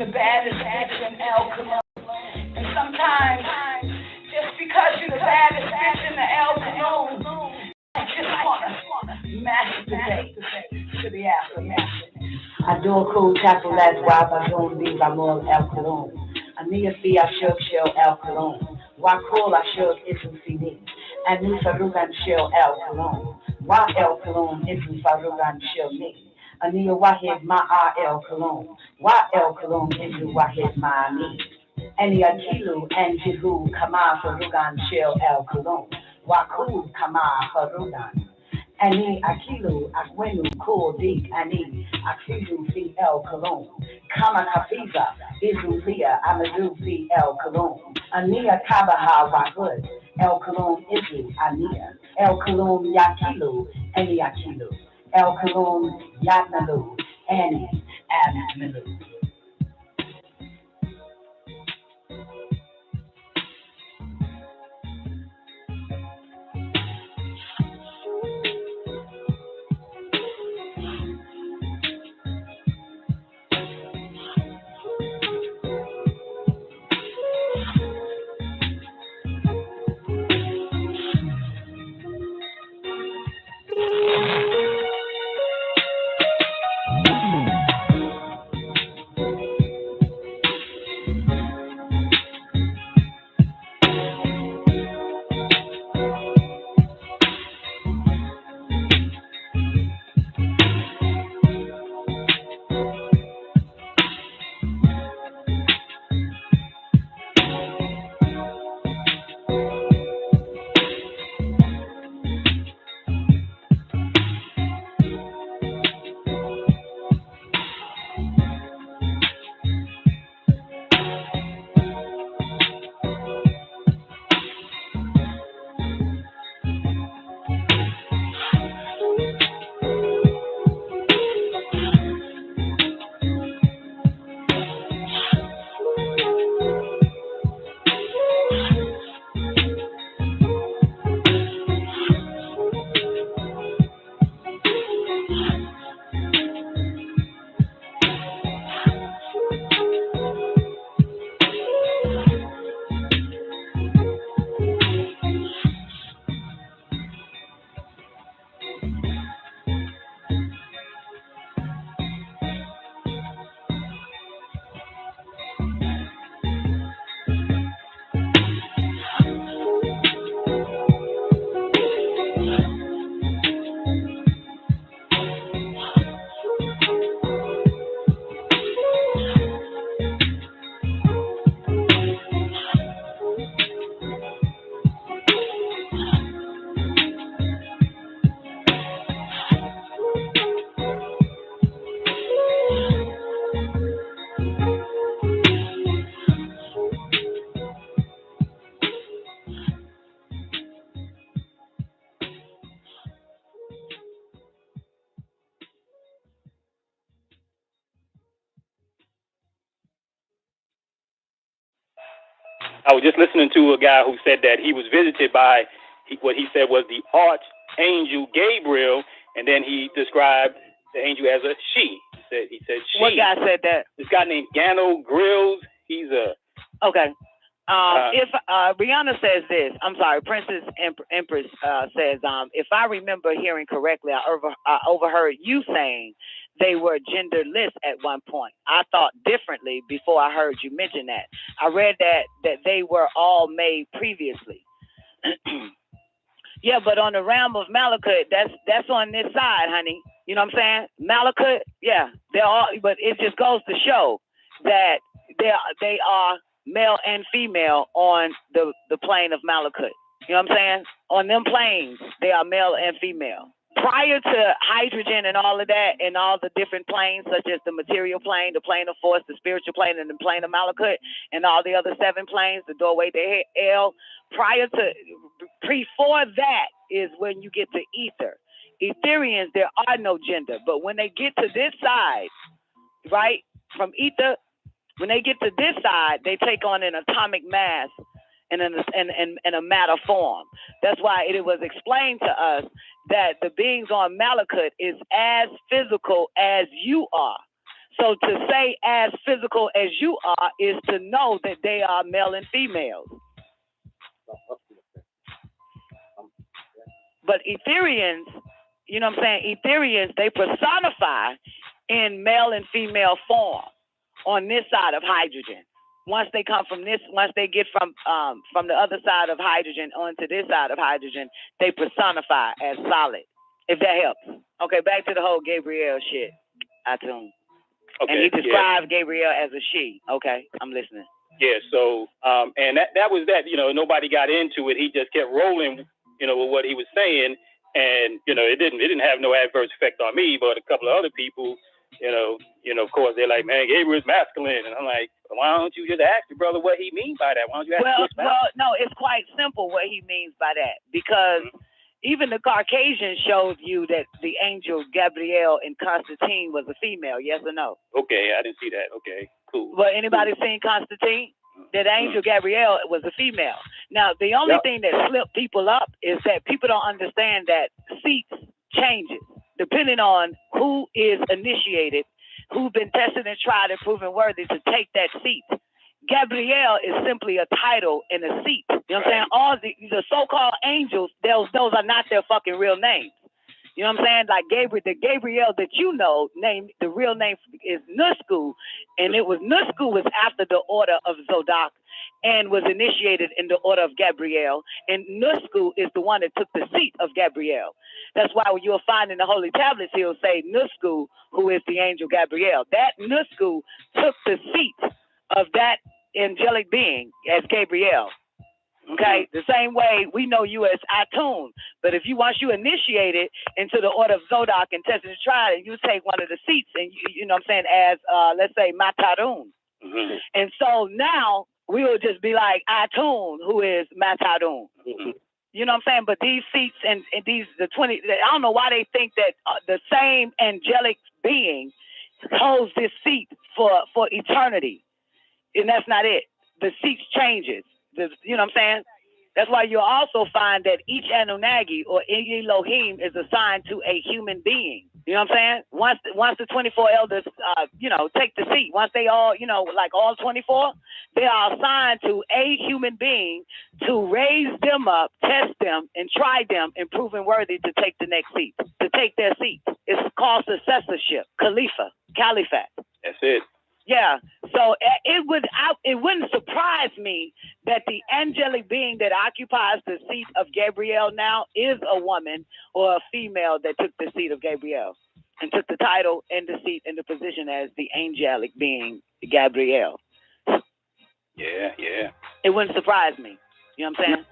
the baddest bitch in El Cologne. And sometimes, just because you're the baddest bitch in the El Cologne, I just wanna masturbate to the aftermath. I do a cool tackle that's why I don't leave amor El Cologne. A mia fia shook shell El Cologne. Why cool I shook isn't CD. And new Farugan shell El Cologne. Why El Cologne isn't Farugan shell me. Ania Wahid Ma El Cologne. Why El Cologne isn't Wahid Ma me. Any Akilu and Jihu Kama Farugan shell El Cologne. Waku Kama Farugan. Ani Akilu Akwenu Cool Deep Ani Akilu Fi El Cologne. Kama Kafiza Izu Lia Amadu Fi El Cologne. Ania Kabaha Wahud El Cologne Izu Ania. El Cologne Yakilu Ani Akilu. El Cologne Yatnalu Ani Abnalu. I was just listening to a guy who said that he was visited by what he said was the archangel Gabriel, and then he described the angel as a she. He said she. What guy said that? This guy named Gano Grills. He's a okay. If Rihanna says this, I'm sorry, Princess Empress says, if I remember hearing correctly, I overheard you saying they were genderless at one point. I thought differently before I heard you mention that. I read that they were all made previously. Yeah, but on the realm of Malachut, that's on this side, honey. You know what I'm saying? Malachut, yeah, they're all, but it just goes to show that they are male and female on the plane of Malachut. You know what I'm saying? On them planes, they are male and female. Prior to hydrogen and all of that, and all the different planes, such as the material plane, the plane of force, the spiritual plane, and the plane of Malachut, and all the other 7 planes, the doorway to hell, before that is when you get to ether. Etherians, there are no gender, but when they get to this side, right, from ether, when they get to this side, they take on an atomic mass and a matter form. That's why it was explained to us that the beings on Malachut is as physical as you are. So to say as physical as you are is to know that they are male and females. But Etherians, you know what I'm saying? Etherians, they personify in male and female form on this side of hydrogen. Once they come from this, once they get from the other side of hydrogen onto this side of hydrogen, they personify as solid. If that helps. Okay, back to the whole Gabriel shit. I tuned. Okay, and he described Gabriel as a she. Okay, I'm listening. Yeah, so and that was that. You know, nobody got into it. He just kept rolling, you know, with what he was saying, and you know, it didn't have no adverse effect on me, but a couple of other people, you know, of course, they're like, man, Gabriel's masculine, and I'm like, why don't you just ask your brother what he means by that? Why don't you ask? Well, no, it's quite simple what he means by that, because even the Caucasian showed you that the angel Gabriel in Constantine was a female. Yes or no? Okay, I didn't see that. Okay, cool. Well, anybody seen Constantine? That angel Gabriel was a female. Now, the only thing that slipped people up is that people don't understand that seats changes depending on who is initiated, who's been tested and tried and proven worthy to take that seat. Gabriel is simply a title and a seat. You know what I'm saying? All the so-called angels, those are not their fucking real names. You know what I'm saying? Like the Gabriel that you know, the real name is Nusku, and Nusku was after the order of Zodok and was initiated in the order of Gabriel, and Nusku is the one that took the seat of Gabriel. That's why you'll find in the Holy Tablets, he'll say Nusku, who is the angel Gabriel. That Nusku took the seat of that angelic being as Gabriel. Okay, the same way we know you as Atun, but if once you initiated into the order of Zodok and tested and tried, and you take one of the seats, and you know what I'm saying, as let's say Matarun, and so now we will just be like Atun, who is Matarun. You know what I'm saying? But these seats and these the 20, I don't know why they think that the same angelic being holds this seat for eternity, and that's not it. The seats changes. You know what I'm saying? That's why you'll also find that each Anunnaki or Elohim is assigned to a human being. You know what I'm saying? Once the 24 elders, take the seat. Once they all, like all 24, they are assigned to a human being to raise them up, test them, and try them, and prove them worthy to take the next seat, to take their seat. It's called successorship, caliphate. That's it. Yeah, so it wouldn't surprise me that the angelic being that occupies the seat of Gabriel now is a woman or a female that took the seat of Gabriel and took the title and the seat and the position as the angelic being Gabriel. Yeah. It wouldn't surprise me. You know what I'm saying?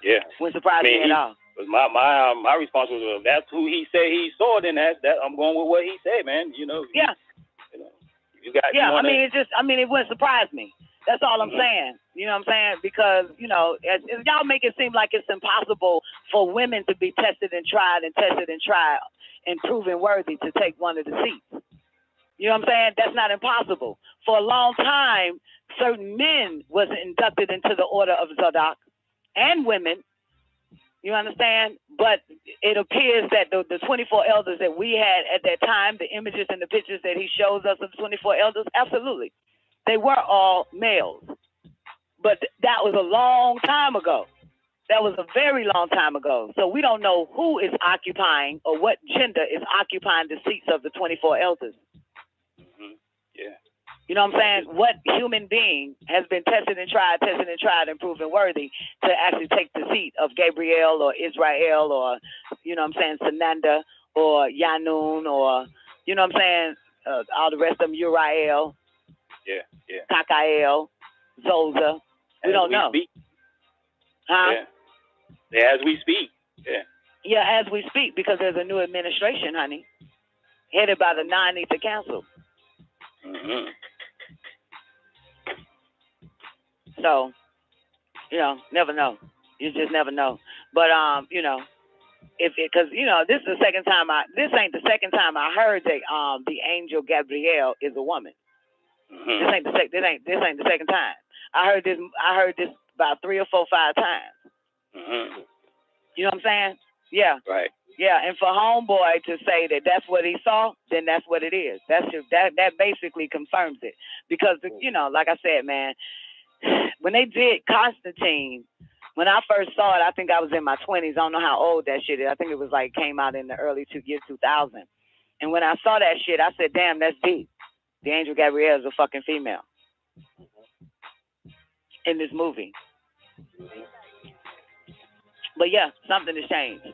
Yeah. Wouldn't surprise me at all. My response was, well, that's who he said he saw. Then that I'm going with what he said, man. Yeah. It wouldn't surprise me. That's all I'm saying. You know what I'm saying? Because, as y'all make it seem like it's impossible for women to be tested and tried and proven worthy to take one of the seats. You know what I'm saying? That's not impossible. For a long time, certain men was inducted into the order of Zadok and women. You understand? But it appears that the 24 elders that we had at that time, the images and the pictures that he shows us of the 24 elders, absolutely. They were all males. But that was a long time ago. That was a very long time ago. So we don't know who is occupying or what gender is occupying the seats of the 24 elders. Yeah. You know what I'm saying? What human being has been tested and tried and proven worthy to actually take the seat of Gabriel or Israel or, Sananda or Yanun or, all the rest of them, Uriel, Kakael, Zoza. We don't know. Speak. Huh? Yeah, as we speak. Yeah. Yeah, as we speak, because there's a new administration, honey, headed by the Non-Ether Council. So, never know. You just never know. But because this is the second time this ain't the second time I heard that the angel Gabriel is a woman. This ain't the second time. I heard this about 3 or 4, 5 times. You know what I'm saying? Yeah. Right. Yeah, and for homeboy to say that that's what he saw, then that's what it is. That basically confirms it. Because, you know, like I said, man, when they did Constantine, when I first saw it, I think I was in my 20s. I don't know how old that shit is. I think it was like came out in the early year 2000. And when I saw that shit, I said, damn, that's deep. The angel Gabriel is a fucking female in this movie. But yeah, something has changed.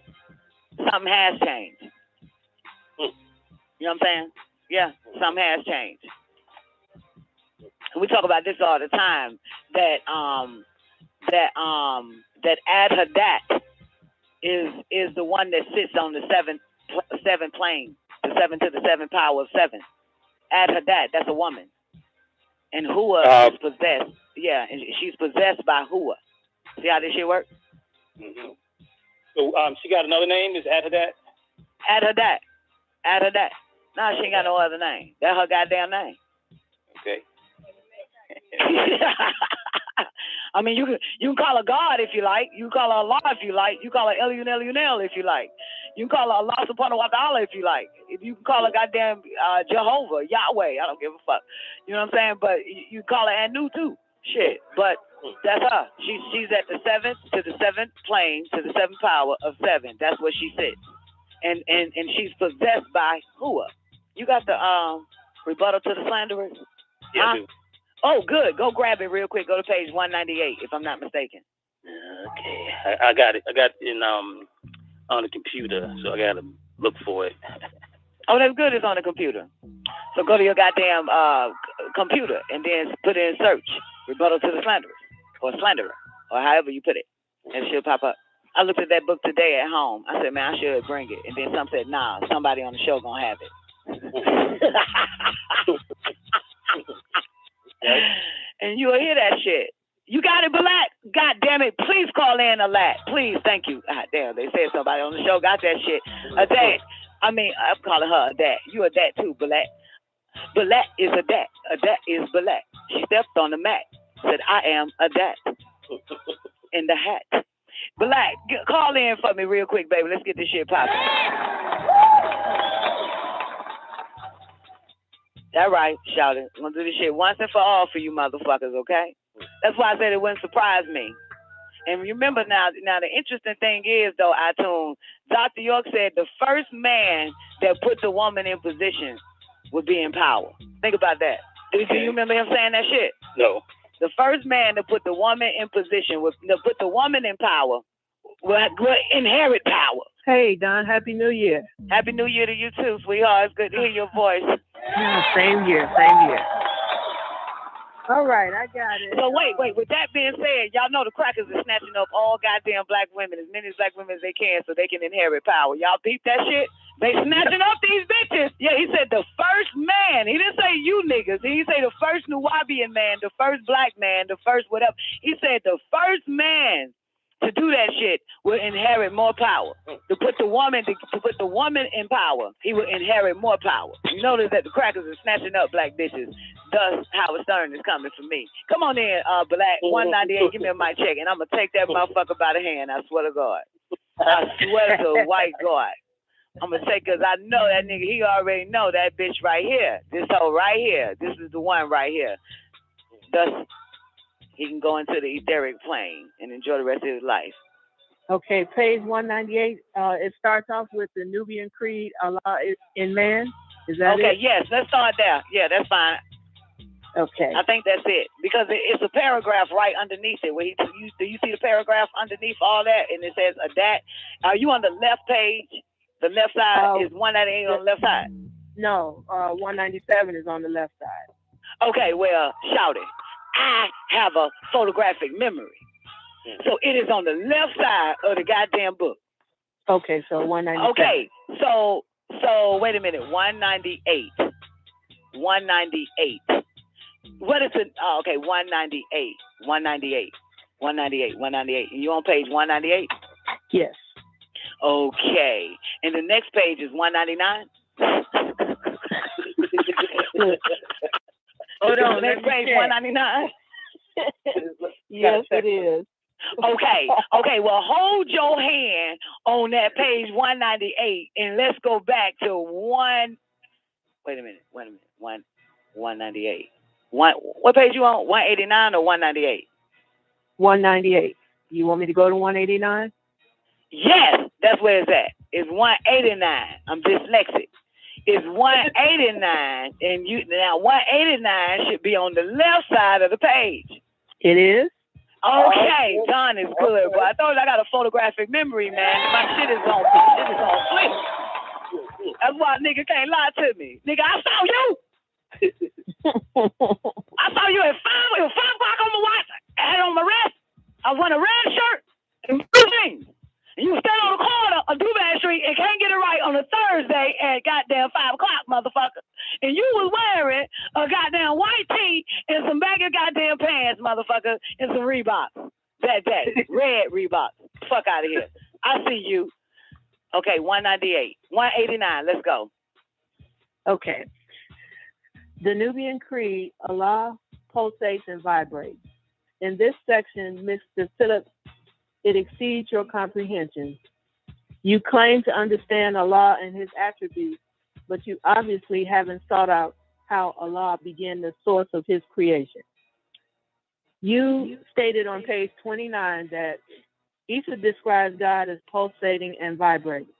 Something has changed. You know what I'm saying? Yeah, something has changed. And we talk about this all the time. That Ad-Hadat is the one that sits on the seventh plane, the 7 to the 7 power of 7. Ad-Hadat, that's a woman. And HAAYUH is possessed. Yeah, and she's possessed by HAAYUH. See how this shit works? Mm-hmm. So she got another name? Is Ad-Hadat? Ad-Hadat. Ad-Hadat. No, she ain't got no other name. That's her goddamn name. Okay. I mean, you can call her God if you like. You can call her Allah if you like. You call her Elunel if you like. You can call her Allah subhanahu wa ta'ala if you like. If you can call her goddamn Jehovah, Yahweh, I don't give a fuck. You know what I'm saying? But you call her Anu too. Shit. But that's her. She's at the 7th to the 7th plane to the 7th power of 7. That's where she sits. And she's possessed by HAAYUH. You got the rebuttal to the slanderers? Yeah, I do. Oh, good. Go grab it real quick. Go to page 198, if I'm not mistaken. Okay, I got it. I got it in on the computer, so I gotta look for it. Oh, that's good. It's on the computer. So go to your goddamn computer and then put in search rebuttal to the slanderers or slanderer or however you put it, and it should pop up. I looked at that book today at home. I said, man, I should bring it, and then some said, nah, somebody on the show gonna have it. And you'll hear that shit. You got it, Balat? God damn it. Please call in Alat. Please. Thank you. God damn, they said somebody on the show got that shit. Adat. I mean, I'm calling her Adat. You Adat too, Balat. Balat is Adat. Adat is Balat. She stepped on the mat. Said, I am Adat. In the hat. Balat, call in for me real quick, baby. Let's get this shit popping. That right, shout it. I'm gonna do this shit once and for all for you motherfuckers, okay? That's why I said it wouldn't surprise me. And remember now the interesting thing is though, iTunes, Dr. York said the first man that put the woman in position would be in power. Think about that. Do you remember him saying that shit? No. The first man to put the woman in position, to put the woman in power, will inherit power. Hey, Don, Happy New Year. Happy New Year to you too, sweetheart. It's good to hear your voice. Yeah, same year, same year. All right, I got it. So wait. With that being said, y'all know the crackers are snatching up all goddamn black women, as many black women as they can, so they can inherit power. Y'all peep that shit? They snatching up these bitches. Yeah, he said the first man. He didn't say you niggas. He didn't say the first Nubian man, the first black man, the first whatever. He said the first man to do that shit will inherit more power. To put the woman in power, he will inherit more power. You notice that the crackers are snatching up black bitches. Thus, Howard Stern is coming for me. Come on in, Black 198. Give me a mic check, and I'm gonna take that motherfucker by the hand. I swear to God. I swear to white God. I'm gonna say, cause I know that nigga. He already know that bitch right here. This hoe right here. This is the one right here. Thus, he can go into the etheric plane and enjoy the rest of his life. Okay, page 198. It starts off with the Nubian Creed, Allah in man. Is that it? Okay, yes, let's start there. Yeah, that's fine. Okay. I think that's it. Because it's a paragraph right underneath it. Where do you see the paragraph underneath all that? And it says, Adat. Are you on the left page? The left side is 198 on the left side? No, 197 is on the left side. Okay, well, shout it. I have a photographic memory. So it is on the left side of the goddamn book. Okay, so 197. Okay, so wait a minute. 198. 198. What is it? Oh, okay, 198. 198. 198. 198. And you on page 198? Yes. Okay. And the next page is 199? Hold on. Next page 199? Yes, it is. Okay. Well, hold your hand on that page 198, and let's go back to Wait a minute. 198. What page you on? 189 or 198? 198. You want me to go to 189? Yes, that's where it's at. It's 189. I'm dyslexic. It's 189, and now 189 should be on the left side of the page. It is? Okay, John is good, but I thought I got a photographic memory, man. My shit is on flip. That's why nigga can't lie to me. Nigga, I saw you. I saw you at 5 o'clock on my watch. I had on my wrist. I was wearing a red shirt and blue jeans. And you stand on the corner of Duval Street and can't get it right on a Thursday at goddamn 5 o'clock, motherfucker. And you was wearing a goddamn white tee and some baggy goddamn pants, motherfucker, and some Reeboks that day. Red Reeboks. Fuck out of here. I see you. Okay, 198. 189. Let's go. Okay. The Nubian Creed, Allah pulsates and vibrates. In this section, Mr. Phillips, it exceeds your comprehension. You claim to understand Allah and his attributes, but you obviously haven't sought out how Allah began the source of his creation. You stated on page 29 that Isa describes God as pulsating and vibrating.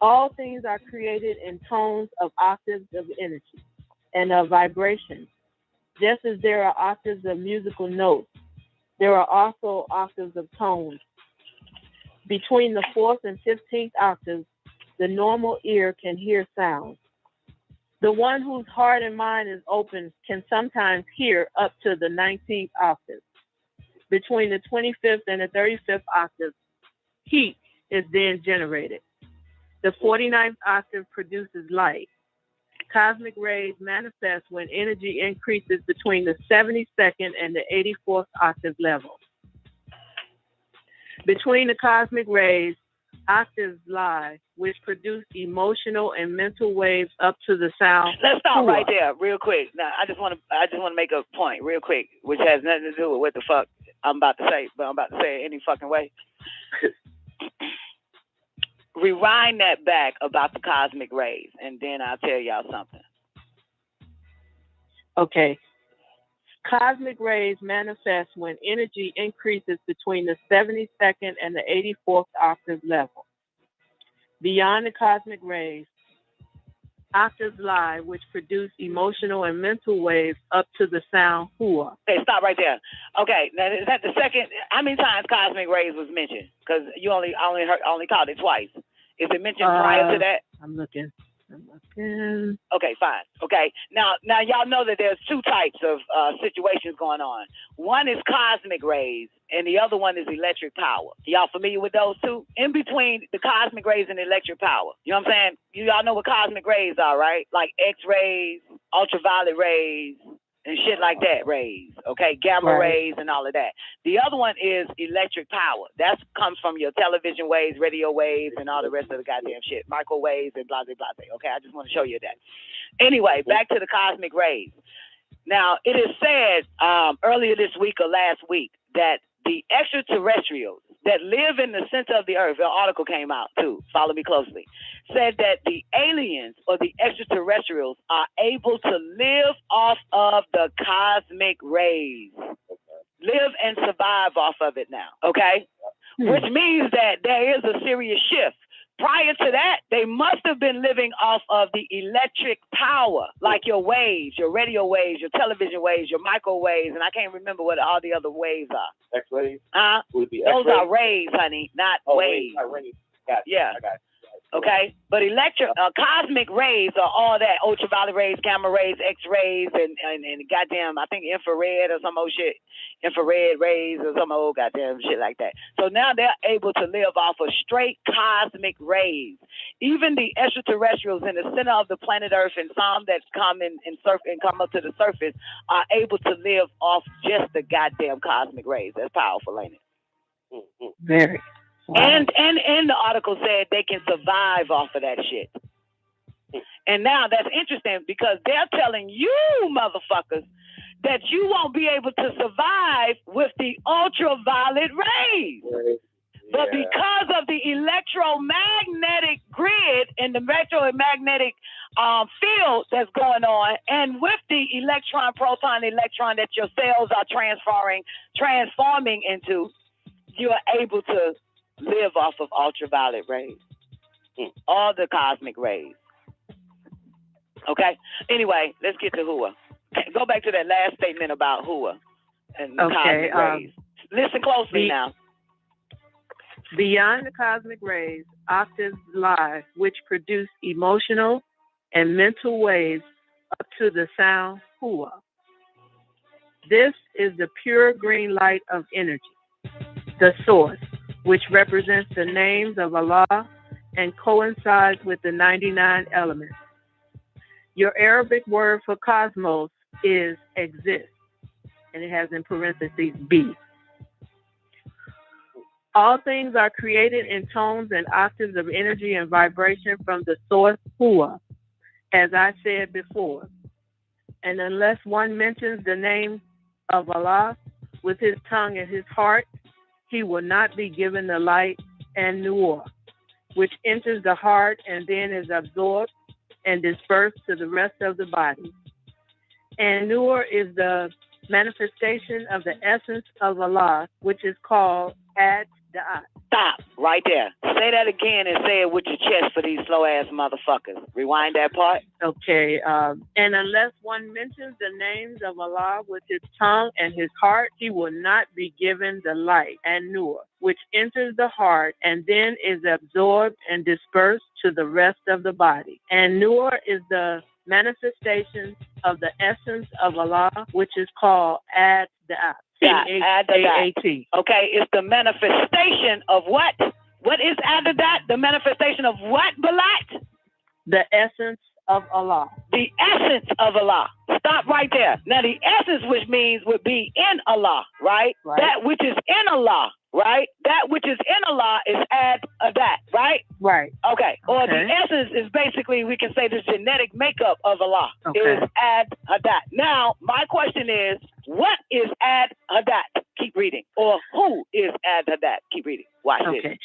All things are created in tones of octaves of energy and of vibration. Just as there are octaves of musical notes, there are also octaves of tones. Between the 4th and 15th octaves, the normal ear can hear sounds. The one whose heart and mind is open can sometimes hear up to the 19th octave. Between the 25th and the 35th octave, heat is then generated. The 49th octave produces light. Cosmic rays manifest when energy increases between the 72nd and the 84th octave level. Between the cosmic rays, octaves lie, which produce emotional and mental waves up to the sound. Let's stop right there, real quick. Now, I just want to make a point, real quick, which has nothing to do with what the fuck I'm about to say, but I'm about to say it any fucking way. Rewind that back about the cosmic rays, and then I'll tell y'all something. Okay. Cosmic rays manifest when energy increases between the 72nd and the 84th octave level. Beyond the cosmic rays, octaves lie, which produce emotional and mental waves up to the sound HAAYUH. Okay, stop right there. Okay, now is that the second? How many times cosmic rays was mentioned? Because you only called it twice. Is it mentioned prior to that? I'm looking. Okay, fine. Okay, now y'all know that there's two types of situations going on. One is cosmic rays, and the other one is electric power. Y'all familiar with those two? In between the cosmic rays and electric power, you know what I'm saying? Y'all know what cosmic rays are, right? Like X-rays, ultraviolet rays, and shit like that, rays, okay? Gamma rays and all of that. The other one is electric power. That comes from your television waves, radio waves, and all the rest of the goddamn shit. Microwaves and blah, blah, blah, okay? I just want to show you that. Anyway, back to the cosmic rays. Now, it is said earlier this week or last week that the extraterrestrials that live in the center of the earth, an article came out too, follow me closely, said that the aliens or the extraterrestrials are able to live off of the cosmic rays. Live and survive off of it now, okay? Which means that there is a serious shift. Prior to that, they must have been living off of the electric power, like your waves, your radio waves, your television waves, your microwaves, and I can't remember what all the other waves are. X-rays? Would it be Those X-rays? Are rays, honey, not waves. Rays. Gotcha. Yeah. I got it. Okay, but cosmic rays are all that: ultraviolet rays, gamma rays, X-rays, and goddamn, I think infrared or some old shit, infrared rays or some old goddamn shit like that. So now they're able to live off of straight cosmic rays. Even the extraterrestrials in the center of the planet Earth and some that come and come up to the surface are able to live off just the goddamn cosmic rays. That's powerful, ain't it? Very. Wow. And the article said they can survive off of that shit. And now that's interesting because they're telling you motherfuckers that you won't be able to survive with the ultraviolet rays. But because of the electromagnetic grid and the electromagnetic field that's going on, and with the electron, proton, electron that your cells are transforming into, you are able to live off of ultraviolet rays, all the cosmic rays. Okay. Anyway, let's get to HAAYUH. Go back to that last statement about HAAYUH and the cosmic rays. Listen closely now. Beyond the cosmic rays, octaves lie which produce emotional and mental waves up to the sound HAAYUH. This is the pure green light of energy, the source, which represents the names of Allah and coincides with the 99 elements. Your Arabic word for cosmos is exist, and it has in parentheses be. All things are created in tones and octaves of energy and vibration from the source HAAYUH, as I said before. And unless one mentions the name of Allah with his tongue and his heart, he will not be given the light and nur, which enters the heart and then is absorbed and dispersed to the rest of the body. And nur is the manifestation of the essence of Allah, which is called Ad Da'at. Stop right there. Say that again and say it with your chest for these slow-ass motherfuckers. Rewind that part. Okay. And unless one mentions the names of Allah with his tongue and his heart, he will not be given the light and nur, which enters the heart and then is absorbed and dispersed to the rest of the body. And nur is the manifestation of the essence of Allah, which is called Ad Da'at. A-D-A-T. Okay, it's the manifestation of what? What is Ad-Da'at? The manifestation of what, Balat? The essence of Allah. The essence of Allah. Stop right there. Now, the essence, which means would be in Allah, right? That which is in Allah, right? That which is in Allah is Ad-Da'at, right? Right. Okay. Or the essence is basically, we can say, the genetic makeup of Allah is Ad-Da'at. Now, my question is, what is Ad-Da'at? Keep reading. Or who is Ad-Da'at? Keep reading. Watch this.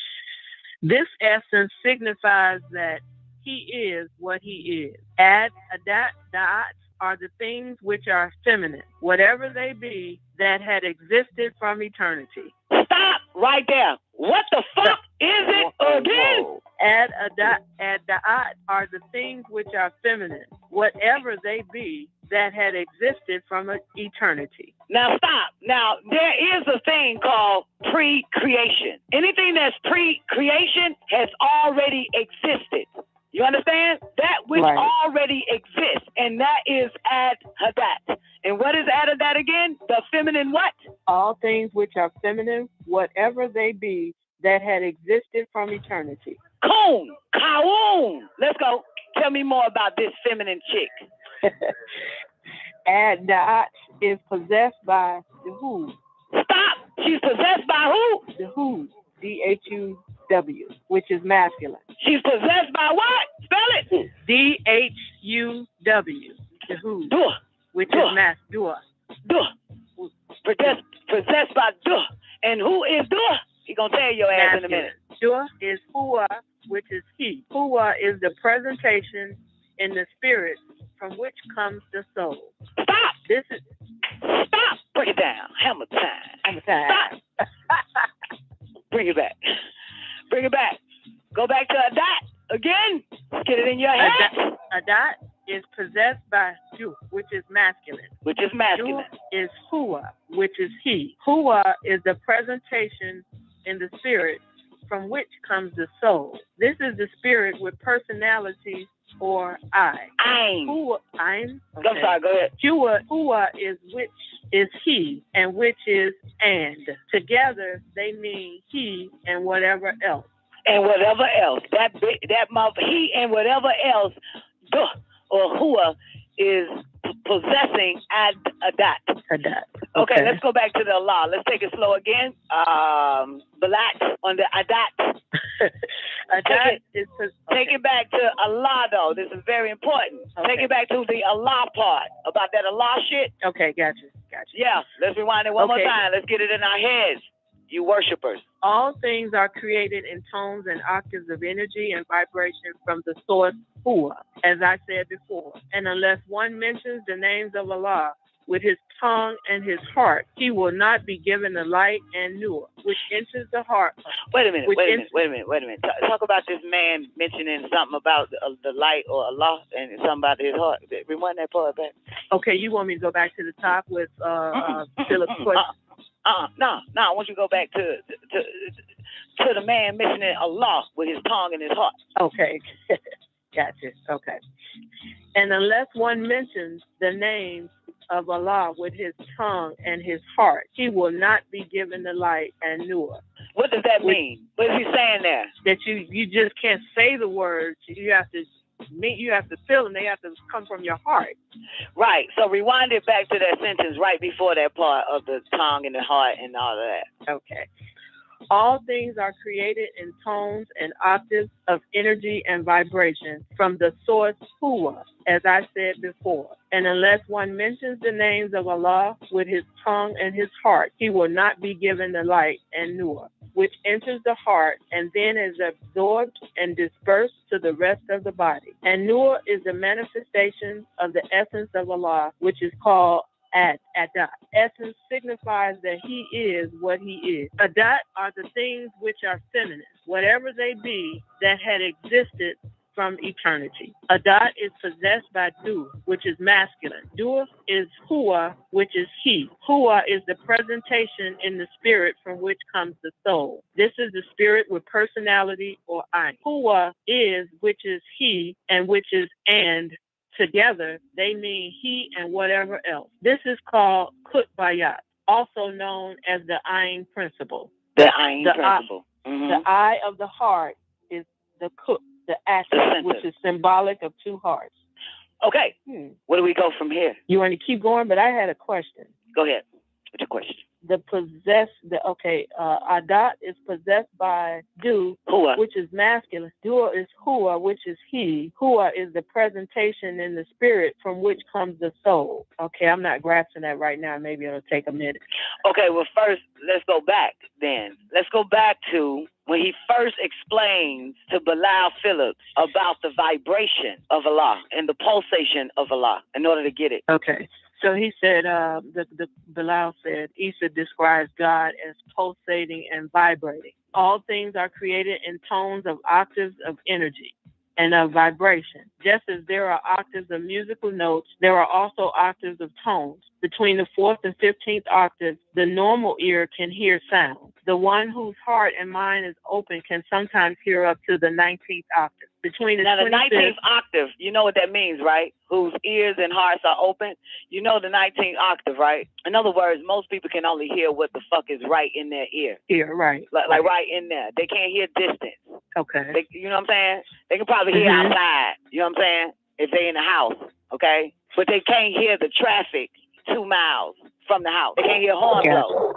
This essence signifies that he is what he is. Ad-Da'at are the things which are feminine, whatever they be, that had existed from eternity. Stop right there. What the fuck is it again? Ad-Da'at are the things which are feminine, whatever they be, that had existed from eternity. Now stop. Now, there is a thing called pre-creation. Anything that's pre-creation has already existed. You understand? That which already exists, and that is Ad-Da'at. And what is Ad-Da'at again? The feminine what? All things which are feminine, whatever they be, that had existed from eternity. Coon, Kawoon. Let's go. Tell me more about this feminine chick. Ad-Da'at is possessed by the who. Stop. She's possessed by who? The who. D-H-U-W, which is masculine. She's possessed by what? Spell it. D-H-U-W, the who, which is masculine. Possessed by duh. And who is duh? He gonna tell your ass in a minute. Duh is HAAYUH, which is he. HAAYUH is the presentation in the spirit from which comes the soul. Stop. Stop. Break it down. Hammer time. Stop. Bring it back. Bring it back. Go back to Ad-Da'at again. Get it in your head. Ad-Da'at is possessed by Ju, which is masculine. Which is masculine. Ju is HAAYUH, which is he. HAAYUH is the presentation in the spirit from which comes the soul. This is the spirit with personality or I. I'm. I'm. Okay. I'm sorry, go ahead. HAAYUH is which is he and which is and. Together they mean he and whatever else. And whatever else. That he and whatever else, duh, or HAAYUH is possessing Adat. Adat. Okay, let's go back to the Allah. Let's take it slow again. Balat on the Adat. Take it back to Allah, though. This is very important. Okay. Take it back to the Allah part about that Allah shit. Okay, gotcha. Yeah, let's rewind it one more time. Let's get it in our heads, you worshipers. All things are created in tones and octaves of energy and vibration from the source HAAYUH, as I said before. And unless one mentions the names of Allah with his tongue and his heart, he will not be given the light and nur, which enters the heart. Wait a minute. Talk about this man mentioning something about the light or Allah and something about his heart. Rewind that part back. Okay, you want me to go back to the top with Philip's question? No. I want you to go back to the man mentioning Allah with his tongue and his heart. Okay. Gotcha. Okay. And unless one mentions the names of Allah with his tongue and his heart, he will not be given the light and nur. What does that mean? What is he saying there? That you just can't say the words. You have to feel them. They have to come from your heart. Right. So rewind it back to that sentence right before that part of the tongue and the heart and all of that. Okay. All things are created in tones and octaves of energy and vibration from the source HAAYUH, as I said before. And unless one mentions the names of Allah with his tongue and his heart, he will not be given the light and nur, which enters the heart and then is absorbed and dispersed to the rest of the body. And nur is the manifestation of the essence of Allah, which is called Adat. Essence signifies that he is what he is. Adat are the things which are feminine, whatever they be, that had existed from eternity. Adat is possessed by Du, which is masculine. Du is HAAYUH, which is he. HAAYUH is the presentation in the spirit from which comes the soul. This is the spirit with personality or I. HAAYUH is, which is he, and which is and. Together, they mean he and whatever else. This is called Kutbayat, also known as the Ayn principle. The Ayn principle. The eye of the heart is the Kut, the axis, which is symbolic of two hearts. Okay. Where do we go from here? You want to keep going? But I had a question. Go ahead. What's your question? Adat is possessed by Du, HAAYUH, which is masculine. Du is HAAYUH, which is he. HAAYUH is the presentation in the spirit from which comes the soul. Okay, I'm not grasping that right now. Maybe it'll take a minute. Okay, well, first, let's go back then. Let's go back to when he first explains to Bilal Phillips about the vibration of Allah and the pulsation of Allah in order to get it. Okay. So he said, the Bilal said, Isa describes God as pulsating and vibrating. All things are created in tones of octaves of energy and of vibration. Just as there are octaves of musical notes, there are also octaves of tones. Between the 4th and 15th octaves, the normal ear can hear sound. The one whose heart and mind is open can sometimes hear up to the 19th octave. Between the 19th octave, you know what that means, right? Whose ears and hearts are open. You know the 19th octave, right? In other words, most people can only hear what the fuck is right in their ear. Ear, right. Like right in there. They can't hear distance. Okay. You know what I'm saying? They can probably hear outside. You know what I'm saying? If they in the house, okay? But they can't hear the traffic 2 miles from the house. They can't hear horn blow.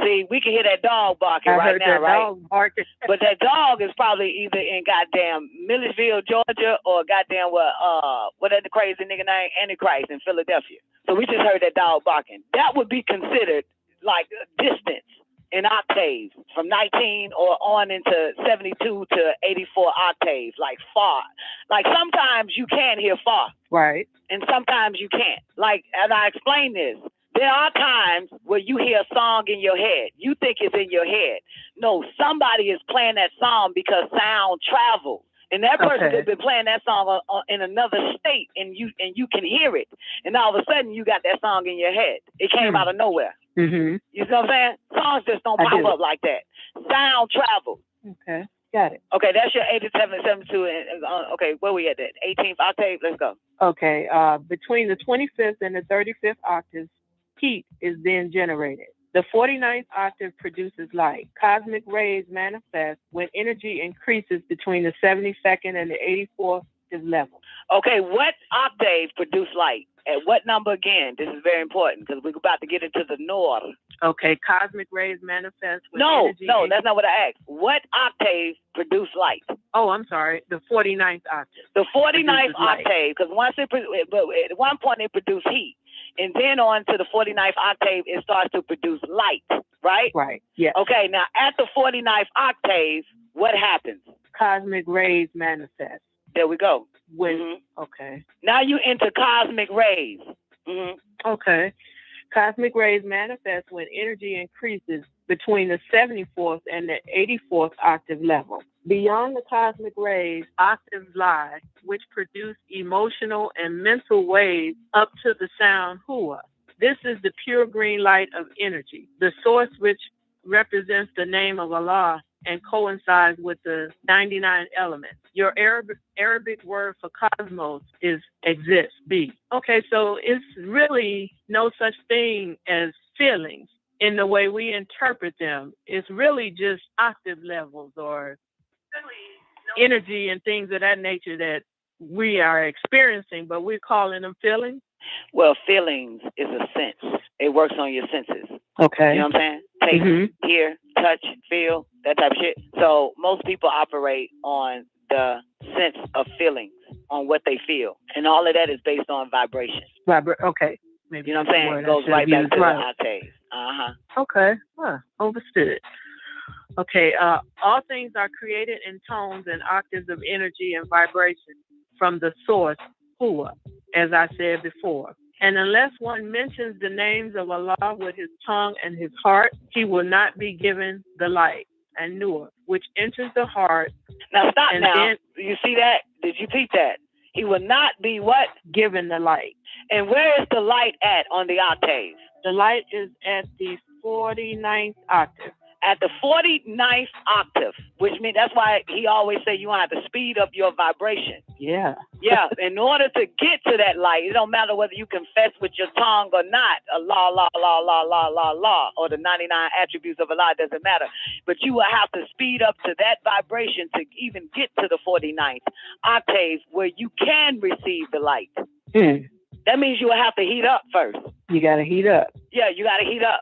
See, we can hear that dog barking right now, right? Dog barking. But that dog is probably either in goddamn Milledgeville, Georgia, or goddamn what is the crazy nigga name? Antichrist in Philadelphia. So we just heard that dog barking. That would be considered like distance in octaves from 19 or on into 72 to 84 octaves, like far. Like sometimes you can hear far. Right. And sometimes you can't. Like, and I explain this. There are times where you hear a song in your head. You think it's in your head. No, somebody is playing that song because sound travels. And that person has been playing that song in another state, and you can hear it. And all of a sudden, you got that song in your head. It came out of nowhere. Mm-hmm. You know what I'm saying? Songs just don't pop up like that. Sound travels. Okay, got it. Okay, that's your 87 and 72. Okay, where we at that? 18th octave? Let's go. Okay, between the 25th and the 35th octaves, heat is then generated. The 49th octave produces light. Cosmic rays manifest when energy increases between the 72nd and the 84th octave level. Okay, what octave produce light? At what number again? This is very important because we're about to get into the north. Okay, cosmic rays manifest with No, energy. no, that's not what I asked. What octave produce light? Oh, I'm sorry. The 49th octave. The 49th produces light. octave, because but at one point it produced heat. And then on to the 49th octave, it starts to produce light, right? Right, yes. Okay, now at the 49th octave, what happens? Cosmic rays manifest. There we go. When, okay. Now you enter cosmic rays. Okay. Cosmic rays manifest when energy increases between the 74th and the 84th octave level. Beyond the cosmic rays, octaves lie, which produce emotional and mental waves up to the sound HAAYUH. This is the pure green light of energy, the source which represents the name of Allah and coincides with the 99 elements. Your Arabic word for cosmos is exist, be. Okay, so it's really no such thing as feelings in the way we interpret them. It's really just octave levels or energy and things of that nature that we are experiencing, but we're calling them feelings. Well, feelings is a sense. It works on your senses. Okay. You know what I'm saying? Taste, hear, touch, feel, that type of shit. So most people operate on the sense of feelings, on what they feel. And all of that is based on vibration. Okay. Maybe you know what I'm saying? It goes right back to the octaves. Okay. Understood. Okay. All things are created in tones and octaves of energy and vibration from the source, HAAYUH, as I said before. And unless one mentions the names of Allah with his tongue and his heart, he will not be given the light, and nur, which enters the heart. Now stop now. Then, you see that? Did you repeat that? He will not be what? Given the light. And where is the light at on the octave? The light is at the 49th octave. At the 49th octave, which means that's why he always say you want to have to speed up your vibration. Yeah. Yeah. In order to get to that light, it don't matter whether you confess with your tongue or not. Allah, or the 99 attributes of Allah, doesn't matter. But you will have to speed up to that vibration to even get to the 49th octave where you can receive the light. That means you will have to heat up first. You got to heat up. Yeah, you got to heat up.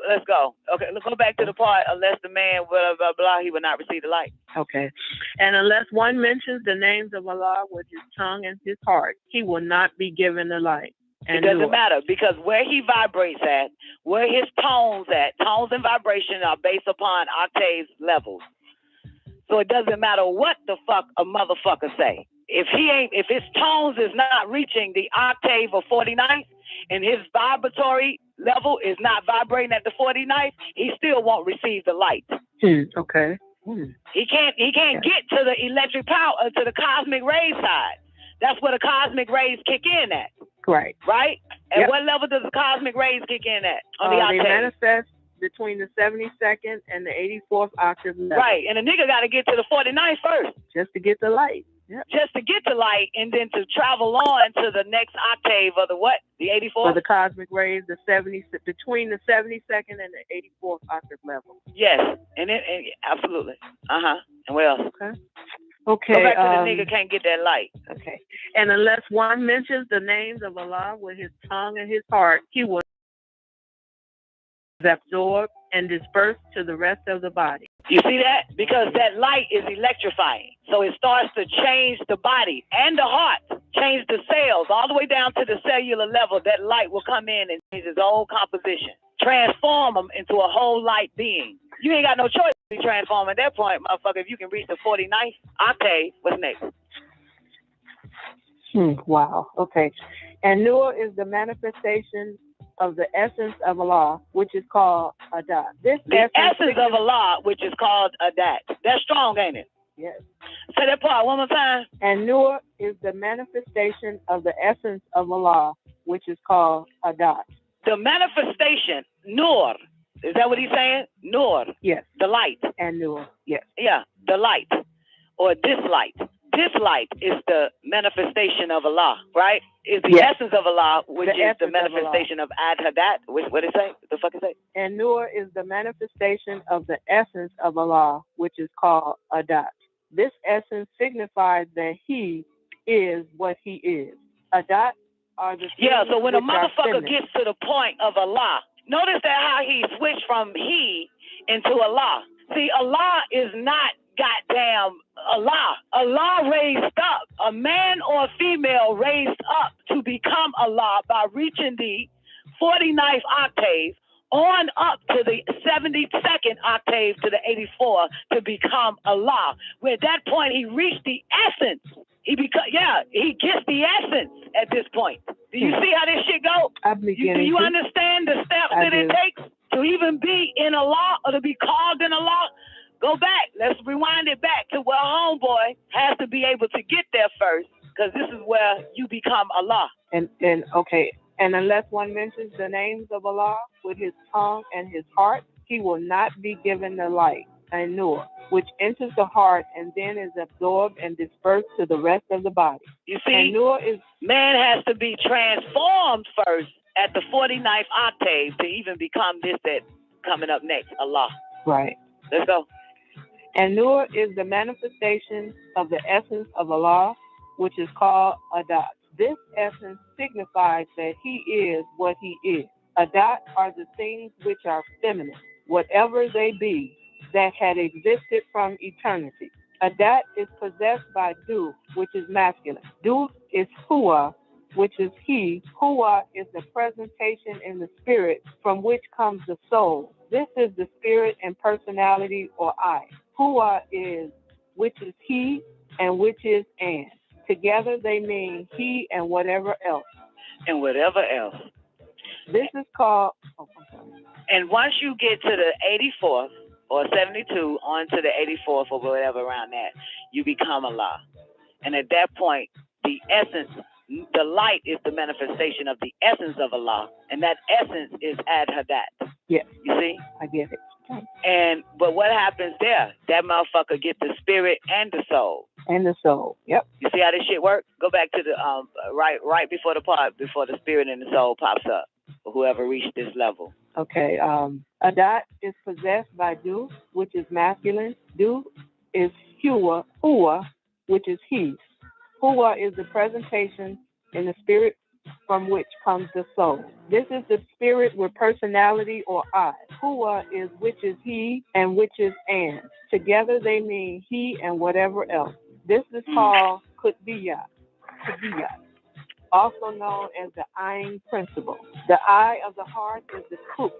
Let's go. Okay, let's go back to the part. Unless the man, blah, blah, blah, he will not receive the light. Okay. And unless one mentions the names of Allah with his tongue and his heart, he will not be given the light. And it doesn't matter because where he vibrates at, where his tones and vibration are based upon octave levels. So it doesn't matter what the fuck a motherfucker say. If his tones is not reaching the octave of 49th and his vibratory level is not vibrating at the 49th, he still won't receive the light. Okay. He can't get to the electric power, to the cosmic rays side. That's where the cosmic rays kick in at. Right. Right? At what level does the cosmic rays kick in at on the octave? They manifest between the 72nd and the 84th octave level. Right. And the nigga got to get to the 49th first. Just to get the light. Yep. Just to get the light and then to travel on to the next octave of the what? The 84th? For the cosmic rays, between the 72nd and the 84th octave level. Yes. And absolutely. And what else? Okay. Go back to the nigga can't get that light. Okay. And unless one mentions the names of Allah with his tongue and his heart, he will absorb and disperse to the rest of the body. You see that? Because that light is electrifying. So it starts to change the body and the heart, change the cells, all the way down to the cellular level. That light will come in and change its whole composition, transform them into a whole light being. You ain't got no choice to be transformed at that point, motherfucker. If you can reach the 49th octave, what's next? Wow. Okay. And nur is the manifestation of the essence of Allah, which is called Adat. The essence of Allah, which is called Adat. That's strong, ain't it? Yes. Say that part one more time. And nur is the manifestation of the essence of Allah, which is called Adat. The manifestation, nur. Is that what he's saying? Nur. Yes. The light. And nur. Yes. Yeah, the light. Or this light. This light is the manifestation of Allah, right? Is the essence of Allah, which is the manifestation of Ad-Hadat. What did it say? What the fuck is it? And nur is the manifestation of the essence of Allah, which is called Adat. This essence signifies that he is what he is. Adat are the Yeah, things so when a which are motherfucker feminine. gets to the point of Allah, notice that how he switched from he into Allah. See, Allah is not goddamn Allah. Allah raised up, a man or a female raised up to become Allah by reaching the 49th octave on up to the 72nd octave to the 84 to become Allah. Where at that point he reached the essence. He gets the essence at this point. Do you see how this shit go? Do you understand the steps that it takes to even be in Allah or to be called in Allah? Go back. Let's rewind it back to where homeboy has to be able to get there first, because this is where you become Allah. And unless one mentions the names of Allah with his tongue and his heart, he will not be given the light, An-Nur, which enters the heart and then is absorbed and dispersed to the rest of the body. You see, man has to be transformed first at the 49th octave to even become this that coming up next, Allah. Right. Let's go. An-Nur is the manifestation of the essence of Allah, which is called Adat. This essence signifies that he is what he is. Adat are the things which are feminine, whatever they be, that had existed from eternity. Adat is possessed by Du, which is masculine. Du is Hua, which is he. Hua is the presentation in the spirit from which comes the soul. This is the spirit and personality, or I. Hua is which is he and which is and. Together they mean he and whatever else. And whatever else. This is called... And once you get to the 84th or 72 on to the 84th or whatever around that, you become Allah. And at that point, the essence, the light is the manifestation of the essence of Allah. And that essence is Ad-Hadat. Yes. You see? I get it. But what happens there? That motherfucker get the spirit and the soul. And the soul. Yep. You see how this shit work? Go back to the right before the part, before the spirit and the soul pops up. Whoever reached this level. Okay. Adat is possessed by Du, which is masculine. Du is Hua, which is he. Hua is the presentation in the spirit from which comes the soul. This is the spirit with personality, or I. Hua is which is he and which is and. Together they mean he and whatever else. This is called Qutbiyya, also known as the Ayn principle. The eye of the heart is the Qut,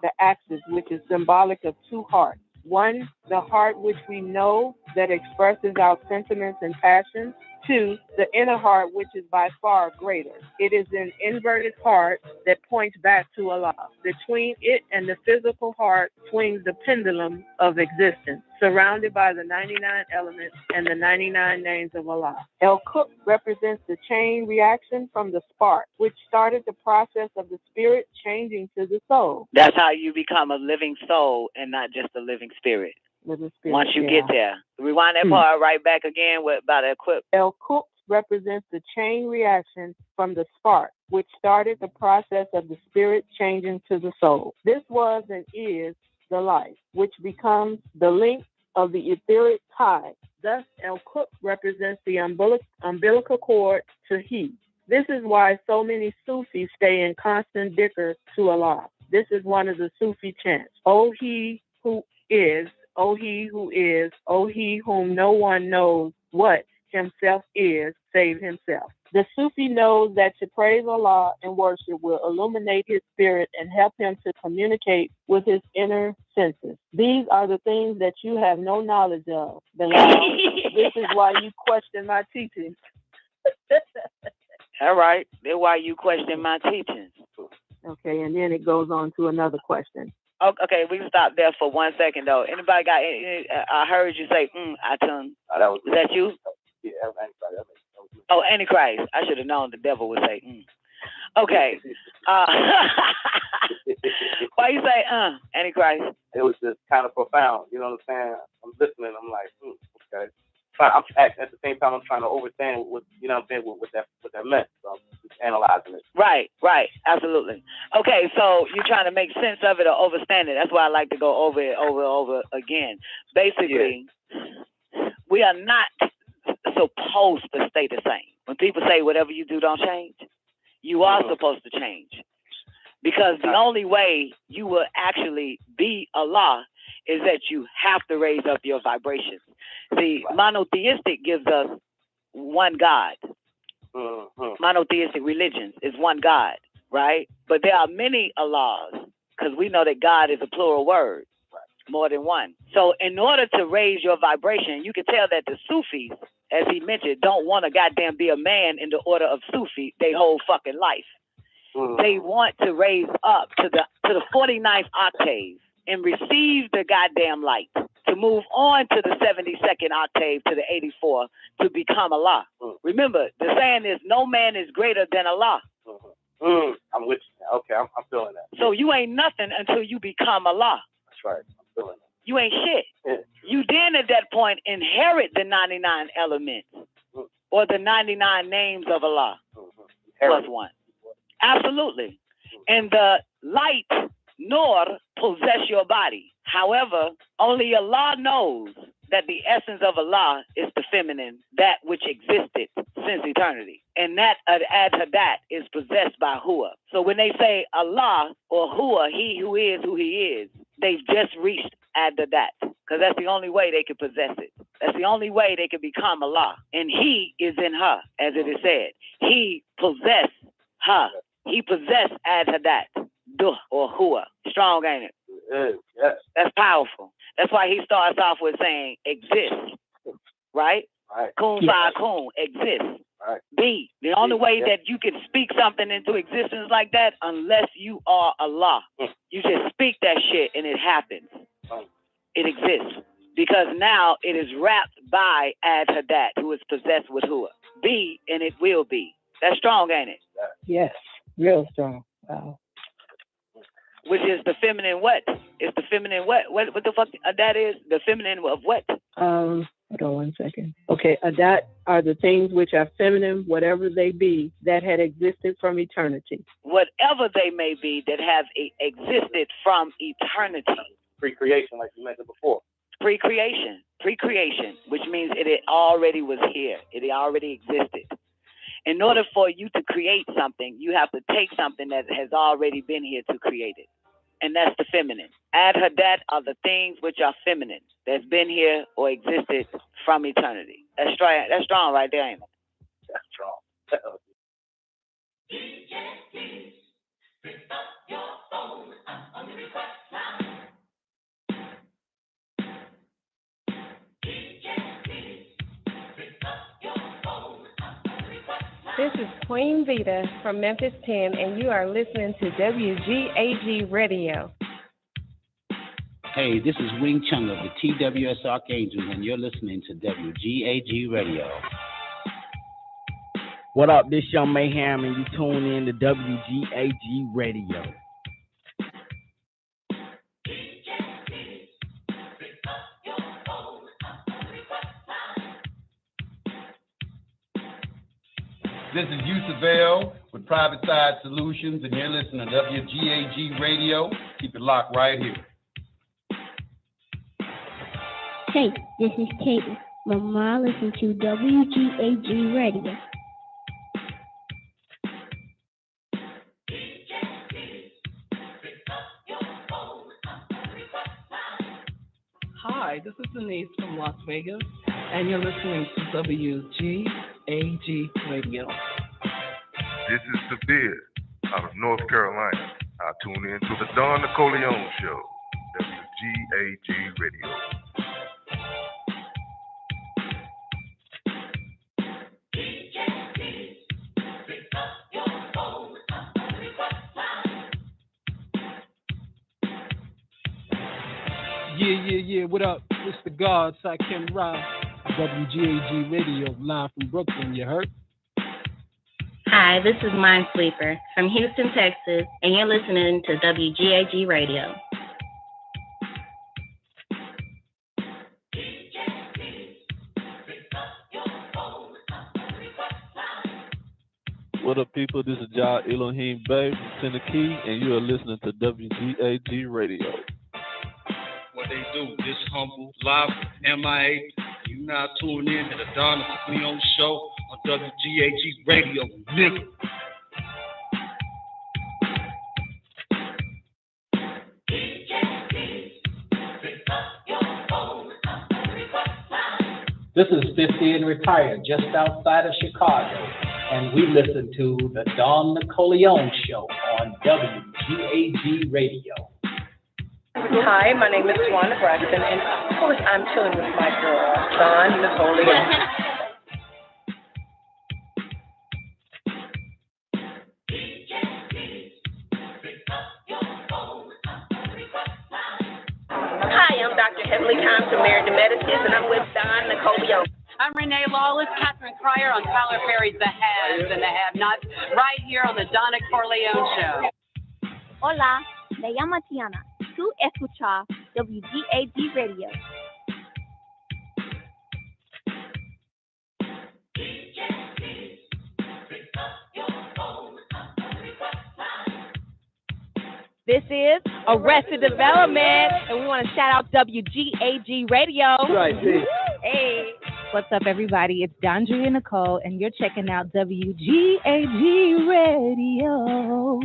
the axis, which is symbolic of two hearts. One, the heart which we know that expresses our sentiments and passions. Two, the inner heart, which is by far greater. It is an inverted heart that points back to Allah. Between it and the physical heart swings the pendulum of existence, surrounded by the 99 elements and the 99 names of Allah. El-Kuk represents the chain reaction from the spark, which started the process of the spirit changing to the soul. That's how you become a living soul and not just a living spirit. Once you get there. Rewind that part right back again about equip. El-Kuk represents the chain reaction from the spark, which started the process of the spirit changing to the soul. This was and is the life, which becomes the link of the etheric tie. Thus, El-Kuk represents the umbilical cord to he. This is why so many Sufis stay in constant dhikr to Allah. This is one of the Sufi chants. O he who is, O he who is, O he whom no one knows what himself is, save himself. The Sufi knows that to praise Allah and worship will illuminate his spirit and help him to communicate with his inner senses. These are the things that you have no knowledge of, Bilal. This is why you question my teachings. All right. That's why you question my teachings. Okay, and then it goes on to another question. Okay, we can stop there for 1 second, though. Anybody got any? I heard you say, Atun. Is that you? Yeah, Antichrist. Oh, Antichrist. I should have known the devil would say, Okay. Why you say, Antichrist? It was just kind of profound. You know what I'm saying? I'm listening. I'm like, okay. I'm at the same time I'm trying to understand what you know what I'm saying what that meant. So I'm just analyzing it. Right, absolutely. Okay, so you're trying to make sense of it or understand it. That's why I like to go over it over again. Basically, we are not supposed to stay the same. When people say whatever you do don't change, you are supposed to change. Because the only way you will actually be Allah is that you have to raise up your vibrations. See, monotheistic gives us one God. Monotheistic religions is one God, right? But there are many Allahs, because we know that God is a plural word, more than one. So in order to raise your vibration, you can tell that the Sufis, as he mentioned, don't want to goddamn be a man in the order of Sufi their whole fucking life. They want to raise up to the 49th octave and receive the goddamn light, to move on to the 72nd octave to the 84 to become Allah. Remember, the saying is no man is greater than Allah. I'm with you. Okay, I'm feeling that. So you ain't nothing until you become Allah. That's right. I'm feeling that. You ain't shit. Yeah. You then at that point inherit the 99 elements or the 99 names of Allah plus one. Absolutely. And the light nor possess your body. However, only Allah knows that the essence of Allah is the feminine, that which existed since eternity. And that Ad-Hadat is possessed by Hua. So when they say Allah or Hua, he who is, they've just reached Ad-Hadat. Because that's the only way they can possess it. That's the only way they can become Allah. And he is in her, as it is said. He possessed her. He possessed Ad-Hadat, Duh, or Hua. Strong, ain't it? Yes. That's powerful. That's why he starts off with saying exist, right? Right. Kun fa'akun, exist. Right. Be. The only way that you can speak something into existence like that, unless you are Allah. You just speak that shit and it happens. It exists. Because now it is wrapped by Ad-Hadat, who is possessed with Hua. Be, and it will be. That's strong, ain't it? Yes, real strong. Wow. Which is the feminine what? It's the feminine what? What the fuck that is? The feminine of what? Hold on 1 second. Okay, that are the things which are feminine, whatever they be, that had existed from eternity. Whatever they may be that have existed from eternity. Pre-creation, like you mentioned before. Pre-creation, which means it already was here. It already existed. In order for you to create something, you have to take something that has already been here to create it. And that's the feminine. Ad-Hadat are the things which are feminine, that's been here or existed from eternity. That's strong right there, ain't it? That's strong. This is Queen Vita from Memphis 10, and you are listening to WGAG Radio. Hey, this is Wing Chung of the TWS Archangels, and you're listening to WGAG Radio. What up, this Young Mayhem, and you tune in to WGAG Radio. This is Yusuf with Private Side Solutions, and you're listening to WGAG Radio. Keep it locked right here. Hey, this is Kate. Mama, listen to WGAG Radio. Hi, this is Denise from Las Vegas, and you're listening to WGAG Radio. This is Sabir out of North Carolina. I tune in to the Don Nicoleone Show, WGAG Radio. Yeah, what up? It's the God, Sakim Ra, WGAG Radio, live from Brooklyn, you heard? Hi, this is Minesweeper from Houston, Texas, and you're listening to WGAG Radio. What up, people? This is Jah Elohim Bey from Tennessee, and you are listening to WGAG Radio. What they do, this humble, live, MIA, you You now tune in to the Don Leon Show on WGAG Radio, nigga. This is 50 and retired, just outside of Chicago, and we listen to the Don Nicoleone Show on WGAG Radio. Hi, my name is Tawanda Braxton, and of course I'm chilling with my girl, Don Nicoleone. Hi, I'm Dr. Heavenly Time from Married to Medicine, and I'm with Don Nicoleone. I'm Renee Lawless, Catherine Cryer on Tyler Perry's The Haves and the Have-Nots, right here on the Donna Corleone Show. Hola, me llamo Tiana. Tú escuchas WGAG Radio. This is Arrested Development, and we want to shout out WGAG Radio. Right, hey. What's up, everybody? It's Dondria Nicole, and you're checking out WGAG Radio.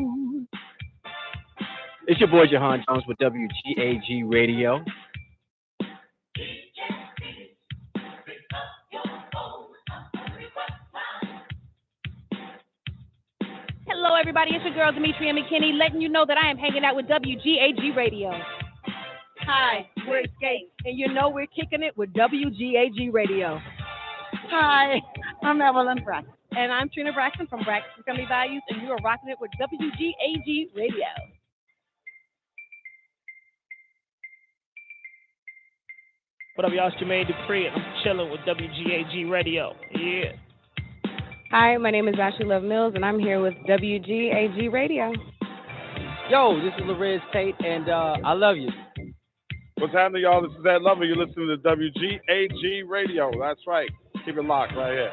It's your boy Jahan Jones with WGAG Radio. Hello, everybody. It's your girl, Demetria McKinney, letting you know that I am hanging out with WGAG Radio. Hi, we're Escape, and you know we're kicking it with WGAG Radio. Hi, I'm Evelyn Braxton. And I'm Trina Braxton from Braxton Family Values, and you are rocking it with WGAG Radio. What up, y'all? It's Jermaine Dupree, and I'm chilling with WGAG Radio. Yeah. Hi, my name is Ashley Love Mills, and I'm here with WGAG Radio. Yo, this is Lorez Tate, and I love you. What's happening, y'all? This is Ed Lover. You're listening to WGAG Radio. That's right. Keep it locked right here.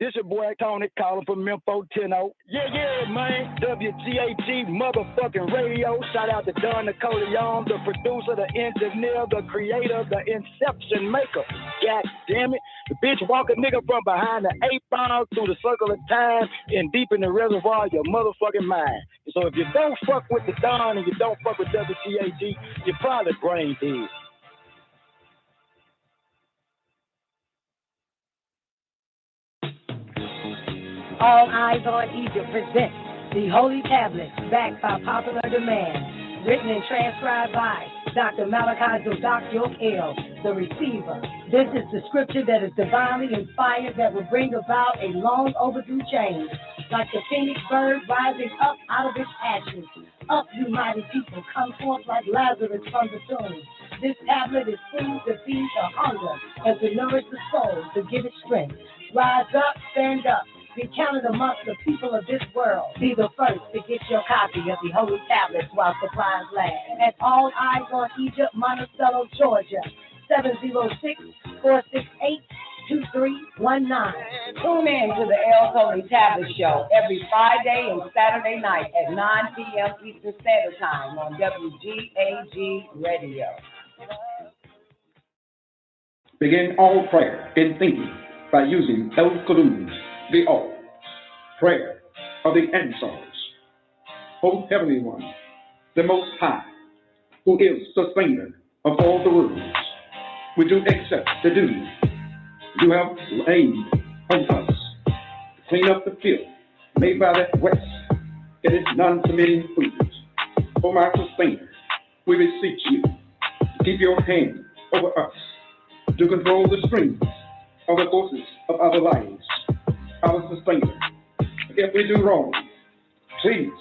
This your boy Tony calling from Memphis, Teno. Yeah, man. WGAG motherfucking radio. Shout out to Don Nicoleone, the producer, the engineer, the creator, the inception maker. God damn it. The bitch walk a nigga from behind the 8-ball through the circle of time and deep in the reservoir of your motherfucking mind. So if you don't fuck with the Don and you don't fuck with WGAG, you're probably brain dead. All Eyes on Egypt presents the Holy Tablets, backed by popular demand. Written and transcribed by Dr. Malachi El, the receiver. This is the scripture that is divinely inspired that will bring about a long overdue change. Like the phoenix bird rising up out of its ashes. Up, you mighty people, come forth like Lazarus from the tomb. This tablet is food to feed the hunger and to nourish the soul, to give it strength. Rise up, stand up. Be counted amongst the people of this world. Be the first to get your copy of the Holy Tablets while supplies last. At All Eyes on Egypt, Monticello, Georgia, 706-468-2319. Tune in to the El Holy Tablet Show every Friday and Saturday night at 9 p.m. Eastern Standard Time on WGAG Radio. Begin all prayer in thinking by using El Qudus, the All, prayer of the Ansars, O Heavenly One, the Most High, who is sustainer of all the worlds. We do accept the duty you have laid on us to clean up the filth made by that West in its non-committing foods. O my sustainer, we beseech you to keep your hand over us, to control the strings of the forces of our lives. Our sustainer, if we do wrong, please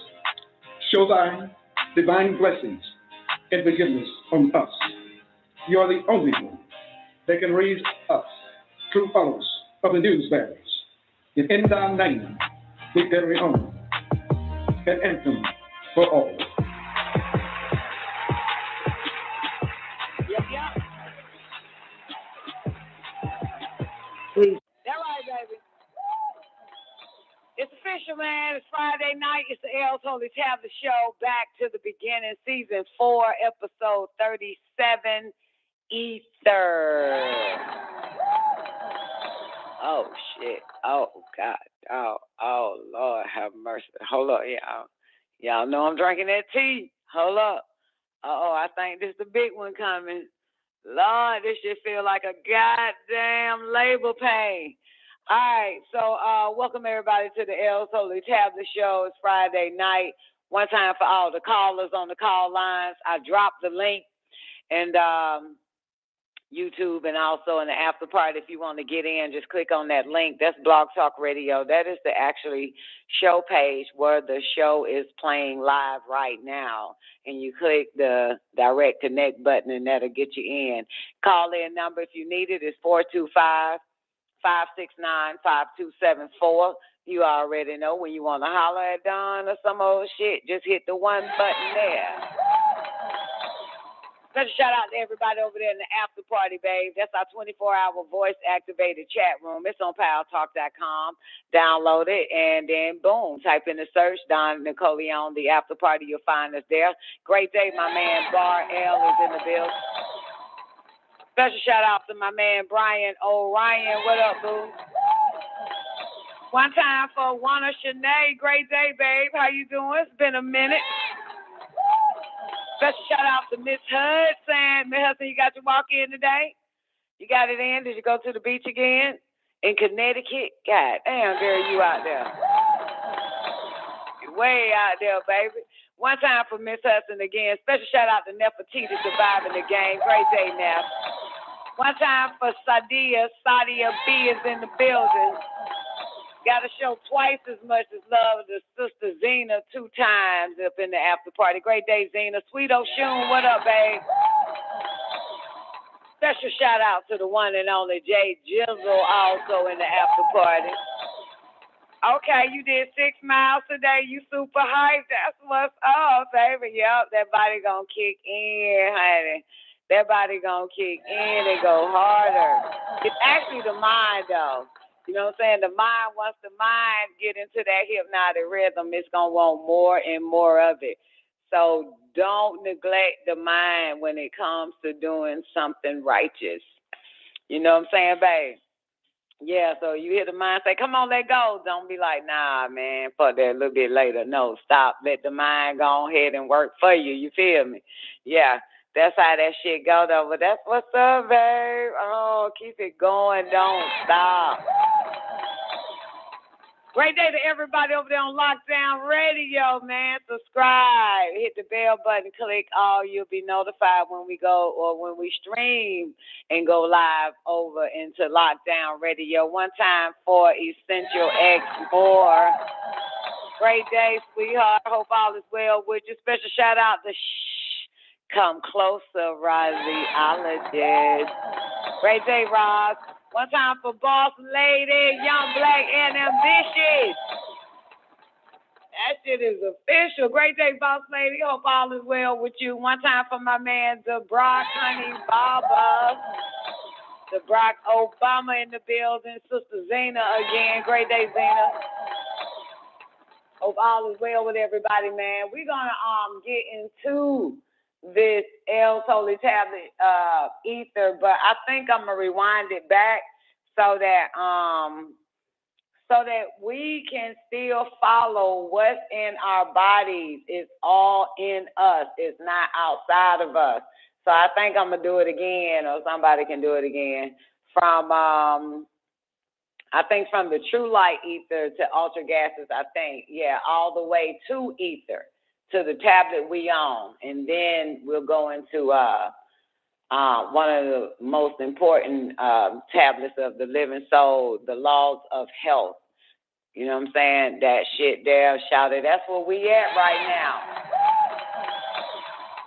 show thy divine blessings and forgiveness on us. You are the only one that can raise us true followers of the news bearers. And in thy name, we carry on an anthem for all. man. It's Friday night. It's the L's Holy Tablet Show. Back to the beginning, season 4, episode 37, Ether. Oh, shit. Oh, God. Oh, Lord, have mercy. Hold up, y'all. Y'all know I'm drinking that tea. Hold up. I think this is the big one coming. Lord, this shit feel like a goddamn labor pain. All right, so welcome everybody to the L's Holy Tablet Show. It's Friday night. One time for all the callers on the call lines. I dropped the link and YouTube and also in the after part. If you want to get in, just click on that link. That's Blog Talk Radio. That is the actually show page where the show is playing live right now. And you click the direct connect button and that'll get you in. Call in number if you need it is 425-569-5274. You already know when you want to holler at Don or some old shit, just hit the one button there. Special shout out to everybody over there in the after party, babe. That's our 24-hour voice-activated chat room. It's on PowerTalk.com. Download it, and then, boom, type in the search, Don Napoleon, the after party. You'll find us there. Great day, my man, Bar L is in the building. Special shout out to my man, Brian O'Ryan. What up, boo? One time for Juana Shanae. Great day, babe. How you doing? It's been a minute. Special shout out to Miss Hudson. Miss Hudson, you got your walk in today? You got it in? Did you go to the beach again? In Connecticut? God damn, girl, you out there. You're way out there, baby. One time for Miss Hudson again. Special shout out to Nefertiti surviving the game. Great day, Neff. One time for Sadia. Sadia B is in the building. Got to show twice as much as love to Sister Zena 2 times up in the after party. Great day, Zena. Sweet Oshun, what up, babe? Special shout out to the one and only Jay Jizzle also in the after party. Okay, you did 6 miles today. You super hyped. That's what's up, baby. Yup, that body gonna kick in, honey. That body gonna kick in and go harder. It's actually the mind, though. You know what I'm saying? The mind, once the mind get into that hypnotic rhythm, it's going to want more and more of it. So don't neglect the mind when it comes to doing something righteous. You know what I'm saying, babe? Yeah, so you hear the mind say, come on, let go. Don't be like, nah, man, fuck that a little bit later. No, stop. Let the mind go ahead and work for you. You feel me? Yeah. That's how that shit go, though. But that's what's up, babe. Oh, keep it going. Don't stop. Great day to everybody over there on Lockdown Radio, man. Subscribe. Hit the bell button. Click all. You'll be notified when we go or when we stream and go live over into Lockdown Radio. One time for Essential X more. Great day, sweetheart. Hope all is well with you. Special shout out to Come Closer, Rosieologist. Great day, Roz. One time for Boss Lady, Young Black and Ambitious. That shit is official. Great day, Boss Lady. Hope all is well with you. One time for my man, the Brock Honey Baba. The Brock Obama in the building. Sister Zena again. Great day, Zena. Hope all is well with everybody, man. We're going to get into this L's Holy Tablet ether, but I think I'm gonna rewind it back so that we can still follow what's in our bodies. It's all in us. It's not outside of us. So I think I'm gonna do it again, or somebody can do it again from I think from the True Light ether to Ultra Gases. I think all the way to ether, to the tablet we own, and then we'll go into one of the most important tablets of the living soul, the laws of health. You know what I'm saying? That shit there, shout it. That's where we at right now.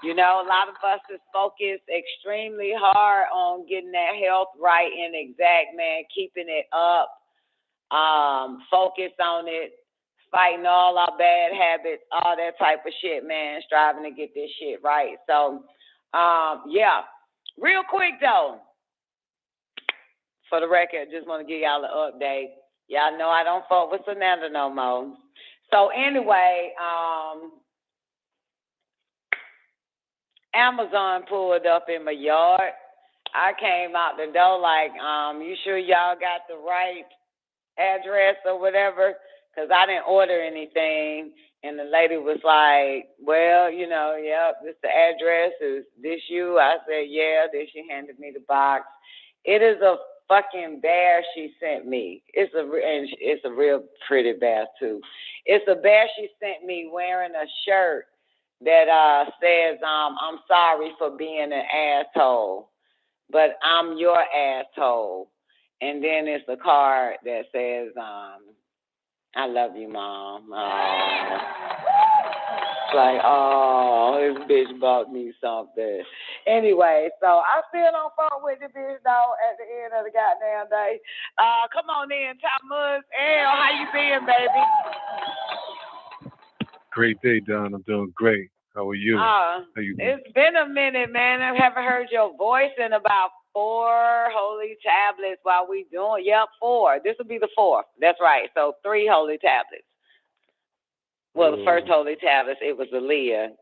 You know, a lot of us is focused extremely hard on getting that health right and exact, man, keeping it up, focused on it, fighting all our bad habits, all that type of shit, man, striving to get this shit right. So, real quick, though, for the record, just want to give y'all an update. Y'all know I don't fuck with Sonanda no more. So anyway, Amazon pulled up in my yard. I came out the door like, you sure y'all got the right address or whatever? Because I didn't order anything. And the lady was like, well, you know, yep, this the address. Is this you? I said, yeah. Then she handed me the box. It is a fucking bear she sent me. It's a real pretty bear, too. It's a bear she sent me wearing a shirt that says, I'm sorry for being an asshole, but I'm your asshole. And then it's a card that says, I love you, Mom. Oh. It's like, oh, this bitch bought me something. Anyway, so I still don't fuck with the bitch, though, at the end of the goddamn day. Come on in, Thomas. L, how you been, baby? Great day, Don. I'm doing great. How are you? How you doing? It's been a minute, man. I haven't heard your voice in about 4 holy tablets while we doing. Yep, 4. This will be the 4th. That's right. So 3 holy tablets. Well, the first holy tablets, it was Aaliyah.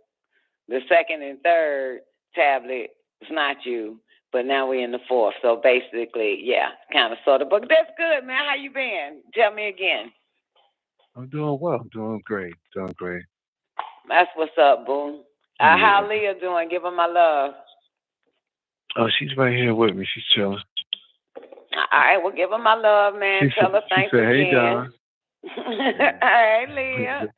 The second and third tablet, it's not you. But now we're in the 4th. So basically, yeah, kind of, sort of. But that's good, man. How you been? Tell me again. I'm doing well. Doing great. Doing great. That's what's up, boo. How Leah doing? Give her my love. Oh, she's right here with me. She's chilling. All right, well, give her my love, man. Tell her thanks again. Hey, Don. Hey, Leah.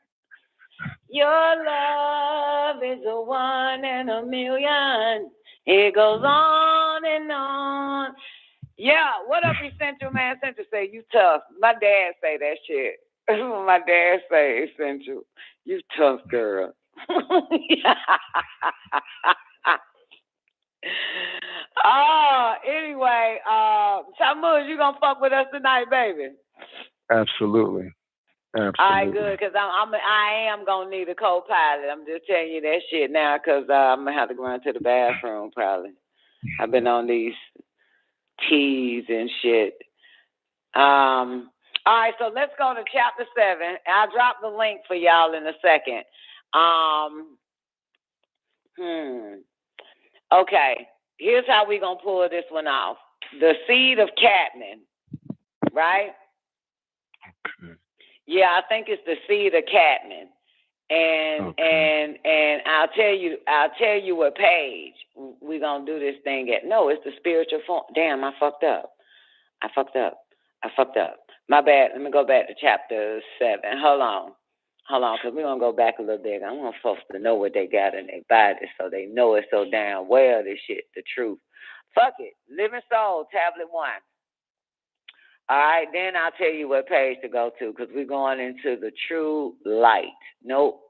Your love is a 1 in a million. It goes on and on. Yeah, what up, Essential, man? Essential say, you tough. My dad say that shit. My dad say, Essential, you tough girl. Anyway, Shamuz, you gonna fuck with us tonight, baby? Absolutely. Absolutely. All right, good, because I am gonna need a co-pilot. I'm just telling you that shit now, because I'm gonna have to go into the bathroom probably. I've been on these teas and shit. All right, so let's go to chapter 7. I'll drop the link for y'all in a second. Okay, here's how we gonna pull this one off. The seed of Cadman, right? Okay. Yeah, I think it's the seed of Cadman. And I'll tell you what page we're gonna do this thing at. No, it's the spiritual form. Damn, I fucked up. My bad. Let me go back to chapter 7. Hold on, because we're going to go back a little bit. I want folks to know what they got in their bodies so they know it so damn well, this shit, the truth. Fuck it. Living Soul, tablet 1. All right, then I'll tell you what page to go to, because we're going into the true light. Nope.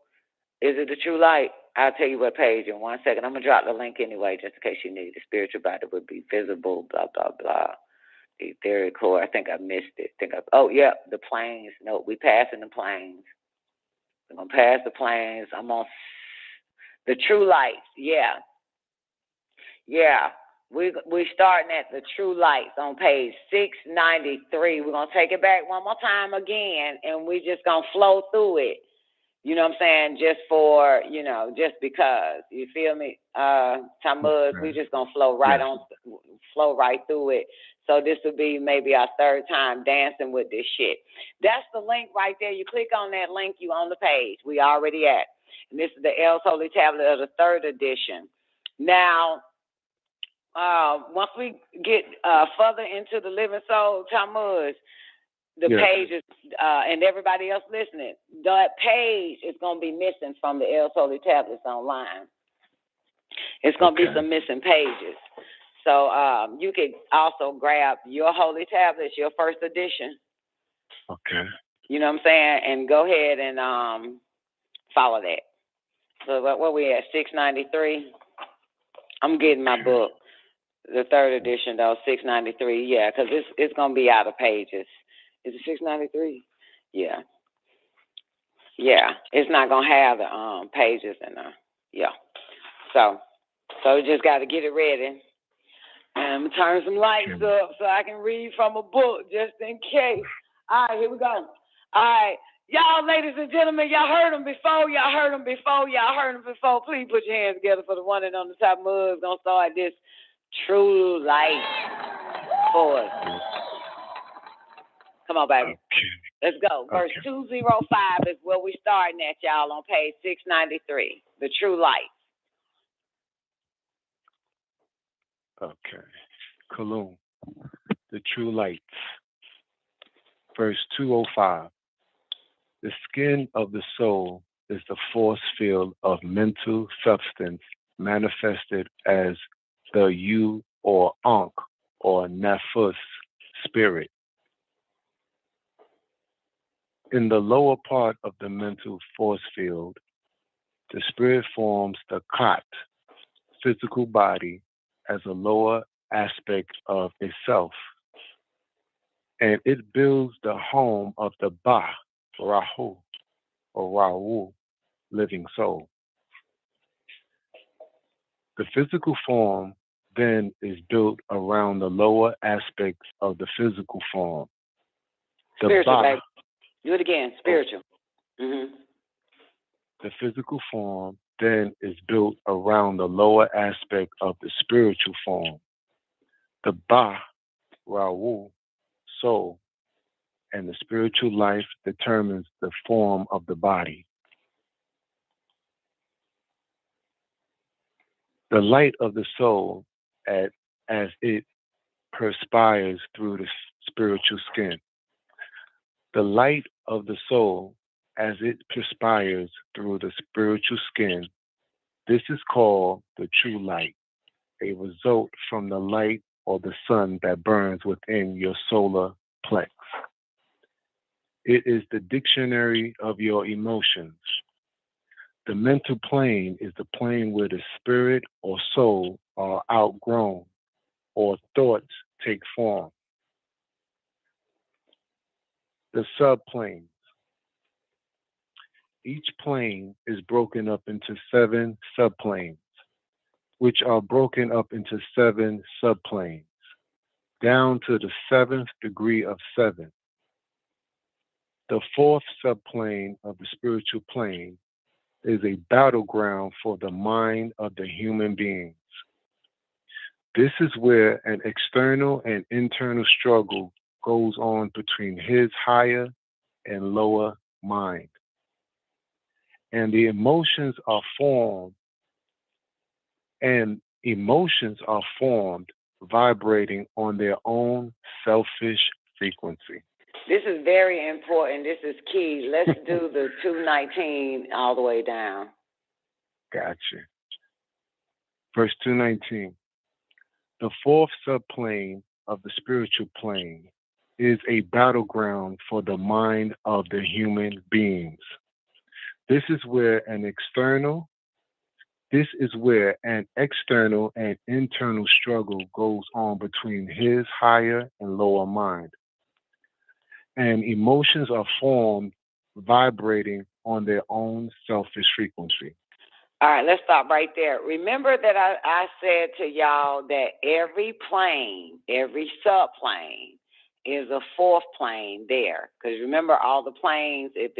Is it the true light? I'll tell you what page in 1 second. I'm going to drop the link anyway, just in case you need it. The spiritual body would be visible, blah, blah, blah. The etheric core, I think I missed it. The planes. No, we passing the planes. We're going to pass the planes. I'm on the true lights. Yeah. We starting at the true lights on page 693. We're going to take it back one more time again, and we just going to flow through it. You know what I'm saying? Just for, just because. You feel me? Tammuz, we just going to flow right through it. So this will be maybe our 3rd time dancing with this shit. That's the link right there. You click on that link, you on the page. We already at. And this is the L's Holy Tablet of the 3rd edition. Now, once we get further into the Living Soul Tammuz, the pages, and everybody else listening, that page is going to be missing from the L's Holy Tablets online. It's going to be some missing pages. So you could also grab your Holy Tablets, your 1st edition. Okay. You know what I'm saying? And go ahead and follow that. So what we at, 693? I'm getting my book. The 3rd edition, though, 693. Yeah, because it's going to be out of pages. Is it 693? Yeah. It's not going to have the pages in there. Yeah. So you just got to get it ready. And turn some lights up so I can read from a book just in case. All right, here we go. All right. Y'all, ladies and gentlemen, y'all heard them before. Please put your hands together for the one and on the top mug. Gonna start this true light for us. Come on, baby. Let's go. Verse 205 is where we starting at, y'all, on page 693. The true light. Okay. Kalum, the true lights. Verse 205. The skin of the soul is the force field of mental substance manifested as the you or ankh or nafus spirit. In the lower part of the mental force field, the spirit forms the khat, physical body, as a lower aspect of itself, and it builds the home of the Ba, Rahu, or RAWUH, living soul. The physical form then is built around the lower aspects of the physical form. The spiritual, Ba, baby. Do it again, spiritual. The physical form then is built around the lower aspect of the spiritual form. The Ba, RAWUH, soul, and the spiritual life determines the form of the body. The light of the soul, as it perspires through the spiritual skin. The light of the soul, as it perspires through the spiritual skin, this is called the true light, a result from the light or the sun that burns within your solar plex. It is the dictionary of your emotions. The mental plane is the plane where the spirit or soul are outgrown or thoughts take form. The subplanes. Each plane is broken up into 7 subplanes, which are broken up into 7 subplanes, down to the 7th degree of 7. The 4th subplane of the spiritual plane is a battleground for the mind of the human beings. This is where an external and internal struggle goes on between his higher and lower mind. And the emotions are formed, vibrating on their own selfish frequency. This is very important. This is key. Let's do the 219 all the way down. Gotcha. Verse 219. The 4th subplane of the spiritual plane is a battleground for the mind of the human beings. This is where an external and internal struggle goes on between his higher and lower mind. And emotions are formed, vibrating on their own selfish frequency. All right, let's stop right there. Remember that I said to y'all that every plane, every subplane is a 4th plane there. Because remember all the planes, if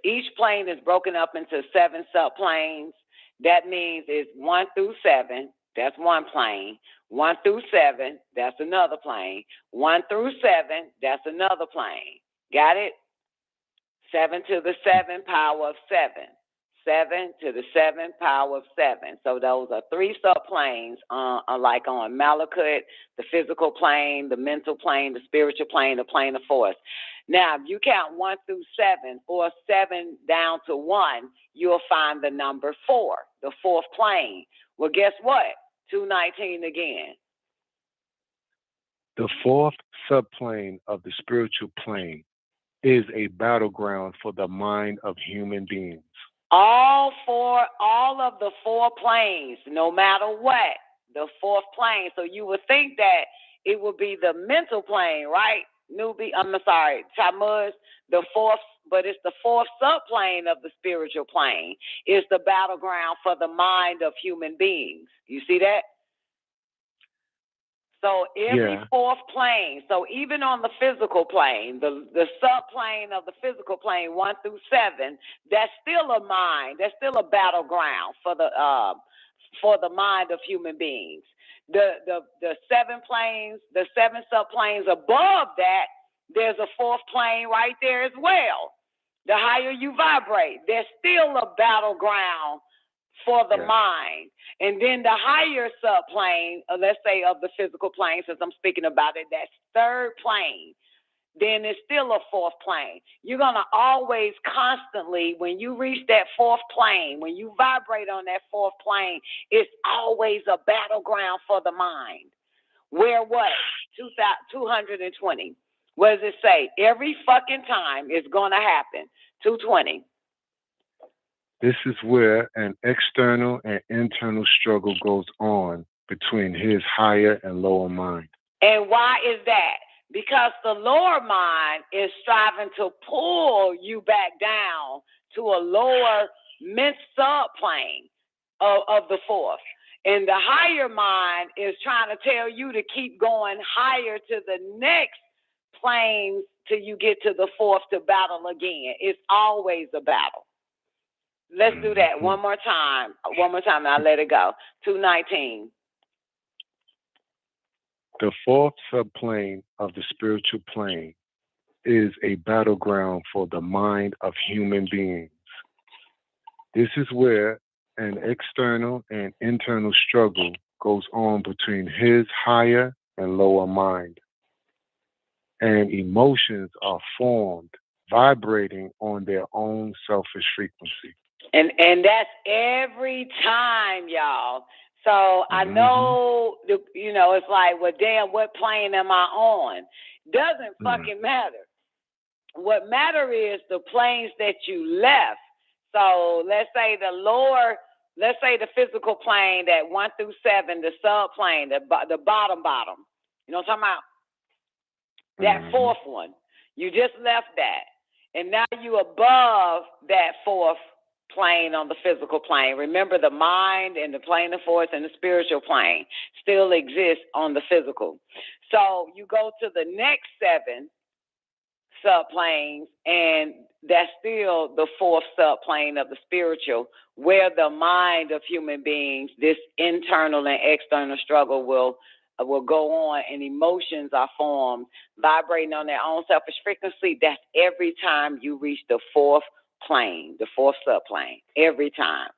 each plane is broken up into 7 subplanes, that means it's 1 through 7, that's one plane. 1 through 7, that's another plane. 1 through 7, that's another plane. Got it? 7 to the 7 power of 7. 7 to the 7 power of 7. So those are 3 subplanes, like on Malachite, the physical plane, the mental plane, the spiritual plane, the plane of force. Now, if you count 1 through 7, or 7 down to 1, you'll find the number 4, the 4th plane. Well, guess what? 219 again. The 4th subplane of the spiritual plane is a battleground for the mind of human beings. All of the 4 planes, no matter what, the 4th plane. So you would think that it would be the mental plane, right? Tammuz, the 4th, but it's the 4th subplane of the spiritual plane. It's the battleground for the mind of human beings. You see that? So every fourth plane, so even on the physical plane, the subplane of the physical plane, 1 through 7, that's still a mind. That's still a battleground for the mind of human beings. The 7 planes, the 7 subplanes above that, there's a fourth plane right there as well. The higher you vibrate, there's still a battleground for the mind. And then the higher subplane, let's say of the physical plane, since I'm speaking about it, that's third plane, then it's still a fourth plane. You're going to always constantly, when you reach that fourth plane, when you vibrate on that fourth plane, it's always a battleground for the mind. Where what? 220. What does it say? Every fucking time it's going to happen. 220. This is where an external and internal struggle goes on between his higher and lower mind. And why is that? Because the lower mind is striving to pull you back down to a lower subplane of the fourth. And the higher mind is trying to tell you to keep going higher to the next plane till you get to the fourth to battle again. It's always a battle. Let's do that one more time. One more time, and I'll let it go. 219. The fourth subplane of the spiritual plane is a battleground for the mind of human beings. This is where an external and internal struggle goes on between his higher and lower mind. And emotions are formed, vibrating on their own selfish frequency. And that's every time, y'all. So I know, it's like, well, damn, what plane am I on? Doesn't fucking matter. What matter is the planes that you left. So let's say the physical plane, that 1 through 7, the subplane, the bottom. You know what I'm talking about? That fourth one. You just left that. And now you above that fourth plane on the physical plane. Remember, the mind and the plane of force and the spiritual plane still exist on the physical. So you go to the next 7 subplanes, and that's still the fourth subplane of the spiritual, where the mind of human beings, this internal and external struggle will go on, and emotions are formed, vibrating on their own selfish frequency. That's every time you reach the fourth plane, the fourth subplane, every time.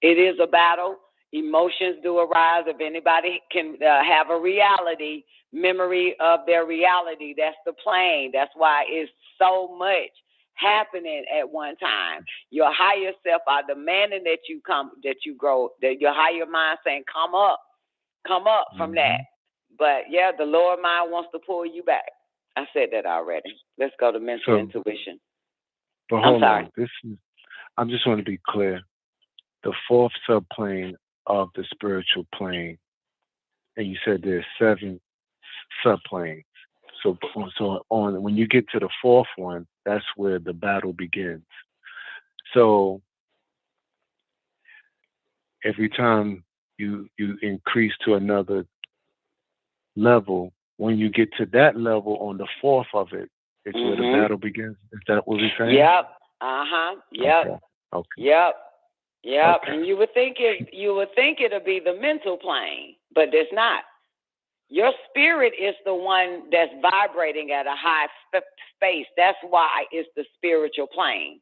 It is a battle. Emotions do arise. If anybody can have a memory of their reality, that's the plane. That's why it's so much happening at one time. Your higher self are demanding that you grow, that your higher mind saying, come up from that. But yeah, the lower mind wants to pull you back. I said that already. Let's go to mental intuition. But hold on. I just want to be clear. The fourth subplane of the spiritual plane, and you said there's 7 subplanes. So when you get to the fourth one, that's where the battle begins. So every time you increase to another level, when you get to that level on the fourth of it, it's where the battle begins. Is that what we're saying? Yep. Yep. Okay. Yep. Okay. And you would think it'll be the mental plane, but it's not. Your spirit is the one that's vibrating at a high space. That's why it's the spiritual plane,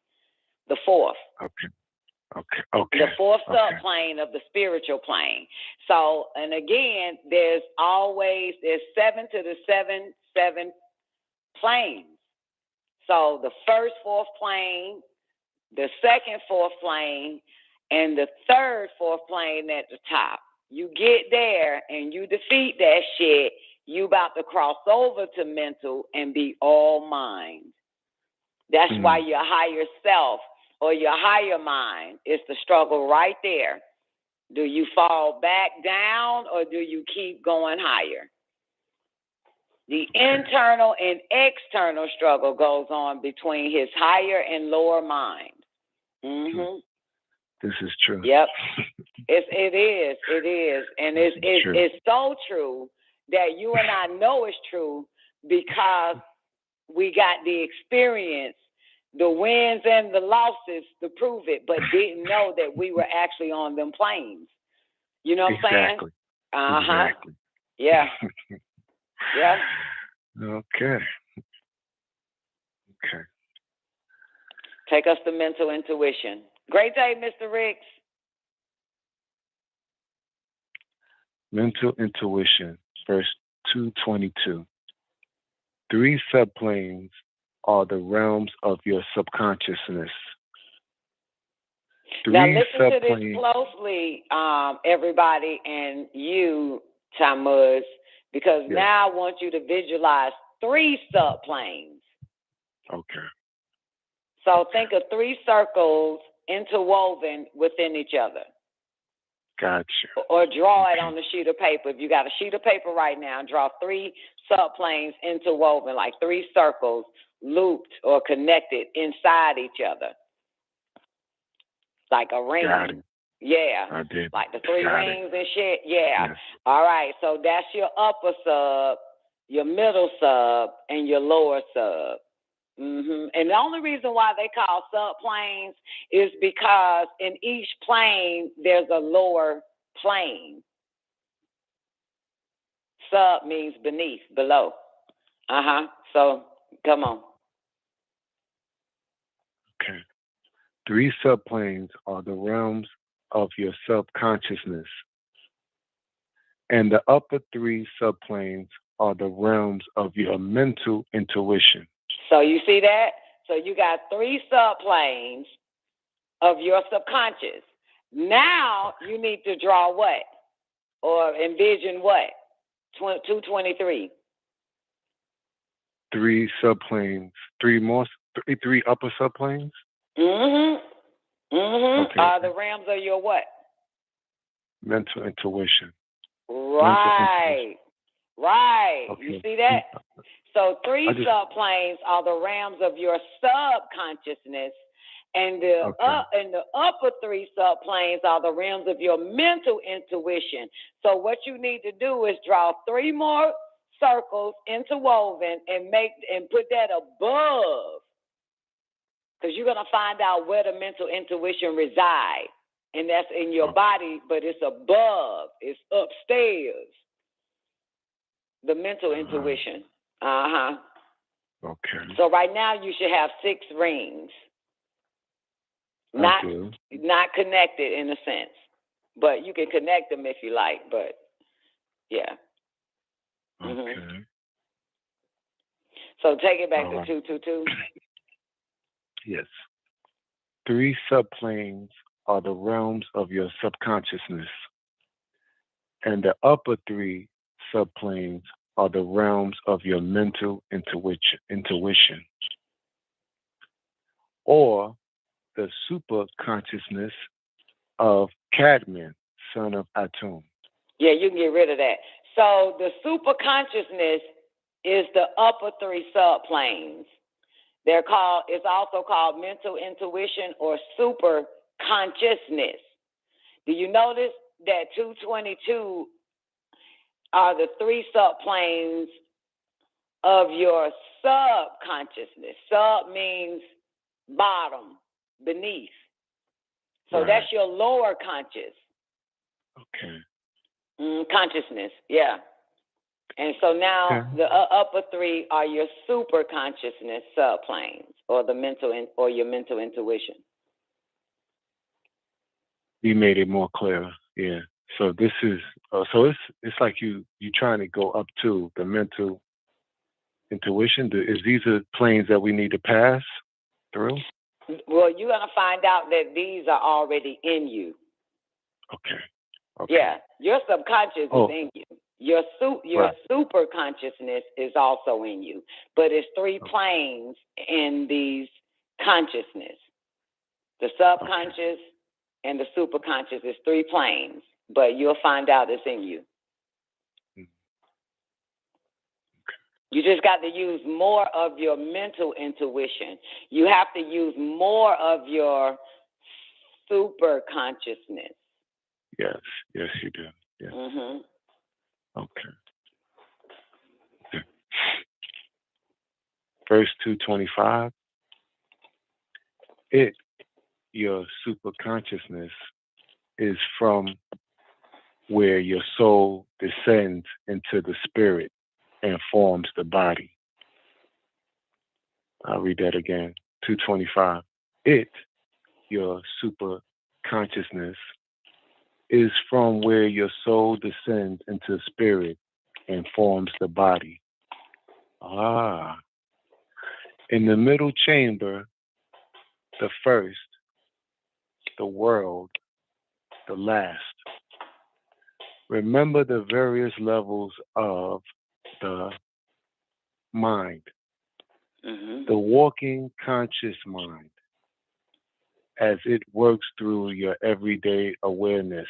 the fourth. Okay. The fourth subplane of the spiritual plane. So, and again, there's 7 to the 7 planes. So the first fourth plane, the second fourth plane, and the third fourth plane at the top. You get there and you defeat that shit, you about to cross over to mental and be all mind. That's why your higher self or your higher mind is the struggle right there. Do you fall back down or do you keep going higher? The internal and external struggle goes on between his higher and lower mind. This is true. Yep. It is. And it's so true that you and I know is true because we got the experience, the wins and the losses to prove it, but didn't know that we were actually on them planes. You know what I'm saying? Uh-huh. Exactly. Yeah. Yeah. Okay. Take us to mental intuition. Great day, Mr. Ricks. Mental intuition, verse 222. 3 subplanes are the realms of your subconsciousness. Now listen to this closely, everybody, and you, Tammuz, because now I want you to visualize 3 subplanes. Okay. So think of 3 circles interwoven within each other. Gotcha. Or draw it on a sheet of paper. If you got a sheet of paper right now, draw 3 subplanes interwoven, like 3 circles looped or connected inside each other. Like a ring. Got it. Yeah. I did. Like the 3 rings and shit. Yeah. Yes. All right. So that's your upper sub, your middle sub, and your lower sub. And the only reason why they call subplanes is because in each plane there's a lower plane. Sub means beneath, below. So come on. Okay. 3 subplanes are the realms of your subconsciousness, and the upper 3 subplanes are the realms of your mental intuition. So you see that? So you got 3 subplanes of your subconscious. Now you need to draw what? Or envision what? 223. 3 subplanes, 3 upper subplanes? Okay. Are the realms of your what? Mental intuition. Right. Right. Okay. You see that? So 3 subplanes are the realms of your subconsciousness, and the upper 3 subplanes are the realms of your mental intuition. So what you need to do is draw 3 more circles interwoven and put that above, because you're gonna find out where the mental intuition resides, and that's in your body, but it's above, it's upstairs. The mental intuition. Okay. So right now you should have 6 rings. Not connected in a sense, but you can connect them if you like. But yeah. Okay. So take it back to 222. Yes. 3 subplanes are the realms of your subconsciousness, and the upper 3 subplanes are the realms of your mental intuition, or the super consciousness of Cadman, son of Atum. Yeah, you can get rid of that. So the super consciousness is the upper 3 subplanes. It's also called mental intuition or super consciousness. Do you notice that 222 are the 3 subplanes of your subconsciousness? Sub means bottom, beneath. So that's your lower conscious. Okay. Consciousness, yeah. And so now the upper 3 are your super consciousness subplanes, or or your mental intuition. You made it more clear, yeah. So this is it's like you trying to go up to the mental intuition. These are planes that we need to pass through? Well, you're gonna find out that these are already in you. Okay. Yeah, your subconscious is in you. Your super consciousness is also in you, but it's 3 planes in these consciousness. The subconscious and the superconscious is 3 planes, but you'll find out it's in you. You just got to use more of your mental intuition. You have to use more of your super consciousness. Yes, you do. Yeah. Mm-hmm. Okay. Verse 225, it, your superconsciousness, is from where your soul descends into the spirit and forms the body. I'll read that again. 225. It, your superconsciousness, is from where your soul descends into spirit and forms the body. In the middle chamber, the first, the world, the last. Remember the various levels of the mind. The walking conscious mind, as it works through your everyday awareness,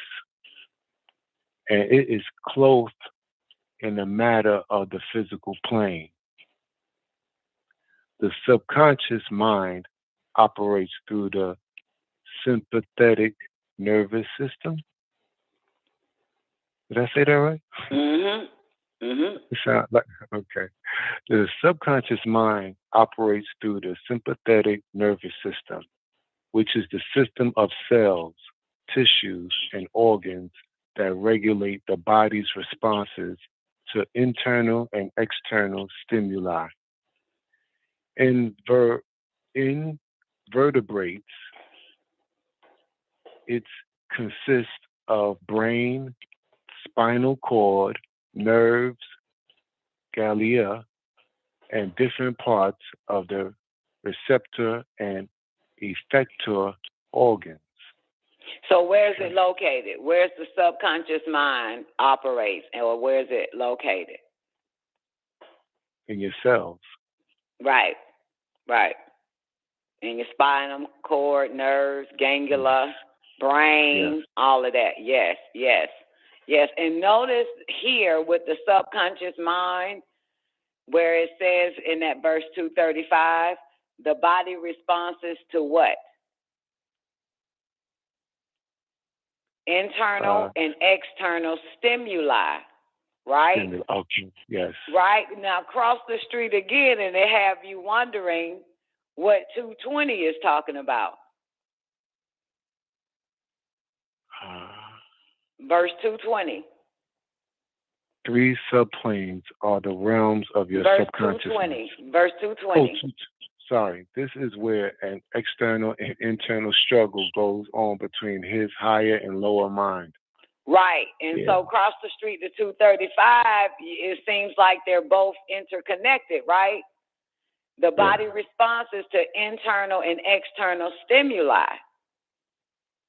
and it is clothed in the matter of the physical plane. The subconscious mind operates through the sympathetic nervous system. Did I say that right? It sounds like, okay. The subconscious mind operates through the sympathetic nervous system, which is the system of cells, tissues, and organs that regulate the body's responses to internal and external stimuli. In vertebrates, it consists of brain, spinal cord, nerves, glia, and different parts of the receptor and effector organs. So where is it located? Where's the subconscious mind operates, or where is it located? In your cells. Right. In your spinal cord, nerves, ganglia, brain, all of that. Yes. And notice here with the subconscious mind, where it says in that verse 235, the body responses to what? Internal and external stimuli, right? Okay, yes. Right? Now cross the street again and they have you wondering what 220 is talking about. Verse 220. 3 subplanes are the realms of your subconscious mind. Verse 220. Sorry, this is where an external and internal struggle goes on between his higher and lower mind. Right, and so across the street to 235, it seems like they're both interconnected, right? The body responses to internal and external stimuli.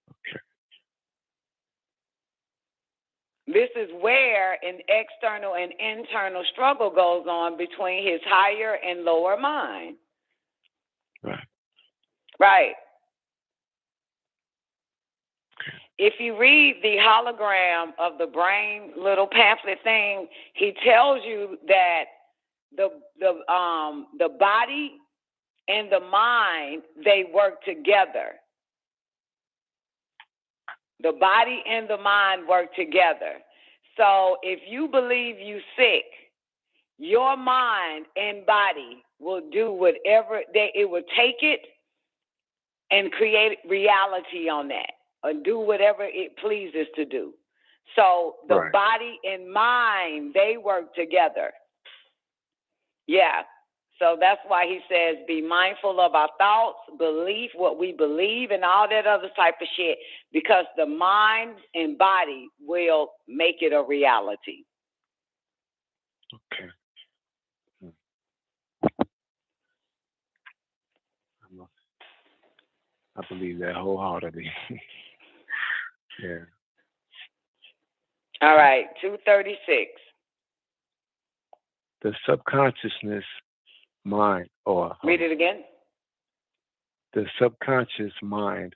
Okay. This is where an external and internal struggle goes on between his higher and lower mind. Right. If you read the hologram of the brain little pamphlet thing, he tells you that the body and the mind, they work together. The body and the mind work together. So if you believe you sick, your mind and body will do whatever it will take it and create reality on that, or do whatever it pleases to do. So the body and mind, they work together. Yeah. So that's why he says, be mindful of our thoughts, belief, what we believe, and all that other type of shit, because the mind and body will make it a reality. Okay. I believe that wholeheartedly. Yeah. All right, 236. The subconsciousness mind, or read it again. The subconscious mind,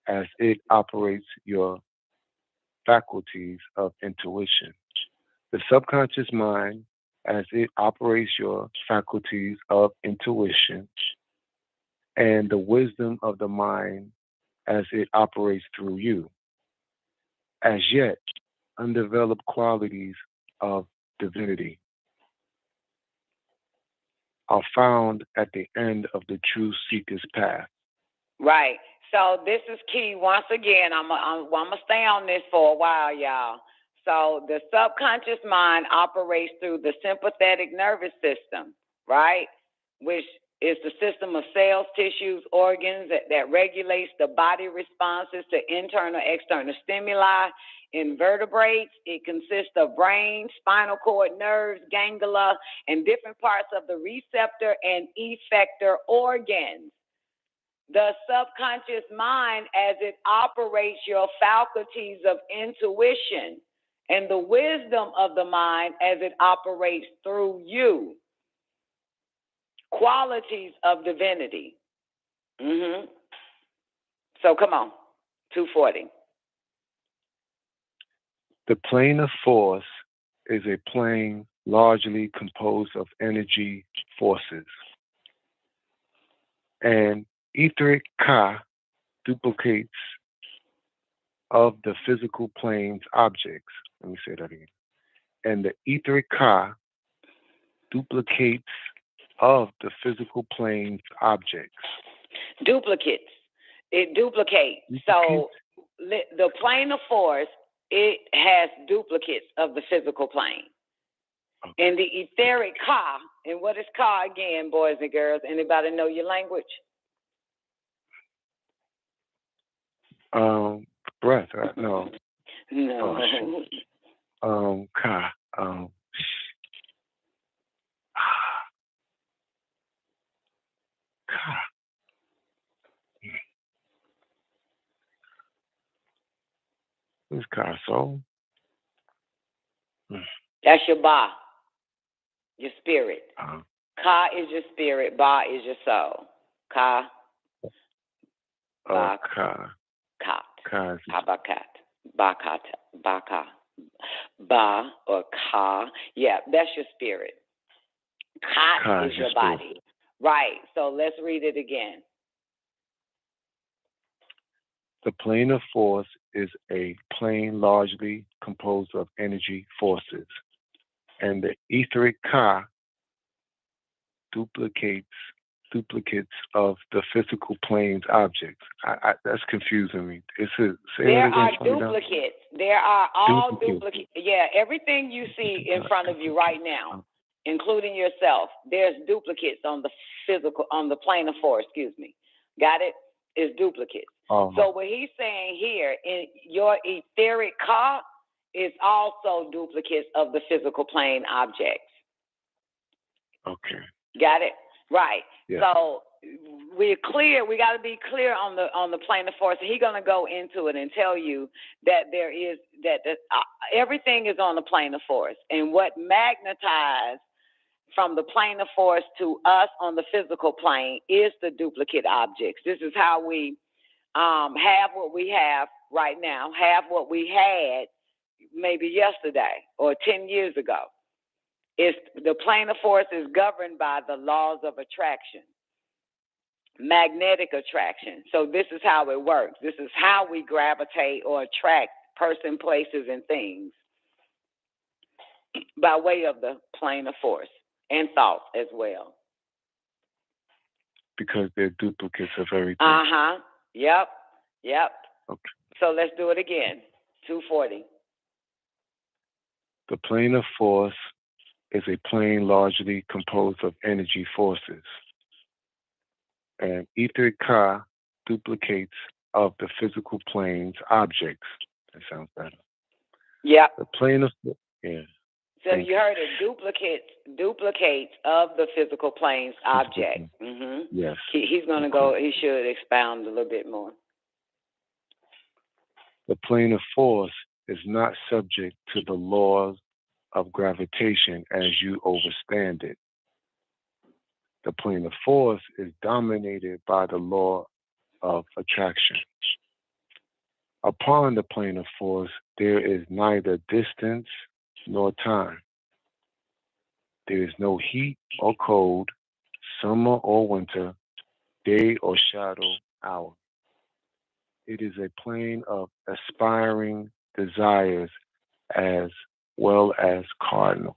as it operates your faculties of intuition. The subconscious mind, as it operates your faculties of intuition, and the wisdom of the mind as it operates through you. As yet, undeveloped qualities of divinity. are found at the end of the true seeker's path. Right. So this is key. Once again, I'm gonna stay on this for a while, y'all. So the subconscious mind operates through the sympathetic nervous system, right? Which is the system of cells, tissues, organs that regulates the body responses to internal, external stimuli. In vertebrates, it consists of brain, spinal cord, nerves, ganglia, and different parts of the receptor and effector organs. The subconscious mind, as it operates your faculties of intuition, and the wisdom of the mind as it operates through you. Qualities of divinity. So come on, 240. The plane of force is a plane largely composed of energy forces. And etheric ka duplicates of the physical plane's objects. Let me say that again. And the etheric ka duplicates of the physical plane's objects. Duplicates. It duplicates. So the plane of force, it has duplicates of the physical plane. Okay. And the etheric ka, and what is ka again, boys and girls? Anybody know your language? Breath, right? No. No. Ka. Ka. Who's Ka? Soul? That's your ba, your spirit. Ka is your spirit, ba is your soul. Ka. Ba. Ka. Kat. Ka. Habakat. Bakat. Baka. Ba or ka. Yeah, that's your spirit. Kat is your body. Right. So let's read it again. The plane of force is a plane largely composed of energy forces. And the etheric ka duplicates of the physical plane's objects. That's confusing me. There are duplicates. There are all duplicates. Yeah, everything you see in front of you right now, including yourself, there's duplicates on the physical, on the plane of force, Got it? It's duplicates. So what he's saying here, in your etheric ka is also duplicates of the physical plane objects. Okay. Got it? Right. Yeah. So we're clear. We got to be clear on the plane of force. He's going to go into it and tell you that there is everything is on the plane of force, and what magnetized from the plane of force to us on the physical plane is the duplicate objects. This is how we have what we have right now, have what we had maybe yesterday or 10 years ago. It's the plane of force is governed by the laws of attraction, magnetic attraction. So this is how it works. This is how we gravitate or attract person, places, and things by way of the plane of force and thought as well. Because they're duplicates of everything. Yep. Okay. So let's do it again. 240. The plane of force is a plane largely composed of energy forces. And etheric ka duplicates of the physical plane's objects. That sounds better. Yep. The plane of, So you heard it, duplicates of the physical plane's object. Yes. He's going to go, he should expound a little bit more. The plane of force is not subject to the laws of gravitation as you overstand it. The plane of force is dominated by the law of attraction. Upon the plane of force, there is neither distance nor time. There is no heat or cold, summer or winter, day or shadow, hour. It is a plane of aspiring desires as well as cardinal.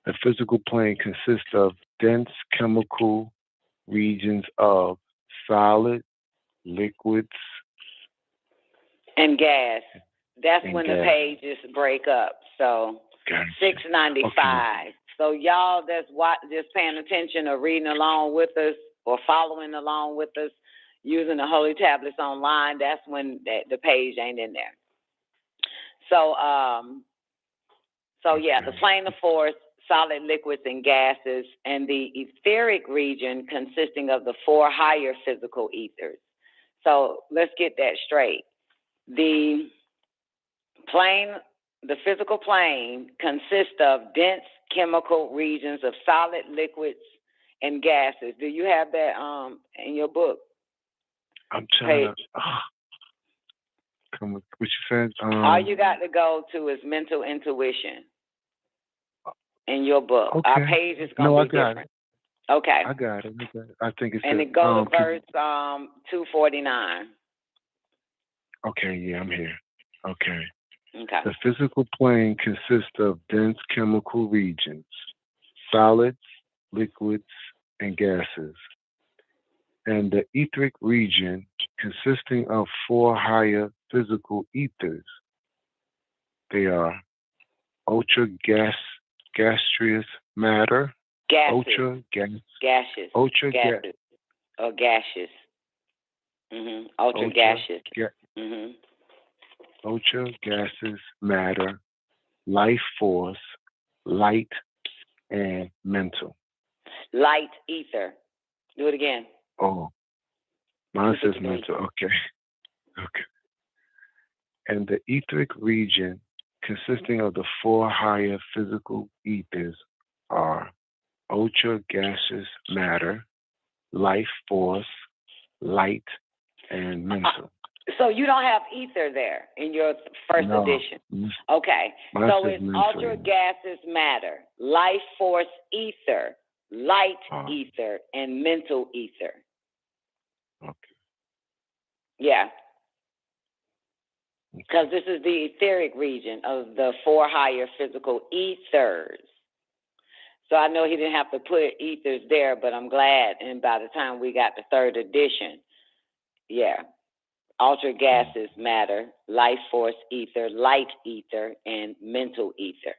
The physical plane consists of dense chemical regions of solid, liquids, and gas. That's and when gas. the pages break up. So Gotcha. 695. Okay. So y'all that's just paying attention or reading along with us or following along with us using the Holy Tablets online, that's when the page ain't in there. So, yeah, the plane of force, solid, liquids, and gases, and the etheric region consisting of the 4 higher physical ethers. So let's get that straight. The physical plane consists of dense chemical regions of solid, liquids, and gases. Do you have that in your book? I'm trying to come with what you said. All you got to go to is mental intuition in your book. Okay. Our page is going to be different. It. Okay. I got it. I think it's and it goes to verse 249. Okay, yeah, I'm here. Okay. Okay. The physical plane consists of dense chemical regions, solids, liquids, and gases. And the etheric region consisting of 4 higher physical ethers. They are gaseous matter, gaseous, gaseous, or gaseous. Ultra gaseous. Ultra gaseous matter, life force, light, and mental. Light ether. Do it again. Oh, mine says mental. Okay. And the etheric region consisting of the 4 higher physical ethers are ultra gaseous matter, life force, light, and mental. So you don't have ether there in your first edition. Okay. So it's ultra gaseous matter, life force ether, light ether, and mental ether. Okay. Yeah. Because this is the etheric region of the 4 higher physical ethers. So I know he didn't have to put ethers there, but I'm glad. And by the time we got the 3rd edition, yeah. Ultra gases matter, life force ether, light ether, and mental ether.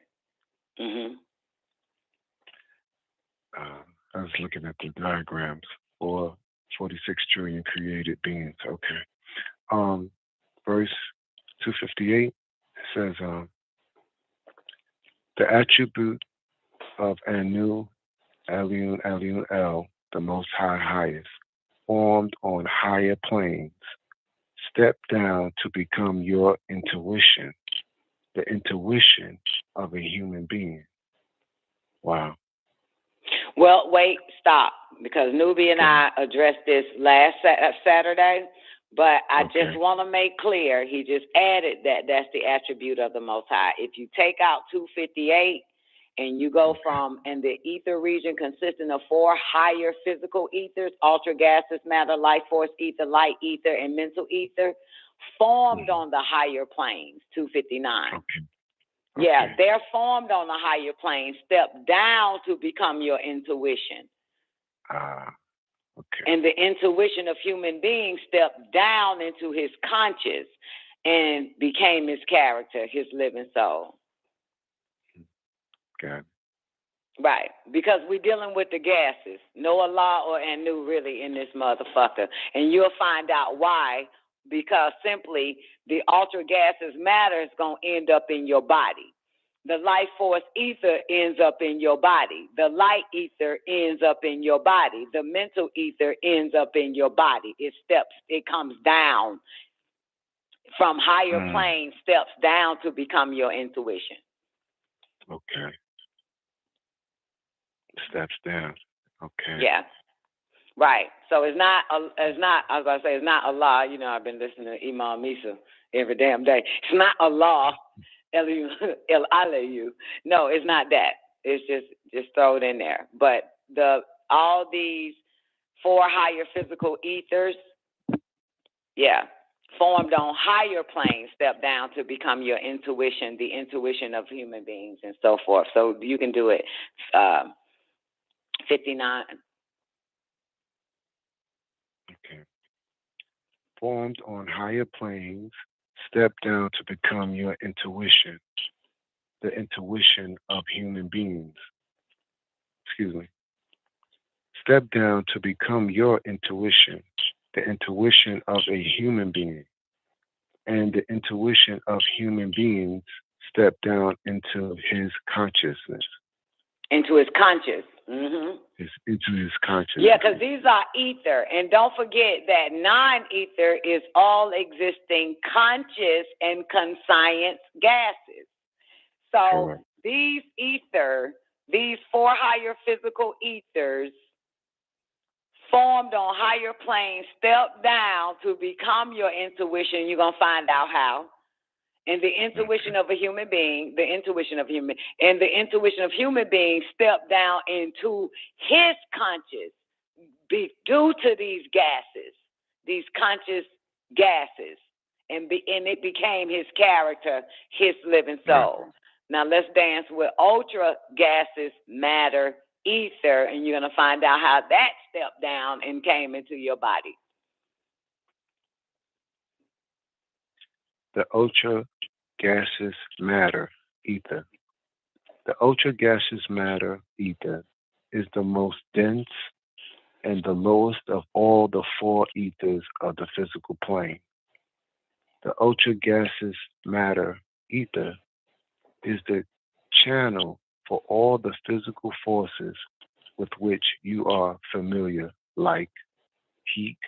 I was looking at the diagrams for 46 trillion created beings. Okay. Verse 258 says, the attribute of Anu, Alun, El, the Most High Highest, formed on higher planes, step down to become your intuition, the intuition of a human being. Wow. Well, wait, stop, because Nubi and I addressed this last Saturday, but I just want to make clear, he just added that's the attribute of the Most High. If you take out 258 and you go from, and the ether region consisting of 4 higher physical ethers, ultra gaseous matter, life force ether, light ether, and mental ether, formed on the higher planes, 259. Yeah, they're formed on the higher plane, step down to become your intuition. And the intuition of human beings stepped down into his conscious and became his character, his living soul. God. Right, because we're dealing with the gases. No Allah or Anu really in this motherfucker. And you'll find out why, because simply the ultra gases matter is going to end up in your body. The life force ether ends up in your body. The light ether ends up in your body. The mental ether ends up in your body. It comes down from higher plane, steps down to become your intuition. Okay. Steps down. Okay. Yeah. Right. So it's not, I was going to say, it's not Allah. You know, I've been listening to Imam Isa every damn day. It's not Allah. El Alayu. No, it's not that. It's just throw it in there. But all these 4 higher physical ethers, yeah, formed on higher planes step down to become your intuition, the intuition of human beings and so forth. So you can do it 59. Okay. Formed on higher planes step down to become your intuition, the intuition of human beings. Excuse me. Step down to become your intuition, the intuition of a human being. And the intuition of human beings step down into his consciousness. Into his conscious. Mm-hmm. Into his consciousness. Yeah, because these are ether. And don't forget that non-ether is all existing conscious and conscience gases. So Correct. these ether, these 4 higher physical ethers formed on higher planes, step down to become your intuition. You're going to find out how. And the intuition of a human being, the intuition of human beings step down into his conscious due to these gases, these conscious gases. And it became his character, his living soul. Now let's dance with ultra gases, matter, ether, and you're going to find out how that stepped down and came into your body. The ultra gaseous matter, ether. The ultra gaseous matter, ether, is the most dense and the lowest of all the 4 ethers of the physical plane. The ultra gaseous matter, ether, is the channel for all the physical forces with which you are familiar, like heat,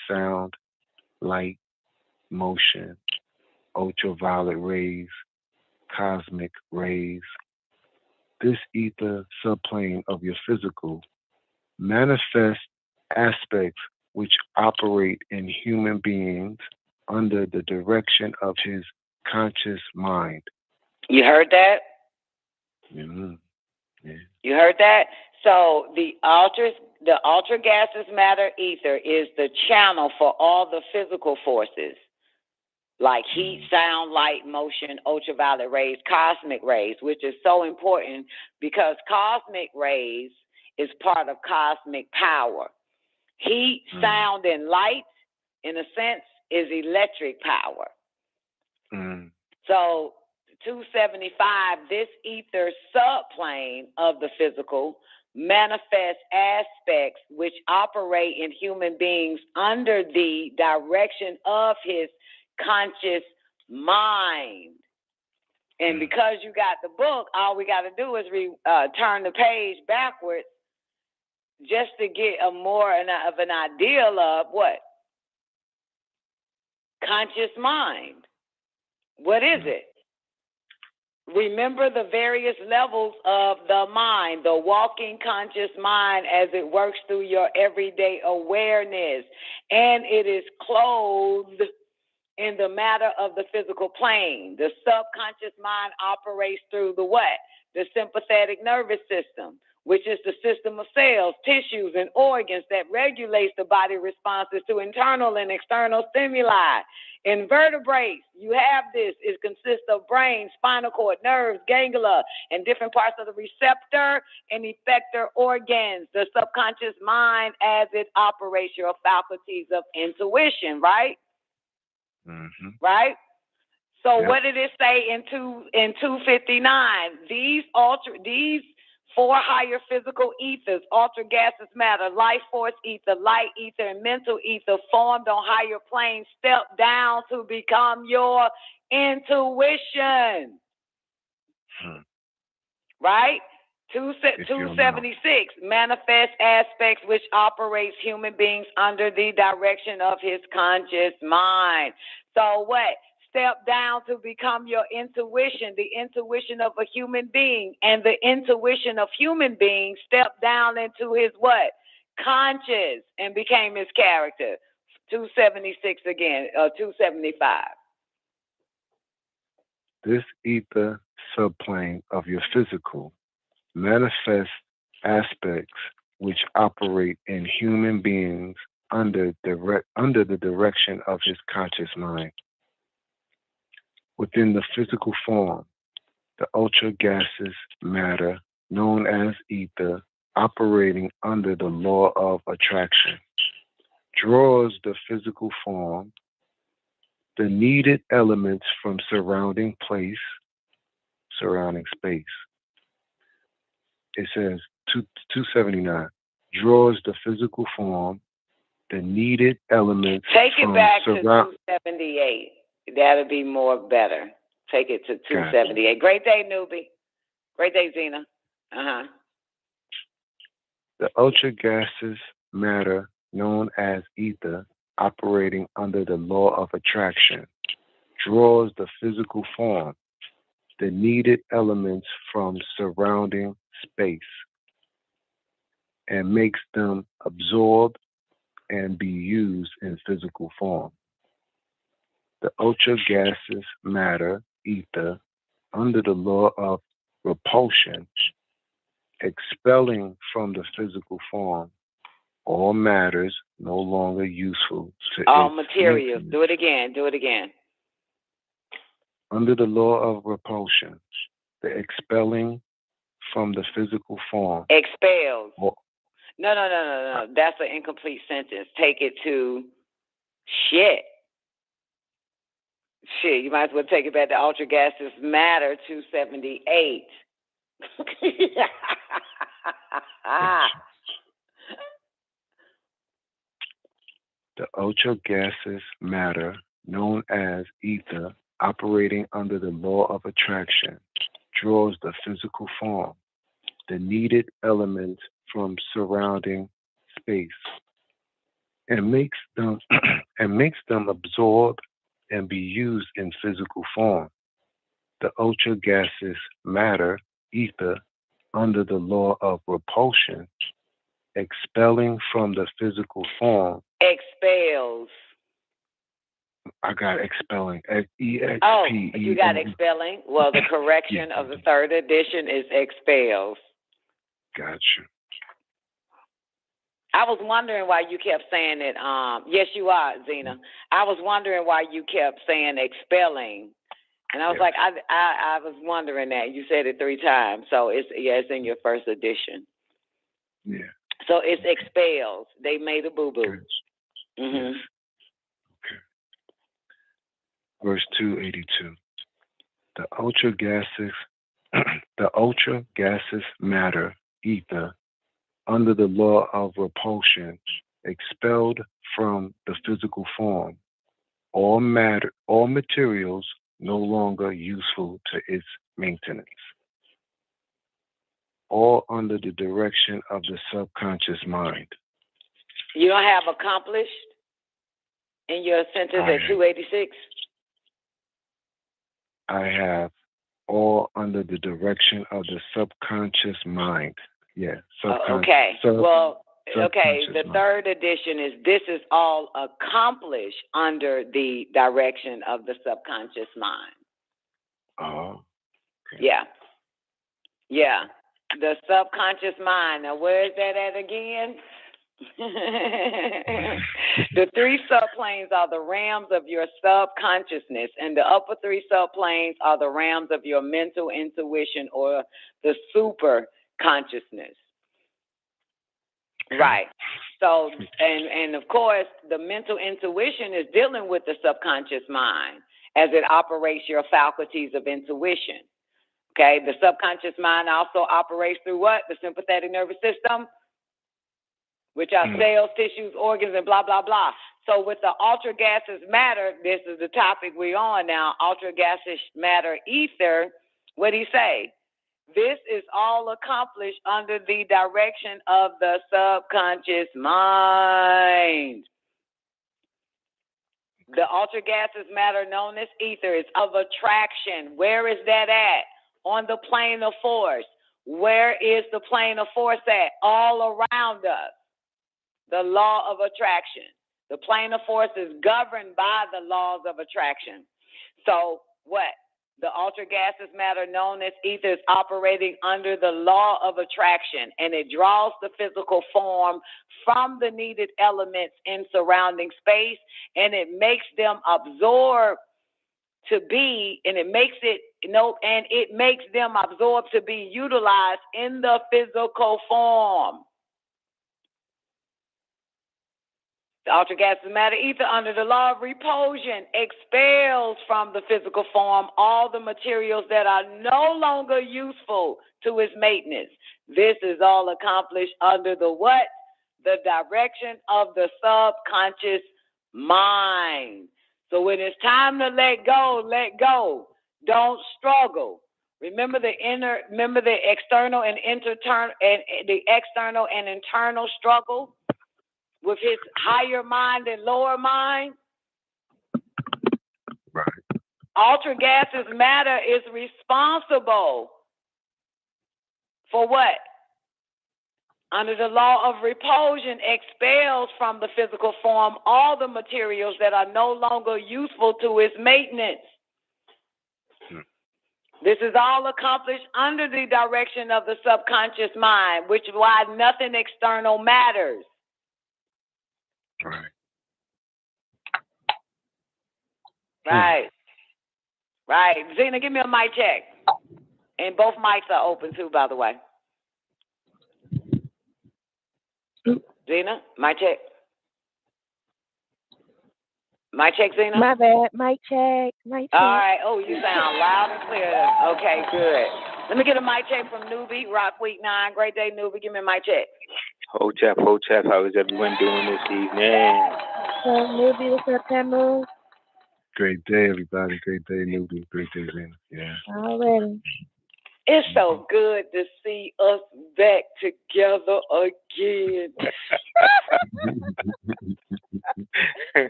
sound, light, motion, ultraviolet rays, cosmic rays. This ether subplane of your physical manifests aspects which operate in human beings under the direction of his conscious mind. You heard that? Mm-hmm. Yeah. You heard that? So the ultra gaseous matter ether is the channel for all the physical forces like heat, sound, light, motion, ultraviolet rays, cosmic rays, which is so important because cosmic rays is part of cosmic power. Heat, sound, and light, in a sense, is electric power. So 275, this ether subplane of the physical manifests aspects which operate in human beings under the direction of his conscious mind. And because you got the book, all we got to do is turn the page backwards just to get a more of an idea of what? Conscious mind. What is it? Remember the various levels of the mind, the walking conscious mind as it works through your everyday awareness. And it is clothed in the matter of the physical plane. The subconscious mind operates through the what? The sympathetic nervous system, which is the system of cells, tissues, and organs that regulates the body responses to internal and external stimuli. In vertebrates, you have this. It consists of brain, spinal cord, nerves, ganglia, and different parts of the receptor and effector organs. The subconscious mind as it operates your faculties of intuition, right? Mm-hmm. Right? So what did it say in 259? These 4 higher physical ethers, ultra gaseous matter, life force ether, light ether, and mental ether formed on higher planes step down to become your intuition. Right? 276, manifest aspects which operates human beings under the direction of his conscious mind. So what? Step down to become your intuition, the intuition of a human being, and the intuition of human beings stepped down into his what? Conscious, and became his character. 276 again, 275. This ether subplane of your physical manifests aspects which operate in human beings under the direction of his conscious mind. Within the physical form, the ultra gaseous matter known as ether, operating under the law of attraction, draws the physical form, the needed elements from surrounding space. It says 279, draws the physical form, the needed elements Take it from back to 278. That'll be more better. Take it to 278. Gotcha. Great day, newbie. Great day, Zena. The ultra gaseous matter known as ether, operating under the law of attraction, draws the physical form, the needed elements from surrounding space, and makes them absorb and be used in physical form. The ultra gaseous matter, ether, under the law of repulsion, expelling from the physical form all matters no longer useful to all materials. Do it again. Under the law of repulsion, the expelling from the physical form. Expels. No. That's an incomplete sentence. Take it to shit. You might as well take it back to ultra gaseous matter 278. The ultra gaseous matter known as ether, operating under the law of attraction, draws the physical form, the needed elements from surrounding space, and makes them absorb and be used in physical form. The ultra gaseous matter, ether, under the law of repulsion, expelling from the physical form. Expels. I got expelling. E-X-P-E-L. Oh, you got expelling? Well, the correction of the third edition is expels. Gotcha. I was wondering why you kept saying it. Yes, you are, Zena. I was wondering why you kept saying expelling. And I was like, I was wondering that. You said it 3 times. So it's in your first edition. Yeah. So it's expels. They made a boo-boo. Yes. Okay. Verse 282. The ultra gaseous matter, ether, under the law of repulsion, expelled from the physical form, all materials no longer useful to its maintenance, all under the direction of the subconscious mind. You don't have accomplished in your sentence at 286? I have all under the direction of the subconscious mind. Yeah. Okay. The third edition is this is all accomplished under the direction of the subconscious mind. Oh. Okay. Yeah. The subconscious mind. Now, where is that at again? The 3 subplanes are the realms of your subconsciousness, and the upper 3 subplanes are the realms of your mental intuition or the super consciousness. Right. So, and of course, the mental intuition is dealing with the subconscious mind as it operates your faculties of intuition. Okay. The subconscious mind also operates through what? The sympathetic nervous system, which are cells, tissues, organs, and blah, blah, blah. So with the ultra gaseous matter, this is the topic we're on now, ultra gaseous matter ether, what did he say? This is all accomplished under the direction of the subconscious mind. The ultra gaseous matter known as ether is of attraction. Where is that at? On the plane of force. Where is the plane of force at? All around us. The law of attraction. The plane of force is governed by the laws of attraction. So what? The ultra gaseous matter known as ether is operating under the law of attraction, and it draws the physical form from the needed elements in surrounding space, and it makes them absorb to be, and it makes them absorb to be utilized in the physical form. The ultra gaseous matter ether, under the law of repulsion, expels from the physical form all the materials that are no longer useful to its maintenance. This is all accomplished under the what? The direction of the subconscious mind. So when it's time to let go, let go. Don't struggle. Remember the external and internal struggle with his higher mind and lower mind. Right. Ultra gaseous matter is responsible for what? Under the law of repulsion, expels from the physical form all the materials that are no longer useful to its maintenance. This is all accomplished under the direction of the subconscious mind, which is why nothing external matters. Right. Zena, give me a mic check. And both mics are open too, by the way. Zena, mic check. Mic check, Zena? My bad. Mic check. Mic check. All right. Oh, you sound loud and clear. Okay, good. Let me get a mic check from Newbie, Rock Week 9. Great day, Newbie. Give me a mic check. Hotep. How is everyone doing this evening? Newbie, what's up, Tamu? Great day, everybody. Great day, Newbie. Great day, Zena. Yeah. Already. It's so good to see us back together again.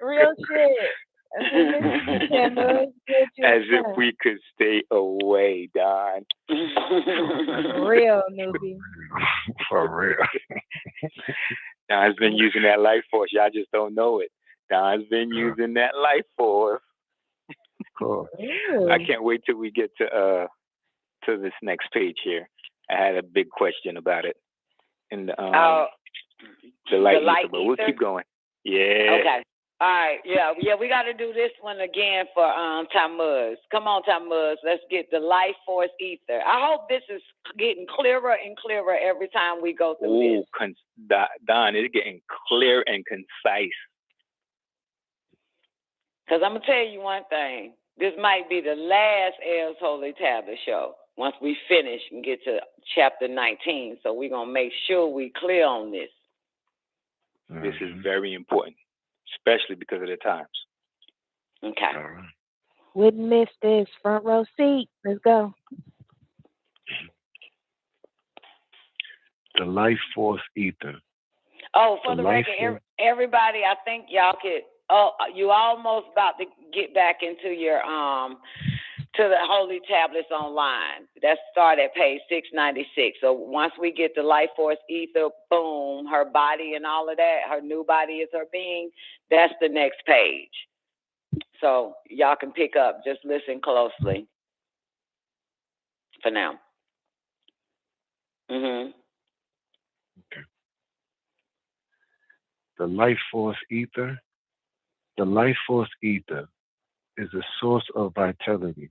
Real shit. As if we could stay away, Don. Real, Newbie. For real. Don's been using that life force. Y'all just don't know it. Don's been using that life force. Cool. I can't wait till we get to this next page here. I had a big question about it. And the light ether, but we'll keep going. Yeah. Okay. All right. Yeah, we got to do this one again for Tammuz. Come on, Tammuz. Let's get the life force ether. I hope this is getting clearer and clearer every time we go through this. Don, it's getting clear and concise. Because I'm going to tell you one thing. This might be the last L's Holy Tablet show once we finish and get to chapter 19. So we're going to make sure we clear on this. This is very important, especially because of the times. Okay. Wouldn't miss this. Front row seat. Let's go. The life force ether. Oh, for the record, everybody, I think y'all could. Oh, you almost about to get back into your to the Holy Tablets online. That start at page 696. So once we get the life force ether, boom, her body and all of that, her new body is her being. That's the next page. So y'all can pick up. Just listen closely. For now. Okay. The life force ether. The life force ether is a source of vitality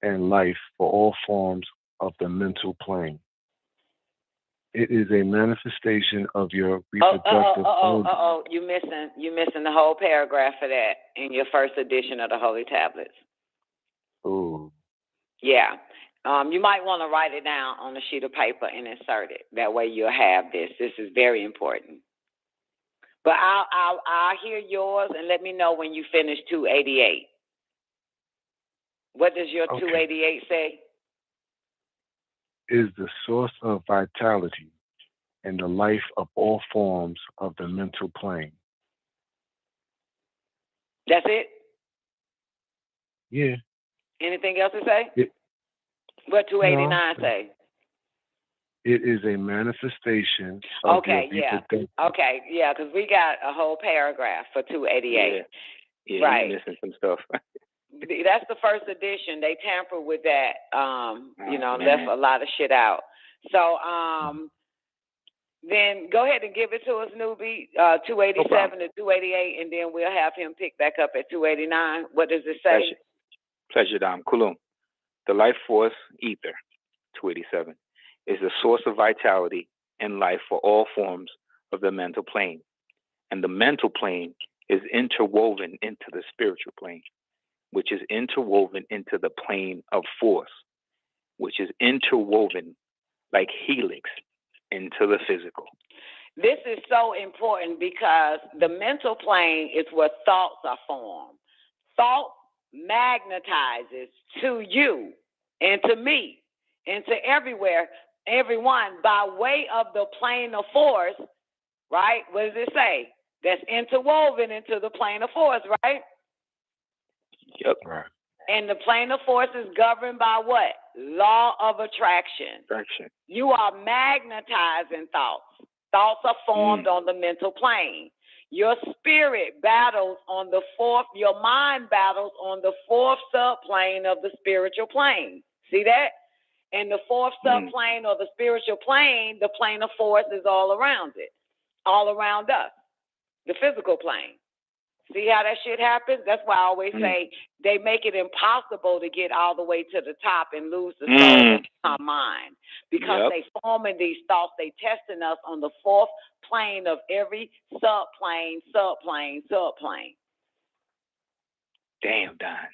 and life for all forms of the mental plane. It is a manifestation of your reproductive. You're missing the whole paragraph of that in your first edition of the Holy Tablets. Oh. Yeah. You might want to write it down on a sheet of paper and insert it. That way you'll have this. This is very important. But I'll hear yours and let me know when you finish 288. What does your 288 say? Is the source of vitality and the life of all forms of the mental plane. That's it? Yeah. Anything else to say? What 289 say? It is a manifestation of because we got a whole paragraph for 288. Yeah, right. You're missing some stuff. That's the first edition. They tampered with that, left a lot of shit out. So then go ahead and give it to us, newbie, 287 to 288, and then we'll have him pick back up at 289. What does it say? Pleasure, Dom. Kulum. The life force ether, 287, is the source of vitality and life for all forms of the mental plane. And the mental plane is interwoven into the spiritual plane, which is interwoven into the plane of force, which is interwoven like helix into the physical. This is so important because the mental plane is where thoughts are formed. Thought magnetizes to you and to me and to everyone by way of the plane of force, right? What does it say? That's interwoven into the plane of force, right? Yep. And the plane of force is governed by what? Law of attraction. You are magnetizing thoughts. Thoughts are formed on the mental plane. Your spirit battles on the fourth, your mind battles on the fourth subplane of the spiritual plane. See that? And the fourth subplane or the spiritual plane, the plane of force is all around it, all around us, the physical plane. See how that shit happens? That's why I always say they make it impossible to get all the way to the top and lose the soul and become mind. Because they forming these thoughts, they testing us on the fourth plane of every subplane. Damn, Don.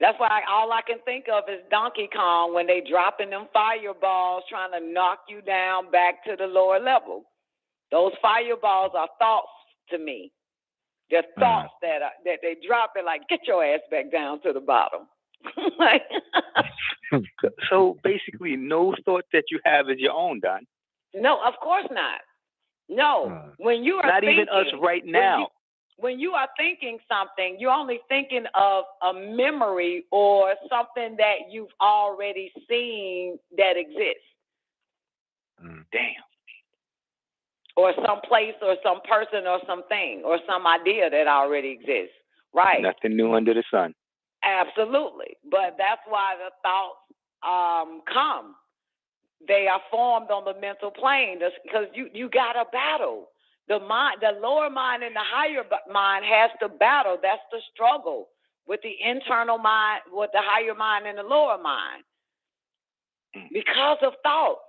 That's why all I can think of is Donkey Kong when they dropping them fireballs trying to knock you down back to the lower level. Those fireballs are thoughts to me. They're thoughts that they drop it like, get your ass back down to the bottom. So basically, no thought that you have is your own, Don. No, of course not. No. When you are not thinking, even us right now. When you are thinking something, you're only thinking of a memory or something that you've already seen that exists. Damn. Or some place or some person or something or some idea that already exists. Right. Nothing new under the sun. Absolutely. But that's why the thoughts come. They are formed on the mental plane because you got to battle. The mind, the lower mind and the higher mind has to battle. That's the struggle with the internal mind, with the higher mind and the lower mind. Because of thoughts.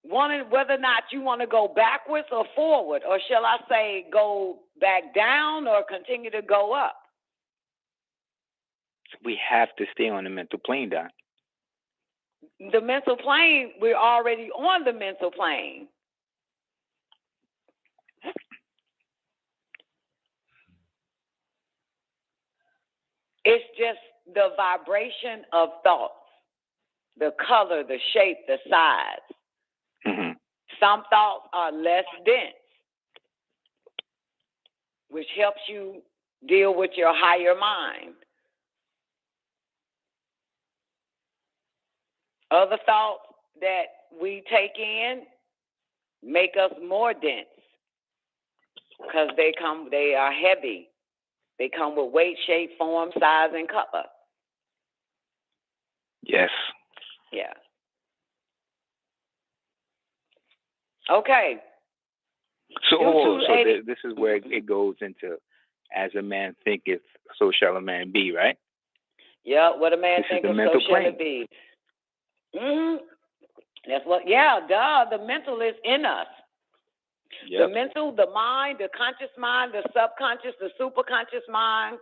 Whether or not you want to go backwards or forward, or shall I say go back down or continue to go up? We have to stay on the mental plane, Don. The mental plane, we're already on the mental plane. It's just the vibration of thoughts, the color, the shape, the size. Some thoughts are less dense, which helps you deal with your higher mind. Other thoughts that we take in make us more dense because they are heavy. They come with weight, shape, form, size, and color. Yes. Yeah. Okay. So this is where it goes into, as a man thinketh, so shall a man be, right? Yeah, what a man thinketh, so shall it be. That's what, the mental is in us. Yep. The mental, the mind, the conscious mind, the subconscious, the superconscious mind,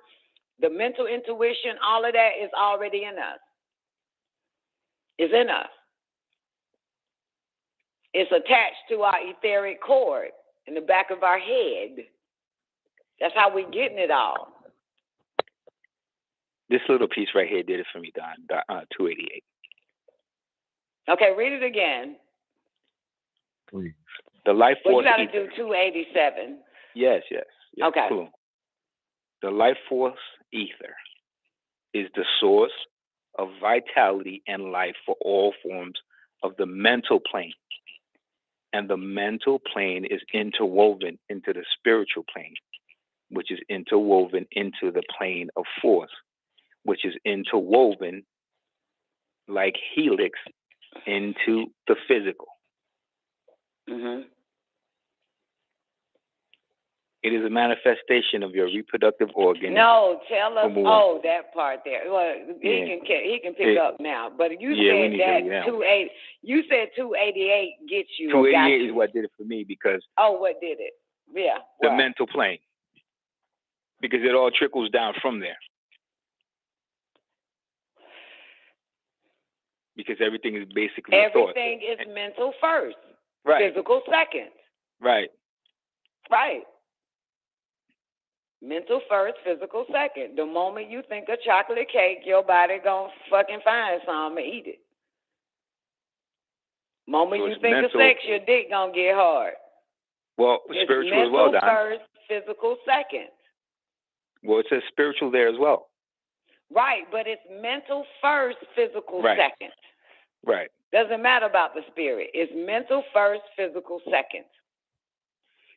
the mental intuition, all of that is already in us. It's in us. It's attached to our etheric cord in the back of our head. That's how we're getting it all. This little piece right here did it for me, Don. 288. Okay, read it again. Please. The life force. Well, you got to do 287. Yes. Okay. Cool. The life force ether is the source of vitality and life for all forms of the mental plane. And the mental plane is interwoven into the spiritual plane, which is interwoven into the plane of force, which is interwoven like helix into the physical. It is a manifestation of your reproductive organ. No, tell us. Oh, that part there. Well, he can pick up now. But you said that 280. You said 288 gets you. 288 is what did it for me because. Oh, what did it? Yeah. The mental plane. Because it all trickles down from there. Because everything is basically everything is mental first. Right. Physical second. Right. Right. Mental first, physical second. The moment you think of chocolate cake, your body gonna fucking find some and eat it. Moment you think of sex, your dick gonna get hard. Well, it's spiritual as well, Don. Mental first, physical second. Well, it says spiritual there as well. Right, but it's mental first, physical second. Right. Doesn't matter about the spirit. It's mental first, physical second.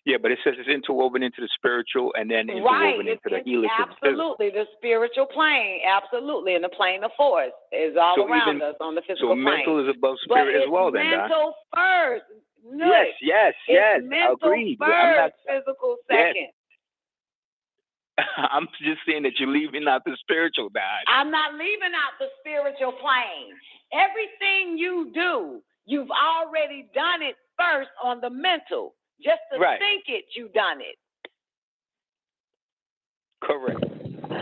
Yeah, but it says it's interwoven into the spiritual and then interwoven into the helix. Absolutely, the spiritual plane, absolutely, and the plane of force is all around us on the physical plane. So mental is above spirit as well, then, Don. Mental first. No, yes. Mental Agreed. first, physical second. I'm just saying that you're leaving out the spiritual, Don. I'm not leaving out the spiritual plane. Everything you do, you've already done it first on the mental. Just to think it, you done it. Correct.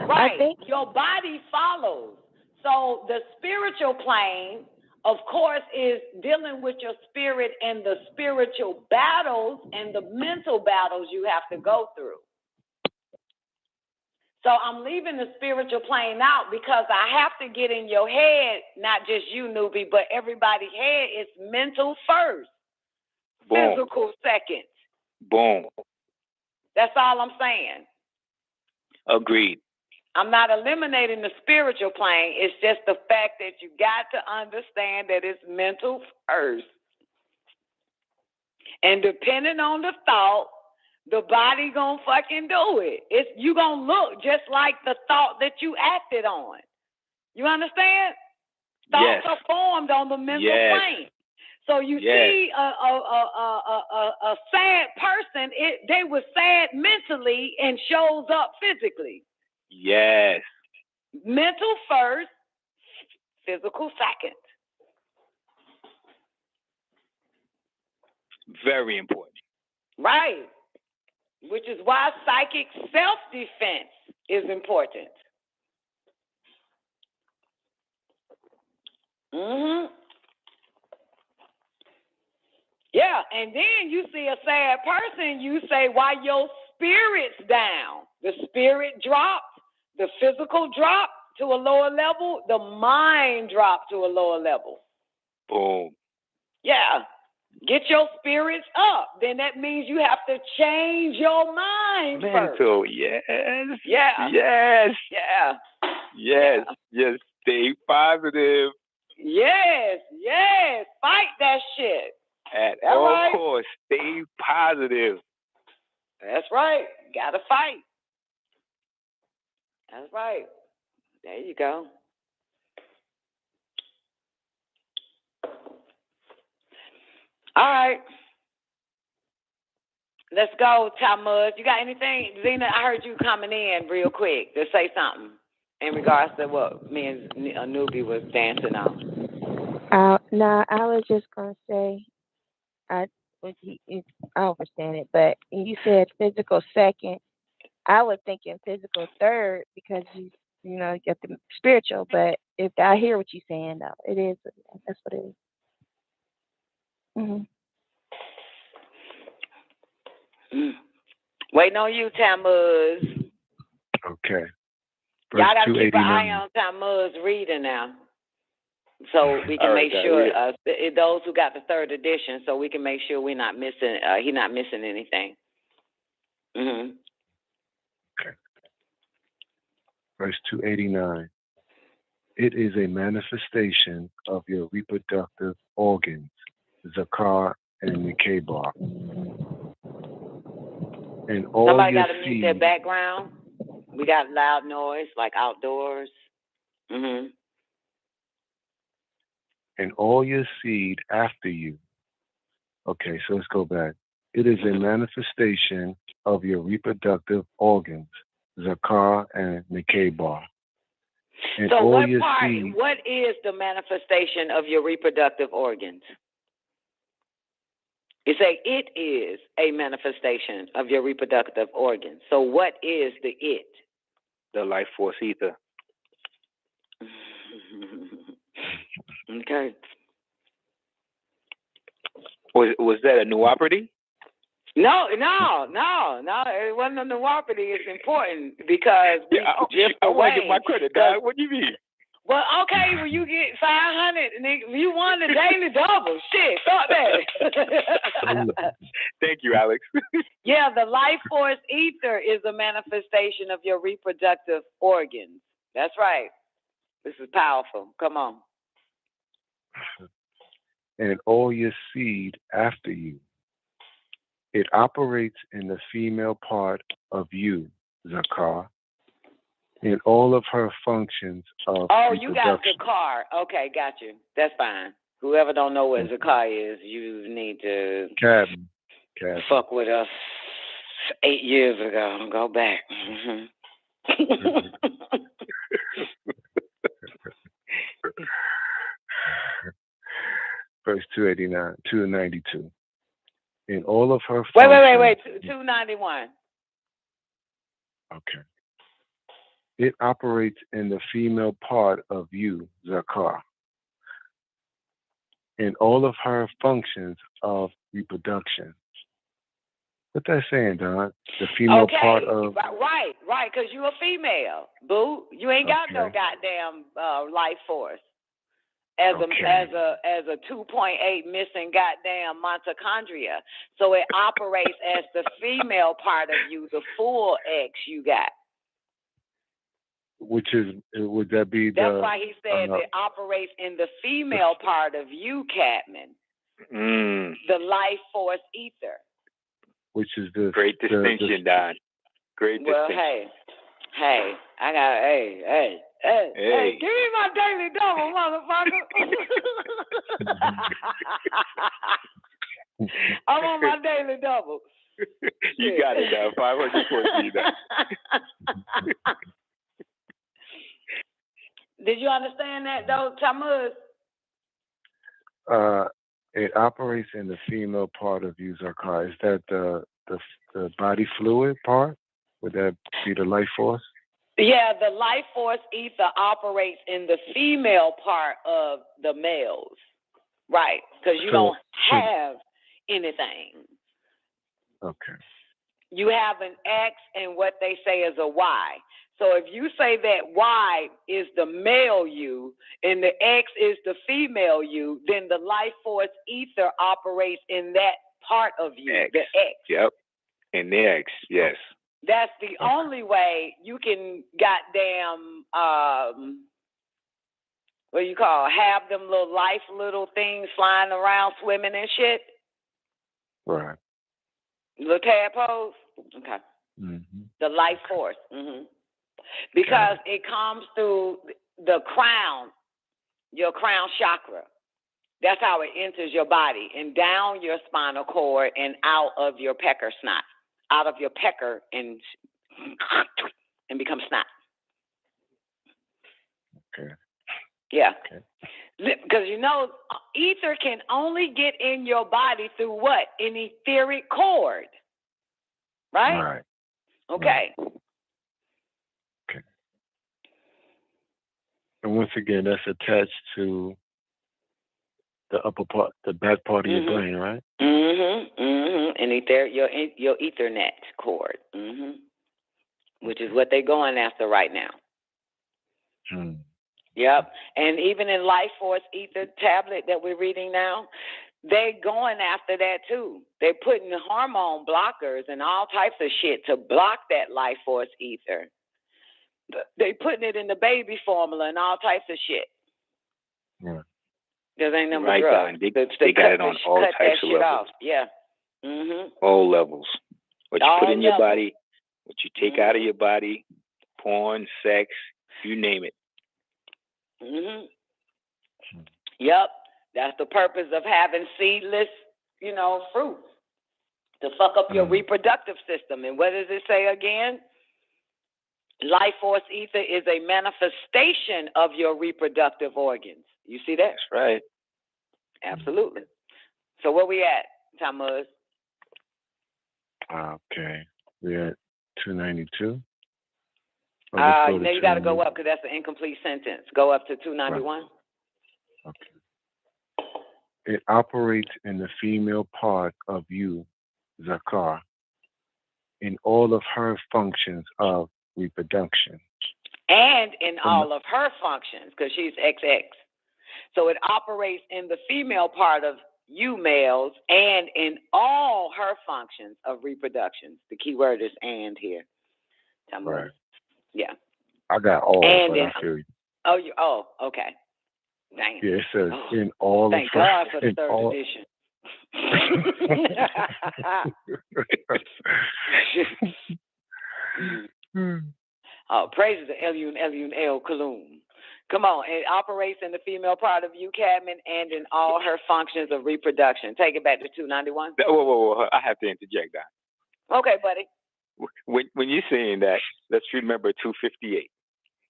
Right. Your body follows. So the spiritual plane, of course, is dealing with your spirit and the spiritual battles and the mental battles you have to go through. So I'm leaving the spiritual plane out because I have to get in your head, not just you, newbie, but everybody's head. It's mental first. Boom. Physical second. Boom. That's all I'm saying. Agreed. I'm not eliminating the spiritual plane. It's just the fact that you got to understand that it's mental first. And depending on the thought, the body gonna fucking do it. You gonna look just like the thought that you acted on. You understand? Thoughts are formed on the mental plane. So you see a sad person, they were sad mentally and shows up physically. Yes. Mental first, physical second. Very important. Right. Which is why psychic self-defense is important. Yeah, and then you see a sad person, you say, why your spirit's down? The spirit drops, the physical drop to a lower level, the mind drop to a lower level. Boom. Yeah. Get your spirits up. Then that means you have to change your mind first. Mental, yes. Yeah. Yes. Yeah. Yes. Yes. Stay positive. Yes. Fight that shit. At all costs, stay positive. That's right. Gotta fight. That's right. There you go. All right. Let's go, Talmud. You got anything? Zena, I heard you coming in real quick to say something in regards to what me and Newbie was dancing on. No, I was just going to say, I understand it, but you said physical second. I was thinking physical third because you get the spiritual, but if I hear what you're saying, though, it is, that's what it is. Waiting on you, Tammuz. Okay. Y'all got to keep an eye on Tammuz reading now. So we can make sure, those who got the third edition, so we can make sure we're not missing, he's not missing anything. Okay. Verse 289. It is a manifestation of your reproductive organs, Zakar and Nikebar. And all Somebody your got to mute their seed, background. We got loud noise, like outdoors. and all your seed after you. Okay, so let's go back. It is a manifestation of your reproductive organs, Zakar and Nikebar. And So all what your part, seed, what is the manifestation of your reproductive organs? You say it is a manifestation of your reproductive organs. So what is the it? The life force ether. Okay. Was that a nuopity? No. It wasn't a nuopity. It's important because we drift I want away. to get my credit, Dad. What do you mean? Well, okay, well, you get 500, and you won the daily double. Shit, fuck that. Thank you, Alex. Yeah, the life force ether is a manifestation of your reproductive organs. That's right. This is powerful. Come on. and all your seed after you. It operates in the female part of you, Zakar, in all of her functions of you got Zakar. Okay, got you. That's fine. Whoever don't know what Zakar is, you need to Cabin. Fuck with us 8 years ago. Go back. Verse 292. In all of her Wait. 291. Okay. It operates in the female part of you, Zakar, in all of her functions of reproduction. What that saying, Don? The female part of... Right, because you a female, boo. You ain't got no goddamn life force. As a 2.8 missing goddamn mitochondria. So it operates as the female part of you, the full X you got. Which is, would that be That's why he said it operates in the female part of you, Catman. The life force ether. Which is the... Great distinction, Don. Great distinction. Hey, I got, hey, give me my daily double, motherfucker. I want my daily double. You got it now, 514. Did you understand that, though, Tammuz? It operates in the female part of you, Zakar. Is that the body fluid part? Would that be the life force? Yeah, the life force ether operates in the female part of the males. Right, because you don't have anything. Okay. You have an X and what they say is a Y. So if you say that Y is the male you and the X is the female you, then the life force ether operates in that part of you, the X. Yep, in the X, yes. That's the only way you can goddamn, what do you call, have them little things flying around, swimming and shit. Right. Little tadpoles. Okay. Mm-hmm. The life force. Mm-hmm. Because it comes through the crown, your crown chakra. That's how it enters your body and down your spinal cord and out of your pecker snot. Out of your pecker and become snot. Okay. Yeah. Okay. Because ether can only get in your body through what? An etheric cord. Right? Right. Okay. Right. Okay. And once again, that's attached to the upper part, the back part of your brain, right? And your Ethernet cord, which is what they're going after right now. Yep. And even in Life Force Ether tablet that we're reading now, they're going after that too. They're putting hormone blockers and all types of shit to block that Life Force Ether. They're putting it in the baby formula and all types of shit. Right. There ain't no right, drugs. They got it on all types of levels. Off. Yeah. All levels. What you put in your body, what you take out of your body, porn, sex, you name it. Yep. That's the purpose of having seedless, fruit. To fuck up your reproductive system. And what does it say again? Life force ether is a manifestation of your reproductive organs. You see that? That's right. Absolutely. So where we at, Thomas? Okay. We're at 292. Now you got to go up because that's an incomplete sentence. Go up to 291. Right. Okay. It operates in the female part of you, Zakar, in all of her functions of reproduction. And in all of her functions, because she's XX. So it operates in the female part of you males and in all her functions of reproduction. The key word is "and" here. Right. Yeah. I got all, and but in, I feel you. Okay. Dang. Yeah, it says in all thank of her. God for the third edition. Praises to Eliun El Kaloum. Come on, it operates in the female part of you, Cadman, and in all her functions of reproduction. Take it back to 291. Whoa. I have to interject that. Okay, buddy. When you're saying that, let's remember 258.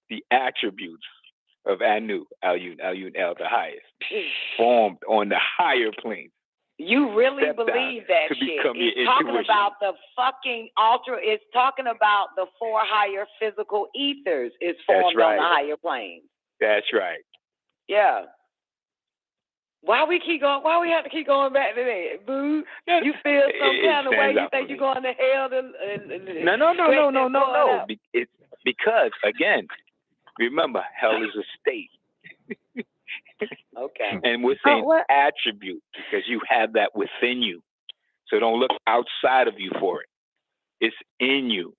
The attributes of Anu, Alun, El, the highest, formed on the higher planes. You really believe that shit? It's talking about the fucking ultra. It's talking about the 4 higher physical ethers is formed on the higher planes. That's right. Yeah. Why we keep going? Why we have to keep going back to that, boo? You feel some kind of way? You think you're going to hell? No. It's because, again, remember, hell is a state. Okay. And we're saying attribute because you have that within you. So don't look outside of you for it. It's in you.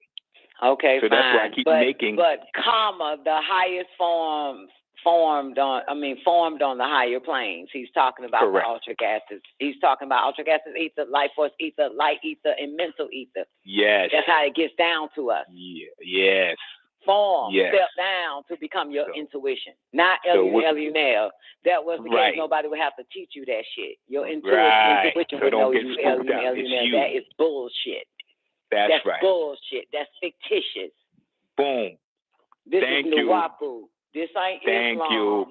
Okay, so fine. That's why I keep making. But the highest formed on the higher planes. He's talking about the ultra gases. He's talking about ultra gases, ether, life force ether, light ether, and mental ether. Yes. That's how it gets down to us. Yeah. Yes. Step down to become your intuition. Not Elunel. That was the case. Nobody would have to teach you that shit. Your intuition would know you Elunel. That is bullshit. That's right. Bullshit. That's fictitious. Boom. This is Nuwapu. This ain't Islam. Thank you.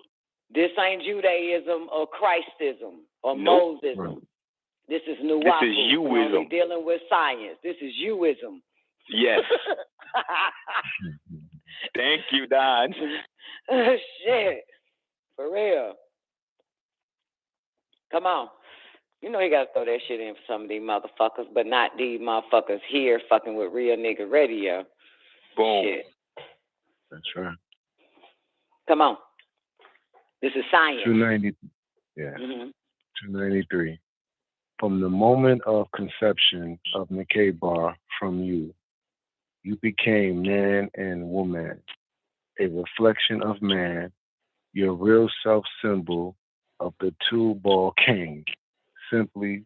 This ain't Judaism or Christism or Mosism. This is Nuwapu. This is youism. We're dealing with science. This is youism. Yes. Thank you, Don. Shit. For real. Come on. You know you gotta throw that shit in for some of these motherfuckers, but not these motherfuckers here fucking with Real Nigga Radio. Boom. Shit. That's right. Come on. This is science. 290. Yeah. 293. From the moment of conception of Nikebar from you, you became man and woman, a reflection of man, your real self symbol of the two-ball Cain, simply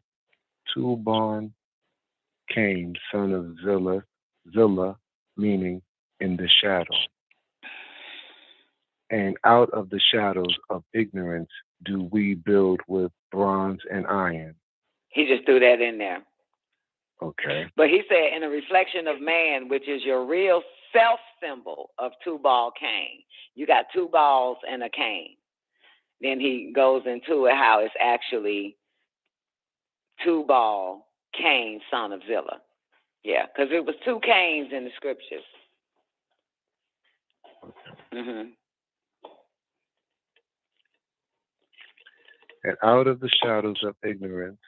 two-born Cain, son of Zillah, meaning in the shadow. And out of the shadows of ignorance do we build with bronze and iron. He just threw that in there. Okay. But he said, in a reflection of man, which is your real self symbol of two-ball Cain. You got 2 balls and a cane. Then he goes into it how it's actually 2-ball Cain, son of Zillah. Yeah, because it was 2 Cains in the scriptures. And out of the shadows of ignorance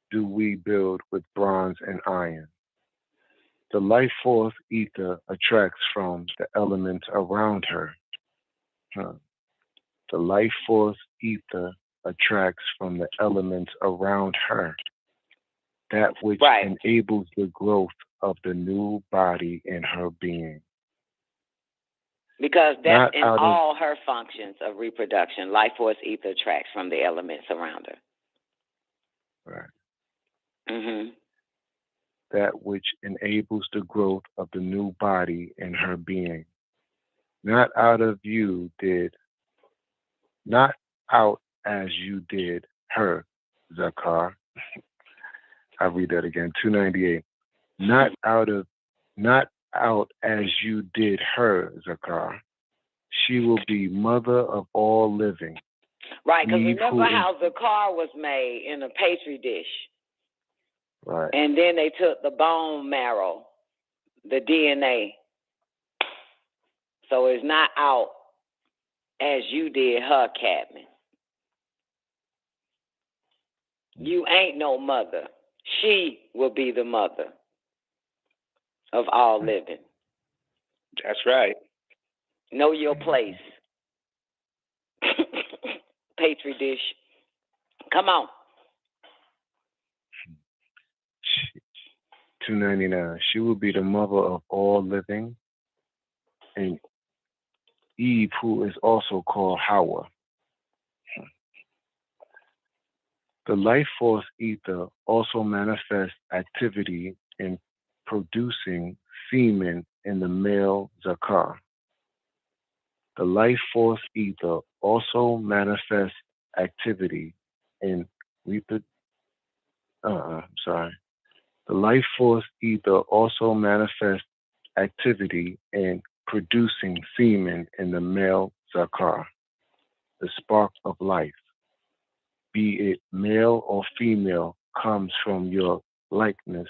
do we build with bronze and iron. The life force ether attracts from the elements around her. The life force ether attracts from the elements around her. That which enables the growth of the new body in her being. Because that's in all her functions of reproduction. Life force ether attracts from the elements around her. Right. that which enables the growth of the new body in her being. Not out as you did her, Zakar. I'll read that again, 298. Not out as you did her, Zakar. She will be mother of all living. Right, because remember how Zakar was made in a petri dish. Right. And then they took the bone marrow, the DNA. So it's not out as you did her, Cadman. You ain't no mother. She will be the mother of all living. That's right. Know your place. Petri dish. Come on. 299. She will be the mother of all living, and Eve, who is also called HAAYUH. The life force ether also manifests activity in producing semen in the male Zakar. The life force ether also manifests activity in The life force ether also manifests activity in producing semen in the male Zakar, the spark of life. Be it male or female, comes from your likeness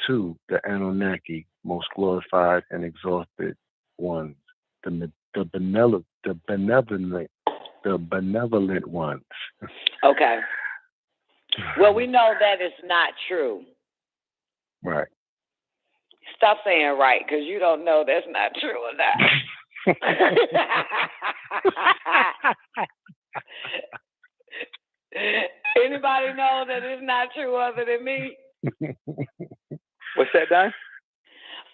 to the Anunnaki, most glorified and exalted ones, the benevolent ones. Okay. Well, we know that is not true. Right. Stop saying right, because you don't know that's not true or not. Anybody know that it's not true other than me? What's that, Don?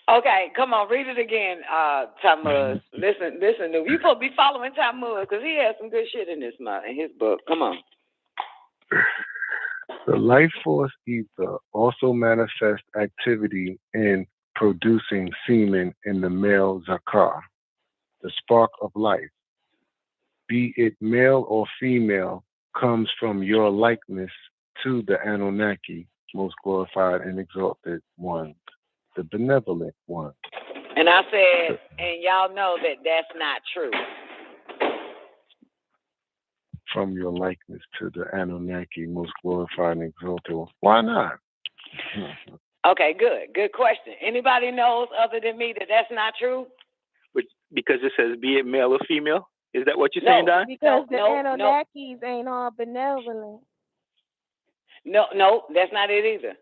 Okay, come on, read it again, Tammuz. Listen, you supposed to be following Tammuz because he has some good shit in his book. Come on. The life force ether also manifests activity in producing semen in the male Zakar, the spark of life. Be it male or female, comes from your likeness to the Anunnaki, most glorified and exalted ones, the benevolent ones. And I said, and y'all know that that's not true. From your likeness to the Anunnaki, most glorified and exalted ones. Why not? Okay, good. Good question. Anybody knows other than me that that's not true? Because it says be it male or female? Is that what you're saying, Don? Because the Anunnakis ain't all benevolent. No, that's not it either.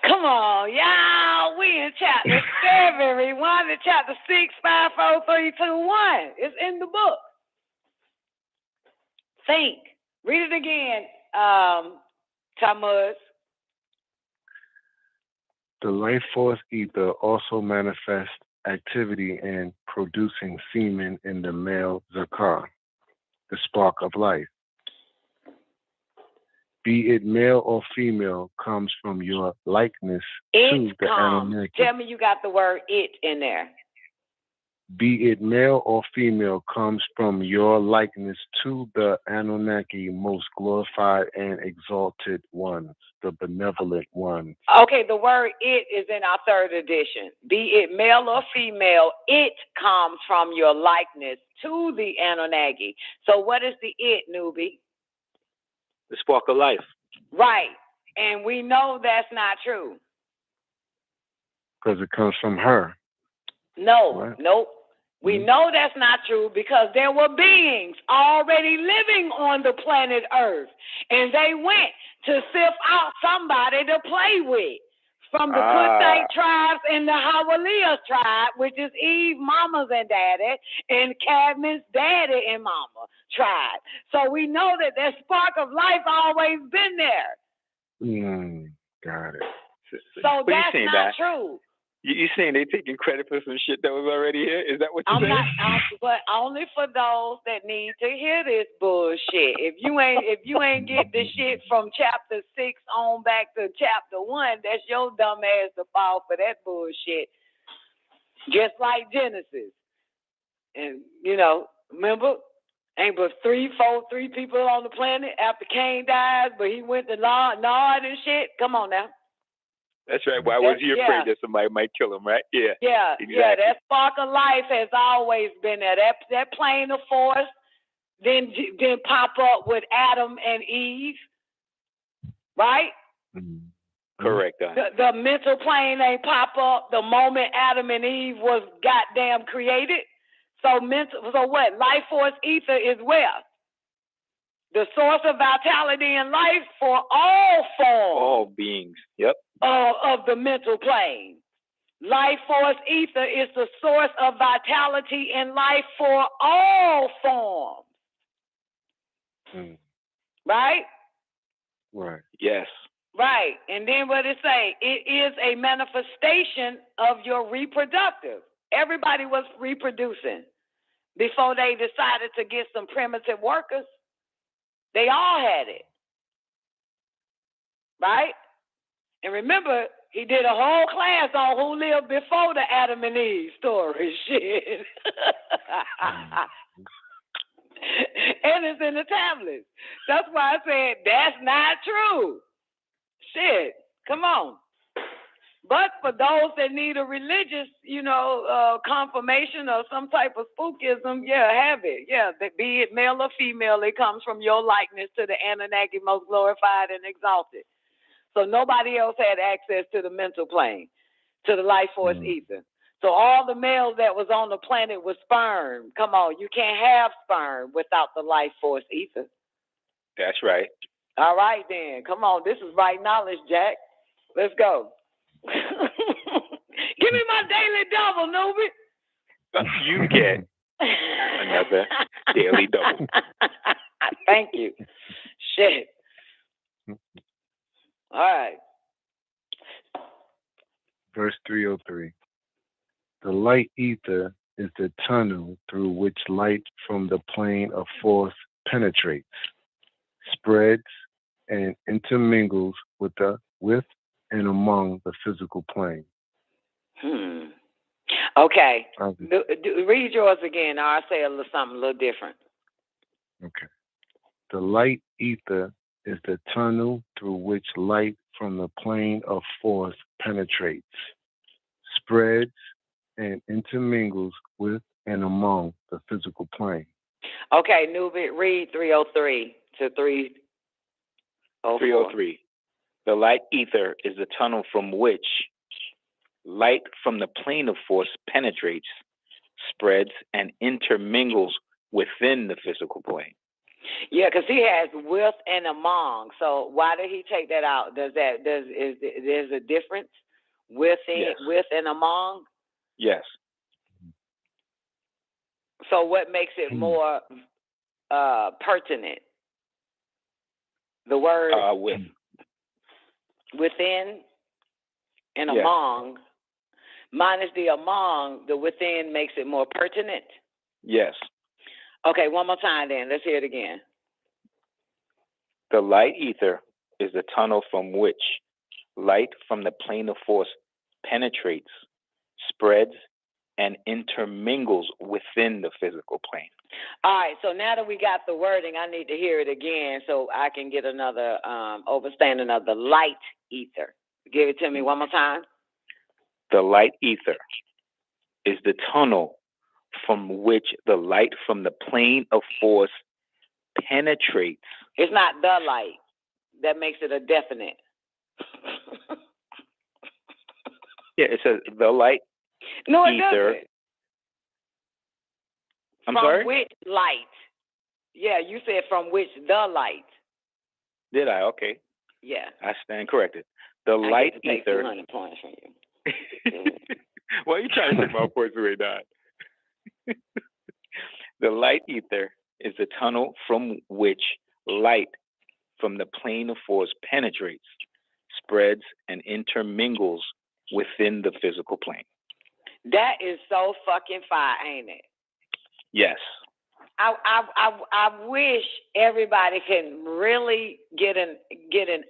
Come on, y'all. We in chapter 7. Rewind to chapter 6, 5, 4, 3, 2, 1. It's in the book. Think. Read it again, Tammuz. The life force ether also manifests activity in producing semen in the male Zakar, the spark of life. Be it male or female, comes from your likeness to the Anunnaki. Tell me you got the word it in there. Be it male or female, comes from your likeness to the Anunnaki, most glorified and exalted ones, the benevolent ones. Okay, the word it is in our 3rd edition. Be it male or female, it comes from your likeness to the Anunnaki. So what is the it, newbie? The spark of life. Right. And we know that's not true. Because it comes from her. Nope. We know that's not true because there were beings already living on the planet Earth. And they went to sift out somebody to play with. From the Kuthite tribes and the HAAYUH tribe, which is Eve, mamas and daddy, and Cadman's daddy and mama tribe. So we know that spark of life always been there. Got it. So that's not true. You saying they taking credit for some shit that was already here? Is that what you're I'm saying? not, but only for those that need to hear this bullshit. If you ain't get the shit from chapter 6 on back to chapter 1, that's your dumb ass to fall for that bullshit. Just like Genesis. And, remember, ain't but three people on the planet after Cain dies, but he went to Nod and shit. Come on now. That's right. Why was he afraid that somebody might kill him, right? Yeah. Yeah, exactly. Yeah, that spark of life has always been there. That plane of force then pop up with Adam and Eve, right? Mm-hmm. Correct. The mental plane ain't pop up the moment Adam and Eve was goddamn created. So what? Life force ether is where? The source of vitality and life for all forms. All beings. Yep. Of the mental plane. Life force ether is the source of vitality and life for all forms. Mm. Right? Right. Yes. Right. And then what it say? It is a manifestation of your reproductive. Everybody was reproducing before they decided to get some primitive workers. They all had it. Right? And remember, he did a whole class on who lived before the Adam and Eve story. Shit. And it's in the tablets. That's why I said, that's not true. Shit. Come on. But for those that need a religious, confirmation or some type of spookism, have it. Yeah, be it male or female, it comes from your likeness to the Anunnaki, most glorified and exalted. So nobody else had access to the mental plane, to the life force ether. So all the males that was on the planet was sperm. Come on, you can't have sperm without the life force ether. That's right. All right, then. Come on, this is right knowledge, Jack. Let's go. Give me my daily double, Newbie. You get another daily double. Thank you. Shit. All right. Verse 303. The light ether is the tunnel through which light from the plane of force penetrates, spreads, and intermingles with and among the physical plane. Okay. Read yours again, or I'll say something a little different. Okay. The light ether is the tunnel through which light from the plane of force penetrates, spreads, and intermingles with and among the physical plane. Okay, Nubit, read 303 to 304. 303. The light ether is the tunnel from which light from the plane of force penetrates, spreads, and intermingles within the physical plane. Yeah, because he has with and among. So why did he take that out? There's a difference with and among? Yes. So what makes it more pertinent? The word within and among, minus the among, the within makes it more pertinent? Yes. Okay, one more time then. Let's hear it again. The light ether is the tunnel from which light from the plane of force penetrates, spreads, and intermingles within the physical plane. All right, so now that we got the wording, I need to hear it again so I can get another understanding of the light ether. Give it to me one more time. The light ether is the tunnel from which the light from the plane of force penetrates. It's not the light. That makes it a definite. Yeah, it says the light no, it ether. Doesn't. I'm from sorry? From which light? Yeah, you said from which the light. Did I? Okay. Yeah. I stand corrected. The light get to take ether. 200 points from you. Well, you trying to take my points away, Don. The light ether is the tunnel from which light from the plane of force penetrates, spreads, and intermingles within the physical plane. That is so fucking fire, ain't it? Yes. I wish everybody can really get an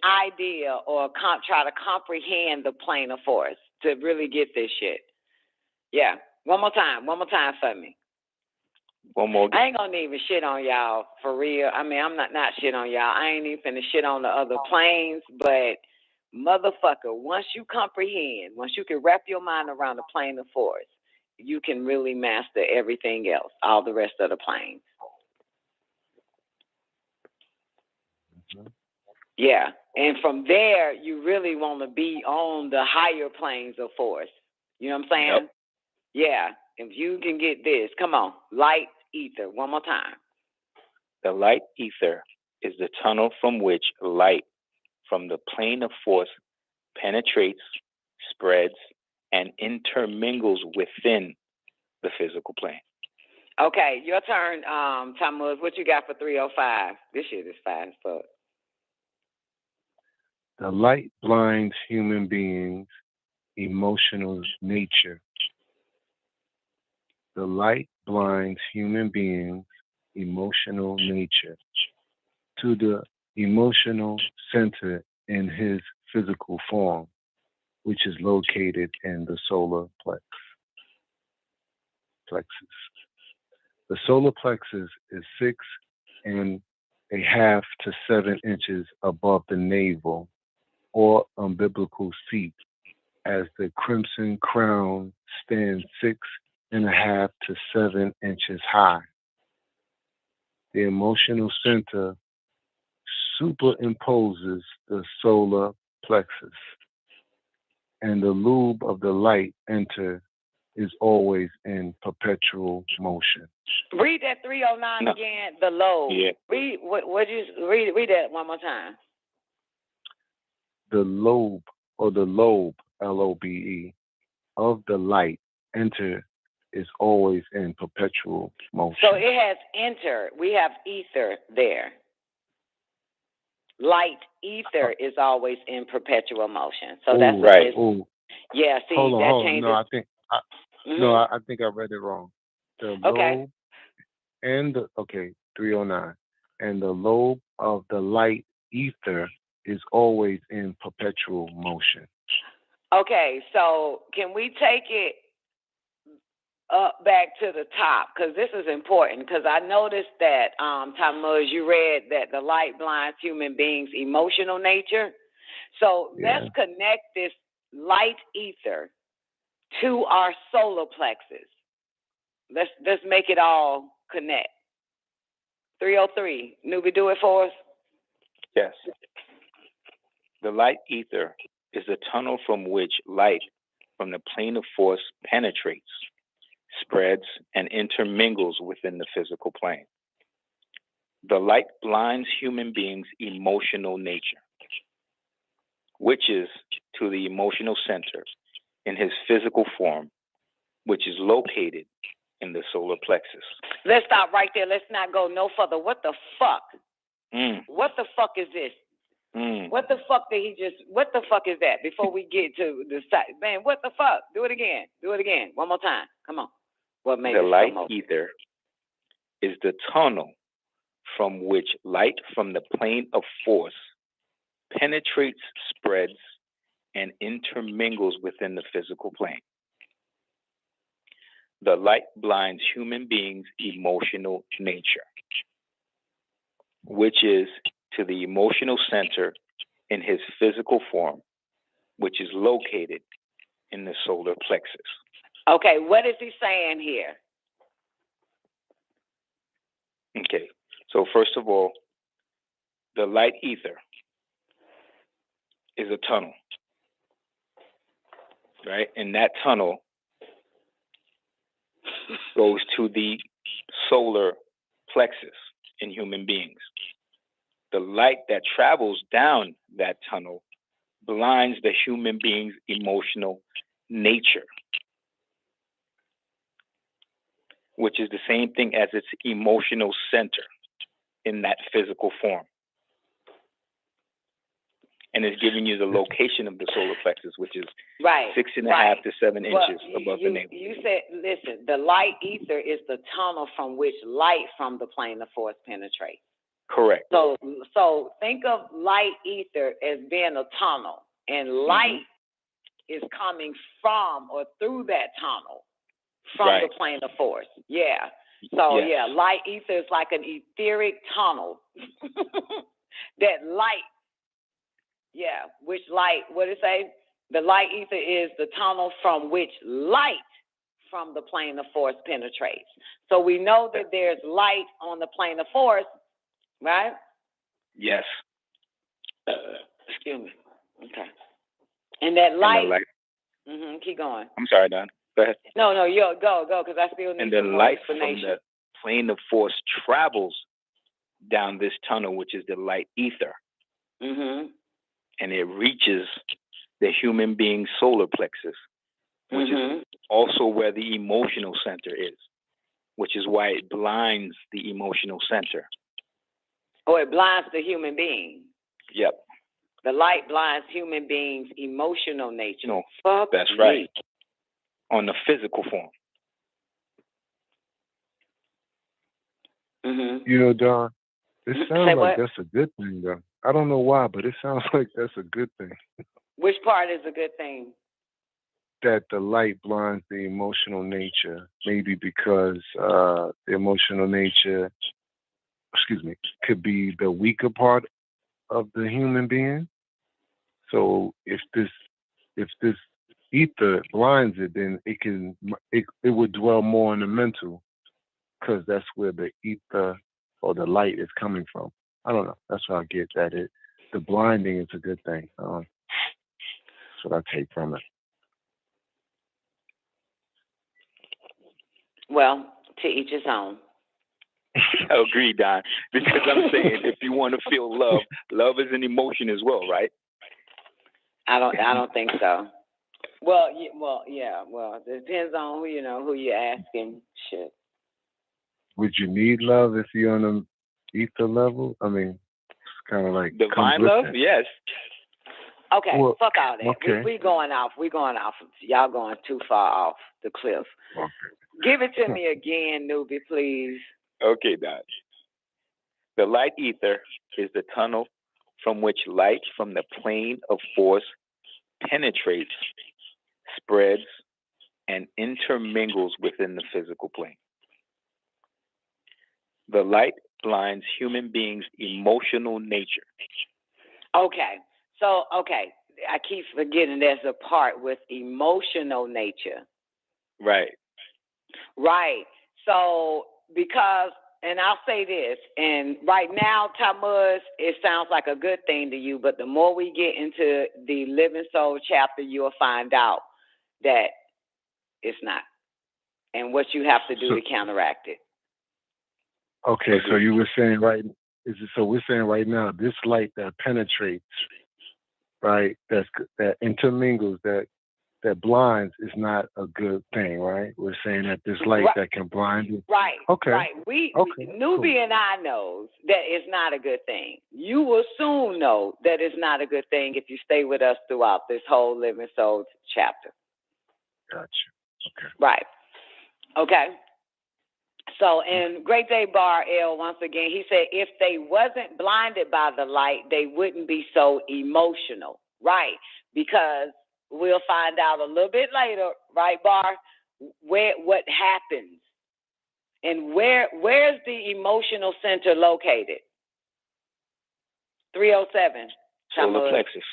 idea or try to comprehend the plane of force to really get this shit. Yeah. One more time for me. One more. I ain't gonna even shit on y'all for real. I mean, I'm not shit on y'all. I ain't even finna shit on the other planes, but motherfucker, once you comprehend, once you can wrap your mind around the plane of force, you can really master everything else, all the rest of the planes. Yeah. And from there, you really want to be on the higher planes of force. You know what I'm saying? Yep. Yeah. If you can get this, come on, light ether, one more time. The light ether is the tunnel from which light from the plane of force penetrates, spreads, and intermingles within the physical plane. Okay, your turn, Thomas. What you got for 305? This shit is fast as fuck. The light blinds human beings' emotional nature. The light blinds human beings' emotional nature to the emotional center in his physical form, which is located in the solar plexus. The solar plexus is 6.5 to 7 inches above the navel or umbilical seat, as the crimson crown stands 6.5 to 7 inches high. The emotional center superimposes the solar plexus, and the loop of the light enter is always in perpetual motion. Read that 309 again, the lobe. Yeah. Read that one more time. The lobe, or the lobe, L-O-B-E, of the light enter is always in perpetual motion. So it has enter. We have ether there. Light ether is always in perpetual motion. So that's right. Yeah, see, Hold that on. changes. No, I think I read it wrong. The lobe and 309. And the lobe of the light ether is always in perpetual motion. Okay, so can we take it up back to the top? Because this is important. Because I noticed that, Thomas, you read that the light blinds human beings' emotional nature. So let's connect this light ether to our solar plexus. Let's make it all connect. 303, Nubi, do it for us. Yes. The light ether is the tunnel from which light from the plane of force penetrates, spreads, and intermingles within the physical plane. The light blinds human beings' emotional nature, which is to the emotional center in his physical form, which is located in the solar plexus. Let's stop right there. Let's not go no further. What the fuck? What the fuck is this? What the fuck what the fuck is that? Before we get to the side, man, what the fuck? Do it again. One more time. Come on. What made the it light so much? ether is the tunnel from which light from the plane of force penetrates, spreads, and intermingles within the physical plane. The light blinds human beings' emotional nature, which is to the emotional center in his physical form, which is located in the solar plexus. Okay, what is he saying here? Okay, so first of all, the light ether is a tunnel, right? And that tunnel goes to the solar plexus in human beings. The light that travels down that tunnel blinds the human being's emotional nature, which is the same thing as its emotional center in that physical form. And it's giving you the location of the solar plexus, which is Right. 6.5 to 7 Well, inches above the navel. You said, listen, the light ether is the tunnel from which light from the plane of force penetrates. Correct. So think of light ether as being a tunnel, and light is coming from or through that tunnel from the plane of force. Yeah. So light ether is like an etheric tunnel. That light. Yeah, which light, what did it say? The light ether is the tunnel from which light from the plane of force penetrates. So we know that there's light on the plane of force, right? Yes. Excuse me. Okay. And that light. Keep going. I'm sorry, Don. Go ahead. No, go, because I still need and the some more light from explanation. the plane of force travels down this tunnel, which is the light ether. And it reaches the human being's solar plexus, which is also where the emotional center is, which is why it blinds the emotional center. Oh, it blinds the human being. Yep. The light blinds human beings' emotional nature. No, Fuck that's me. right. On the physical form. You know, Don, it sounds like that's a good thing, though. I don't know why, but it sounds like that's a good thing. Which part is a good thing? That the light blinds the emotional nature, maybe because the emotional nature, could be the weaker part of the human being. So if this ether blinds it, then it would dwell more on the mental, because that's where the ether or the light is coming from. I don't know. That's what I get, that the blinding is a good thing. That's what I take from it. Well, to each his own. I agree, Don. Because I'm saying, if you want to feel love, love is an emotion as well, right? I don't think so. Well, yeah. Well, it depends on who you're asking. Shit. Would you need love if you're on an ether level? I mean, it's kind of like divine love. Yes. Okay, well, fuck all that. Okay. We going off. Y'all going too far off the cliff. Okay. Give it to me again, newbie, please. Okay, Don. The light ether is the tunnel from which light from the plane of force penetrates, spreads, and intermingles within the physical plane. The light blinds human beings' emotional nature. Okay. So, I keep forgetting there's a part with emotional nature. Right. Right. So, because, and I'll say this, and right now, Tammuz, it sounds like a good thing to you, but the more we get into the Living Soul chapter, you'll find out that it's not, and what you have to do to counteract it. Okay, so you were saying we're saying right now, this light that penetrates, right, that intermingles, that blinds is not a good thing, right? We're saying that this light that can blind you. Right. Okay. Right. Newbie and I knows that it's not a good thing. You will soon know that it's not a good thing if you stay with us throughout this whole Living Soul chapter. Gotcha. Okay. Right. Okay. So, in Great Day Bar L, once again, he said if they wasn't blinded by the light, they wouldn't be so emotional. Right. Because we'll find out a little bit later, right, Bar, what happens. And where's the emotional center located? 307. Solar plexus.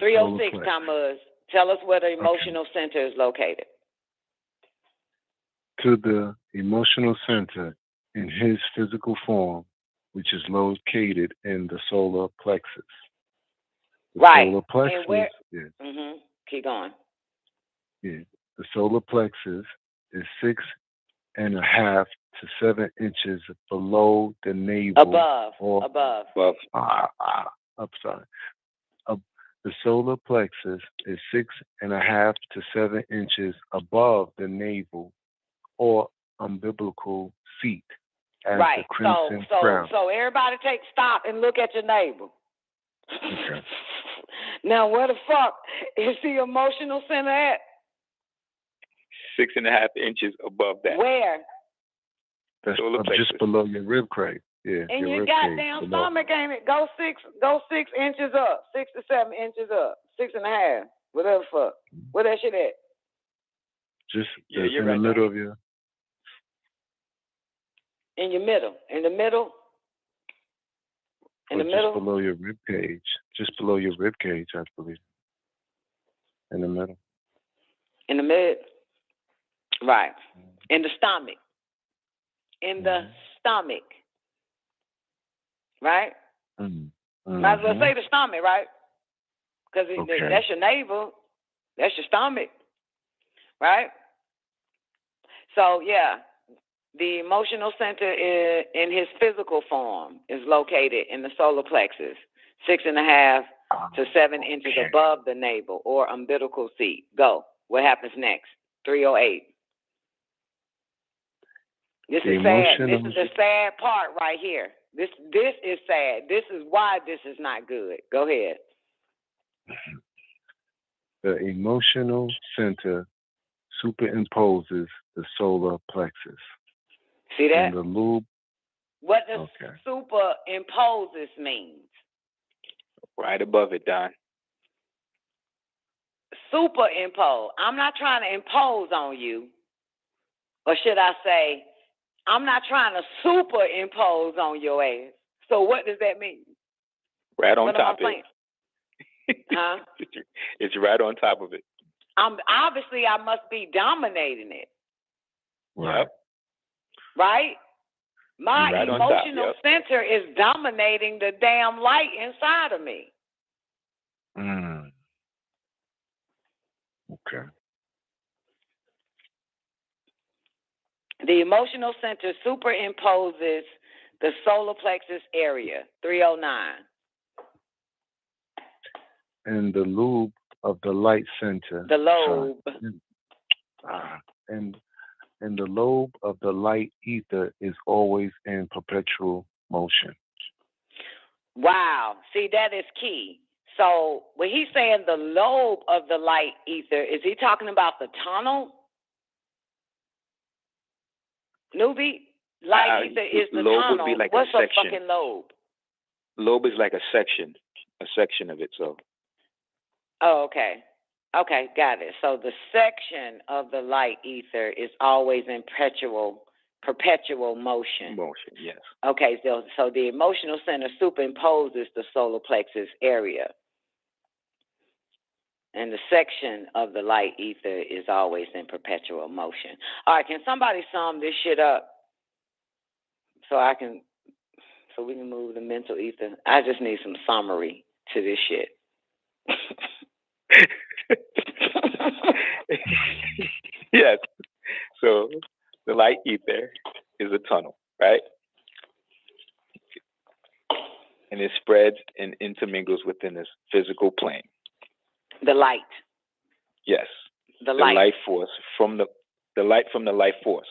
306, Tammuz. Tell us where the emotional center is located. To the emotional center in his physical form, which is located in the solar plexus. The solar plexus. And where? Keep going. Yeah. The solar plexus is 6.5 to 7 inches below the navel. Above. I'm sorry. The solar plexus is 6.5 to 7 inches above the navel or umbilical seat as the crimson crown. So everybody stop and look at your navel. Okay. Now, where the fuck is the emotional center at? 6.5 inches above that. Where? That's Solar plexus. just below your rib cage. Yeah. In your rib goddamn cage below. stomach, ain't it? Go 6 inches up, 6 to 7 inches up, 6.5, whatever the fuck. Where that shit at? Just you're in right, the middle of your. In your middle. In the middle. In the middle. Just below your rib cage. Just below your rib cage, I believe. In the middle. In the mid. Right. In the stomach. In the stomach. Right? Might as well say the stomach, right? Because that's your navel. That's your stomach. Right? So, yeah. The emotional center in his physical form is located in the solar plexus, 6.5 to 7 inches above the navel or umbilical seat. Go. What happens next? 308. This is sad. This is the sad part right here. This is sad. This is why this is not good. Go ahead. The emotional center superimposes the solar plexus. See that? And the loop. What does superimposes mean? Right above it, Don. Superimpose. I'm not trying to impose on you. Or should I say, I'm not trying to superimpose on your ass. So what does that mean? Right on top of it. Huh? It's right on top of it. Obviously, I must be dominating it. Yep. Right? My right emotional center is dominating the damn light inside of me. Okay. The emotional center superimposes the solar plexus area, 309. And the lobe of the light center. The lobe. And the lobe of the light ether is always in perpetual motion. Wow. See, that is key. So when he's saying the lobe of the light ether, is he talking about the tunnel? Newbie? Light ether is the lobe tunnel. Would be like what's a section. Fucking lobe? Lobe is like a section of it. So. Oh, okay. Okay, got it. So the section of the light ether is always in perpetual motion. Motion, yes. Okay, so the emotional center superimposes the solar plexus area. And the section of the light ether is always in perpetual motion. All right, can somebody sum this shit up so we can move the mental ether? I just need some summary to this shit. Yes. So the light ether is a tunnel, right? And it spreads and intermingles within this physical plane. The light. Yes. The light force from the light from the life force.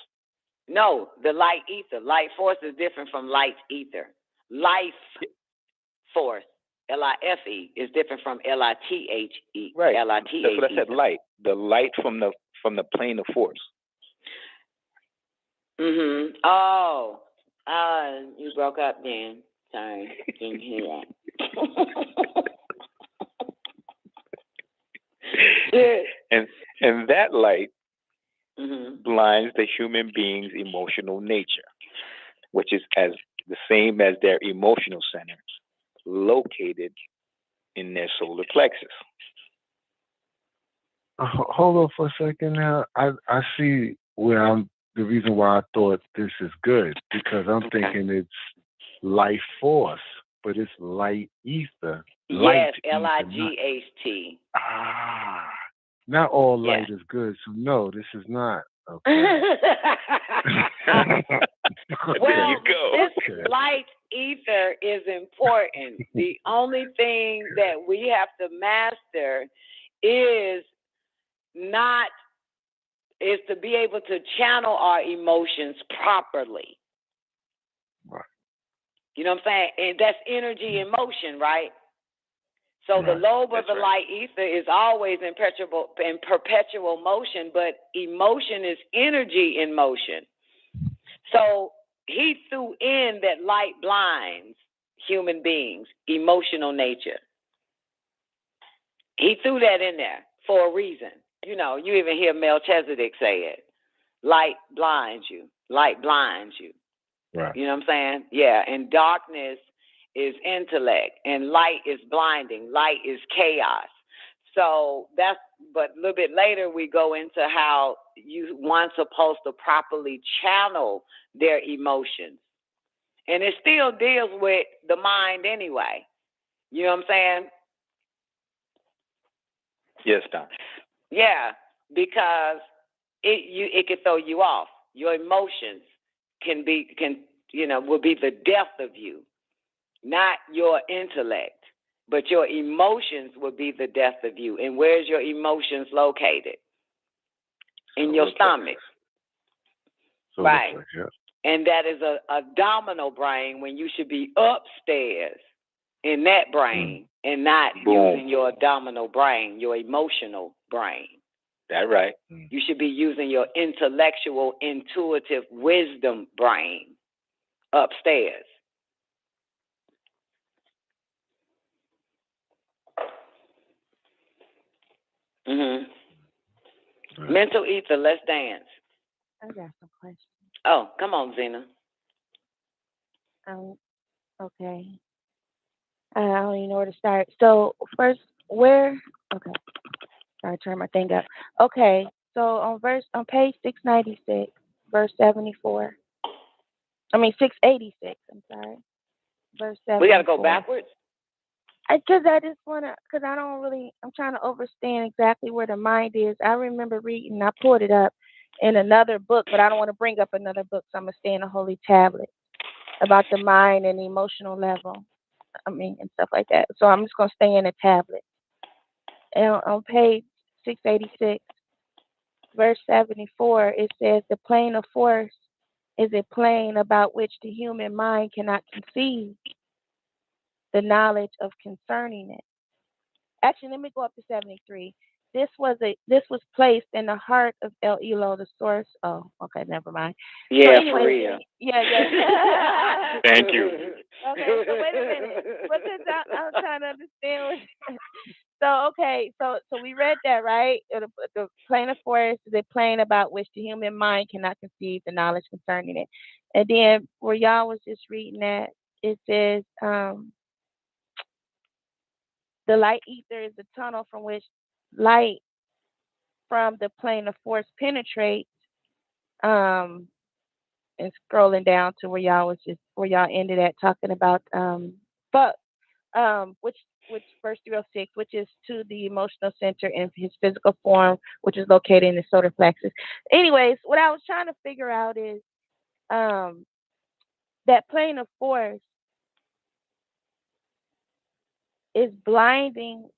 No, the light ether. Light force is different from light ether. Life force, LIFE, is different from LITHE. Right. LITHE. That's what I said. Light. The light from the plane of force. Oh. You broke up then. Sorry. Didn't hear that. And that light blinds the human being's emotional nature, which is as the same as their emotional center, located in their solar plexus. Hold on for a second now. I see where the reason why I thought this is good, because I'm thinking it's life force, but it's light ether. Yes, LIGHT. Not all light is good, so no, this is not. Okay. Well, this light ether is important. The only thing that we have to master is to be able to channel our emotions properly. Right. You know what I'm saying? And that's energy in motion, right? So the lobe of the light ether is always in perpetual motion, but emotion is energy in motion. So he threw in that light blinds human beings, emotional nature. He threw that in there for a reason. You know, you even hear Melchizedek say it. Light blinds you. Light blinds you. Right. You know what I'm saying? Yeah, and darkness is intellect, and light is blinding. Light is chaos. So that's, but a little bit later we go into how one's supposed to properly channel their emotions. And it still deals with the mind anyway. You know what I'm saying? Yes, Don. Yeah, because it can throw you off. Your emotions will be the death of you, not your intellect, but your emotions will be the death of you. And where's your emotions located? In your stomach. Right. And that is a abdominal brain when you should be upstairs in that brain and not using your abdominal brain, your emotional brain. That's right. You should be using your intellectual, intuitive wisdom brain upstairs. Mental ether, let's dance. I got some questions. Oh, come on, Zena. Okay. I don't even know where to start. So first, okay. Sorry, turn my thing up. Okay. So on page 696, verse 74. 686. I'm sorry. Verse 74. We got to go backwards. I'm trying to understand exactly where the mind is. I remember reading, I pulled it up in another book, but I don't want to bring up another book, so I'm going to stay in the Holy Tablet about the mind and the emotional level. And stuff like that. So I'm just going to stay in the tablet. And on page 686, verse 74, it says, the plane of force is a plane about which the human mind cannot conceive the knowledge of concerning it. Actually, let me go up to 73. This was placed in the heart of El Elo, the source. Oh, okay, never mind. Yeah, so anyway, for real. Yeah. Thank you. Okay, so wait a minute. Because I'm trying to understand. So we read that, right? The plane of force is a plane about which the human mind cannot conceive the knowledge concerning it. And then where y'all was just reading that, it says, the light ether is the tunnel from which light from the plane of force penetrates. And scrolling down to where y'all ended at talking about which verse 306, which is to the emotional center in his physical form, which is located in the solar plexus. Anyways, what I was trying to figure out is that plane of force is blinding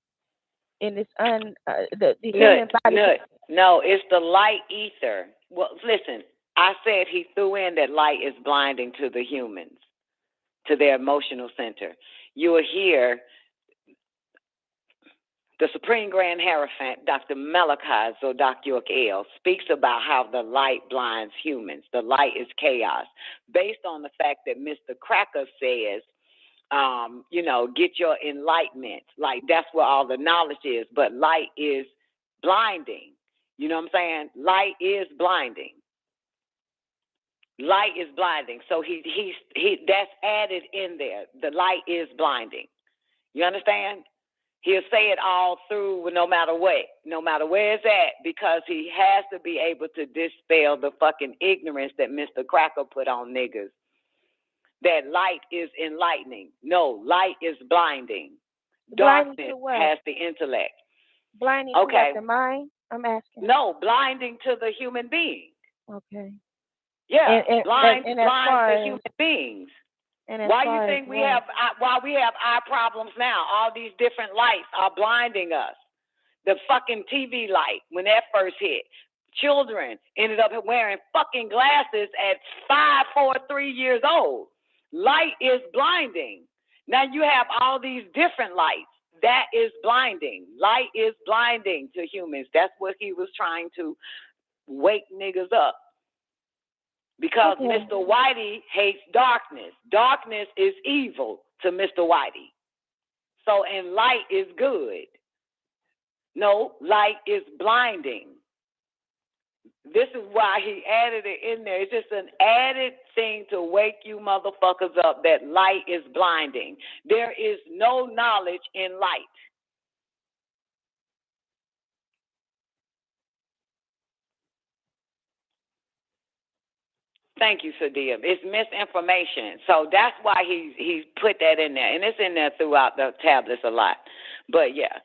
in this the human body. No, it's the light ether. Well, listen, I said he threw in that light is blinding to the humans, to their emotional center. You will hear the Supreme Grand Hierophant, Dr. MALACHI HAAYUH, speaks about how the light blinds humans. The light is chaos, based on the fact that Mr. Cracker says, get your enlightenment. Like, that's where all the knowledge is. But light is blinding. You know what I'm saying? Light is blinding. Light is blinding. So he that's added in there. The light is blinding. You understand? He'll say it all through, no matter where it's at, because he has to be able to dispel the fucking ignorance that Mr. Cracker put on niggas. That light is enlightening. No, light is blinding. Darkness has the intellect. Blinding to what, the mind? I'm asking. No, blinding to the human being. Okay. Yeah, blind to human beings. Why you think we have eye problems now? All these different lights are blinding us. The fucking TV light, when that first hit, children ended up wearing fucking glasses at 5, 4, 3 years old. Light is blinding. Now you have all these different lights that is blinding. Light is blinding to humans. That's what he was trying to wake niggas up. Because Mr. Whitey hates darkness. Darkness is evil to Mr. Whitey. So, and light is good. No, light is blinding. This is why he added it in there. It's just an added thing to wake you motherfuckers up that light is blinding. There is no knowledge in light. Thank you, Sadia. It's misinformation. So that's why he put that in there. And it's in there throughout the tablets a lot. But yeah.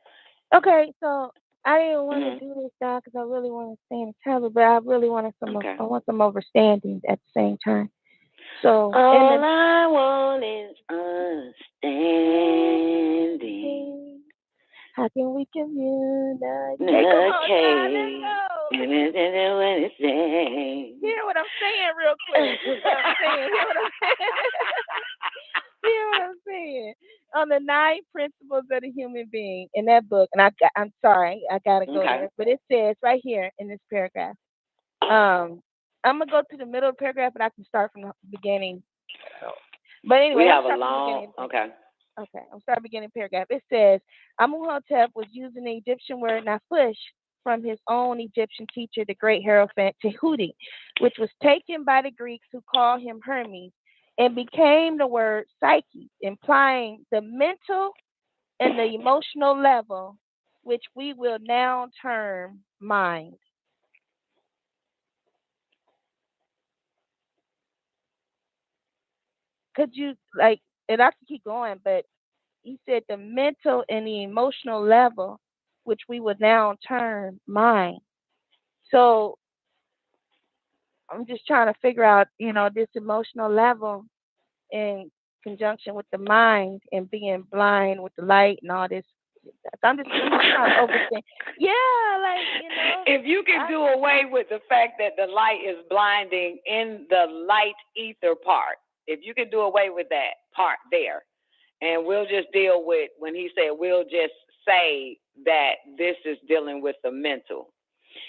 Okay, so I didn't want to do this now because I really want to stay in the tablet, but I really wanted some. I want some understanding at the same time. So all I want is understanding. How can we communicate? Hear what I'm saying real quick. Hear what I'm saying. On the 9 principles of the human being in that book, and I'm sorry, I gotta go there, but it says right here in this paragraph. I'm gonna go to the middle of the paragraph, and I can start from the beginning. But anyway, we have a long. Okay, I'm starting beginning paragraph. It says, Amuhotep was using the Egyptian word nafush from his own Egyptian teacher, the great Hierophant Tehuti, which was taken by the Greeks who called him Hermes, and became the word psyche, implying the mental and the emotional level, which we will now term mind. Could you, and I can keep going, but he said the mental and the emotional level, which we would now term mind. So I'm just trying to figure out, this emotional level in conjunction with the mind and being blind with the light and all this. I'm just trying to overstand. Yeah, if you can do away with the fact that the light is blinding in the light ether part, if you can do away with that part there, and we'll just deal with, when he said, we'll just say that this is dealing with the mental.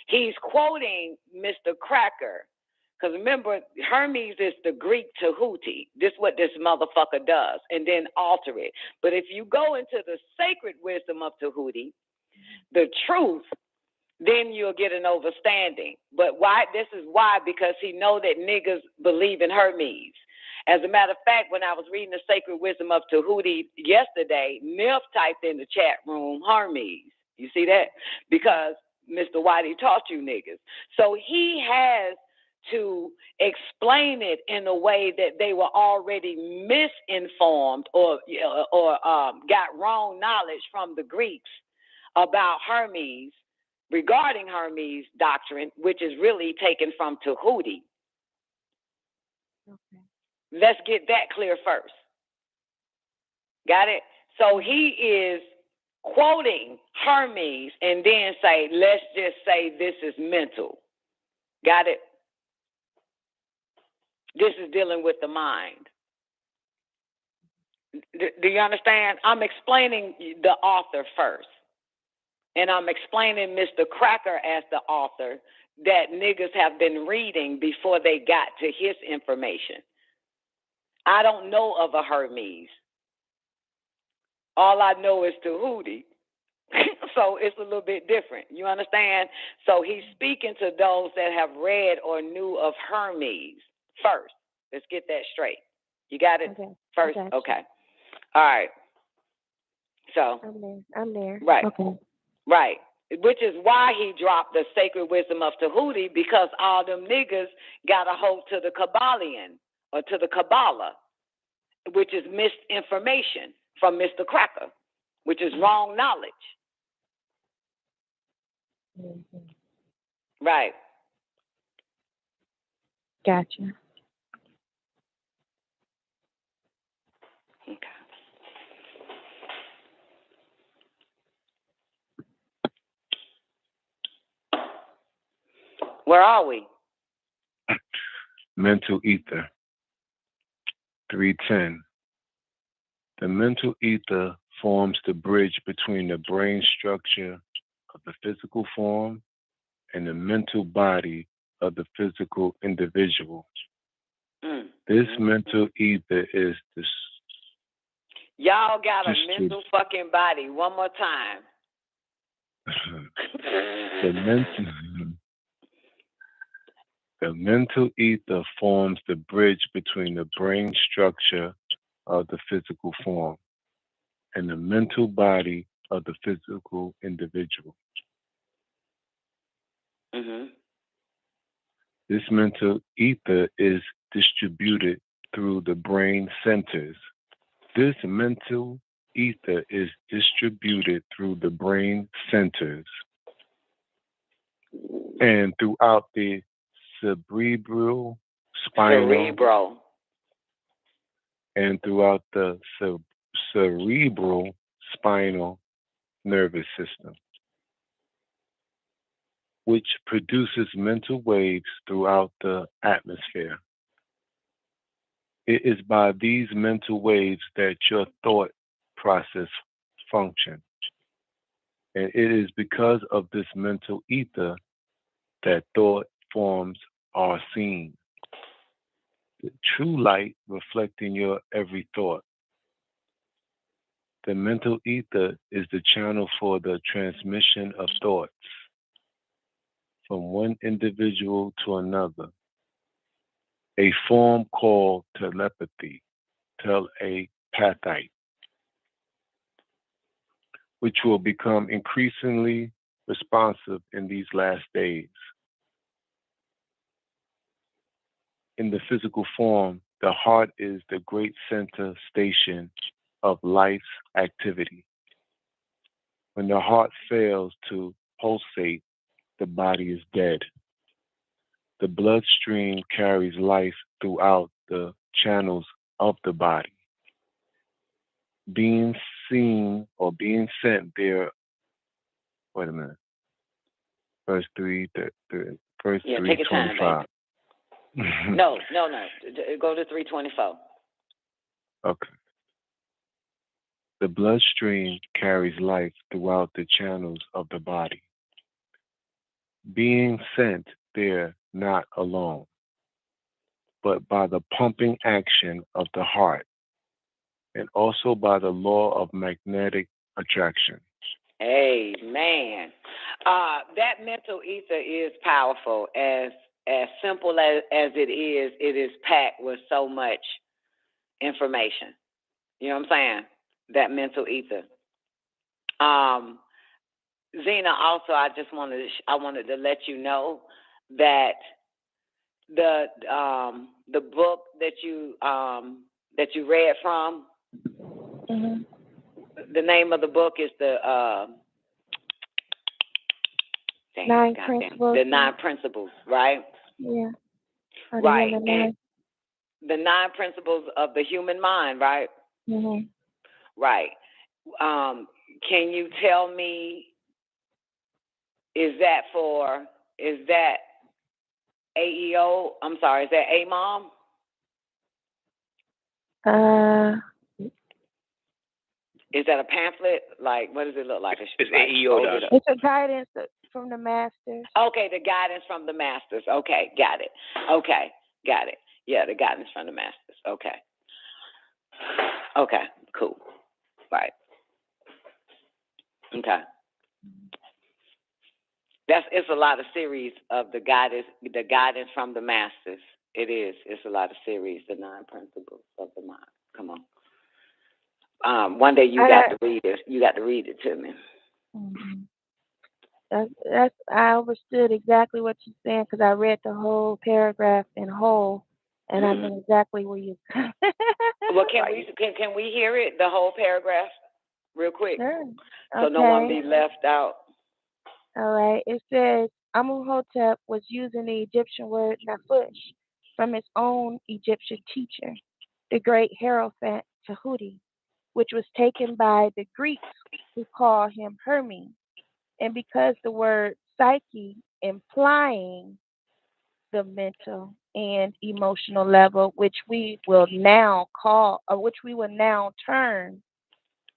He's quoting Mr. Cracker, because remember, Hermes is the Greek Tehuti. This is what this motherfucker does, and then alter it. But if you go into the sacred wisdom of Tehuti, the truth, then you'll get an understanding. But why? This is why, because he know that niggas believe in Hermes. As a matter of fact, when I was reading the Sacred Wisdom of Tehuti yesterday, Nif typed in the chat room, Hermes. You see that? Because Mr. Whitey taught you niggas. So he has to explain it in a way that they were already misinformed or got wrong knowledge from the Greeks about Hermes, regarding Hermes doctrine, which is really taken from Tehuti. Okay. Let's get that clear first. Got it? So he is quoting Hermes and then say, let's just say this is mental. Got it? This is dealing with the mind. Do you understand? I'm explaining the author first. And I'm explaining Mr. Cracker as the author that niggas have been reading before they got to his information. I don't know of a Hermes. All I know is Tehuti. So it's a little bit different. You understand? So he's speaking to those that have read or knew of Hermes first. Let's get that straight. You got it? Okay. First? Okay. All right. So. I'm there. Right. Okay. Right. Which is why he dropped the Sacred Wisdom of Tehuti, because all them niggas got a hold to the Kabbalion or to the Kabbalah, which is misinformation from Mr. Cracker, which is wrong knowledge. Mm-hmm. Right. Gotcha. Okay. Where are we? Mental ether. 310. The mental ether forms the bridge between the brain structure of the physical form and the mental body of the physical individual. This mental ether is this. Y'all got a mental fucking body. One more time. The mental ether forms the bridge between the brain structure of the physical form and the mental body of the physical individual. This mental ether is distributed through the brain centers. This mental ether is distributed through the brain centers and throughout the cerebral, spinal, and throughout the cerebral spinal nervous system, which produces mental waves throughout the atmosphere. It is by these mental waves that your thought process functions. And it is because of this mental ether that thought forms are seen. The true light reflecting your every thought. The mental ether is the channel for the transmission of thoughts from one individual to another. A form called telepathy, telepathy, which will become increasingly responsive in these last days. In the physical form, the heart is the great center station of life's activity. When the heart fails to pulsate, the body is dead. The bloodstream carries life throughout the channels of the body. Being seen or being sent there, wait a minute, verse 325. No. Go to 324. Okay. The bloodstream carries life throughout the channels of the body. Being sent there not alone, but by the pumping action of the heart, and also by the law of magnetic attraction. Amen. That mental ether is powerful. As simple as it is packed with so much information. You know what I'm saying? That mental ether. Zena, also, I wanted to let you know that the book that you read from, the name of the book is the 9 Principles. The 9 Principles, right? Yeah. Right. And the 9 Principles of the human mind, right? Right. Can you tell me, is that AEO? I'm sorry, is that AMOM? Is that a pamphlet? Like, what does it look like? It's AEO. It's a guidance from the masters. Okay, the guidance from the masters. Okay, got it. Yeah, the guidance from the masters. Okay, cool. Right. Okay. It's a lot of series of the guidance from the masters. It is. It's a lot of series, the 9 Principles of the mind. Come on. One day you got to read it. You got to read it to me. That's I understood exactly what you're saying because I read the whole paragraph in whole, and I know exactly where you. Well, can we hear it, the whole paragraph, real quick? Sure. So no one be left out. All right. It says Amuhotep was using the Egyptian word nafush from his own Egyptian teacher, the great Hierophant Tahuti, which was taken by the Greeks who call him Hermes. And because the word psyche implying the mental and emotional level, which we will now term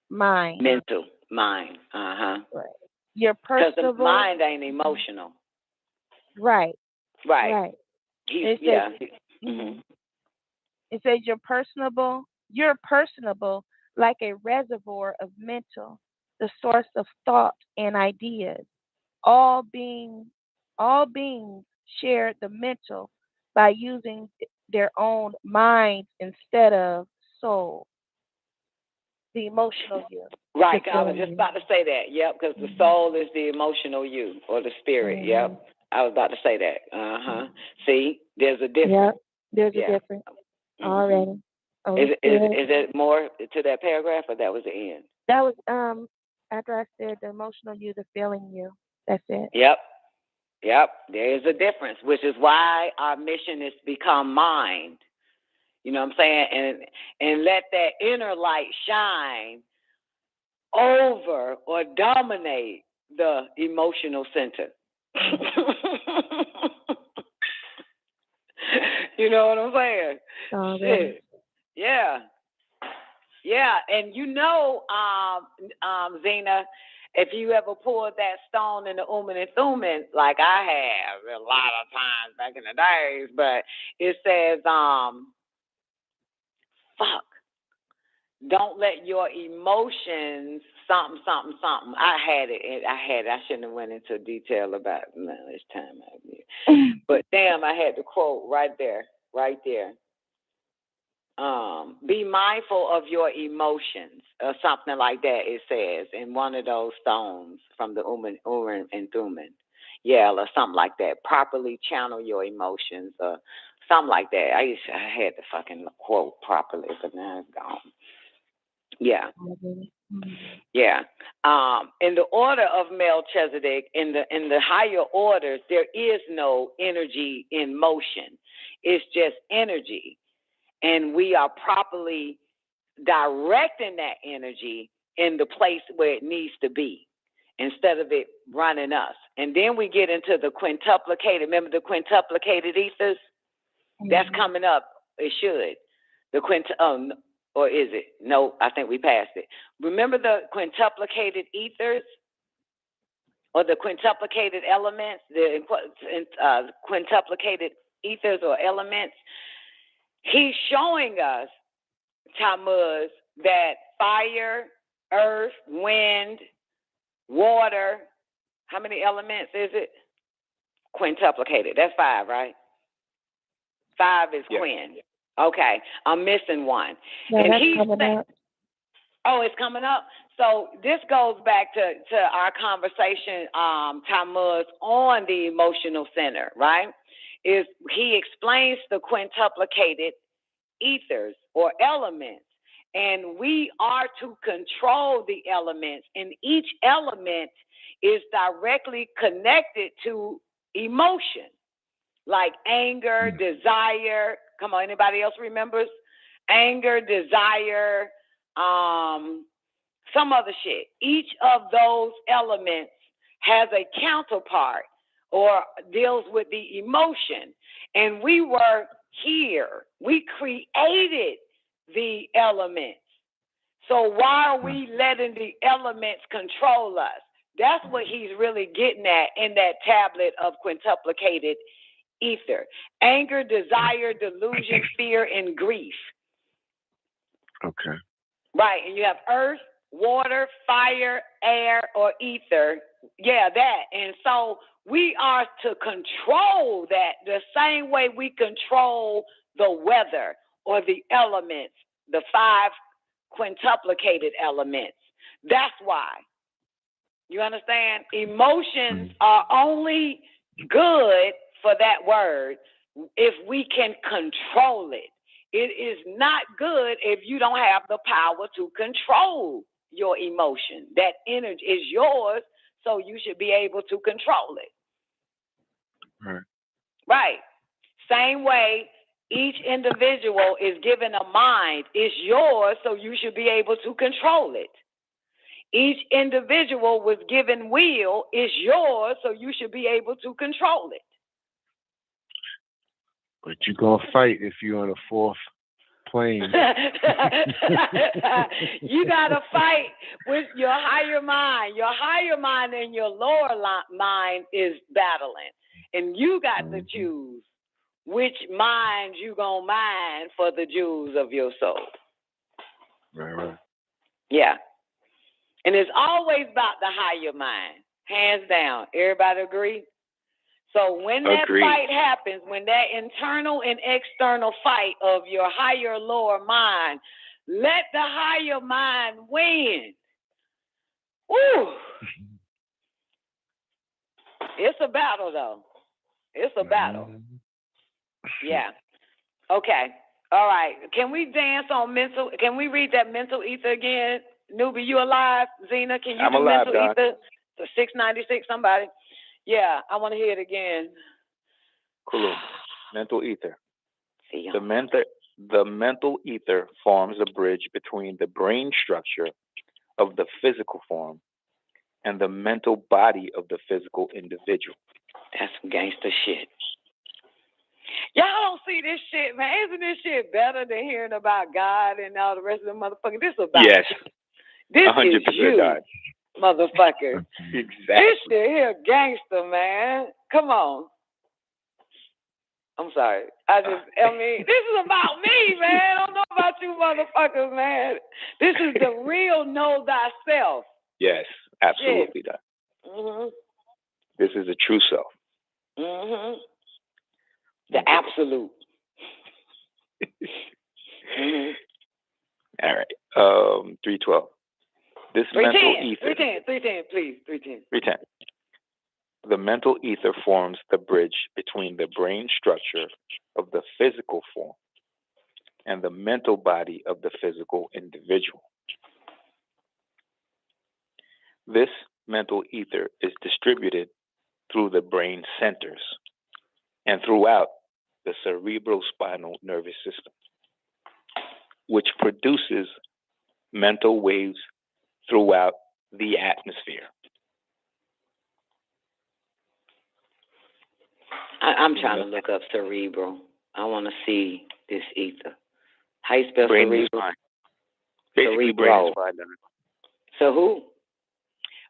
Mind. Mental, mind. Right. Your Because personable. the mind ain't emotional. Right. Right. Right. He's, It says you're personable like a reservoir of mental, the source of thought and ideas. All beings share the mental by using their own minds instead of soul. The emotional you. Right. I was just about to say that. Yep. Because the soul is the emotional you or the spirit. Yep. I was about to say that. See, there's a difference. Yep. There's a difference already. Is it more to that paragraph, or that was the end? That was after I said the emotional you, the feeling you. That's it. Yep. There is a difference, which is why our mission is to become mind. You know what I'm saying? And let that inner light shine over or dominate the emotional center. You know what I'm saying? Shit. Yeah. And Zena, if you ever poured that stone in the Uman and Thuman, like I have a lot of times back in the days, but it says, don't let your emotions something. I had it. I shouldn't have went into detail about it. No, it's time. But damn, I had the quote right there. Be mindful of your emotions, or something like that. It says in one of those stones from the Urim and Thummim, or something like that. Properly channel your emotions, or something like that. I had the fucking quote properly, but now it's gone. Yeah. In the order of Melchizedek, in the higher orders, there is no energy in motion. It's just energy. And we are properly directing that energy in the place where it needs to be, instead of it running us. And then we get into the quintuplicated. Remember the quintuplicated ethers? That's coming up. It should. The or is it? No, I think we passed it. Remember the quintuplicated ethers, or the quintuplicated elements, the quintuplicated ethers or elements? He's showing us, Tammuz, that fire, earth, wind, water, how many elements is it? Quintuplicated. That's 5, right? 5 is Quin. Okay, I'm missing one. No, and that's he's coming up. Oh, it's coming up. So this goes back to our conversation, Tammuz, on the emotional center, right? He explains the quintuplicated ethers or elements, and we are to control the elements, and each element is directly connected to emotion, like anger, desire. Come on, anybody else remembers? Anger, desire, some other shit. Each of those elements has a counterpart or deals with the emotion. And we were here. We created the elements. So why are we letting the elements control us? That's what he's really getting at in that tablet of quintuplicated ether. Anger, desire, delusion, fear, and grief. Okay. Right. And you have earth, water, fire, air, or ether. Yeah, that. And so we are to control that the same way we control the weather or the elements, the 5 quintuplicated elements. That's why. You understand? Emotions are only good for that word if we can control it. It is not good if you don't have the power to control your emotion. That energy is yours, so you should be able to control it. Right. Right. Same way, each individual is given a mind. It's yours, so you should be able to control it. Each individual was given will. It's yours, so you should be able to control it. But you're going to fight if you're on the 4th plane. You got to fight with your higher mind. Your higher mind and your lower mind is battling. And you got to choose which mind you going to mind for the jewels of your soul. Right. Yeah. And it's always about the higher mind. Hands down. Everybody agree? So when that fight happens, when that internal and external fight of your higher lower mind, let the higher mind win. Woo! It's a battle, though. It's a battle. Yeah. Okay. All right. Can we dance on mental? Can we read that mental ether again? Newbie, you alive? Zena, can you I'm do alive, mental Don. ether? So 696, somebody. Yeah, I want to hear it again. Cool. Mental ether. The mental ether forms a bridge between the brain structure of the physical form and the mental body of the physical individual. That's some gangster shit. Y'all don't see this shit, man. Isn't this shit better than hearing about God and all the rest of the motherfuckers? This is about Yes. This 100% is you, God. motherfucker. Exactly. This shit here gangster, man. Come on. I'm sorry. I mean, this is about me, man. I don't know about you motherfuckers, man. This is the real know thyself. Yes, absolutely, Don. Mm-hmm. This is the true self. Mm-hmm. The absolute. Mm-hmm. All right. 312. This mental ether. 310, please. 310. 310. The mental ether forms the bridge between the brain structure of the physical form and the mental body of the physical individual. This mental ether is distributed through the brain centers and throughout the cerebrospinal nervous system, which produces mental waves throughout the atmosphere. I'm trying to look up cerebral. I want to see this ether. How you spell Brain cerebral? and spine. Basically, brain and spine. So who?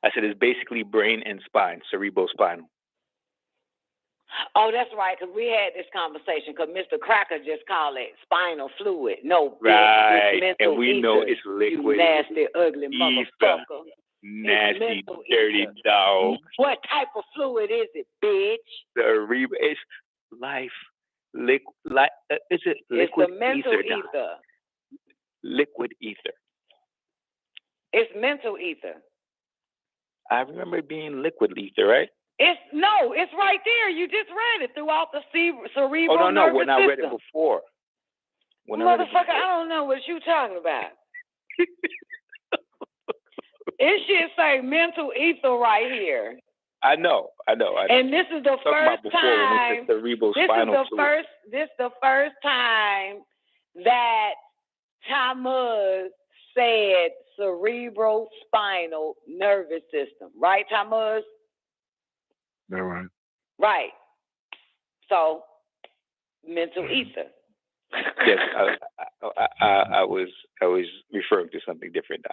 I said it's basically brain and spine, cerebrospinal. Oh, that's right, because we had this conversation, because Mr. Cracker just called it spinal fluid. No, right. It's and we ether, know it's liquid. You nasty, ugly ether. motherfucker. Nasty, dirty dog. What type of fluid is it, bitch? It's life. Is it liquid It's the mental ether. Liquid ether. It's mental ether. I remember it being liquid ether, right? It's right there. You just read it throughout the cerebral Oh, no, nervous when I read system. it before. Motherfucker, I don't know what you talking about. It should say mental ether right here. I know. And this is the first time. This is the first time that Tammuz said cerebrospinal nervous system. Right, Tammuz? That's right. Right. So, mental ether. Yes, I was referring to something different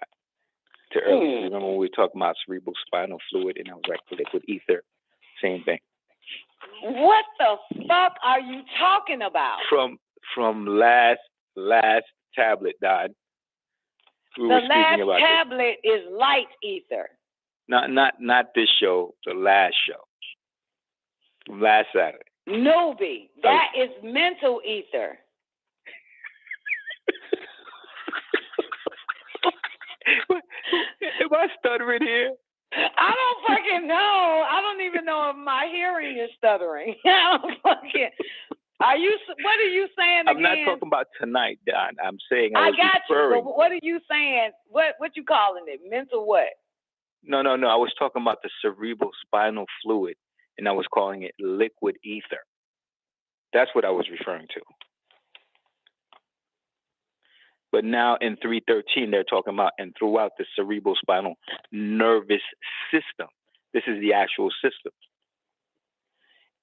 to earlier. Remember when we were talking about cerebrospinal fluid, and I was like liquid ether, same thing. What the fuck are you talking about? From last tablet, Don. The last tablet is light ether. Not this show. The last show. Last Saturday. Nobi, that is mental ether. Am I stuttering here? I don't fucking know. I don't even know if my hearing is stuttering. I don't fucking. What are you saying again? I'm not talking about tonight, Don. I'm saying I got you. But what are you saying? What you calling it? Mental what? No. I was talking about the cerebrospinal fluid, and I was calling it liquid ether. That's what I was referring to. But now in 313, they're talking about and throughout the cerebrospinal nervous system. This is the actual system.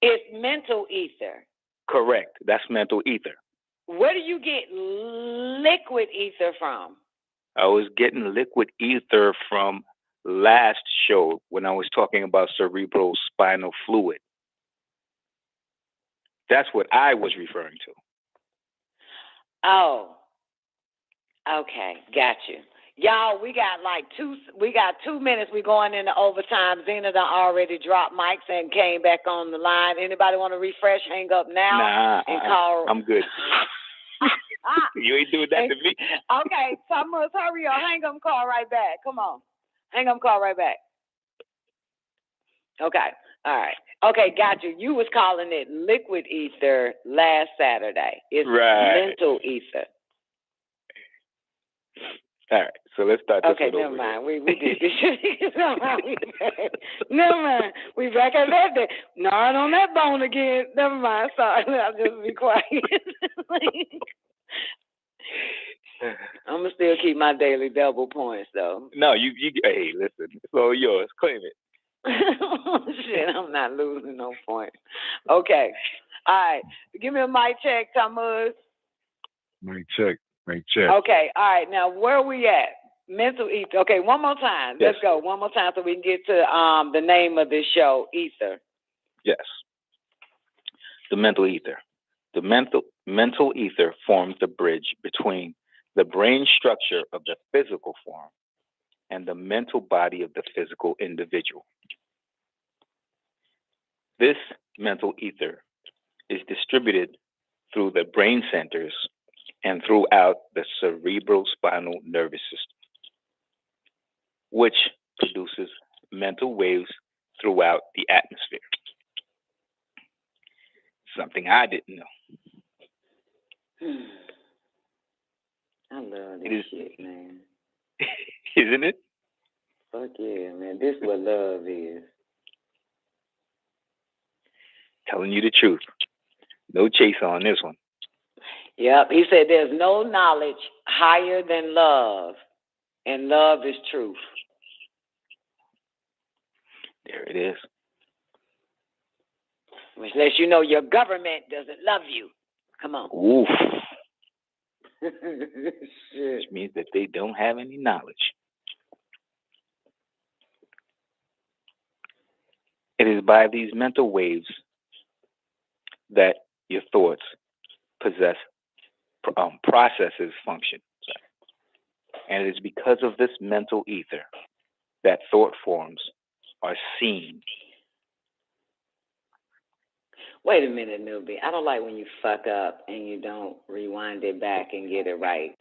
It's mental ether. Correct. That's mental ether. Where do you get liquid ether from? I was getting liquid ether from last show when I was talking about cerebral spinal fluid. That's what I was referring to. Oh, okay, got you. Y'all, we got 2 minutes. We're going into overtime. Zena done already dropped mics and came back on the line. Anybody want to refresh? Hang up now and call. I'm good. You ain't doing that to me. Okay, Thomas, hurry up. Hang up and call right back. Come on. Hang up and call right back. Okay, all right. Okay, got you. You was calling it liquid ether last Saturday. It's mental ether. All right, so let's start this okay, never mind. We did this. Never mind. We back at that day. Not on that bone again. Never mind. Sorry, I'll just be quiet. I'm gonna still keep my daily double points though. No, you. Hey, listen, it's all yours. Claim it. Shit, I'm not losing no points. Okay, all right. Give me a mic check, Thomas. Mic check. Mic check. Okay, all right. Now where are we at? Mental ether. Okay, one more time. Yes. Let's go. One more time so we can get to the name of this show, Ether. Yes. The mental ether. The mental ether forms the bridge between the brain structure of the physical form and the mental body of the physical individual. This mental ether is distributed through the brain centers and throughout the cerebral spinal nervous system, which produces mental waves throughout the atmosphere. Something I didn't know. I love this shit, man. Isn't it? Fuck yeah, man. This is what love is. Telling you the truth. No chaser on this one. Yep. He said there's no knowledge higher than love, and love is truth. There it is. Which lets you know your government doesn't love you. Come on. Oof. Which means that they don't have any knowledge. It is by these mental waves that your thoughts processes function. And it is because of this mental ether that thought forms are seen. Wait a minute, newbie. I don't like when you fuck up and you don't rewind it back and get it right.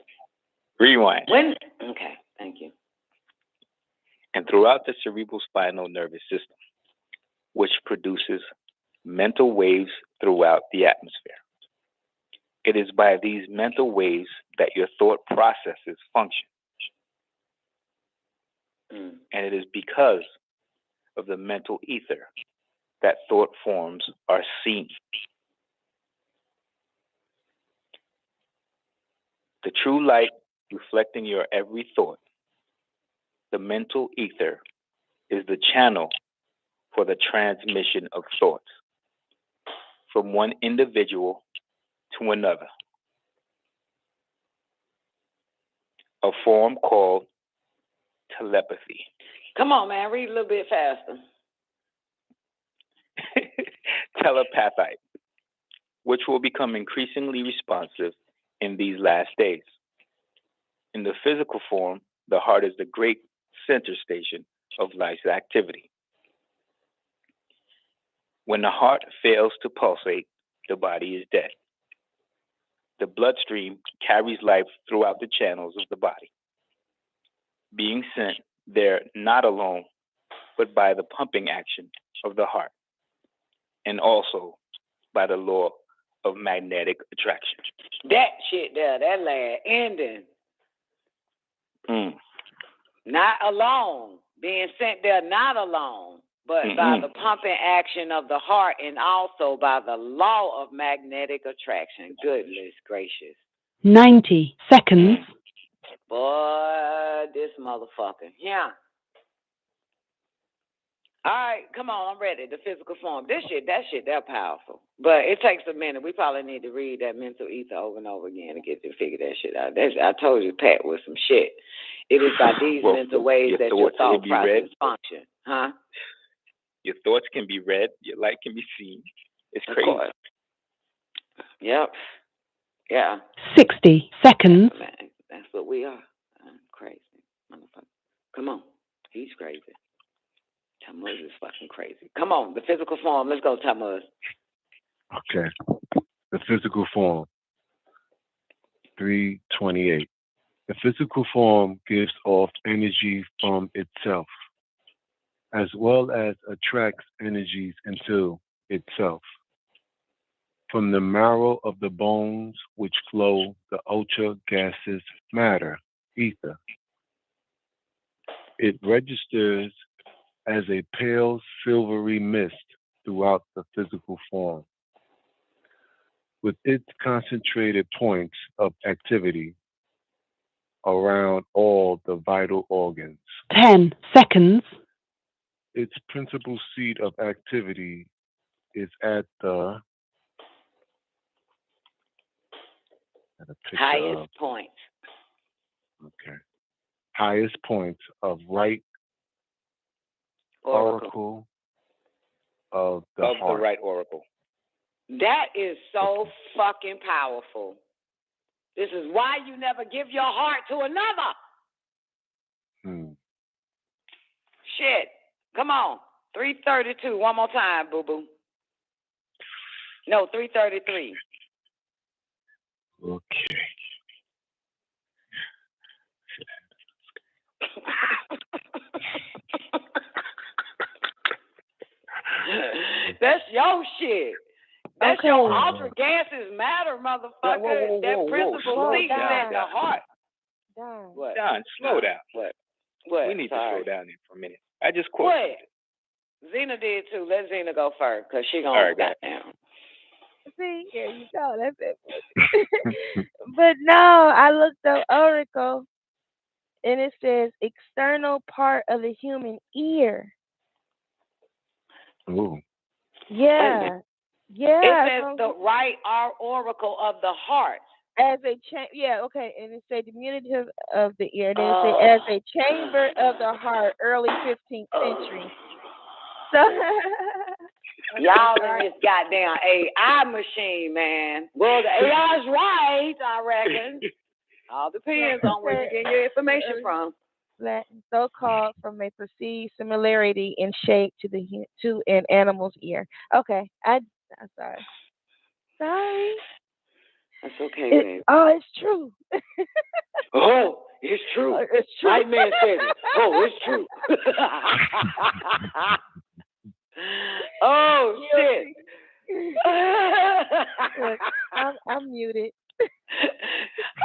Rewind. Okay, thank you. And throughout the cerebral spinal nervous system, which produces mental waves throughout the atmosphere. It is by these mental waves that your thought processes function. And it is because of the mental ether that thought forms are seen. The true light reflecting your every thought, the mental ether, is the channel for the transmission of thoughts from one individual to another. A form called telepathy. Come on, man. Read a little bit faster. Telepathy, which will become increasingly responsive in these last days. In the physical form, the heart is the great center station of life's activity. When the heart fails to pulsate, the body is dead. The bloodstream carries life throughout the channels of the body, being sent there not alone, but by the pumping action of the heart, and also by the law of magnetic attraction. That shit there, that last ending. Not alone, being sent there not alone, but by the pumping action of the heart and also by the law of magnetic attraction. Goodness gracious. 90 seconds. Boy, this motherfucker. Yeah. All right, come on, I'm ready. The physical form. That shit, they're powerful. But it takes a minute. We probably need to read that mental ether over and over again to get to figure that shit out. I told you, Pat, was some shit. It is by these mental ways that your thought process function. Huh? Your thoughts can be read. Your light can be seen. It's crazy. Yep. Yeah. 60 seconds. Man, that's what we are. Crazy. Motherfucker. Come on. He's crazy. Tammuz is fucking crazy. Come on, the physical form. Let's go, Tammuz. Okay. The physical form. 328. The physical form gives off energy from itself, as well as attracts energies into itself. From the marrow of the bones which flow the ultra gaseous matter, ether. It registers as a pale silvery mist throughout the physical form, with its concentrated points of activity around all the vital organs. 10 seconds. Its principal seat of activity is at the highest point. Okay. Highest points of right oracle of the heart. The right oracle. That is so fucking powerful. This is why you never give your heart to another. Shit. Come on. 332. One more time, boo-boo. No, 333. Okay. That's your shit. That's your ultra gases matter, motherfucker. That principle seat is at the heart. What? Don, slow down. What? We need to slow down here for a minute. I just quoted. What? Zena did too. Let Zena go first, because she gonna got down. See, here you go. That's it. But no, I looked up oracle, and it says external part of the human ear. Ooh. Yeah. Yeah. It says the right oracle of the heart. As a okay, and it says diminutive of the ear. Then it says as a chamber of the heart, early 15th century. So y'all in this goddamn AI machine, man. Well, the AI's right, I reckon. All depends on where you get your information from. Latin, so called from a perceived similarity in shape to an animal's ear. Okay, I'm sorry. Sorry. That's okay, babe. It's true. Oh, it's true. It's true. White man said it. Oh, it's true. Oh, shit. Look, I'm muted.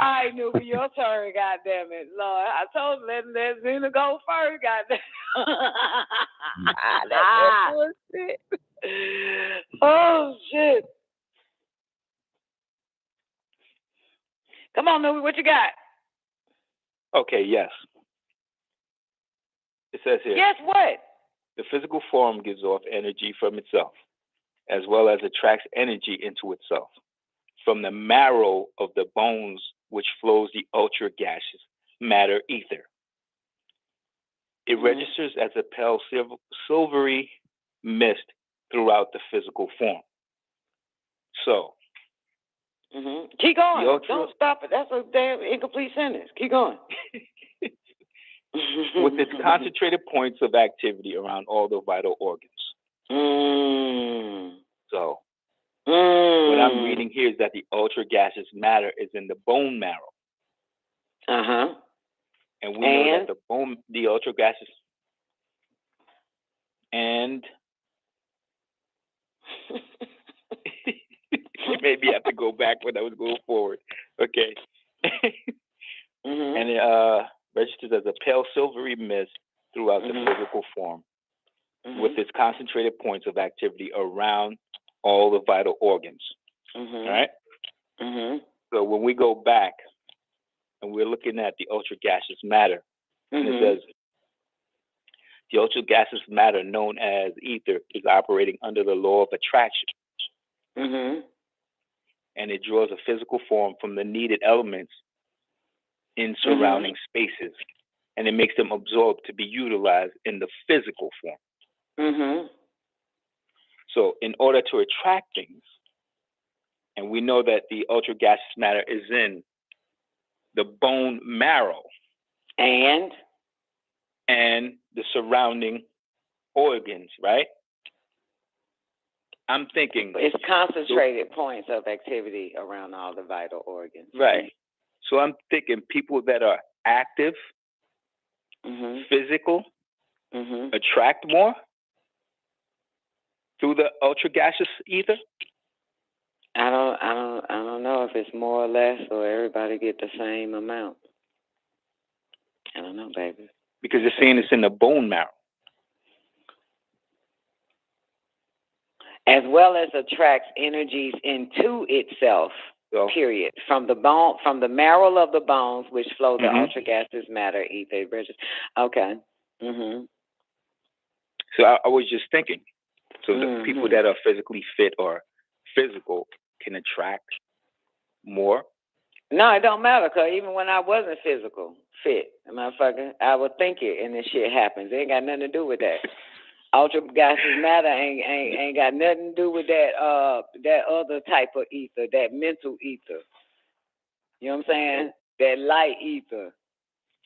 All right, Nuba, your turn, goddamn it. Lord, I told you, let Zena go first, goddamn. That's bullshit. Oh, shit. Come on, Nuba, what you got? Okay, yes. It says here. Guess what? The physical form gives off energy from itself, as well as attracts energy into itself. From the marrow of the bones which flows the ultra gaseous matter ether. It registers as a pale silvery mist throughout the physical form. So, keep going. Don't stop it. That's a damn incomplete sentence. Keep going. With its concentrated points of activity around all the vital organs. So, what I'm reading here is that the ultra gaseous matter is in the bone marrow. And we know that the ultra gaseous, and you maybe have to go back when I was going forward. Okay. And it registers as a pale silvery mist throughout the physical form, with its concentrated points of activity around all the vital organs. All right? So when we go back and we're looking at the ultra gaseous matter, and it says The ultra gaseous matter known as ether is operating under the law of attraction. Mm-hmm. And it draws a physical form from the needed elements in surrounding spaces. And it makes them absorbed to be utilized in the physical form. Mm-hmm. So in order to attract things, and we know that the ultra gaseous matter is in the bone marrow and the surrounding organs, right? I'm thinking it's concentrated points of activity around all the vital organs. Right. So I'm thinking people that are active, physical, attract more through the ultra gaseous ether. I don't know if it's more or less or everybody get the same amount. I don't know, baby. Because it's saying it's in the bone marrow. As well as attracts energies into itself, period. From the bone, from the marrow of the bones, which flow the ultra gaseous matter, ether. Okay. So I was just thinking, so the people that are physically fit or physical can attract more? No, it don't matter, because even when I wasn't physical fit, motherfucker, I would think it, and this shit happens. It ain't got nothing to do with that. Ultra gaseous matter ain't got nothing to do with that that other type of ether, that mental ether. You know what I'm saying? That light ether.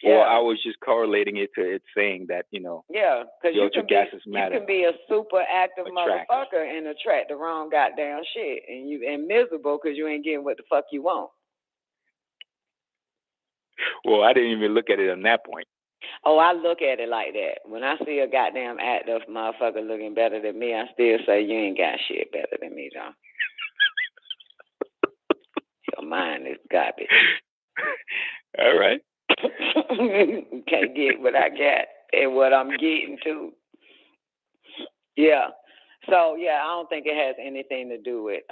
Well, I was just correlating it to it saying that, because you ultra gaseous matter. You can be a super active motherfucker and attract the wrong goddamn shit, and miserable because you ain't getting what the fuck you want. Well, I didn't even look at it on that point. Oh, I look at it like that. When I see a goddamn active motherfucker looking better than me, I still say you ain't got shit better than me, John. Your mind is garbage. All right. You can't get what I got and what I'm getting to. Yeah. So, I don't think it has anything to do with,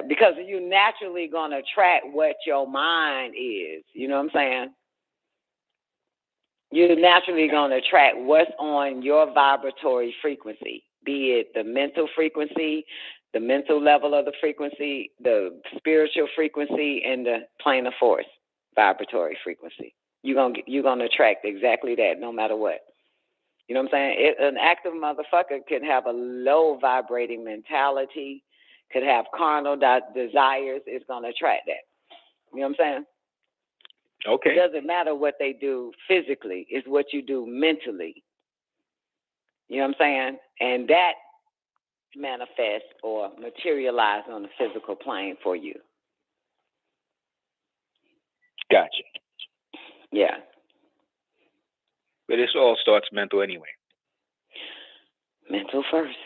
because you're naturally going to attract what your mind is. You know what I'm saying? You're naturally going to attract what's on your vibratory frequency, be it the mental frequency, the mental level of the frequency, the spiritual frequency, and the plane of force vibratory frequency. You're gonna attract exactly that no matter what. You know what I'm saying? An active motherfucker could have a low vibrating mentality, could have carnal desires. It's going to attract that. You know what I'm saying? Okay. It doesn't matter what they do physically. It's what you do mentally. You know what I'm saying? And that manifests or materializes on the physical plane for you. Gotcha. Yeah. But this all starts mental anyway. Mental first.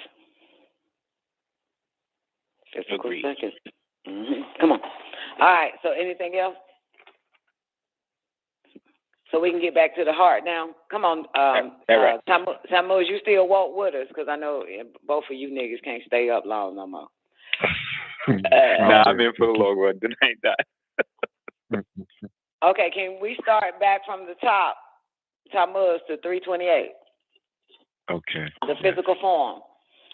Physical second. Come on. All right. So anything else? So we can get back to the heart now. Come on. Right. Tammuz, you still walk with us? Because I know both of you niggas can't stay up long no more. I'm in for the long run tonight. Okay. Can we start back from the top? Tammuz to 328. Okay. The physical form.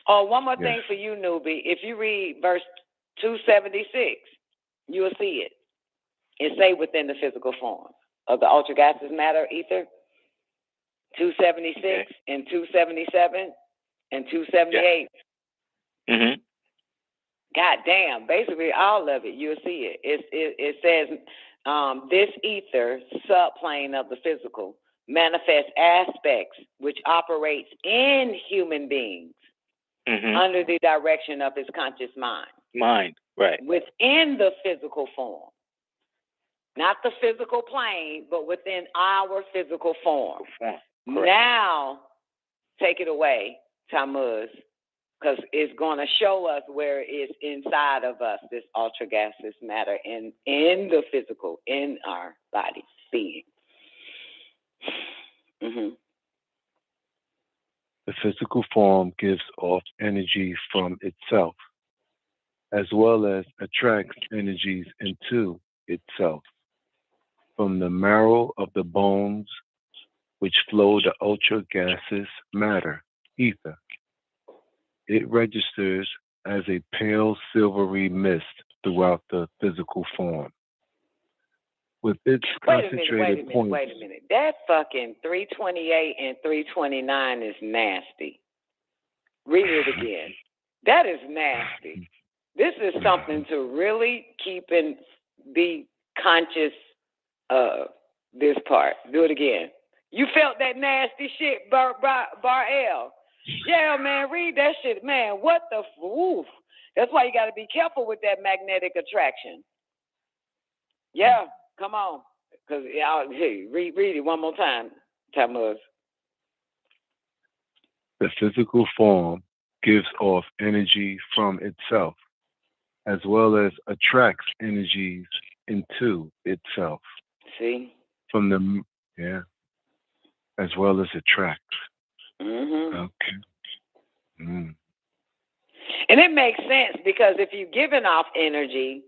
Oh, one more thing for you, newbie. If you read verse 276, you will see it. It say within the physical form of the ultra gaseous matter ether. 276 and 277 and 278. Yeah. God damn, basically all of it. You'll see it. It says this ether subplane of the physical manifests aspects which operates in human beings under the direction of his conscious mind. Mind, right. Within the physical form. Not the physical plane, but within our physical form. Now, take it away, Tammuz, because it's going to show us where it's inside of us, this ultra gaseous matter in the physical, in our body, being. The physical form gives off energy from itself, as well as attracts energies into itself from the marrow of the bones which flow the ultra gaseous matter, ether. It registers as a pale silvery mist throughout the physical form. With its concentrated points. Wait a minute. That fucking 328 and 329 is nasty. Read it again. That is nasty. This is something to really keep and be conscious of, this part. Do it again. You felt that nasty shit, Bar L. Yeah, man, read that shit. Man, what the woof. That's why you got to be careful with that magnetic attraction. Yeah, come on. Because, hey, read it one more time, Tammuz. The physical form gives off energy from itself, as well as attracts energies into itself. See? From the, as well as attracts. Mm-hmm. Okay. And it makes sense because if you're giving off energy,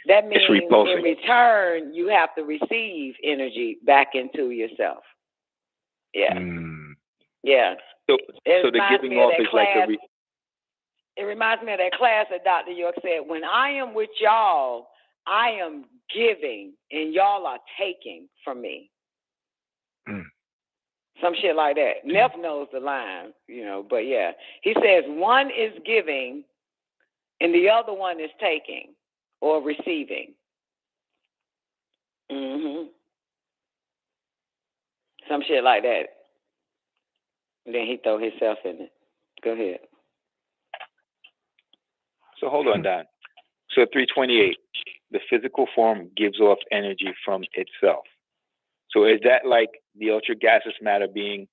that means in return you have to receive energy back into yourself. Yeah. Yeah. So the giving off is like a... It reminds me of that class that Dr. York said, when I am with y'all, I am giving and y'all are taking from me. Some shit like that. Neff knows the line, but yeah. He says one is giving and the other one is taking or receiving. Some shit like that. And then he throw himself in it. Go ahead. So hold on, Don. So 328, the physical form gives off energy from itself. So is that like the ultra gaseous matter being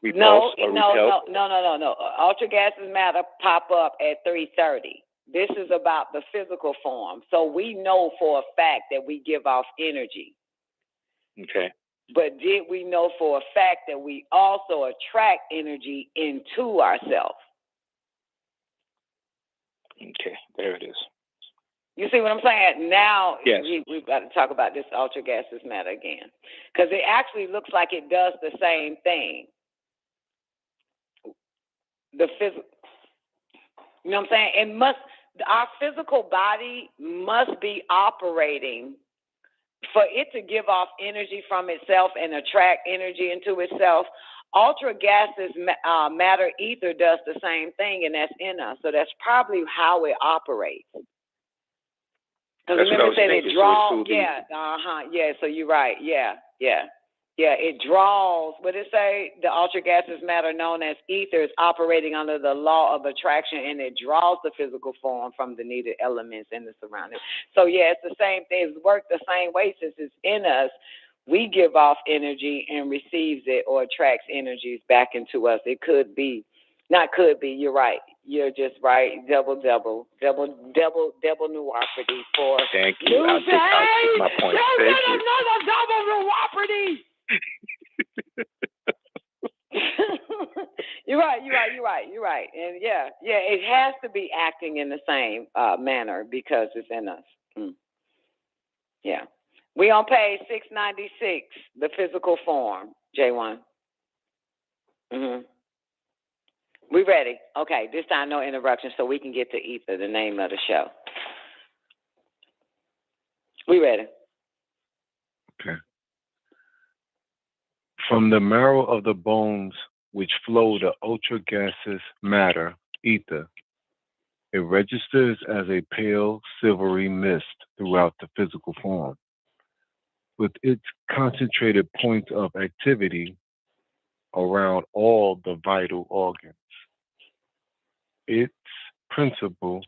repulsed or repelled? No. Ultra gaseous matter pop up at 3:30. This is about the physical form. So we know for a fact that we give off energy. Okay. But did we know for a fact that we also attract energy into ourselves? Okay, there it is. You see what I'm saying? Now, yes. We've got to talk about this ultra gaseous matter again. Because it actually looks like it does the same thing. The physical, you know what I'm saying? Our physical body must be operating for it to give off energy from itself and attract energy into itself. Ultra gaseous matter ether does the same thing, and that's in us. So that's probably how it operates. Because remember, said it draws. Yeah. So you're right. Yeah. It draws. What did it say? The ultra gaseous matter known as ether is operating under the law of attraction, and it draws the physical form from the needed elements in the surroundings. So yeah, it's the same thing. It works the same way since it's in us. We give off energy and receives it or attracts energies back into us. It could be, not could be. You're right. You're just right. Double nuarpity for. Thank you. I'll take my point. Thank you. Another double nuarpity. You're right. And yeah, it has to be acting in the same manner because it's in us. Yeah. We on page 696, the physical form, J1. We ready? Okay, this time no interruption so we can get to ether, the name of the show. We ready? Okay. From the marrow of the bones which flow the ultra gaseous matter, ether, it registers as a pale silvery mist throughout the physical form. With its concentrated point of activity around all the vital organs. Its principal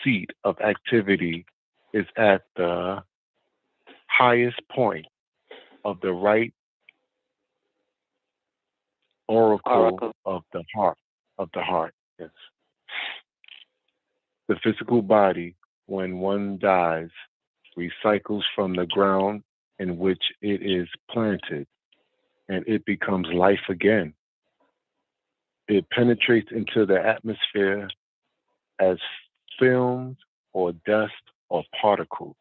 seat of activity is at the highest point of the right auricle of the heart. Yes. The physical body, when one dies, recycles from the ground in which it is planted, and it becomes life again. It penetrates into the atmosphere as films or dust or particles,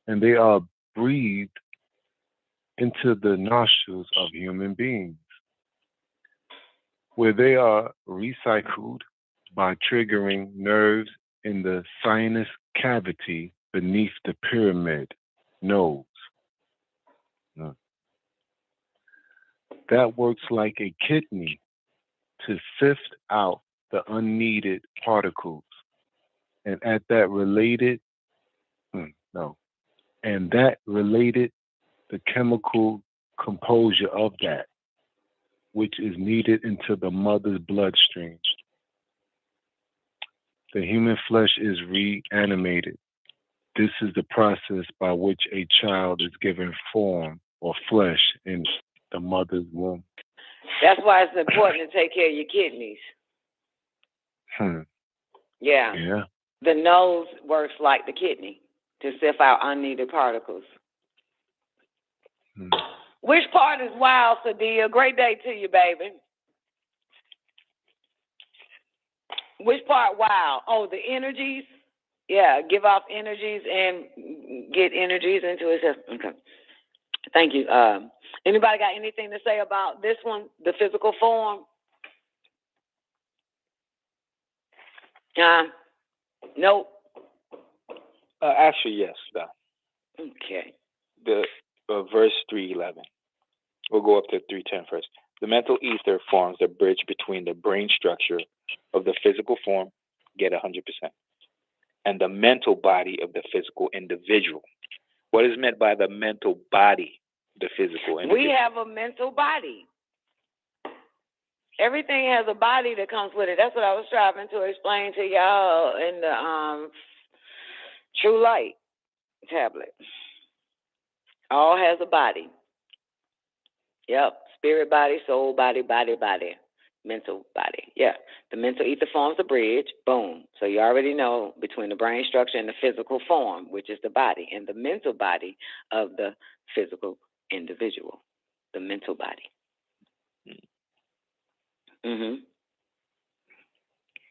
and they are breathed into the nostrils of human beings, where they are recycled by triggering nerves in the sinus cavity beneath the pyramid nose. That works like a kidney to sift out the unneeded particles, and that related the chemical composure of that, which is needed into the mother's bloodstream. The human flesh is reanimated. This is the process by which a child is given form or flesh in the mother's womb. That's why it's important to take care of your kidneys. Yeah. Yeah. The nose works like the kidney to sift out unneeded particles. Which part is wild, Sadia? Great day to you, baby. Which part wild? Oh, the energies? Yeah, give off energies and get energies into it. Okay. Thank you. Anybody got anything to say about this one, the physical form? Nope. Actually, yes. Okay. The verse 311. We'll go up to 310 first. The mental ether forms the bridge between the brain structure of the physical form, get 100%, and the mental body of the physical individual. What is meant by the mental body, the physical individual? We have a mental body. Everything has a body that comes with it. That's what I was striving to explain to y'all in the True Light tablet. All has a body. Yep. Spirit body, soul body, mental body. Yeah. The mental ether forms the bridge. Boom. So you already know between the brain structure and the physical form, which is the body, and the mental body of the physical individual. The mental body.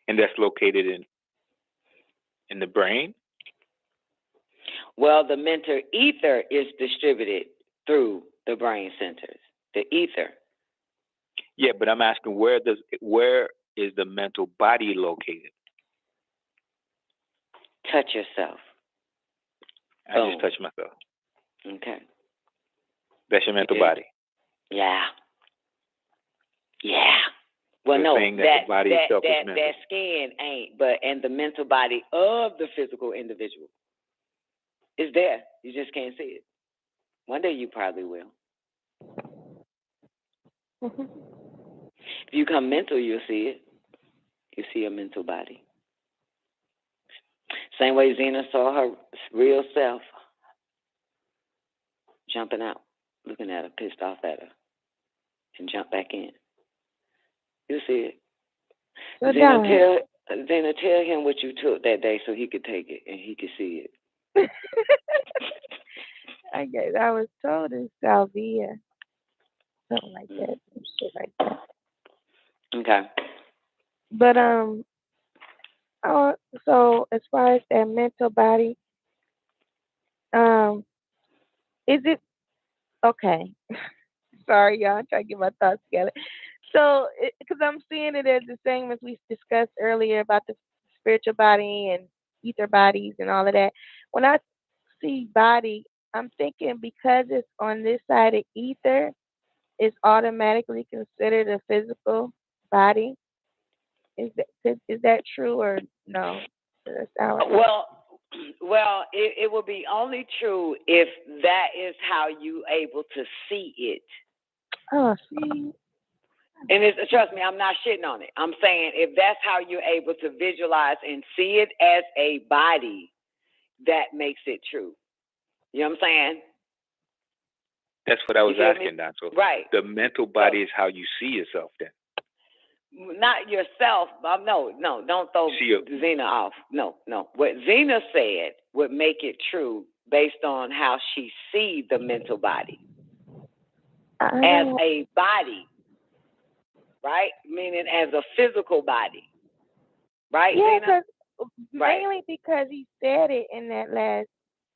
And that's located in the brain? Well, the mental ether is distributed through the brain centers. The ether. Yeah, but I'm asking where is the mental body located? Touch yourself. I just touched myself. Okay. That's your mental body. Yeah. Yeah. Well, You're no, saying that the body itself is mental. that skin ain't, and the mental body of the physical individual is there. You just can't see it. One day you probably will. If you come mental, you'll see it. You see a mental body. Same way Zena saw her real self jumping out, looking at her, pissed off at her, and jump back in. You see it. Zena, tell him what you took that day so he could take it and he could see it. I guess I was told in Salvia. Something like that. Some shit like that. Okay. But so as far as that mental body, is it okay? Sorry, y'all. I'm trying to get my thoughts together. So, because I'm seeing it as the same as we discussed earlier about the spiritual body and ether bodies and all of that. When I see body, I'm thinking because it's on this side of ether, it's automatically considered a physical body. Is that true or no? Well, it will be only true if that is how you able to see it. Oh, see. And trust me, I'm not shitting on it. I'm saying if that's how you're able to visualize and see it as a body, that makes it true. You know what I'm saying? That's what I was asking, Doctor. Right. The mental body is how you see yourself then. Not yourself. No, don't throw Zena off. No. What Zena said would make it true based on how she sees the mental body as a body, right? Meaning as a physical body, right? Yeah, Zena? mainly because he said it in that last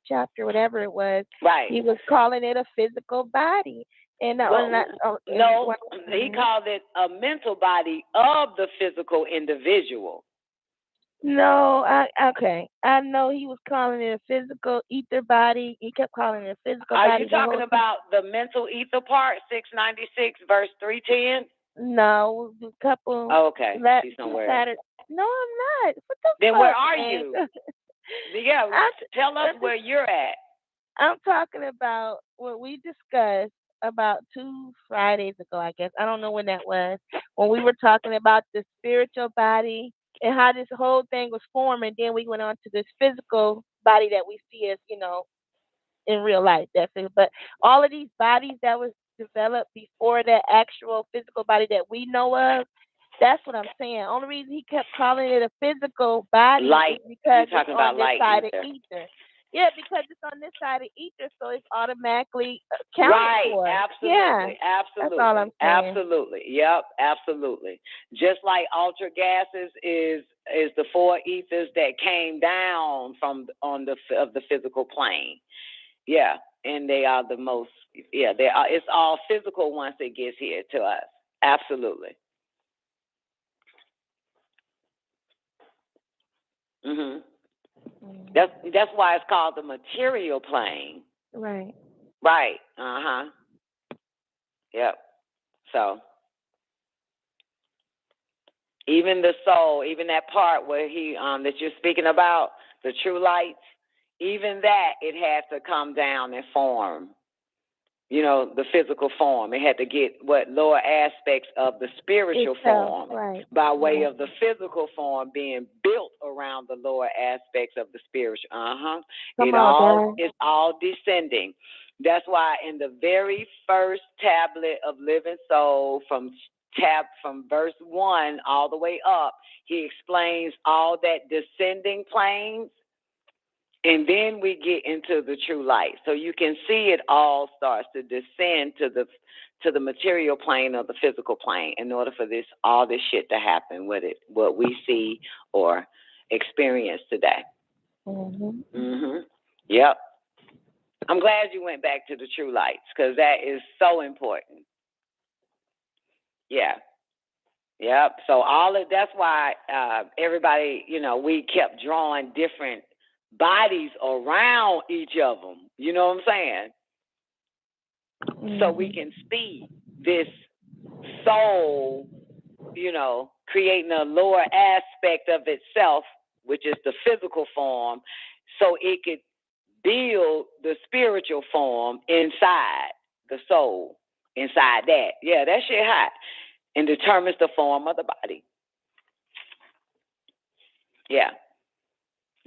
chapter, whatever it was. Right. He was calling it a physical body. And no, he called it a mental body of the physical individual. No, okay. I know he was calling it a physical ether body. He kept calling it a physical body. Are you talking about the mental ether part, 696, verse 310? No, a couple. Oh, okay. She's somewhere. No, I'm not. What the Then fuck, where are man? you? Yeah, tell us where you're at. I'm talking about what we discussed about 2 Fridays ago, I guess. I don't know when that was. When we were talking about the spiritual body and how this whole thing was forming, then we went on to this physical body that we see as, in real life, definitely. But all of these bodies that was developed before that actual physical body that we know of, that's what I'm saying. Only reason he kept calling it a physical body is because it's on this side of ether. Yeah, because it's on this side of ether, so it's automatically counted for. Absolutely, yeah, absolutely. That's all I'm saying. Absolutely, yep, absolutely. Just like ultra gases is the 4 ethers that came down from of the physical plane. Yeah, and they are the most. Yeah, they are. It's all physical once it gets here to us. Absolutely. Mhm. That's why it's called the material plane. Right. Right. Uh-huh. Yep. So even the soul, even that part where he that you're speaking about, the true lights, even that it had to come down and form. The physical form. It had to get lower aspects of the spiritual form by way of the physical form being built around the lower aspects of the spiritual. It's all descending. That's why in the very first tablet of Living Soul, from verse 1 all the way up, he explains all that descending planes. And then we get into the true light. So you can see it all starts to descend to the material plane or the physical plane in order for all this shit to happen with it, what we see or experience today. Yep. I'm glad you went back to the true lights because that is so important. Yeah. Yep. So that's why everybody, we kept drawing different bodies around each of them, you know what I'm saying? So we can see this soul, creating a lower aspect of itself, which is the physical form, so it could build the spiritual form inside the soul, inside that. Yeah, that shit hot, and determines the form of the body. Yeah.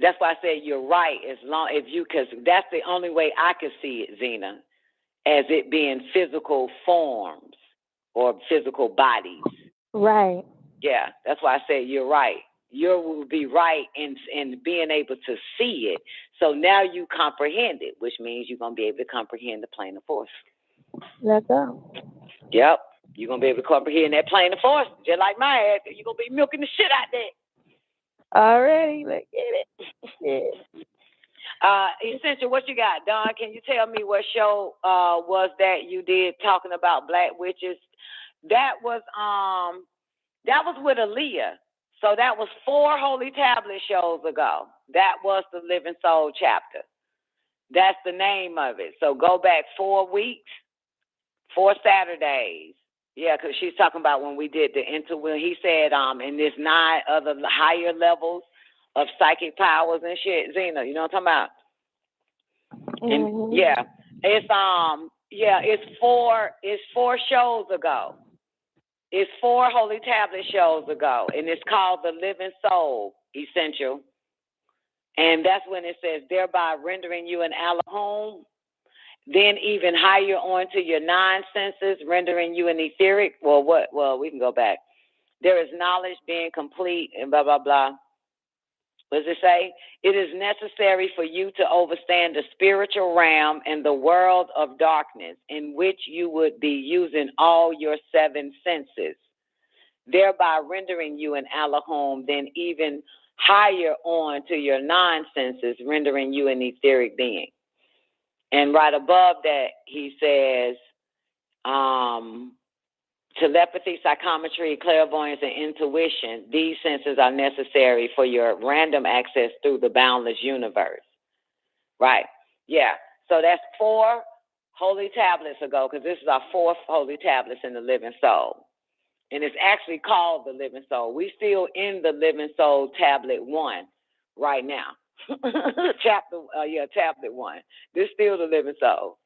That's why I said you're right. Because that's the only way I could see it, Zena, as it being physical forms or physical bodies. Right. Yeah, that's why I said you're right. You will be right in being able to see it. So now you comprehend it, which means you're going to be able to comprehend the plane of force. Let's go. Yep, you're going to be able to comprehend that plane of force, just like my ass. You're going to be milking the shit out there. Already, let's get it. Essential, what you got, Don? Can you tell me what show was that you did talking about black witches? That was with Aaliyah. So that was 4 Holy Tablet shows ago. That was the Living Soul chapter. That's the name of it. So go back 4 weeks, 4 Saturdays. Yeah, because she's talking about when we did the interwheel. He said in this 9 other higher levels of psychic powers and shit. Zena, you know what I'm talking about? And yeah, it's 4 shows ago. It's 4 Holy Tablet shows ago, and it's called The Living Soul Essential. And that's when it says, thereby rendering you an Elohim. Then even higher on to your 9 senses, rendering you an etheric. Well, we can go back. There is knowledge being complete and blah, blah, blah. What does it say? It is necessary for you to overstand the spiritual realm and the world of darkness in which you would be using all your 7 senses, thereby rendering you an Elohim, then even higher on to your non-senses, rendering you an etheric being. And right above that, he says, telepathy, psychometry, clairvoyance, and intuition, these senses are necessary for your random access through the boundless universe. Right. Yeah. So that's 4 holy tablets ago, because this is our 4th holy tablets in the living soul. And it's actually called the living soul. We still in the living soul tablet 1 right now. Tablet 1. This still the living soul.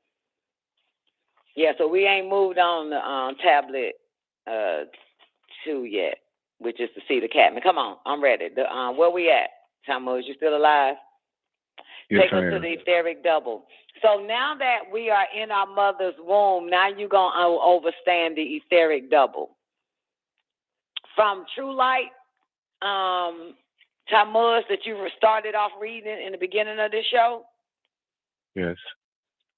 Yeah, so we ain't moved on to tablet 2 yet, which is the Cedar Catman. Come on, I'm ready. Where we at? Thomas, you still alive? Yes, Take us to the etheric double. So now that we are in our mother's womb, now you're going to overstand the etheric double. From True Light, Tammuz, that you started off reading in the beginning of this show? Yes.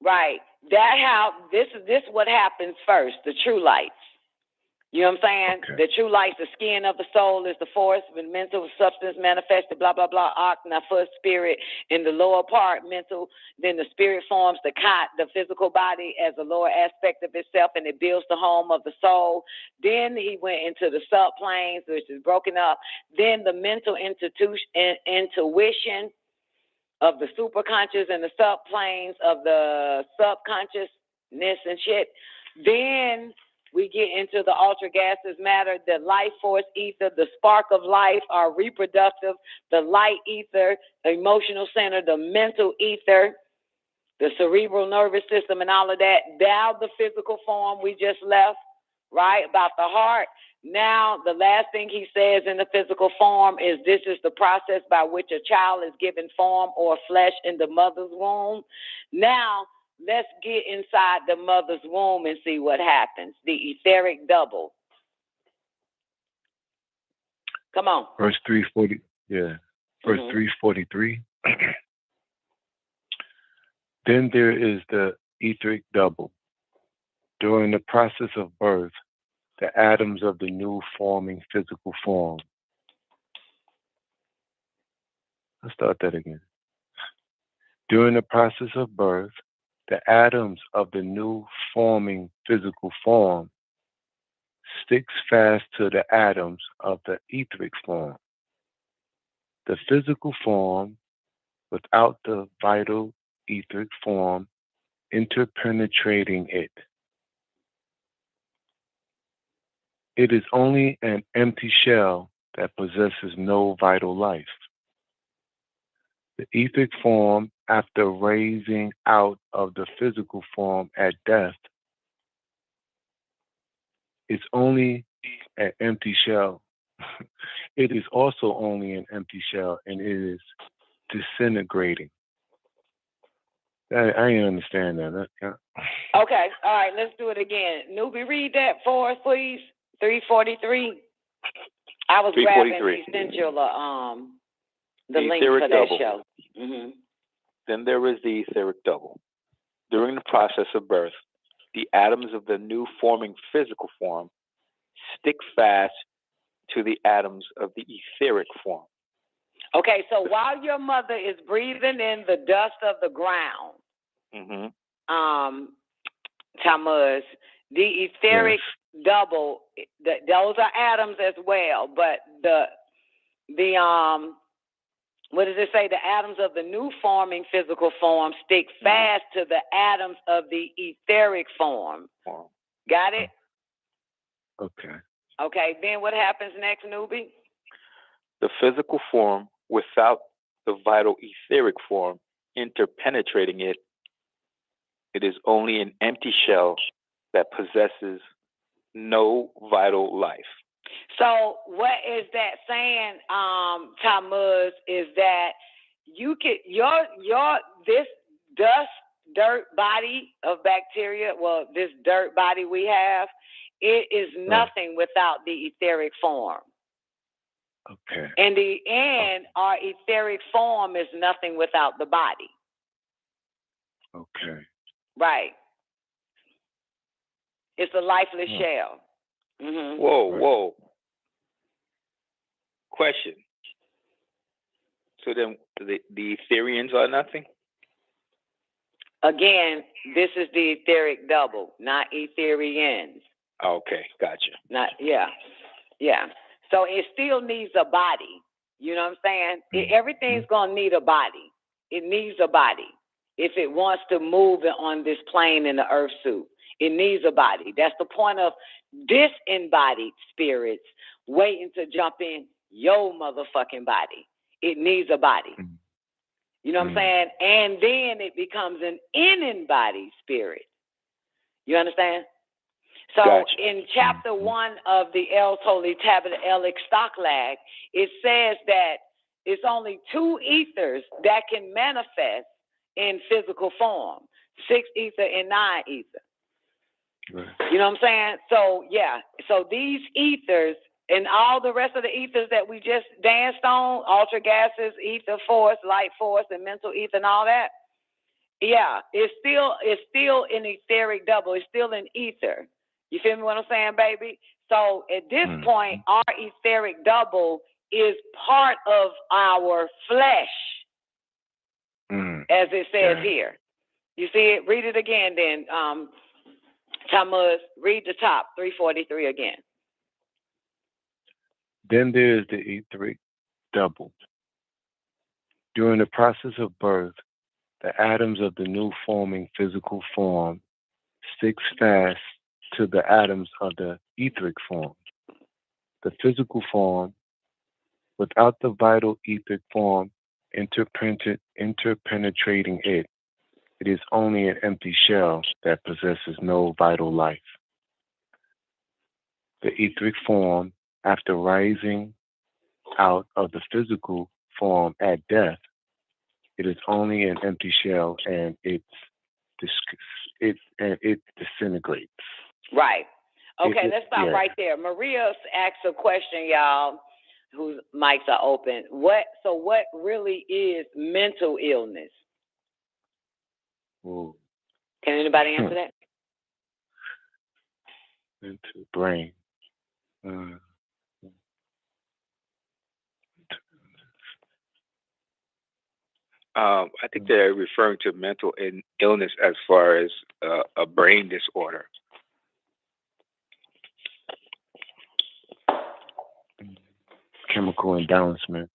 Right. That how this what happens first, the true lights. You know what I'm saying? Okay. The true lights, the skin of the soul is the force, with mental substance manifested, blah, blah, blah, arc, first spirit in the lower part, mental, then the spirit forms the cot, the physical body as a lower aspect of itself, and it builds the home of the soul. Then he went into the subplanes, which is broken up. Then the mental intuition of the superconscious and the subplanes of the subconsciousness and shit. Then we get into the ultra gaseous matter, the life force ether, the spark of life, our reproductive, the light ether, the emotional center, the mental ether, the cerebral nervous system, and all of that. Now the physical form we just left, right, about the heart. Now, the last thing he says in the physical form is this is the process by which a child is given form or flesh in the mother's womb. Now, let's get inside the mother's womb and see what happens. The etheric double. Come on. Verse 340. Yeah. Verse 343. Then there is the etheric double. During the process of birth, the atoms of the new forming physical form. Let's start that again. During the process of birth, the atoms of the new forming physical form sticks fast to the atoms of the etheric form. The physical form, without the vital etheric form interpenetrating it. It is only an empty shell that possesses no vital life. The etheric form, after raising out of the physical form at death, is only an empty shell. It is also only an empty shell, and it is disintegrating. I didn't understand that. Okay, all right, let's do it again. Newbie, read that for us, please. 343. I was grabbing the essential, the link for that double. Show. Mm-hmm. Then there is the etheric double. During the process of birth, the atoms of the new forming physical form stick fast to the atoms of the etheric form. Okay, so while your mother is breathing in the dust of the ground, Tammuz, the etheric double, those are atoms as well, but the what does it say? The atoms of the new forming physical form stick fast to the atoms of the etheric form. Got it? Okay. Okay, then what happens next, newbie? The physical form, without the vital etheric form interpenetrating it, it is only an empty shell that possesses no vital life. So what is that saying, Tammuz, is that you could this dirt body of bacteria, well, this dirt body we have, it is nothing without the etheric form. Okay. And our etheric form is nothing without the body. Okay. Right. It's a lifeless shell. Mm-hmm. Whoa. Question. So then the Etherians are nothing? Again, this is the etheric double, not Etherians. Okay, gotcha. Not yeah. So it still needs a body. You know what I'm saying? Everything's gonna need a body. It needs a body if it wants to move on this plane in the earth suit. It needs a body. That's the point of disembodied spirits waiting to jump in your motherfucking body. It needs a body. You know what I'm saying? And then it becomes an in-embodied spirit. You understand? So in chapter 1 of the El Toli Tablet Elic Stocklag, it says that it's only 2 ethers that can manifest in physical form, 6 ether and 9 ether. Right. You know what I'm saying? So, yeah. So these ethers and all the rest of the ethers that we just danced on, ultra gases, ether force, light force, and mental ether and all that, yeah, it's still an etheric double. It's still an ether. You feel me what I'm saying, baby? So at this point, our etheric double is part of our flesh, as it says here. You see it? Read it again then, Tammuz. Read the top, 343 again. Then there is the etheric double. During the process of birth, the atoms of the new forming physical form sticks fast to the atoms of the etheric form. The physical form, without the vital etheric form interpenetrating it, it is only an empty shell that possesses no vital life. The etheric form, after rising out of the physical form at death, it is only an empty shell, and it disintegrates. Right. Okay, let's stop right there. Maria asked a question, y'all, whose mics are open. What really is mental illness? Ooh. Can anybody answer that? Mental brain. I think they're referring to mental illness as far as a brain disorder. Chemical imbalancement.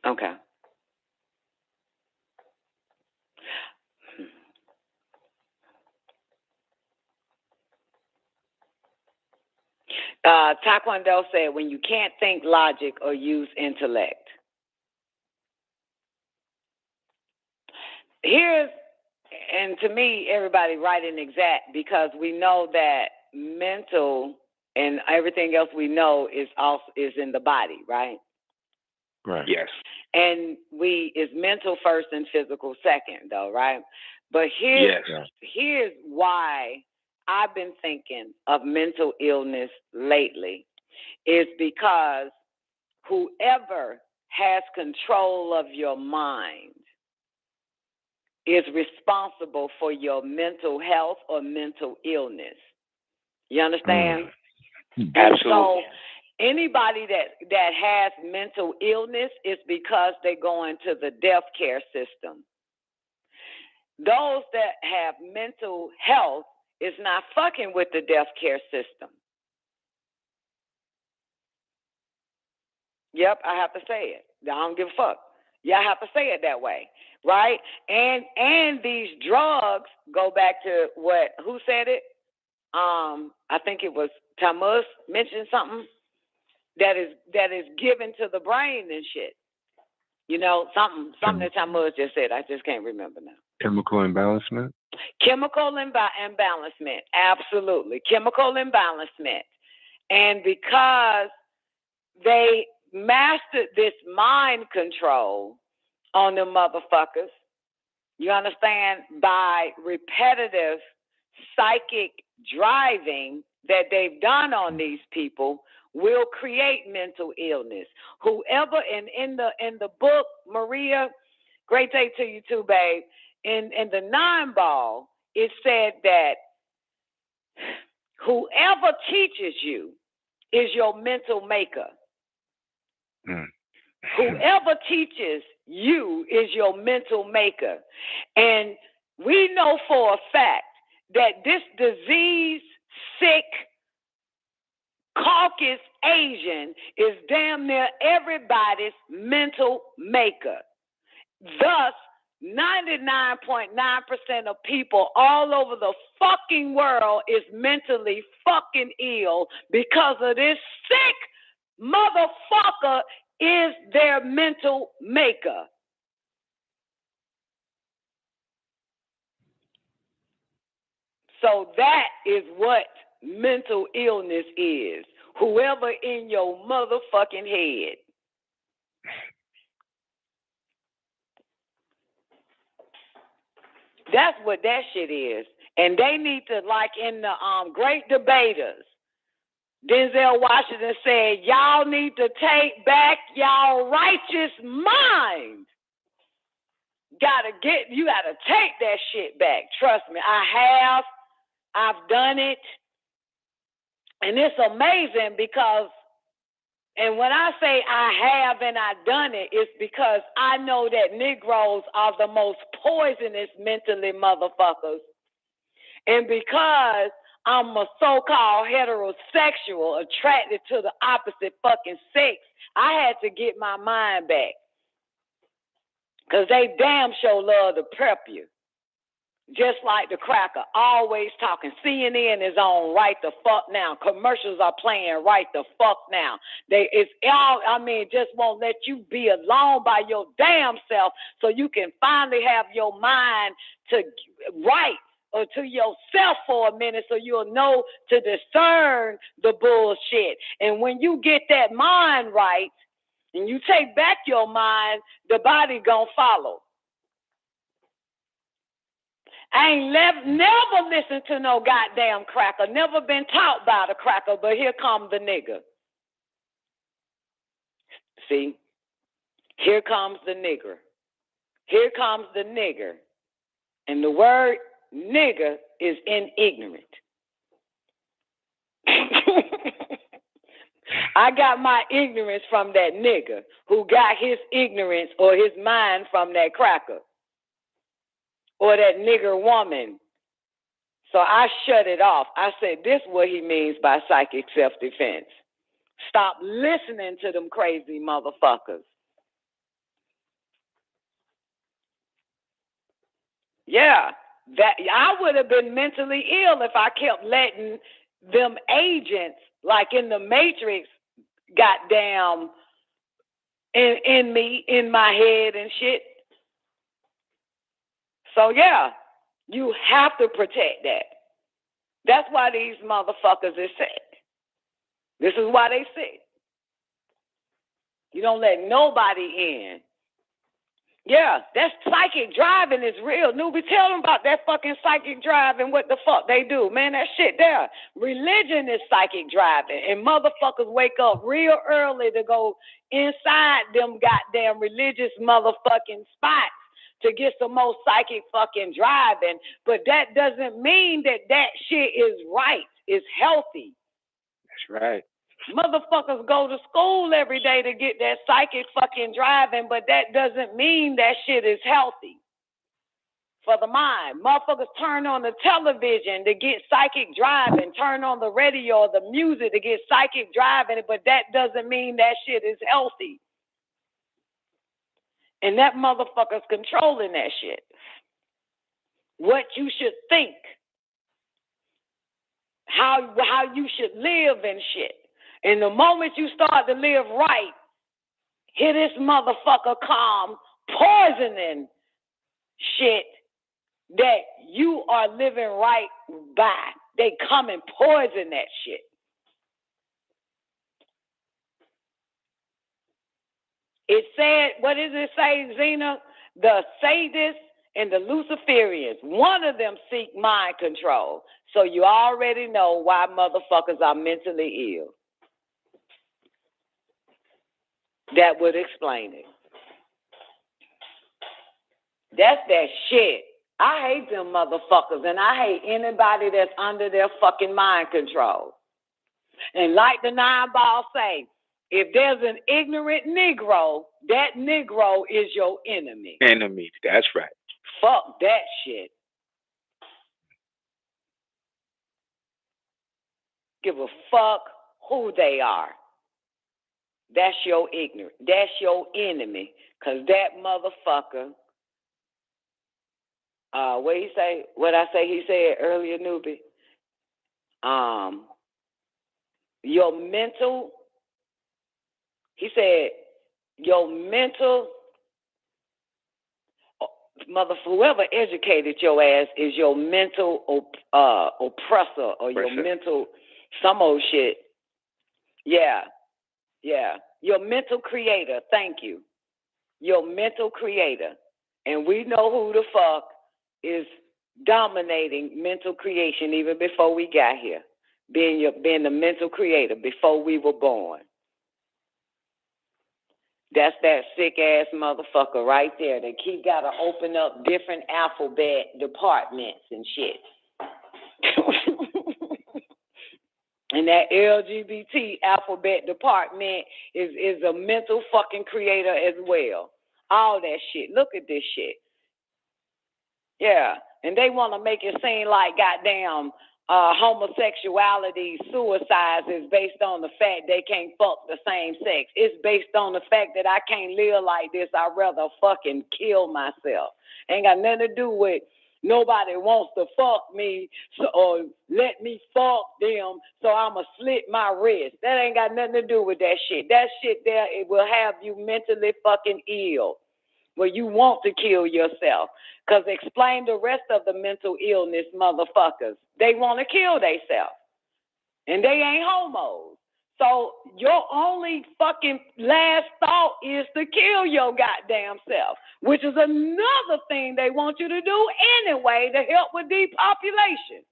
Okay. Taekwondo said, when you can't think logic or use intellect. And to me, everybody right and exact, because we know that mental and everything else we know is in the body, right? Right. Yes. And is mental first and physical second, though, right? But here's why I've been thinking of mental illness lately, is because whoever has control of your mind is responsible for your mental health or mental illness. You understand? Absolutely. So anybody that has mental illness is because they go into the death care system. Those that have mental health is not fucking with the death care system. Yep, I have to say it. I don't give a fuck. Yeah, I have to say it that way, right? And these drugs go back to who said it? I think it was Tammuz mentioned something that is given to the brain and shit. You know, something that Tammuz just said. I just can't remember now. Chemical imbalancement? Chemical imbalancement, absolutely. Chemical imbalancement. And because they mastered this mind control on the motherfuckers, you understand, by repetitive psychic driving that they've done on these people, will create mental illness. Whoever, in the book, Maria, great day to you too, babe. In the 9 ball, it said that Whoever teaches you is your mental maker. Whoever teaches you is your mental maker. And we know for a fact that this disease, sick, Caucasian Asian is damn near everybody's mental maker. Thus, 99.9% of people all over the fucking world is mentally fucking ill because of this sick motherfucker is their mental maker. So that is what mental illness is. Whoever in your motherfucking head. That's what that shit is. And they need to, like in the Great Debaters, Denzel Washington said, y'all need to take back y'all righteous mind. You gotta take that shit back. Trust me, I've done it. And it's amazing because, and when I say I have and I've done it, it's because I know that Negroes are the most poisonous mentally motherfuckers. And because I'm a so-called heterosexual attracted to the opposite fucking sex, I had to get my mind back. Because they damn sure love to prep you. Just like the cracker, always talking. CNN is on right the fuck now. Commercials are playing right the fuck now. Just won't let you be alone by your damn self so you can finally have your mind to right or to yourself for a minute so you'll know to discern the bullshit. And when you get that mind right and you take back your mind, the body gonna follow. I ain't never listened to no goddamn cracker, never been taught by the cracker, but here comes the nigger. See? Here comes the nigger. Here comes the nigger. And the word nigger is in ignorant. I got my ignorance from that nigger who got his ignorance or his mind from that cracker. Or that nigger woman. So I shut it off. I said, this is what he means by psychic self-defense. Stop listening to them crazy motherfuckers. Yeah, that I would have been mentally ill if I kept letting them agents, like in the Matrix, goddamn, in me, in my head and shit. So, yeah, you have to protect that. That's why these motherfuckers is sick. This is why they sick. You don't let nobody in. Yeah, that psychic driving is real. Newbie, tell them about that fucking psychic driving, what the fuck they do. Man, that shit there. Religion is psychic driving. And motherfuckers wake up real early to go inside them goddamn religious motherfucking spots to get some more psychic fucking driving. But that doesn't mean that shit is right, is healthy. That's right. Motherfuckers go to school every day to get that psychic fucking driving, but that doesn't mean that shit is healthy for the mind. Motherfuckers turn on the television to get psychic driving, turn on the radio or the music to get psychic driving, but that doesn't mean that shit is healthy. And that motherfucker's controlling that shit. What you should think. How you should live and shit. And the moment you start to live right, here this motherfucker come poisoning shit that you are living right by. They come and poison that shit. It said, what does it say, Zena? The Sadists and the Luciferians, one of them seek mind control. So you already know why motherfuckers are mentally ill. That would explain it. That's that shit. I hate them motherfuckers, and I hate anybody that's under their fucking mind control. And like the nine ball say, if there's an ignorant Negro, that Negro is your enemy. Enemy, that's right. Fuck that shit. Give a fuck who they are. That's your ignorant. That's your enemy. Because that motherfucker, what I say he said earlier, newbie? Your mental, he said, your mental, whoever educated your ass is your mental oppressor or your mental some old shit. Yeah. Your mental creator, thank you. Your mental creator. And we know who the fuck is dominating mental creation even before we got here. Being the mental creator before we were born. That's that sick ass motherfucker right there. They keep gotta open up different alphabet departments and shit. And that LGBT alphabet department is a mental fucking creator as well. All that shit. Look at this shit. Yeah. And they want to make it seem like goddamn homosexuality, suicides is based on the fact they can't fuck the same sex. It's based on the fact that I can't live like this. I'd rather fucking kill myself. Ain't got nothing to do with nobody wants to fuck me or let me fuck them, so I'ma slit my wrist. That ain't got nothing to do with that shit. That shit there, it will have you mentally fucking ill, where you want to kill yourself. Because explain the rest of the mental illness motherfuckers. They want to kill themselves. And they ain't homos. So your only fucking last thought is to kill your goddamn self, which is another thing they want you to do anyway to help with depopulation.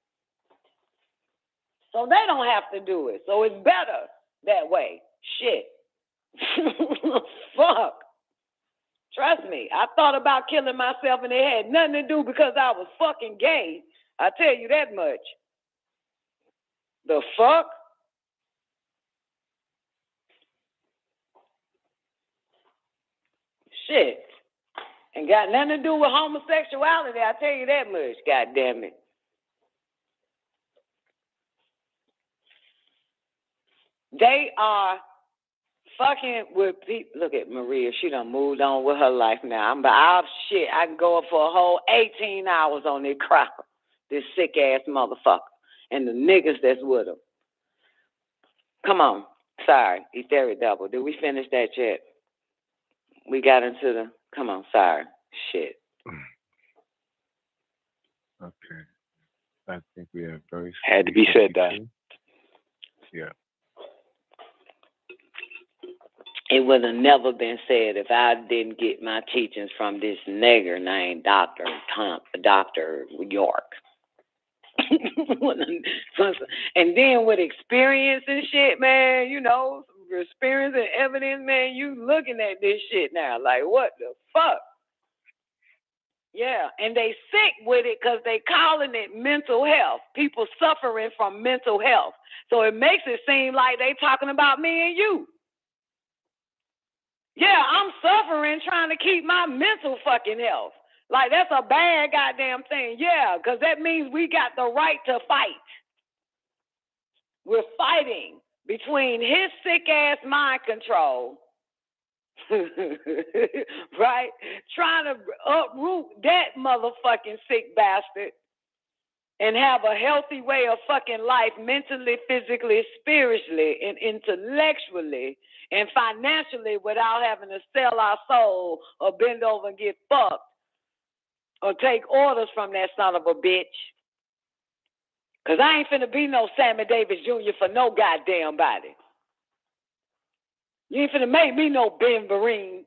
So they don't have to do it. So it's better that way. Shit. Fuck. Trust me, I thought about killing myself and it had nothing to do because I was fucking gay. I tell you that much. The fuck? Shit. Ain't got nothing to do with homosexuality, I tell you that much, God damn it. They are fucking with people. Look at Maria. She done moved on with her life now. I can go up for a whole 18 hours on this crowd. This sick-ass motherfucker. And the niggas that's with him. Come on. Sorry. Etheric double. Did we finish that yet? We got into the... Come on. Sorry. Shit. Okay. I think we have very... Had to be said that. Yeah. It would have never been said if I didn't get my teachings from this nigger named Dr. York. And then with experience and shit, man, you know, experience and evidence, man, you looking at this shit now like, what the fuck? Yeah, and they sick with it because they calling it mental health. People suffering from mental health. So it makes it seem like they talking about me and you. Yeah, I'm suffering trying to keep my mental fucking health. Like, that's a bad goddamn thing. Yeah, because that means we got the right to fight. We're fighting between his sick-ass mind control, right? Trying to uproot that motherfucking sick bastard and have a healthy way of fucking life mentally, physically, spiritually, and intellectually, and financially without having to sell our soul or bend over and get fucked or take orders from that son of a bitch. Because I ain't finna be no Sammy Davis Jr. for no goddamn body. You ain't finna make me no Ben Vereen.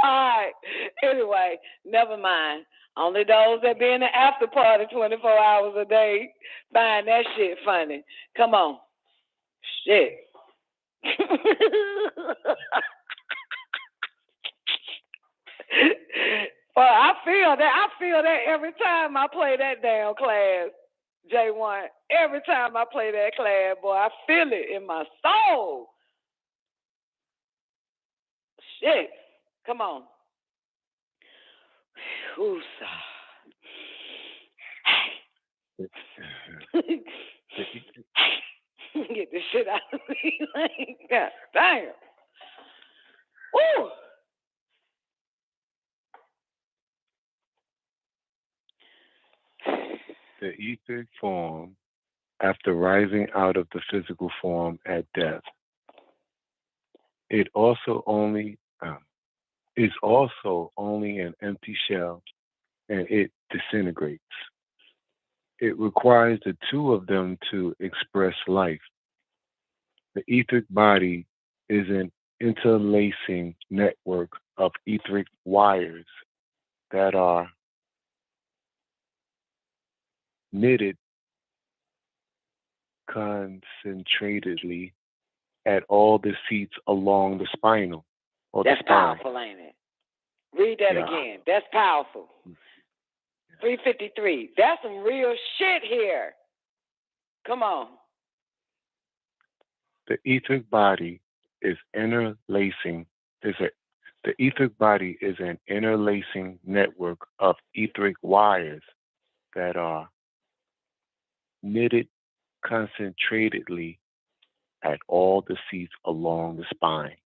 All right. Anyway, never mind. Only those that be in the after party 24 hours a day find that shit funny. Come on. Shit. Well, I feel that every time I play that damn class, J1. Every time I play that class, boy, I feel it in my soul. Shit. Come on. Get this shit out of me. God damn. Woo. The etheric form, after rising out of the physical form at death, it also only is also only an empty shell, and it disintegrates. It requires the two of them to express life. The etheric body is an interlacing network of etheric wires that are knitted concentratedly at all the seats along the spinal or That's the spine. powerful, ain't it? Read that again. That's powerful. 353. That's some real shit here. Come on. The etheric body is interlacing. The etheric body is an interlacing network of etheric wires that are knitted concentratedly at all the seats along the spine.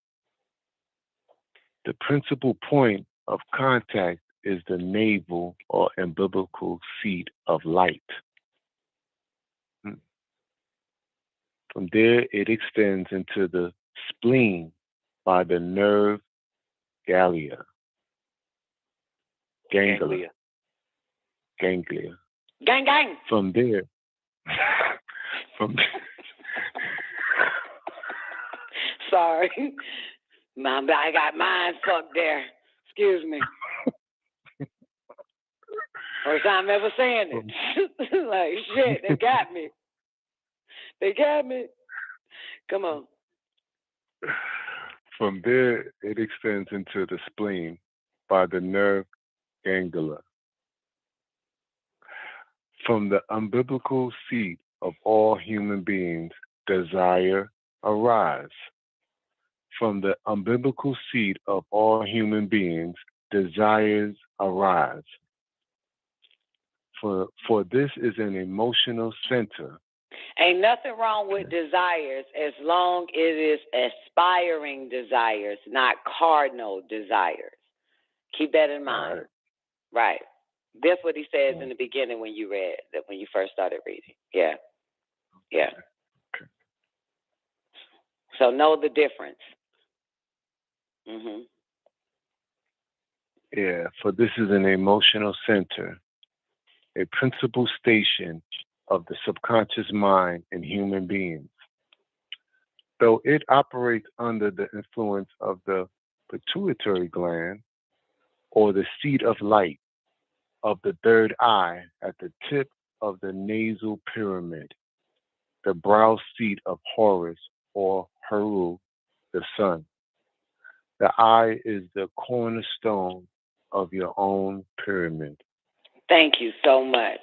The principal point of contact is the navel or umbilical seat of light. From there, it extends into the spleen by the nerve ganglia. Gang, gang. From there, Sorry. I got mine fucked there. Excuse me. First time ever saying it. Like, shit, they got me. They got me. Come on. From there, it extends into the spleen by the nerve ganglia. From the umbilical seat of all human beings, desire arise. From the umbilical seat of all human beings, desires arise. For this is an emotional center. Ain't nothing wrong with desires as long as it is aspiring desires, not cardinal desires. Keep that in mind. Right. That's what he says in the beginning when you read, that when you first started reading. Yeah. Yeah. So know the difference. Mm-hmm. Yeah, for this is an emotional center, a principal station of the subconscious mind in human beings. Though it operates under the influence of the pituitary gland, or the seat of light of the third eye at the tip of the nasal pyramid, the brow seat of Horus or HAAYUH, the sun. The eye is the cornerstone of your own pyramid. Thank you so much.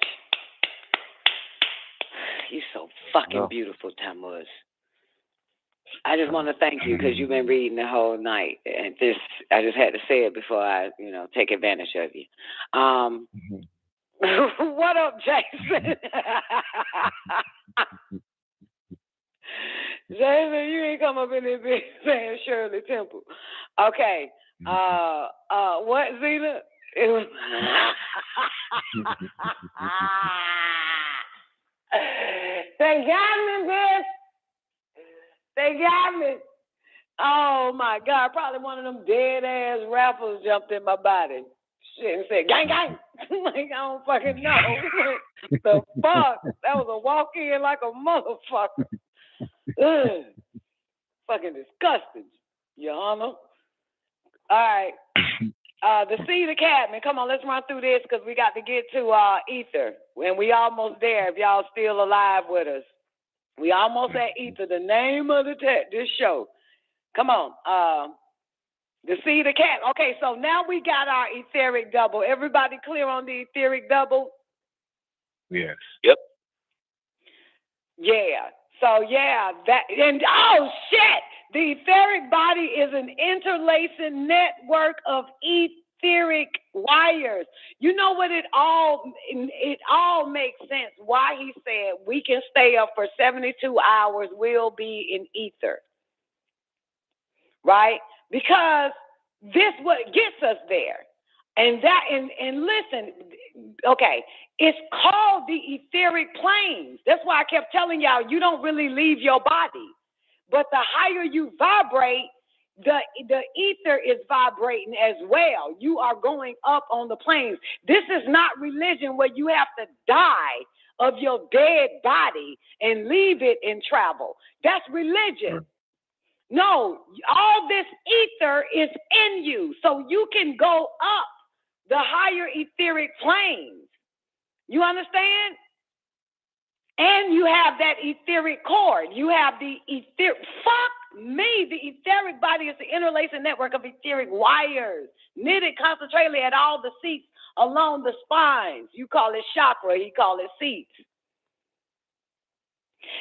You're so fucking beautiful, Tammuz. I just want to thank you because you've been reading the whole night, and I just had to say it before I, take advantage of you. What up, Jason? Jason, you ain't come up in this bitch saying Shirley Temple. Okay. What, Zena? It was They got me, bitch. They got me. Oh my God! Probably one of them dead ass rappers jumped in my body. Shit, and said gang gang. Like I don't fucking know. The fuck? That was a walk in like a motherfucker. Ugh. Fucking disgusting, Your Honor. All right. The Cedar Cabin. Come on, let's run through this because we got to get to Ether. And we almost there if y'all still alive with us. We almost at ether. The name of this show. Come on. The seed of cat. Okay, so now we got our etheric double. Everybody clear on the etheric double? Yes. Yep. Yeah. So yeah, that and oh shit! The etheric body is an interlacing network of etheric wires. You know what? It all makes sense. Why he said we can stay up for 72 hours. We'll be in ether, right? Because this what gets us there. And that and listen, okay, it's called the etheric planes. That's why I kept telling y'all you don't really leave your body. But the higher you vibrate, the ether is vibrating as well. You are going up on the planes. This is not religion where you have to die of your dead body and leave it and travel. That's religion. No, all this ether is in you, so you can go up the higher etheric planes. You understand? And you have that etheric cord. You have the etheric. Fuck me. The etheric body is the interlacing network of etheric wires, knitted concentratedly at all the seats along the spines. You call it chakra. He call it seats.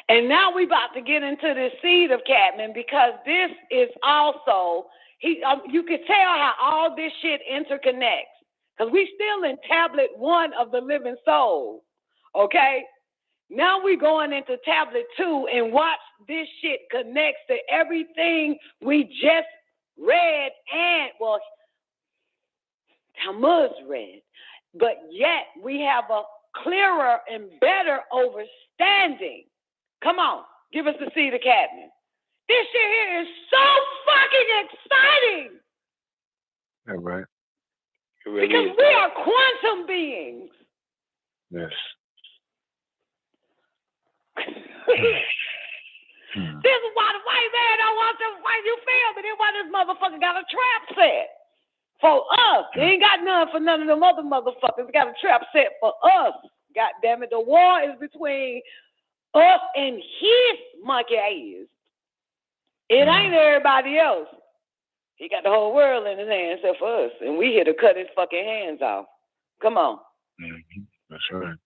And now we about to get into the seed of Cadman because this is also, you can tell how all this shit interconnects. Because we still in tablet 1 of the living soul, okay? Now we going into tablet 2 and watch this shit connects to everything we just read and, well, Tammuz read. But yet we have a clearer and better understanding. Come on, give us the seed of Cadman. This shit here is so fucking exciting. All right. Really because we are quantum beings. Yes. This is why the white man don't want to fight you feel, but then why this motherfucker got a trap set for us. He ain't got none for none of them other motherfuckers. He got a trap set for us. God damn it. The war is between us and his monkey ass. It ain't everybody else. He got the whole world in his hands except for us. And we here to cut his fucking hands off. Come on. Mm-hmm. That's right.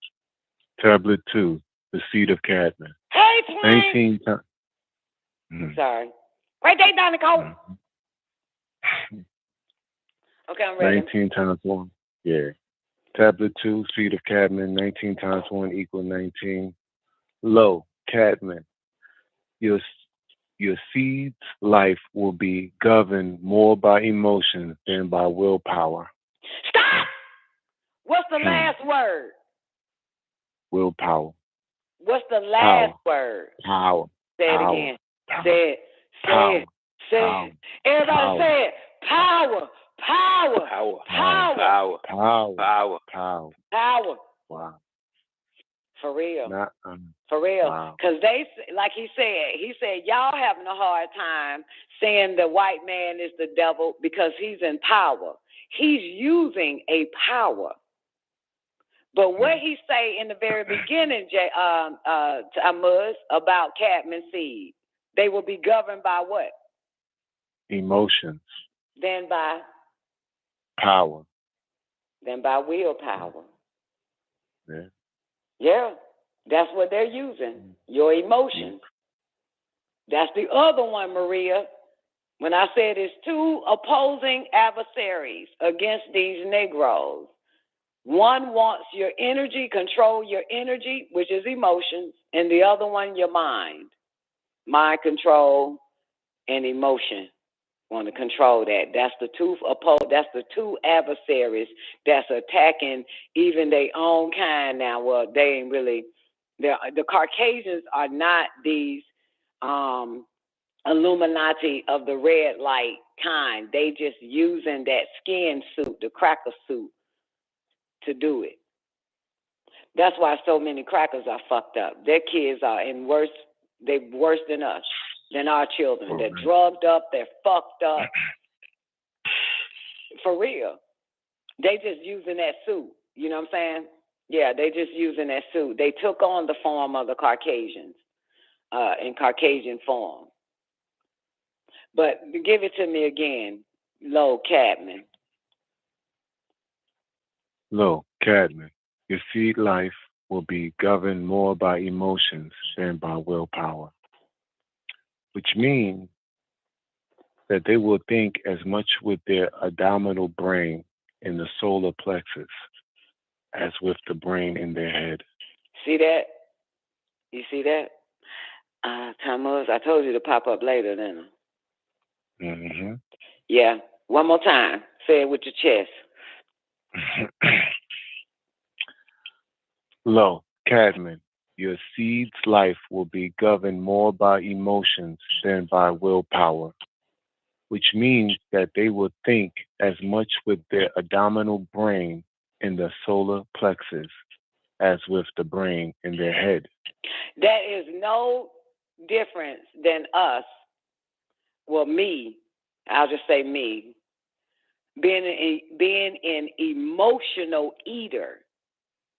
Tablet 2, the seed of Cadman. Hey, twin. 19 times. Mm-hmm. Sorry. Right there, Donna Cole. Mm-hmm. Okay, I'm ready. 19 times 1. Yeah. Tablet 2, seed of Cadman. 19 times 1 equal 19. Lo, Cadman. Your seed's life will be governed more by emotion than by willpower. Stop! What's the last word? Willpower. What's the last word? Power. Say it Power. again. Power. Say it. Say Power. it. Say Power. it. Everybody Power. say it. Power. Power. Power. Power. Power. Power. Power. Power. Power. Wow. For real. Not, For real. wow. Because they, like he said, y'all having a hard time saying the white man is the devil because he's in power. He's using a power. But what he say in the very beginning, Tammuz, about Cadman seed, they will be governed by what? Emotions. Then by? Power. Then by willpower. Yeah. Yeah, that's what they're using, your emotions. That's the other one, Maria. When I said it's two opposing adversaries against these Negroes. One wants your energy, control your energy, which is emotions, and the other one, your mind. Mind control and emotion. Want to control that. That's the two adversaries that's attacking even their own kind now. Well, they ain't really, the Caucasians are not these Illuminati of the red light kind. They just using that skin suit, the cracker suit, to do it. That's why so many crackers are fucked up. Their kids are they're worse than us, than our children. They're drugged up, they're fucked up. For real. They just using that suit. You know what I'm saying? Yeah, they just using that suit. They took on the form of the Caucasians. in Caucasian form. But give it to me again, Low Cadman. Low Cadman, your seed life will be governed more by emotions than by willpower, which means that they will think as much with their abdominal brain in the solar plexus as with the brain in their head. See that? You see that? Thomas, I told you to pop up later, didn't I? Mm-hmm. Yeah. One more time. Say it with your chest. Low Cadman, your seed's life will be governed more by emotions than by willpower, which means that they will think as much with their abdominal brain in the solar plexus as with the brain in their head. That is no difference than us, well, me, I'll just say me, being an emotional eater,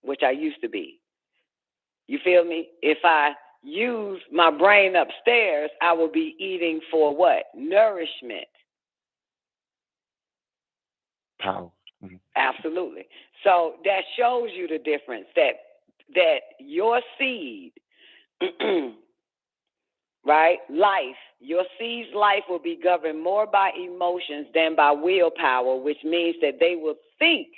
which I used to be. You feel me? If I use my brain upstairs, I will be eating for what? Nourishment. Power. Mm-hmm. Absolutely. So that shows you the difference, that your seed, right, life, your seed's life will be governed more by emotions than by willpower, which means that they will think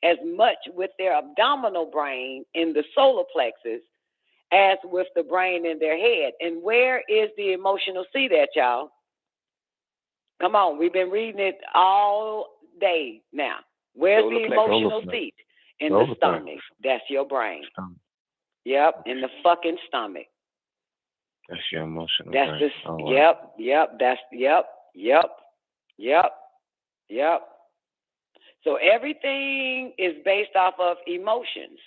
as much with their abdominal brain in the solar plexus as with the brain in their head. And where is the emotional seed at, y'all? Come on, we've been reading it all day now. Where's the emotional seat? In the stomach. That's your brain. Yep, in the fucking stomach. That's your emotional That's brain. Yep. So everything is based off of emotions.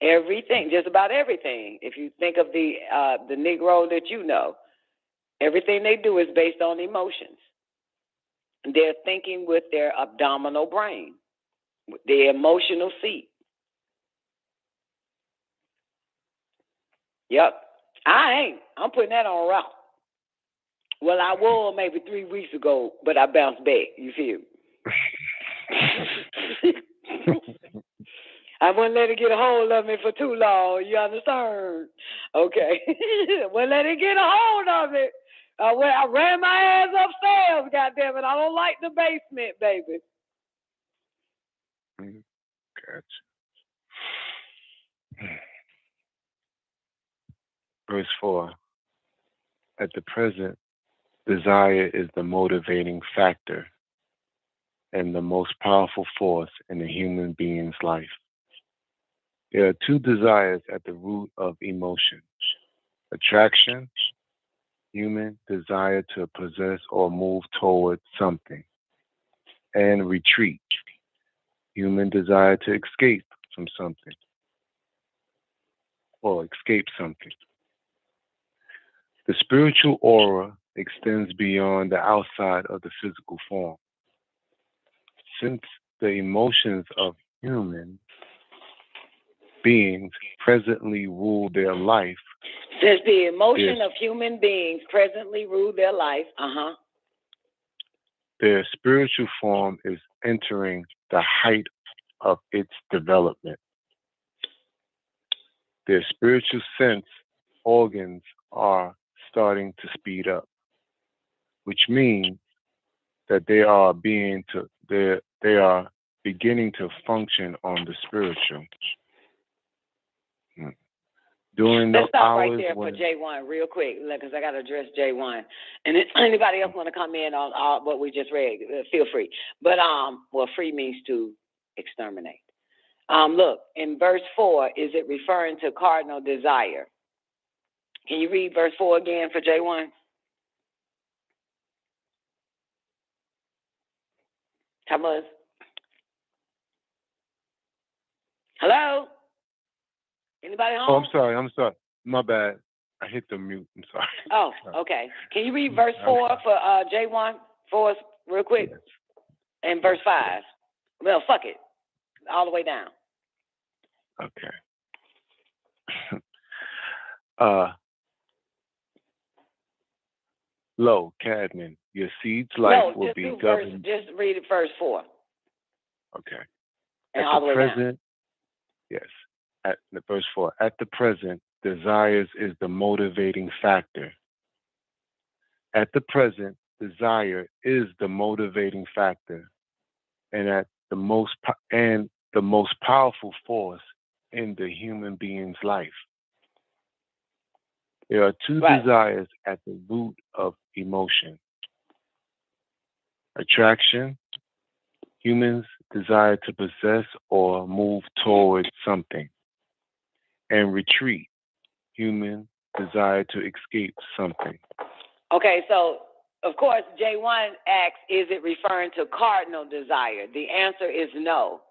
Everything, just about everything. If you think of the Negro that you know, everything they do is based on emotions. They're thinking with their abdominal brain, the emotional seat. Yep. I'm putting that on route. Well, I was maybe 3 weeks ago, but I bounced back. You feel me? I wouldn't let it get a hold of me for too long. You understand? Okay. Wouldn't let it get a hold of it. I ran my ass upstairs, goddammit. I don't like the basement, baby. Gotcha. Verse 4. At the present, desire is the motivating factor and the most powerful force in a human being's life. There are two desires at the root of emotion: attraction, human desire to possess or move toward something, and retreat, human desire to escape from something or escape something. The spiritual aura extends beyond the outside of the physical form. Since the emotions of human beings presently rule their life. Since the emotion of human beings presently rule their life, their spiritual form is entering the height of its development. Their spiritual sense organs are starting to speed up, which means that they are beginning to function on the spiritual. During let's the stop hours right there for J1 real quick, because I got to address J1. And if anybody else want to come in on what we just read, feel free. But free means to exterminate. Look, in verse 4, is it referring to cardinal desire? Can you read verse 4 again for J1? Thomas? Hello? Anybody home? Oh, I'm sorry. My bad. I hit the mute. I'm sorry. Oh, okay. Can you read verse 4 for J1 for us real quick? And verse 5. Well, fuck it. All the way down. Okay. Lo, Cadman, your seed's life will be governed. Just read it verse 4. Okay. And At all the the way down. present, yes. At the verse 4. At the present, desires is the motivating factor. At the present, desire is the motivating factor, and the most powerful force in the human being's life. There are two desires at the root of emotion. Attraction. Humans desire to possess or move towards something. And retreat. Human desire to escape something. Okay, so of course, J1 asks, is it referring to cardinal desire? The answer is no.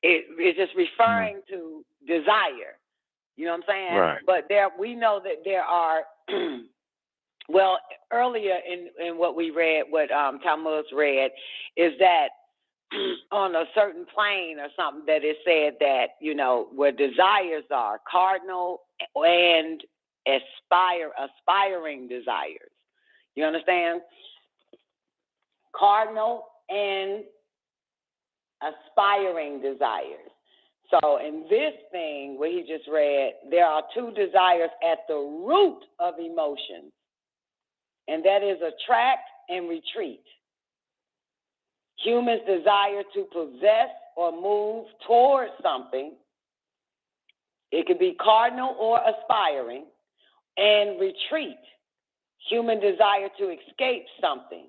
It is just referring to desire. You know what I'm saying? Right. But we know that there are, well, earlier in what we read, what Talmud read, is that on a certain plane or something that it said that, where desires are, cardinal and aspiring desires. You understand? Cardinal and aspiring desires. So in this thing, what he just read, there are two desires at the root of emotions, and that is attract and retreat. Humans desire to possess or move towards something. It could be cardinal or aspiring, and retreat. Human desire to escape something.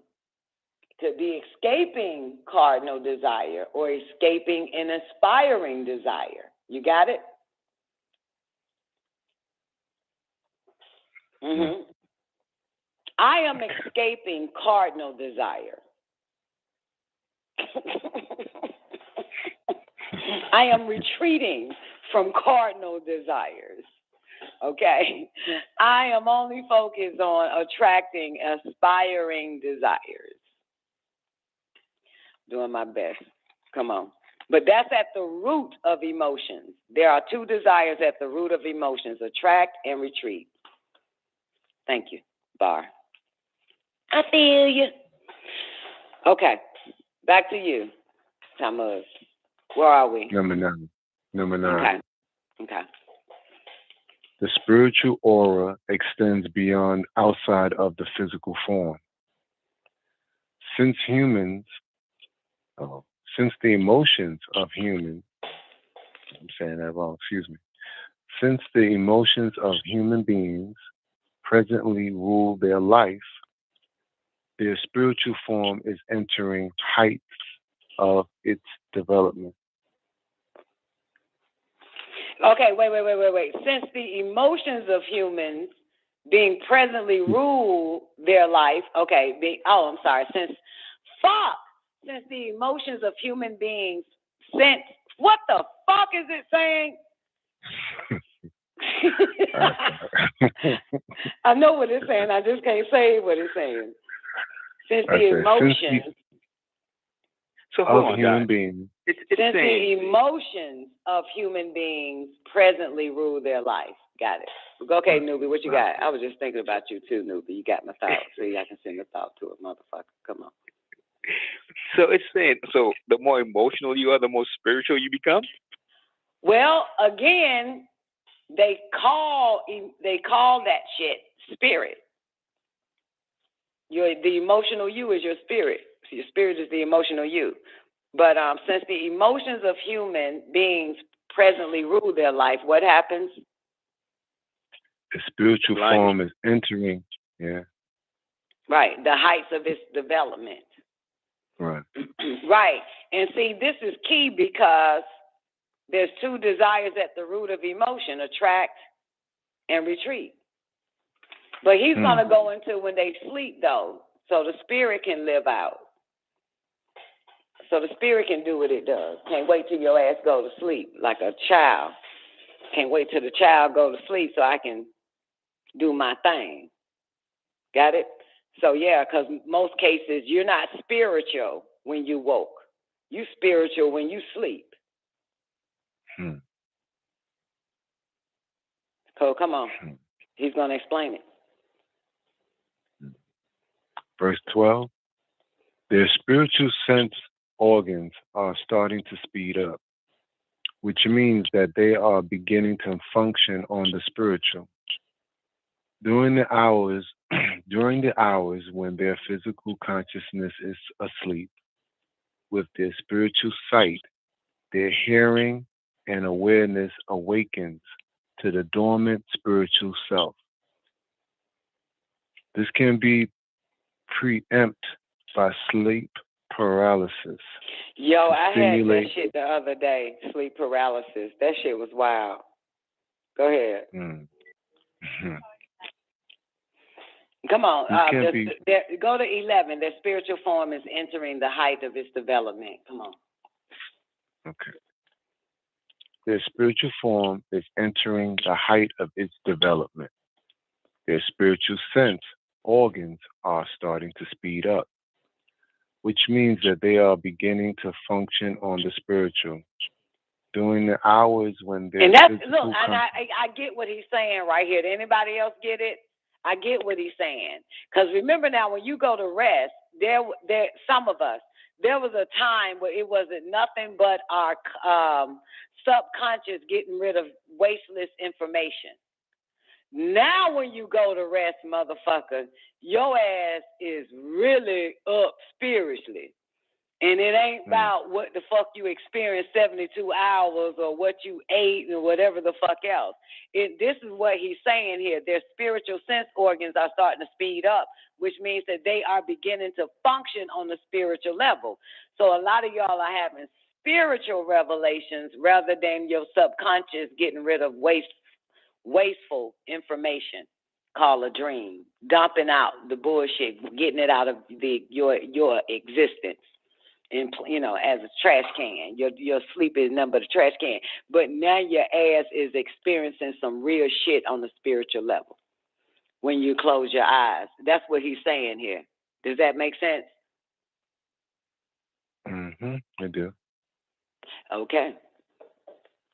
To be escaping cardinal desire or escaping an aspiring desire. You got it? Mm-hmm. I am escaping cardinal desire. I am retreating from cardinal desires. Okay? I am only focused on attracting aspiring desires. Doing my best. Come on. But that's at the root of emotions. There are two desires at the root of emotions, attract and retreat. Thank you, Bar. I feel you. Okay. Back to you, Talmud. Where are we? Number 9. Okay. The spiritual aura extends beyond outside of the physical form. Since the emotions of humans, I'm saying that wrong, excuse me. Since the emotions of human beings presently rule their life, their spiritual form is entering heights of its development. Okay, wait. Since the emotions of humans being presently rule their life, since the emotions of human beings, what the fuck is it saying? I know what it's saying, I just can't say what it's saying. Since the emotions of human beings. Since the emotions of human beings presently rule their life. Got it. Okay, Newbie, what you got? I was just thinking about you too, Newbie. You got my thought. See, I can send a thought to it, motherfucker. Come on. So it's saying, so the more emotional you are, the more spiritual you become? Well, again, they call that shit spirit. The emotional you is your spirit. So your spirit is the emotional you. But since the emotions of human beings presently rule their life, what happens? The spiritual form is entering, Right, the heights of its development. Right. Right. And see, this is key because there's two desires at the root of emotion, attract and retreat. But he's going to go into when they sleep, though, so the spirit can live out. So the spirit can do what it does. Can't wait till your ass go to sleep like a child. Can't wait till the child go to sleep so I can do my thing. Got it? So, yeah, because most cases, you're not spiritual when you woke. You spiritual when you sleep. So, come on. He's going to explain it. Verse 12, their spiritual sense organs are starting to speed up, which means that they are beginning to function on the spiritual. During the hours when their physical consciousness is asleep, with their spiritual sight, their hearing and awareness awakens to the dormant spiritual self. This can be preempted by sleep paralysis. Yo, I had that shit the other day, sleep paralysis. That shit was wild. Go ahead. Come on. Go to 11. Their spiritual form is entering the height of its development. Come on. Okay. Their spiritual form is entering the height of its development. Their spiritual sense organs are starting to speed up, which means that they are beginning to function on the spiritual. During the hours when they're I get what he's saying right here. Did anybody else get it? I get what he's saying. Because remember now, when you go to rest, some of us, there was a time where it wasn't nothing but our subconscious getting rid of wasteless information. Now when you go to rest, motherfucker, your ass is really up spiritually. And it ain't about what the fuck you experienced 72 hours or what you ate or whatever the fuck else. This is what he's saying here. Their spiritual sense organs are starting to speed up, which means that they are beginning to function on the spiritual level. So a lot of y'all are having spiritual revelations rather than your subconscious getting rid of wasteful information called a dream, dumping out the bullshit, getting it out of your existence. And as a trash can, your sleep is nothing but a trash can. But now your ass is experiencing some real shit on the spiritual level when you close your eyes. That's what he's saying here. Does that make sense? I do. Okay.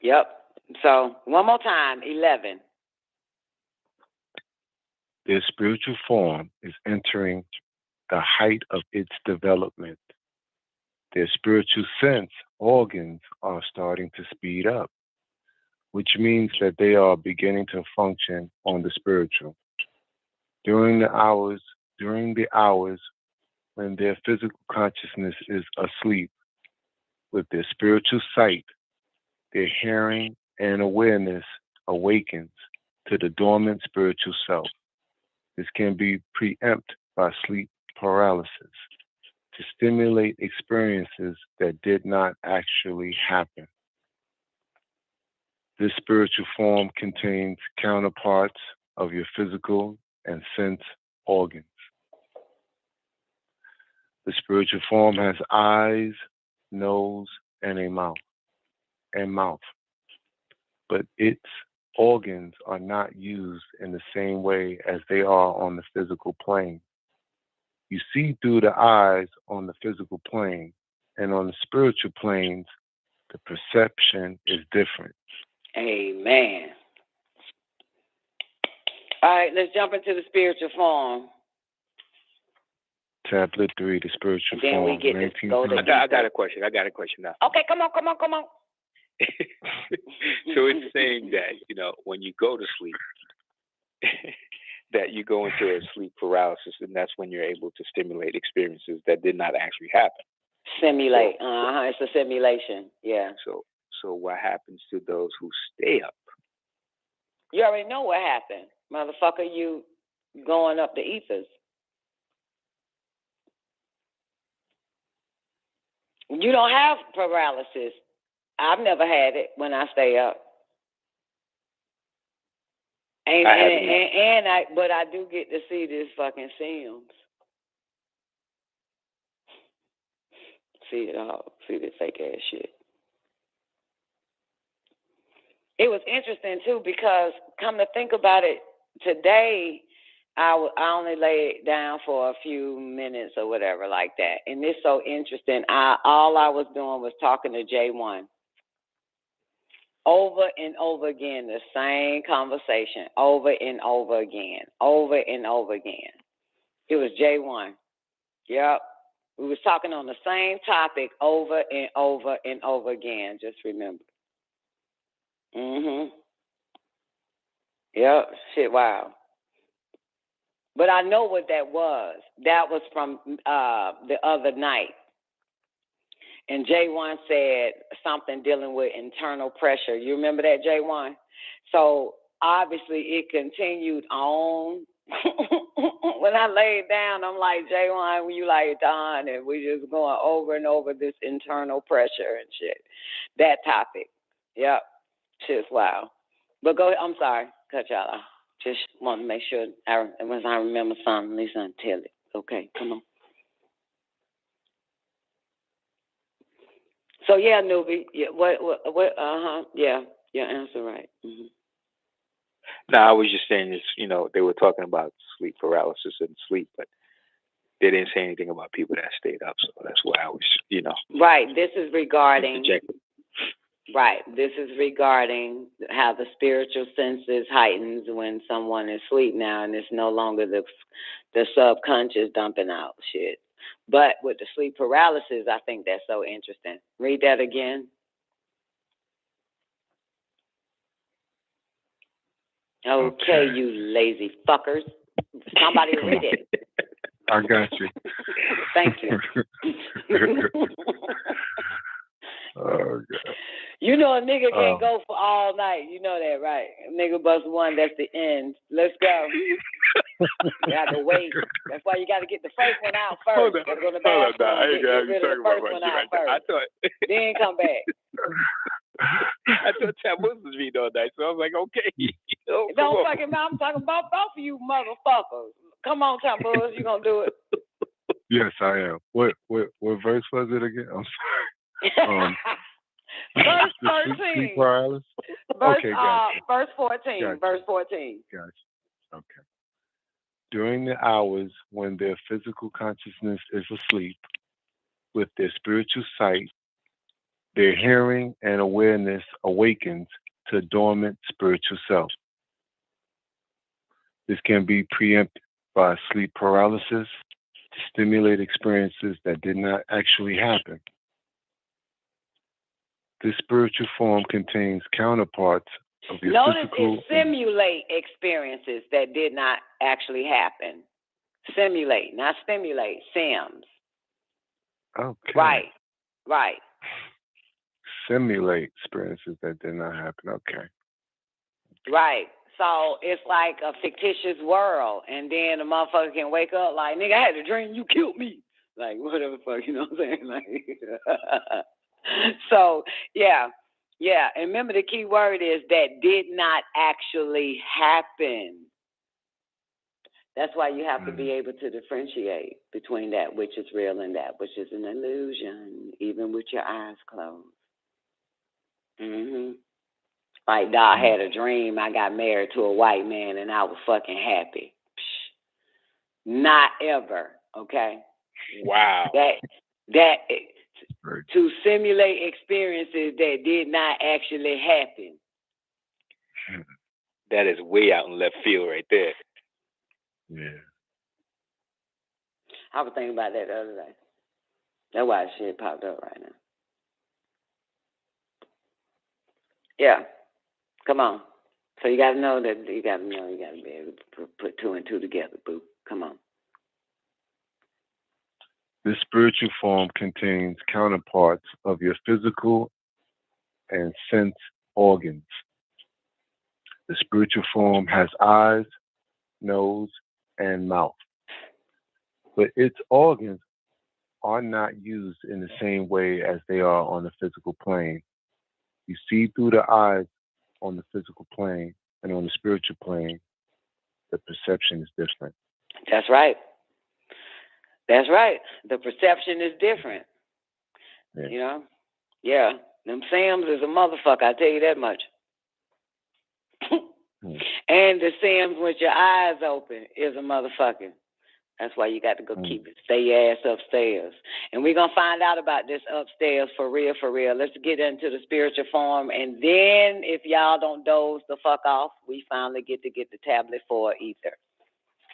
Yep. So one more time, 11. Their spiritual form is entering the height of its development. Their spiritual sense organs are starting to speed up, which means that they are beginning to function on the spiritual. During the hours when their physical consciousness is asleep, with their spiritual sight, their hearing and awareness awakens to the dormant spiritual self. This can be preempted by sleep paralysis to stimulate experiences that did not actually happen. This spiritual form contains counterparts of your physical and sense organs. The spiritual form has eyes, nose, and a mouth, but its organs are not used in the same way as they are on the physical plane. You see through the eyes on the physical plane, and on the spiritual planes, the perception is different. Amen. All right, let's jump into the spiritual form. Tablet 3, the spiritual then form. We get to go to I got a question now. Okay, come on. So it's saying that, when you go to sleep, that you go into a sleep paralysis, and that's when you're able to stimulate experiences that did not actually happen. Simulate. It's a simulation. Yeah. So what happens to those who stay up? You already know what happened. Motherfucker, you going up the ethers. You don't have paralysis. I've never had it when I stay up. But I do get to see this fucking films. See it all. See this fake ass shit. It was interesting too because come to think about it, today I only laid down for a few minutes or whatever like that, and it's so interesting. All I was doing was talking to J1. Over and over again, the same conversation, over and over again, over and over again. It was J1. Yep. We was talking on the same topic over and over and over again. Just remember. Yep. Shit. Wow. But I know what that was. That was from the other night. And J1 said something dealing with internal pressure. You remember that, J1? So obviously it continued on. When I laid down, I'm like, J1, when you like done, and we just going over and over this internal pressure and shit. That topic. Yep. Shit's wow. But go ahead. I'm sorry. Cut y'all off. Just want to make sure when I remember something, at least I tell it. Okay, come on. So yeah, newbie. Yeah, yeah, your answer right. No, I was just saying this, they were talking about sleep paralysis and sleep, but they didn't say anything about people that stayed up. So that's why I was, Right. This is regarding. Right. This is regarding how the spiritual senses heightens when someone is asleep now, and it's no longer the subconscious dumping out shit. But with the sleep paralysis, I think that's so interesting. Read that again. Okay, you lazy fuckers. Somebody read it. I got you. Thank you. Oh, God. You know a nigga can't go for all night. You know that, right? A nigga bust one, that's the end. Let's go. You have to wait. That's why you got to get the first one out first. Hold on. I ain't got you talking about my shit right there. Then come back. I thought Tammuz was reading all night, so I was like, okay. Don't fucking matter. I'm talking about both of you motherfuckers. Come on, Tammuz, you gonna do it? Yes, I am. What verse was it again? I'm sorry. Verse 13. Verse, okay, gotcha. Verse 14. Gotcha. Verse 14. Gotcha. Okay. During the hours when their physical consciousness is asleep, with their spiritual sight, their hearing and awareness awakens to dormant spiritual self. This can be preempted by sleep paralysis to stimulate experiences that did not actually happen. This spiritual form contains counterparts of your physical. Notice it simulate experiences that did not actually happen. Simulate, not stimulate. Sims. Okay. Right. Simulate experiences that did not happen. Okay. Right. So it's like a fictitious world, and then the motherfucker can wake up like, nigga, I had a dream, you killed me. Like, whatever the fuck, you know what I'm saying? Like, so, yeah. And remember the key word is that did not actually happen. That's why you have to be able to differentiate between that which is real and that which is an illusion, even with your eyes closed. Like, I had a dream I got married to a white man and I was fucking happy. Not ever, okay? Wow. That to simulate experiences that did not actually happen. That is way out in left field right there. Yeah. I was thinking about that the other day. That's why shit popped up right now. Yeah. Come on. So you got to know that you got to be able to put two and two together, boo. Come on. This spiritual form contains counterparts of your physical and sense organs. The spiritual form has eyes, nose, and mouth. But its organs are not used in the same way as they are on the physical plane. You see through the eyes on the physical plane, and on the spiritual plane, the perception is different. That's right. That's right. The perception is different. Yeah. You know? Yeah. Them Sims is a motherfucker, I tell you that much. And the Sims with your eyes open is a motherfucker. That's why you got to go stay your ass upstairs. And we're going to find out about this upstairs for real, for real. Let's get into the spiritual form. And then if y'all don't doze the fuck off, we finally get the tablet for ether.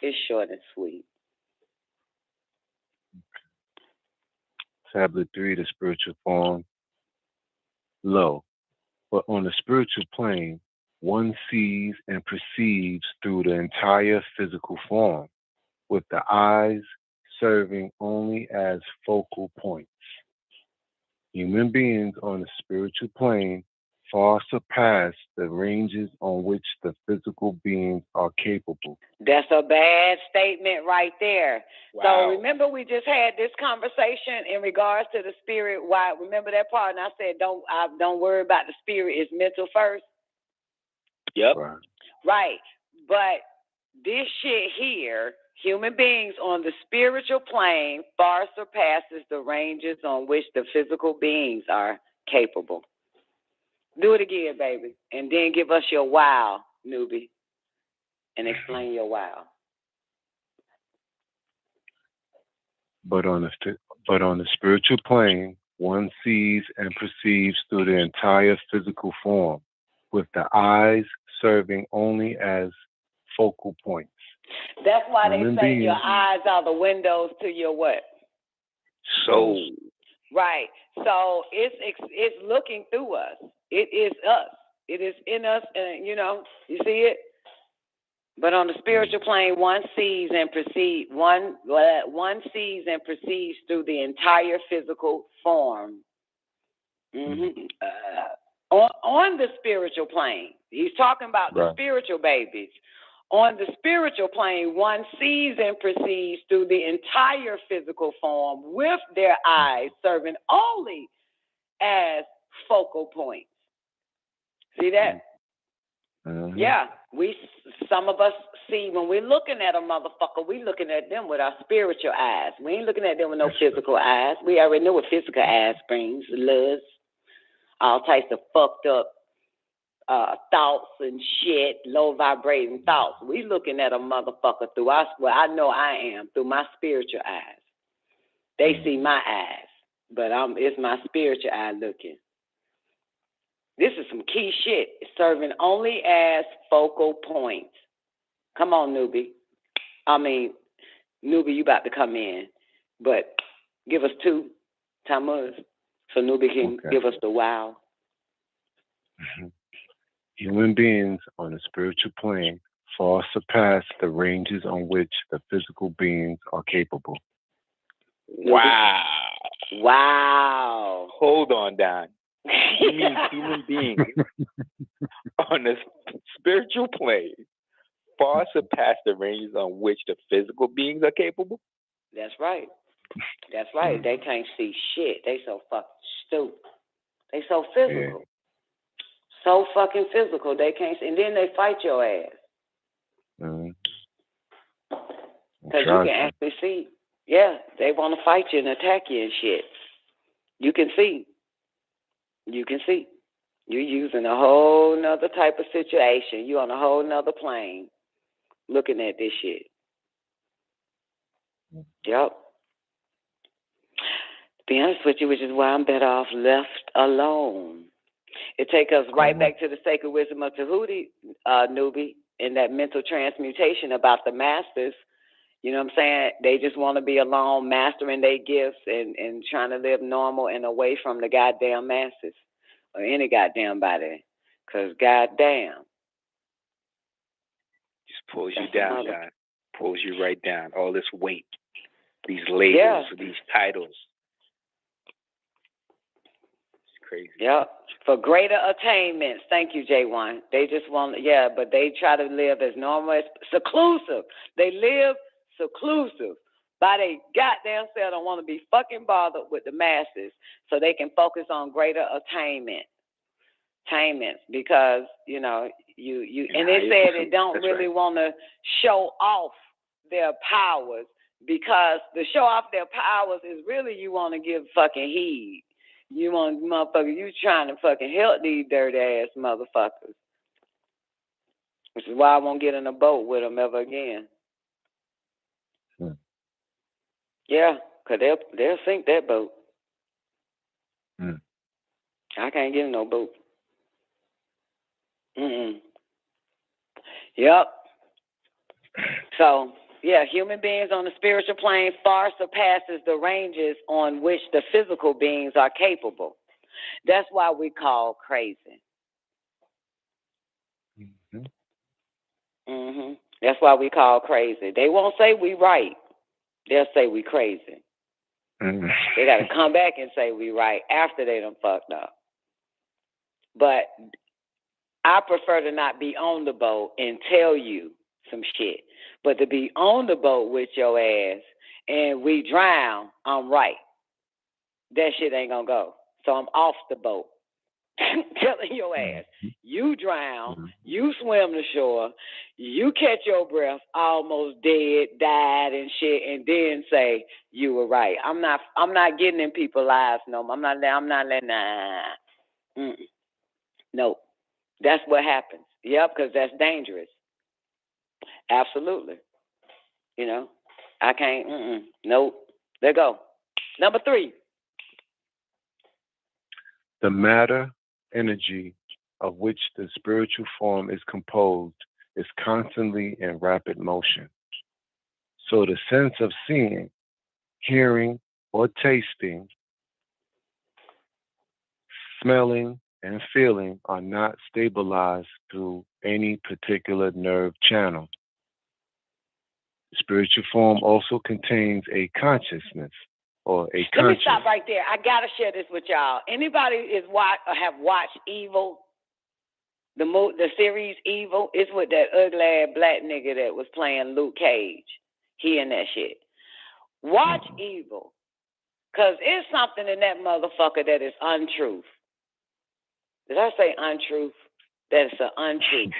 It's short and sweet. Tablet 3, the spiritual form, low. But on the spiritual plane, one sees and perceives through the entire physical form, with the eyes serving only as focal points. Human beings on the spiritual plane far surpass the ranges on which the physical beings are capable. That's a bad statement right there. Wow. So remember, we just had this conversation in regards to the spirit. Why? Remember that part? And I said, don't worry about the spirit. It's mental first. Yep. Right. But this shit here, human beings on the spiritual plane far surpasses the ranges on which the physical beings are capable. Do it again, baby. And then give us your wow, newbie. And explain your wow. But on the spiritual plane, one sees and perceives through the entire physical form, with the eyes serving only as focal points. That's why they Human say beings, your eyes are the windows to your what? Soul. Right. So it's looking through us. It is us. It is in us, and you see it. But on the spiritual plane, one sees and perceives through the entire physical form. Mm-hmm. On the spiritual plane, he's talking about the spiritual babies. On the spiritual plane, one sees and perceives through the entire physical form with their eyes serving only as focal points. See that? Mm-hmm. Yeah, some of us see when we're looking at a motherfucker, we looking at them with our spiritual eyes. We ain't looking at them with no physical eyes. We already know what physical eyes brings, lust, all types of fucked up thoughts and shit, low vibrating thoughts. We looking at a motherfucker through I know I am, through my spiritual eyes. They see my eyes, but it's my spiritual eye looking. This is some key shit. It's serving only as focal points. Come on, newbie. Newbie, you about to come in. But give us 2 Tammuz so newbie can give us the wow. Mm-hmm. Human beings on the spiritual plane far surpass the ranges on which the physical beings are capable. Wow. Wow. Hold on, Don. You mean human beings on the spiritual plane far surpass the ranges on which the physical beings are capable? That's right. That's right. They can't see shit. They so fucking stupid. They so physical. Yeah. So fucking physical. They can't see. And then they fight your ass. Mm-hmm. Because you can actually see. Yeah, they want to fight you and attack you and shit. You can see. You can see. You're using a whole nother type of situation. You're on a whole nother plane looking at this shit. Yep. To be honest with you, which is why I'm better off left alone. It takes us right back to the sacred wisdom of Tahuti, newbie, and that mental transmutation about the masters. You know what I'm saying? They just want to be alone, mastering their gifts and trying to live normal and away from the goddamn masses or any goddamn body. Because goddamn. Just pulls you down, Don. Pulls you right down. All this weight, these labels, these titles. It's crazy. Yep. For greater attainments. Thank you, J1. They just want, but they try to live as normal as seclusive. They live seclusive by they goddamn self. Don't want to be fucking bothered with the masses so they can focus on greater attainments because you and they said they don't really want to show off their powers because to show off their powers is really you want to give fucking heed. You want motherfucker, you trying to fucking help these dirty ass motherfuckers, which is why I won't get in a boat with them ever again. Yeah, because they'll sink that boat. I can't get in no boat. Yep. So, Yeah, human beings on the spiritual plane far surpasses the ranges on which the physical beings are capable. That's why we call crazy. That's why we call crazy. They won't say we right. They'll say we crazy. They got to come back and say we right after they done fucked up. But I prefer to not be on the boat and tell you some shit, but to be on the boat with your ass and we drown, I'm right. That shit ain't gonna go. So I'm off the boat. Telling your ass, you drown, you swim to shore, you catch your breath, almost dead, died and shit, and then say you were right. I'm not getting in people's lives no more. I'm not letting Nope. That's what happens. Yep, because that's dangerous. Absolutely. You know, I can't, nope. There go. Number 3. The matter energy of which the spiritual form is composed is constantly in rapid motion. So the sense of seeing, hearing, or tasting, smelling, and feeling are not stabilized through any particular nerve channel. The spiritual form also contains a consciousness or a Let me stop right there. I gotta share this with y'all. Anybody have watched Evil? The series Evil? It's with that ugly black nigga that was playing Luke Cage. He and that shit. Watch Evil, cause it's something in that motherfucker that is untruth. Did I say untruth? That's an untruth.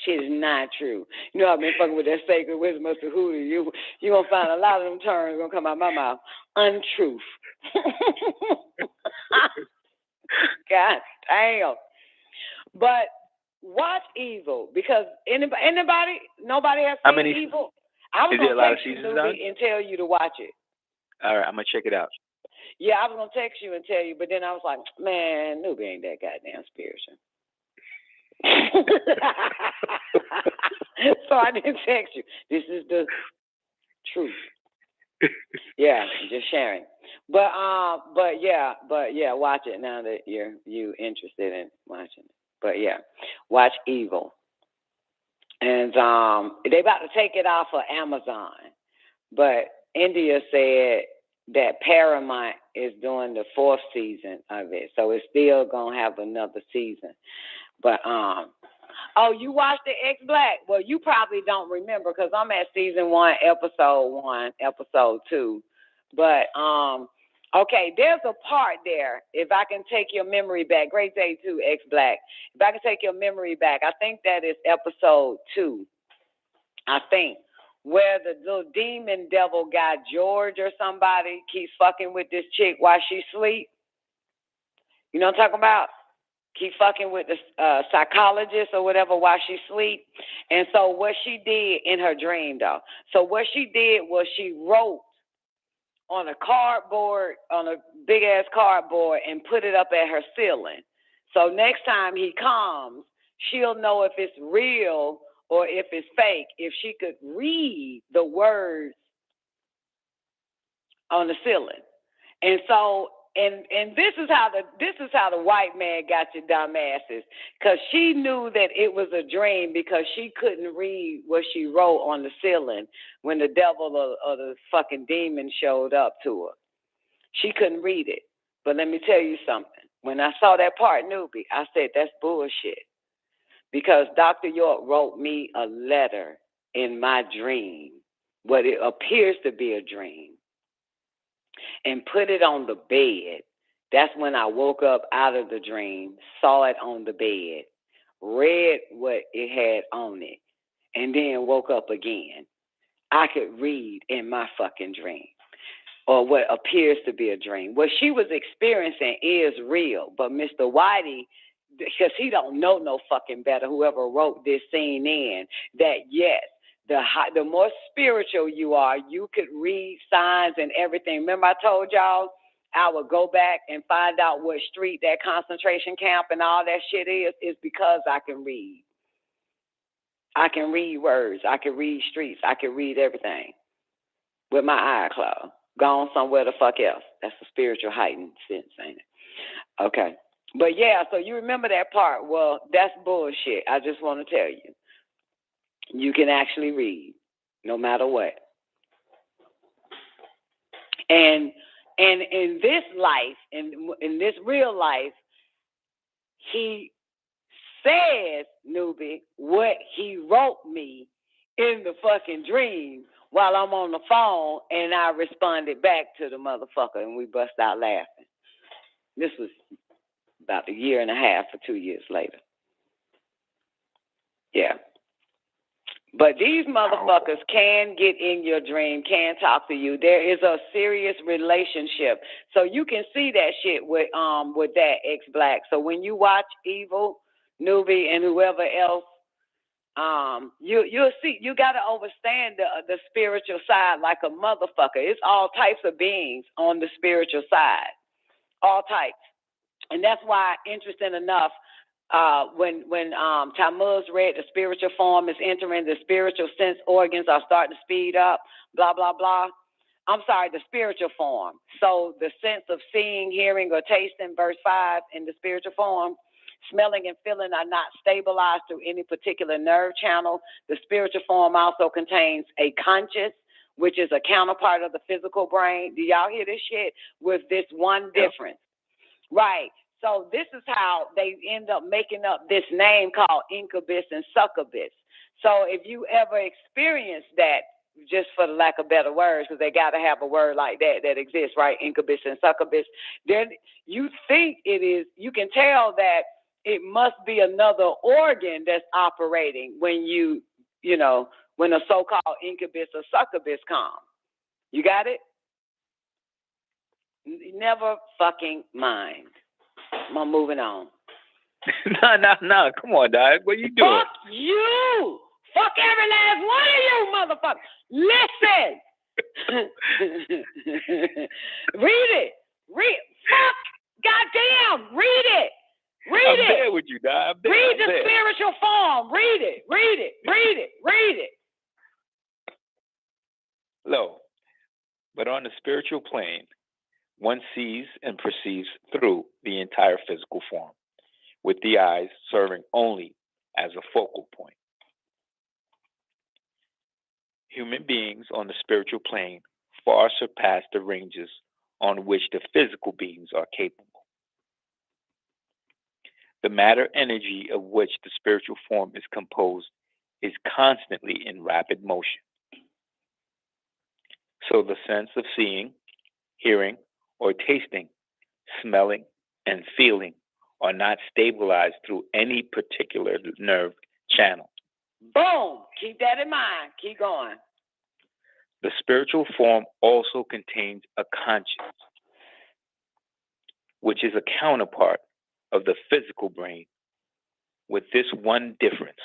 Shit is not true. You know, I've been fucking with that sacred wisdom of the hoodoo. You gonna find a lot of them terms gonna come out my mouth. Untruth. God damn. But watch Evil, because nobody has seen Evil. I was gonna text you and tell you to watch it. All right, I'm gonna check it out. Yeah, I was gonna text you and tell you, but then I was like, man, Newbie ain't that goddamn spiritual. So I didn't text you. This is the truth. Yeah, just sharing. But yeah, watch it now that you interested in watching it. But yeah, watch Evil. And they about to take it off of Amazon. But India said that Paramount is doing the 4th season of it. So it's still gonna have another season. But oh, you watched the X-Black? Well, you probably don't remember, because I'm at season 1, episode 2. But okay, there's a part there. If I can take your memory back, great day too, X-Black. If I can take your memory back, I think that is episode 2. I think, where the little demon devil guy George or somebody keeps fucking with this chick while she sleep. You know what I'm talking about? Keep fucking with the psychologist or whatever while she sleep. And so what she did in her dream, though. So what she did was she wrote on a cardboard, on a big ass cardboard, and put it up at her ceiling. So next time he comes, she'll know if it's real or if it's fake, if she could read the words on the ceiling. And so, and this is how the white man got you dumbasses, because she knew that it was a dream because she couldn't read what she wrote on the ceiling when the devil or the fucking demon showed up to her. She couldn't read it. But let me tell you something. When I saw that part, Newbie, I said, that's bullshit. Because Dr. York wrote me a letter in my dream, what it appears to be a dream, and put it on the bed. That's when I woke up out of the dream, saw it on the bed, read what it had on it, and then woke up again. I could read in my fucking dream, or what appears to be a dream. What she was experiencing is real, but Mr. Whitey, because he don't know no fucking better, whoever wrote this scene in, that yes, the more spiritual you are, you could read signs and everything. Remember I told y'all I would go back and find out what street that concentration camp and all that shit is because I can read. I can read words. I can read streets. I can read everything with my eye closed. Gone somewhere the fuck else. That's a spiritual heightened sense, ain't it? Okay. But yeah, so you remember that part. Well, that's bullshit. I just want to tell you. You can actually read no matter what. And in this life, in this real life, he says, newbie, what he wrote me in the fucking dream while I'm on the phone, and I responded back to the motherfucker, and we bust out laughing. This was about a year and a half or 2 years later. Yeah. But these motherfuckers can get in your dream, can talk to you. There is a serious relationship. So you can see that shit with that ex-black. So when you watch Evil, Newbie, and whoever else, you'll see, you got to understand the spiritual side like a motherfucker. It's all types of beings on the spiritual side, all types. And that's why, interesting enough, when Tammuz read the spiritual form is entering, the spiritual sense organs are starting to speed up, blah, blah, blah. I'm sorry, the spiritual form. So the sense of seeing, hearing, or tasting, verse 5, in the spiritual form, smelling and feeling are not stabilized through any particular nerve channel. The spiritual form also contains a conscious, which is a counterpart of the physical brain. Do y'all hear this shit? With this one difference. Right. So this is how they end up making up this name called incubus and succubus. So if you ever experience that, just for the lack of better words, because they got to have a word like that exists, right? Incubus and succubus. Then you think it is, you can tell that it must be another organ that's operating when when a so-called incubus or succubus comes. You got it? Never fucking mind. I'm moving on. No. Come on, dog. What are you doing? Fuck you! Fuck every last one of you, motherfuckers! Listen! Read it! Fuck! Goddamn! Read it! I'm there with you, dog. Read the spiritual form. Read it. Lo, but on the spiritual plane, one sees and perceives through the entire physical form, with the eyes serving only as a focal point. Human beings on the spiritual plane far surpass the ranges on which the physical beings are capable. The matter energy of which the spiritual form is composed is constantly in rapid motion. So the sense of seeing, hearing, or tasting, smelling, and feeling are not stabilized through any particular nerve channel. Boom! Keep that in mind. Keep going. The spiritual form also contains a conscience, which is a counterpart of the physical brain, with this one difference.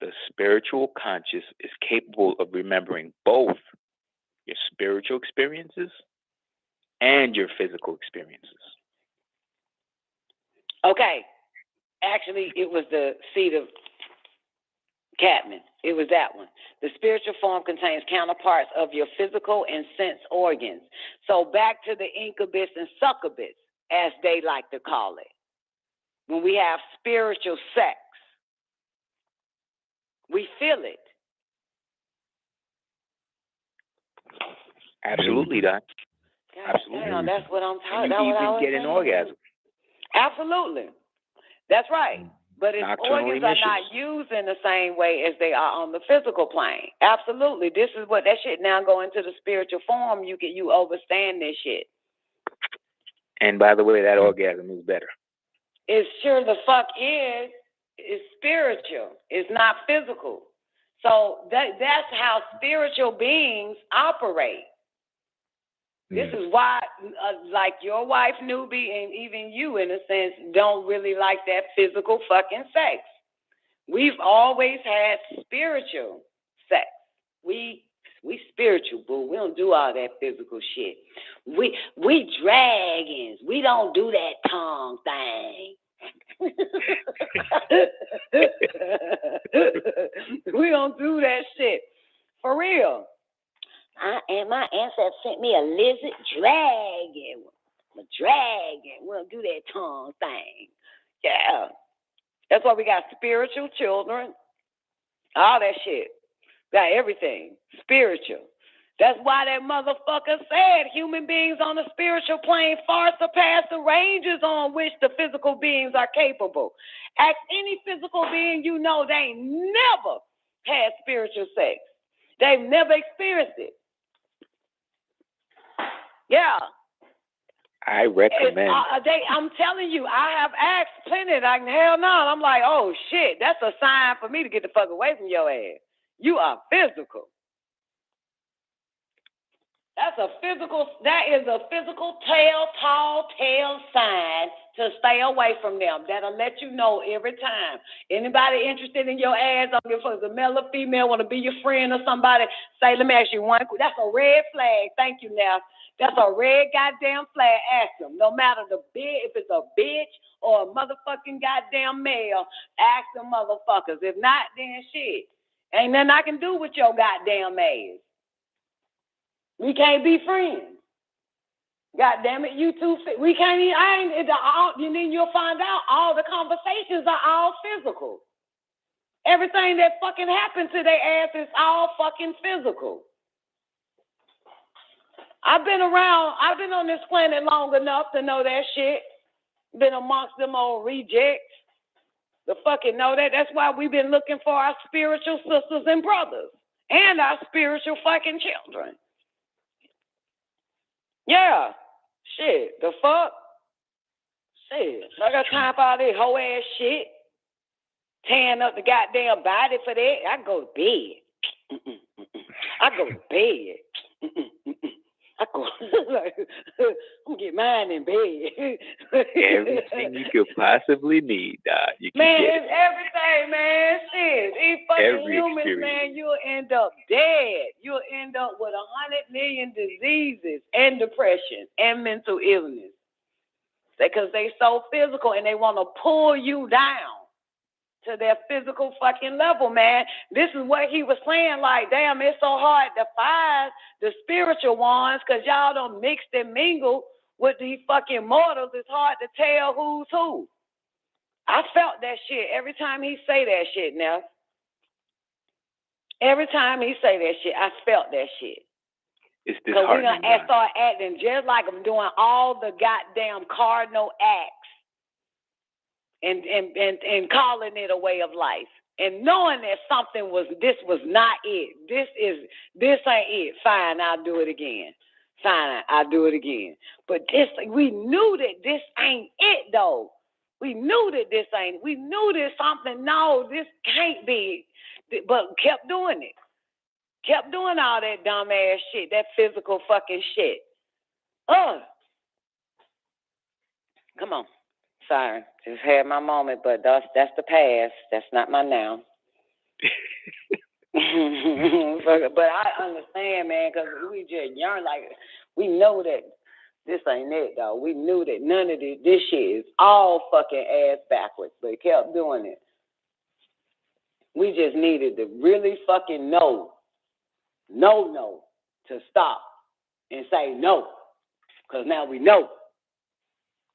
The spiritual conscious is capable of remembering both your spiritual experiences and your physical experiences. Okay. Actually, it was the seed of Catman. It was that one. The spiritual form contains counterparts of your physical and sense organs. So back to the incubus and succubus, as they like to call it. When we have spiritual sex, we feel it. Absolutely, Doc. Absolutely. Damn, that's what I'm talking about. You even get an orgasm. Absolutely. That's right. But its organs are not used in the same way as they are on the physical plane. Absolutely. This is what that shit now go into the spiritual form. You overstand this shit. And by the way, that orgasm is better. It sure the fuck is. It's spiritual. It's not physical. So that's how spiritual beings operate. This is why, like your wife, Newbie, and even you, in a sense, don't really like that physical fucking sex. We've always had spiritual sex. We spiritual, boo. We don't do all that physical shit. We dragons. We don't do that tongue thing. don't do that shit. For real. And my ancestor sent me a lizard dragon. A dragon. We'll do that tongue thing. Yeah. That's why we got spiritual children. All that shit. Got everything. Spiritual. That's why that motherfucker said human beings on the spiritual plane far surpass the ranges on which the physical beings are capable. Ask any physical being you know, they ain't never had spiritual sex. They've never experienced it. Yeah. I recommend. I'm telling you, I have asked plenty. Like, hell no. I'm like, oh shit, that's a sign for me to get the fuck away from your ass. You are physical. That is a physical tall tale sign to stay away from them. That'll let you know every time. Anybody interested in your ass, don't give a fuck, if a male or female, want to be your friend or somebody, say, let me ask you one. That's a red flag. Thank you, now. That's a red goddamn flag. Ask them. No matter if it's a bitch or a motherfucking goddamn male, ask them motherfuckers. If not, then shit. Ain't nothing I can do with your goddamn ass. We can't be friends. God damn it, you two. We can't. You'll find out all the conversations are all physical. Everything that fucking happened to their ass is all fucking physical. I've been on this planet long enough to know that shit. Been amongst them old rejects. The fucking know that. That's why we've been looking for our spiritual sisters and brothers and our spiritual fucking children. Yeah. Shit. The fuck? Shit. I got time for all this whole ass shit. Tearing up the goddamn body for that. I go to bed. I go to bed. I go, I'm gonna get mine in bed. Everything you could possibly need, you can man, get it's everything, man. Shit, these fucking humans, experience. Man, you'll end up dead. You'll end up with 100 million diseases and depression and mental illness because they so physical and they want to pull you down to their physical fucking level, man. This is what he was saying, like, damn, it's so hard to find the spiritual ones because y'all done mixed and mingled with these fucking mortals. It's hard to tell who's who. I felt that shit every time he say that shit now. Every time he say that shit, I felt that shit. It's disheartening. Because we gonna start acting just like I'm doing all the goddamn cardinal acts. And calling it a way of life and knowing that this was not it. This ain't it. Fine, I'll do it again. Fine, I'll do it again. But we knew that this ain't it though. We knew that we knew there's something. No, this can't be. But kept doing it. Kept doing all that dumb ass shit, that physical fucking shit. Come on. Sorry, just had my moment, but that's the past. That's not my now. But I understand, man, because we just yearn like we know that this ain't it, though. We knew that none of this shit is all fucking ass backwards, but it kept doing it. We just needed to really fucking know to stop and say no, because now we know.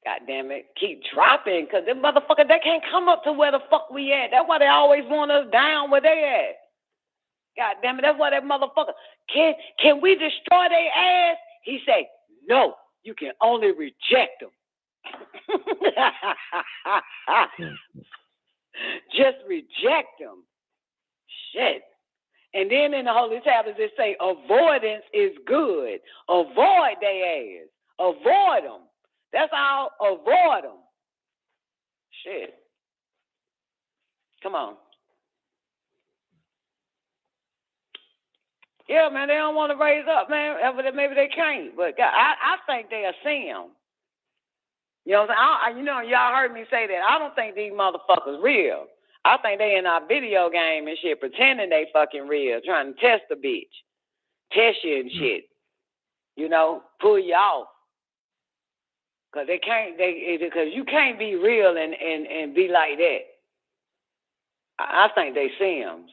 God damn it, keep dropping, because them motherfuckers, they can't come up to where the fuck we at. That's why they always want us down where they at. God damn it, that's why that motherfucker, can we destroy their ass? He say, no, you can only reject them. Just reject them. Shit. And then in the Holy Tablets, it say, avoidance is good. Avoid their ass. Avoid them. That's all. Avoid them. Shit. Come on. Yeah, man, they don't want to raise up, man. Maybe they can't, but God, I think they'll see them. You know what I'm saying? Y'all heard me say that. I don't think these motherfuckers real. I think they in our video game and shit, pretending they fucking real, trying to test the bitch. Test you and shit. Pull you off. Because you can't be real and be like that. I think they see them.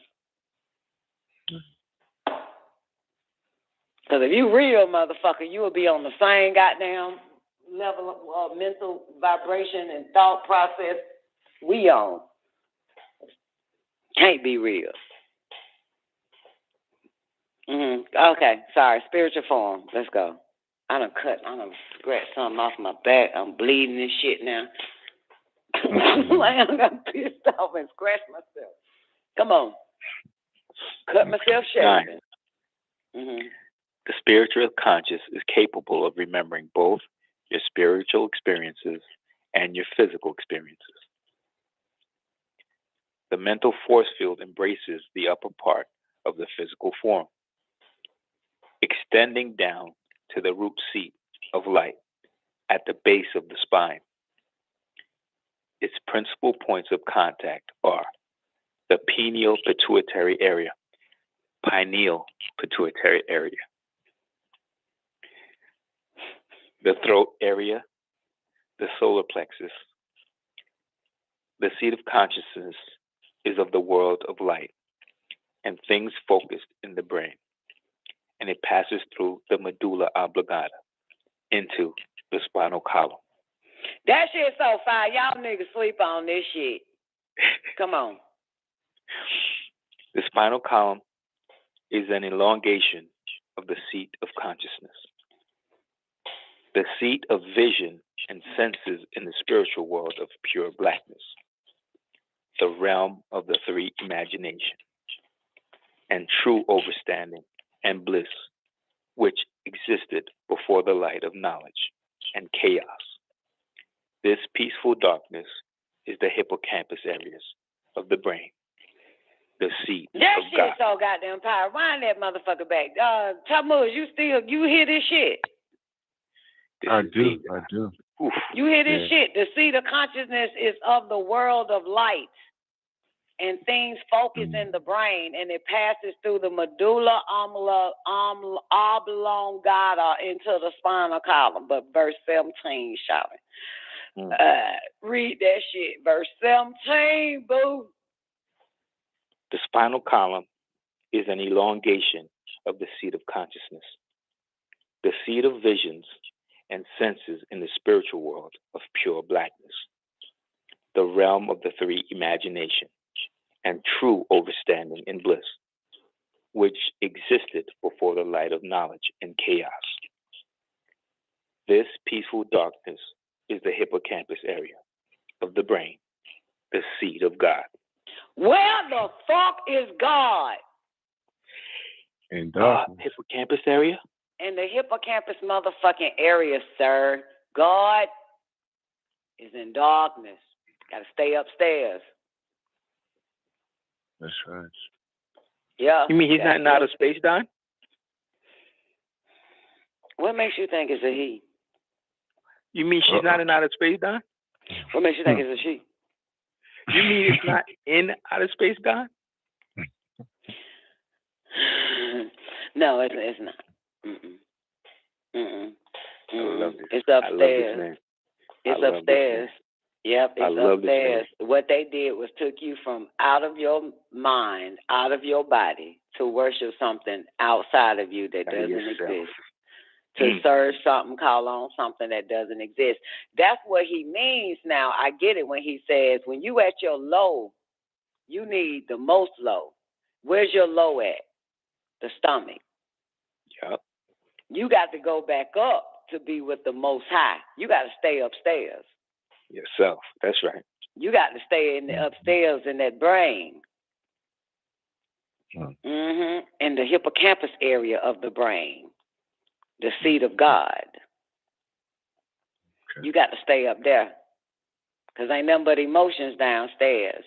Because if you real, motherfucker, you will be on the same goddamn level of mental vibration and thought process we on. Can't be real. Okay, sorry. Spiritual form. Let's go. I done scratched something off my back. I'm bleeding and shit now. I got pissed off and scratched myself. Come on. Cut myself shaving. The spiritual conscious is capable of remembering both your spiritual experiences and your physical experiences. The mental force field embraces the upper part of the physical form, extending down to the root seat of light at the base of the spine. Its principal points of contact are the pineal pituitary area, the throat area, the solar plexus. The seat of consciousness is of the world of light and things focused in the brain, and it passes through the medulla oblongata into the spinal column. That shit's so fire. Y'all niggas sleep on this shit. Come on. The spinal column is an elongation of the seat of consciousness, the seat of vision and senses in the spiritual world of pure blackness, the realm of the three imagination, and true overstanding and bliss, which existed before the light of knowledge and chaos. This peaceful darkness is the hippocampus areas of the brain, the seat that of shit God. so goddamn power. Wind that motherfucker back. Tammuz, you hear this shit? I do. Oof. You hear this shit? The seat of consciousness is of the world of light, and things focus in the brain, and it passes through the medulla oblongata into the spinal column. But verse 17, shouting. Read that shit. Verse 17, boo. The spinal column is an elongation of the seat of consciousness, the seat of visions and senses in the spiritual world of pure blackness, the realm of the three imagination and true overstanding and bliss, which existed before the light of knowledge and chaos. This peaceful darkness is the hippocampus area of the brain, the seat of God. Where the fuck is God? In darkness. Hippocampus area? In the hippocampus motherfucking area, sir. God is in darkness. Gotta stay upstairs. That's right. Yeah. You mean he's not in outer space, Don? What makes you think it's a he? You mean she's not in outer space, Don? What makes you think it's a she? You mean it's not in outer space, Don? No, it's not. I love this. It's I love this, upstairs. man. It's upstairs. Yep, it's upstairs. What they did was took you from out of your mind, out of your body, to worship something outside of you that doesn't exist. To serve something, call on something that doesn't exist. That's what he means now. I get it when he says, when you at your low, you need the most low. Where's your low at? The stomach. Yep. You got to go back up to be with the most high. You got to stay upstairs. Yourself. That's right. You got to stay in the upstairs in that brain. In the hippocampus area of the brain. The seat of God. Okay. You got to stay up there. Because ain't nothing but emotions downstairs.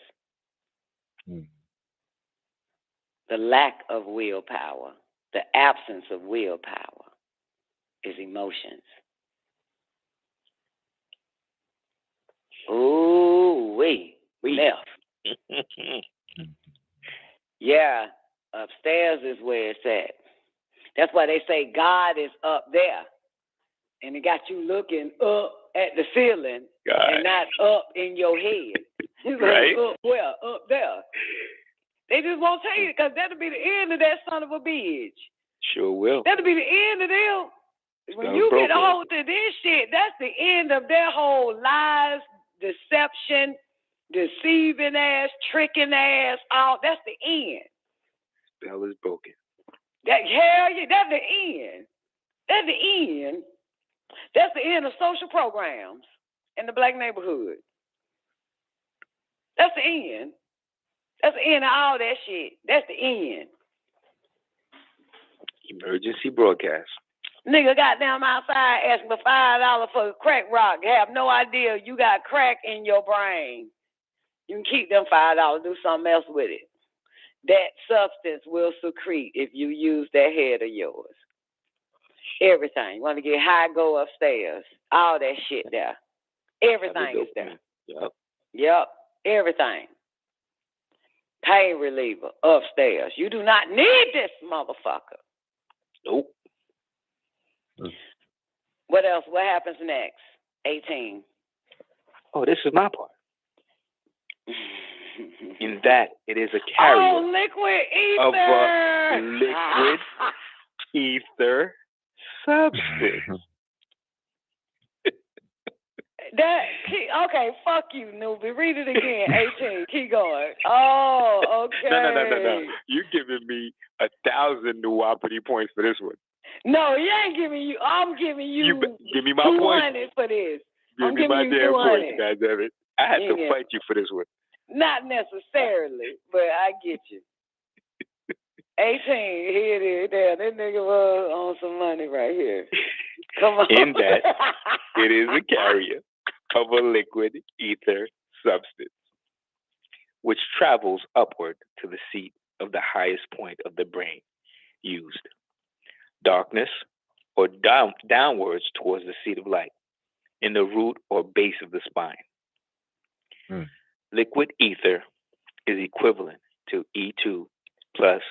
The lack of willpower, the absence of willpower is emotions. Ooh, we left. Yeah, upstairs is where it's at. That's why they say God is up there. And it got you looking up at the ceiling and not up in your head. Right. Up where? Up there. They just won't tell you because that'll be the end of that son of a bitch. Sure will. That'll be the end of them. When Done you get a broken. hold of this shit, that's the end of their whole lies, deception, deceiving ass, tricking ass, all. That's the end. Spell is broken. Hell yeah, that's the end. That's the end. That's the end of social programs in the black neighborhood. That's the end. That's the end of all that shit. That's the end. Emergency broadcast. Nigga got down outside asking for $5 for crack rock. Have no idea you got crack in your brain. You can keep them $5, do something else with it. That substance will secrete if you use that head of yours. Everything. You want to get high, go upstairs. All that shit there. Everything is there. Yep. Everything. Pain reliever upstairs. You do not need this motherfucker. Nope. What else? What happens next? 18. Oh, this is my part. In that it is a carrier liquid ether. of a liquid ether substance. Okay, fuck you, newbie. Read it again. 18. Keep going. Oh, okay. No. You're giving me 1,000 nuwapity points for this one. No, you ain't giving you. I'm giving you. Give me my 200 points for this. Give me my damn points, goddammit. I had to fight you for this one. Not necessarily, but I get you. 18, here it is. There, that nigga was on some money right here. Come on. In that, it is a carrier of a liquid ether substance, which travels upward to the seat of the highest point of the brain used. Darkness, or downwards towards the seat of light, in the root or base of the spine. Liquid ether is equivalent to E2 plus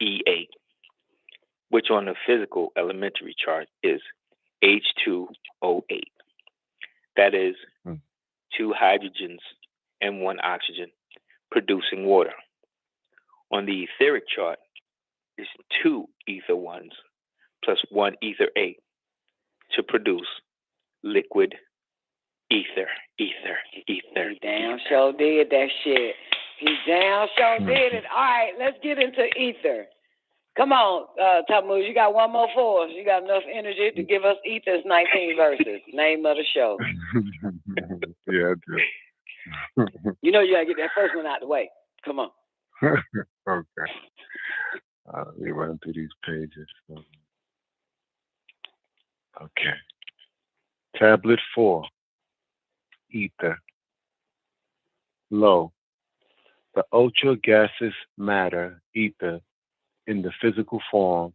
E8, which on the physical elementary chart is H2O8. That is 2 hydrogens and 1 oxygen producing water. On the etheric chart is 2 ether 1s plus 1 ether 8 to produce liquid ether. He damn sure did that shit. He damn sure did it. All right, let's get into ether. Come on, Tammuz, you got one more for us. You got enough energy to give us ether's 19 verses. Name of the show. Yeah, I do. You know you gotta get that first one out the way. Come on. Okay. Let me run through these pages. Okay. Tablet 4. Ether. Lo, the ultra gaseous matter, ether, in the physical form,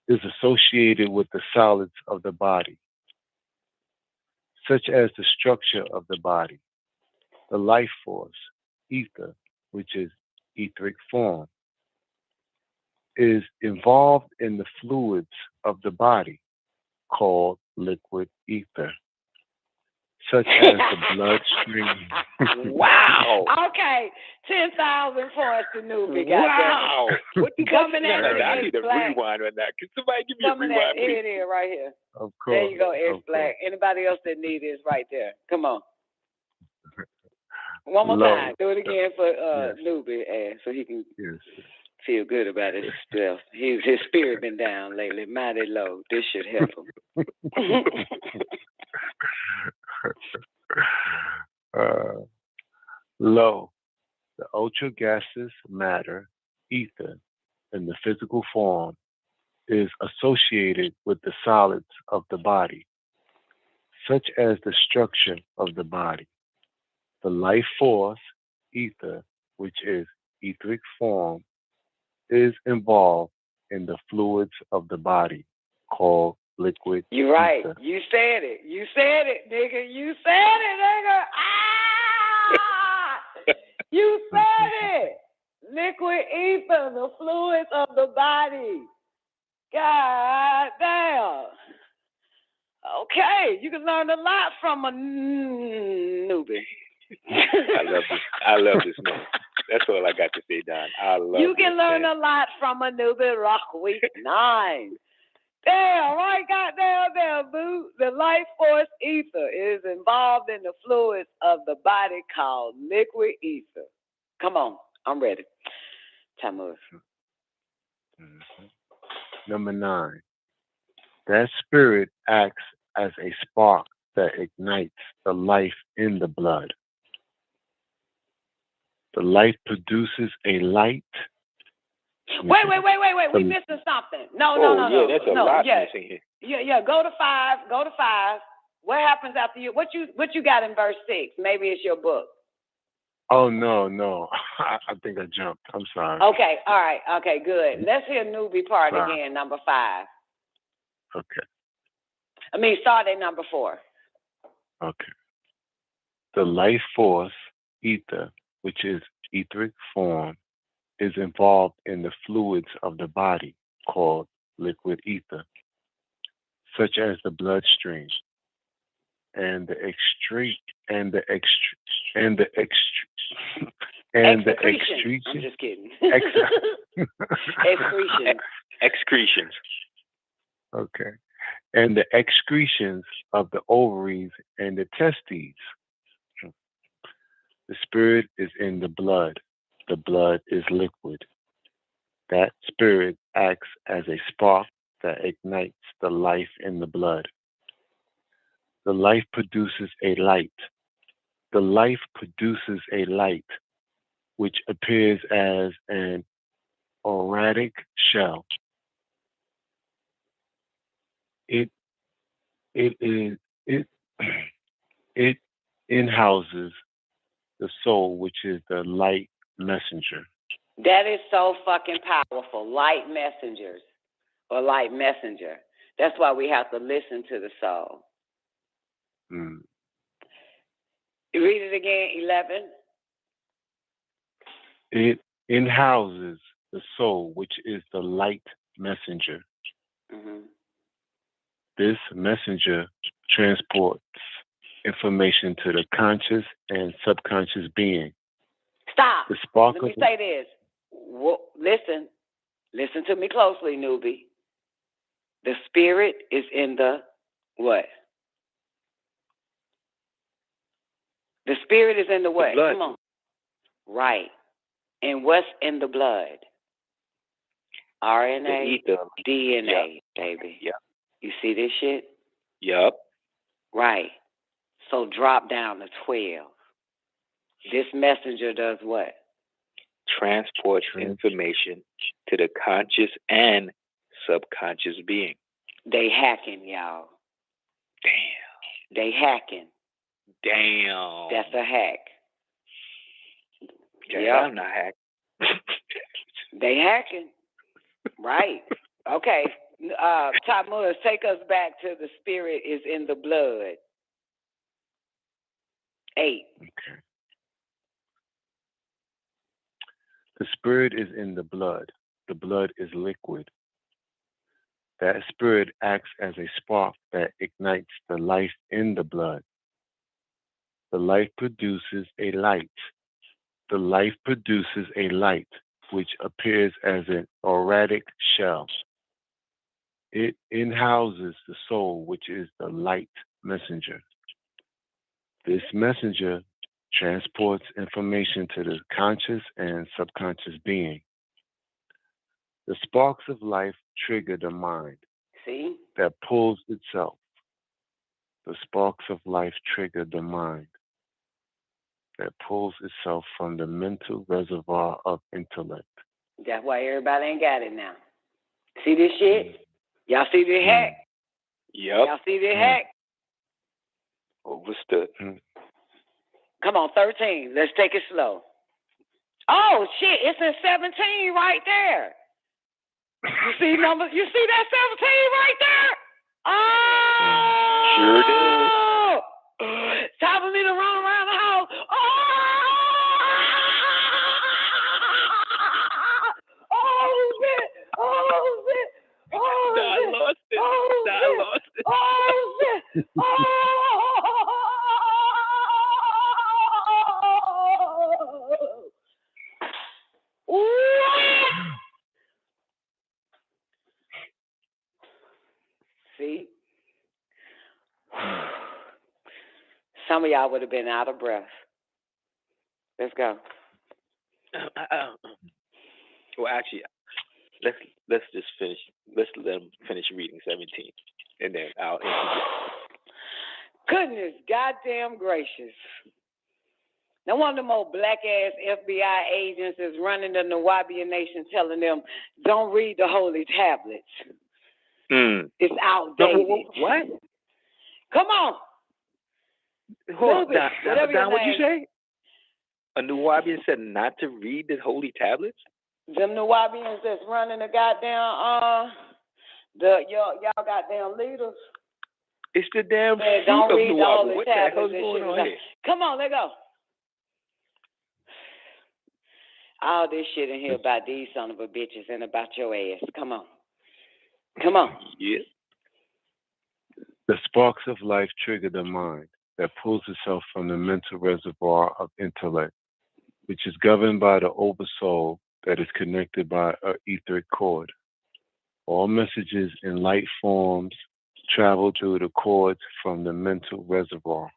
is associated with the solids of the body, such as the structure of the body, the life force, ether, which is etheric form, is involved in the fluids of the body, called liquid ether, such as the bloodstream. Wow. Okay, 10,000 points to newbie. Wow. What the coming at I need a rewind on that. Can somebody give me a rewind, please? Here it is, right here. Of course. There you go, S Black. Anybody else that need this right there. Come on. One more time. Do it again for newbie, so he can feel good about himself. His spirit been down lately, mighty low. This should help him. Lo, the ultra gaseous matter, ether, in the physical form, is associated with the solids of the body, such as the structure of the body, the life force, ether, which is etheric form, is involved in the fluids of the body, called liquid You're right. ether. You said it. You said it, nigga. You said it, nigga. Ah! You said it. Liquid ether, the fluids of the body. God damn. Okay, you can learn a lot from a newbie. I love this man. That's all I got to say, Don. I love You can learn that. a lot from a newbie rock week 9. Damn, right, goddamn, boo. The life force ether is involved in the fluids of the body called liquid ether. Come on, I'm ready. Tammuz. Number 9. That spirit acts as a spark that ignites the life in the blood. The light produces a light. Wait. We missing something. No. Yeah, that's a lot missing here. Yeah. Go to 5. What happens after you? What you got in verse 6? Maybe it's your book. Oh, no. I think I jumped. I'm sorry. Okay, all right. Okay, good. Let's hear newbie part again, number 5. Okay. Start at number 4. Okay. The life force, ether, which is etheric form, is involved in the fluids of the body called liquid ether, such as the bloodstream and the excretion. I'm just kidding. Excretions. Okay. And the excretions of the ovaries and the testes. The spirit is in the blood. The blood is liquid. That spirit acts as a spark that ignites the life in the blood. The life produces a light. The life produces a light, which appears as an auric shell. It in-houses the soul, which is the light messenger. That is so fucking powerful. Light messengers or light messenger. That's why we have to listen to the soul. Read it again, 11. It in-houses the soul, which is the light messenger. Mm-hmm. This messenger transports information to the conscious and subconscious being. Stop. The spark Let me say this. Listen to me closely, newbie. The spirit is in the what? The spirit is in the what? Blood. Come on. Right. And what's in the blood? RNA, DNA, baby. Yeah. You see this shit? Yup. Right. So drop down to 12. This messenger does what? Transports information to the conscious and subconscious being. They hacking, y'all. Damn. They hacking. Damn. That's a hack. Yeah, I'm not hacking. They hacking. Right. Okay. Tammuz, take us back to the spirit is in the blood. 8. Okay. The spirit is in the blood. The blood is liquid. That spirit acts as a spark that ignites the life in the blood. The life produces a light. The life produces a light, which appears as an auric shell. It in-houses the soul, which is the light messenger. This messenger transports information to the conscious and subconscious being. The sparks of life trigger the mind. See? That pulls itself. The sparks of life trigger the mind that pulls itself from the mental reservoir of intellect. That's why everybody ain't got it now. See this shit? Y'all see the hack? Yep. Y'all see the hack? Overstood. Come on, 13. Let's take it slow. Oh shit, it's in 17 right there. You see that 17 right there? Oh, sure do. Time for me to run around the house. Oh shit! Oh shit! Oh shit! I lost it. Oh shit! Some of y'all would have been out of breath. Let's go. Well, actually, let's just finish. Let's let them finish reading 17, and then I'll interject. Goodness, goddamn gracious! Now one of them old black ass FBI agents is running the Nawabian nation, telling them, "Don't read the holy tablets. It's outdated." What? Come on. Hold on, Don, what'd you say? A Nawabian said not to read the holy tablets? Them Nawabians that's running the goddamn y'all goddamn leaders. It's the damn fruit don't of read the holy Nawabi. What the tablets hell's and going shit. on here? Come on, let go. All this shit in here about these son of a bitches and about your ass. Come on. Come on. Yeah. The sparks of life trigger the mind that pulls itself from the mental reservoir of intellect, which is governed by the oversoul that is connected by an etheric cord. All messages in light forms travel through the cords from the mental reservoir.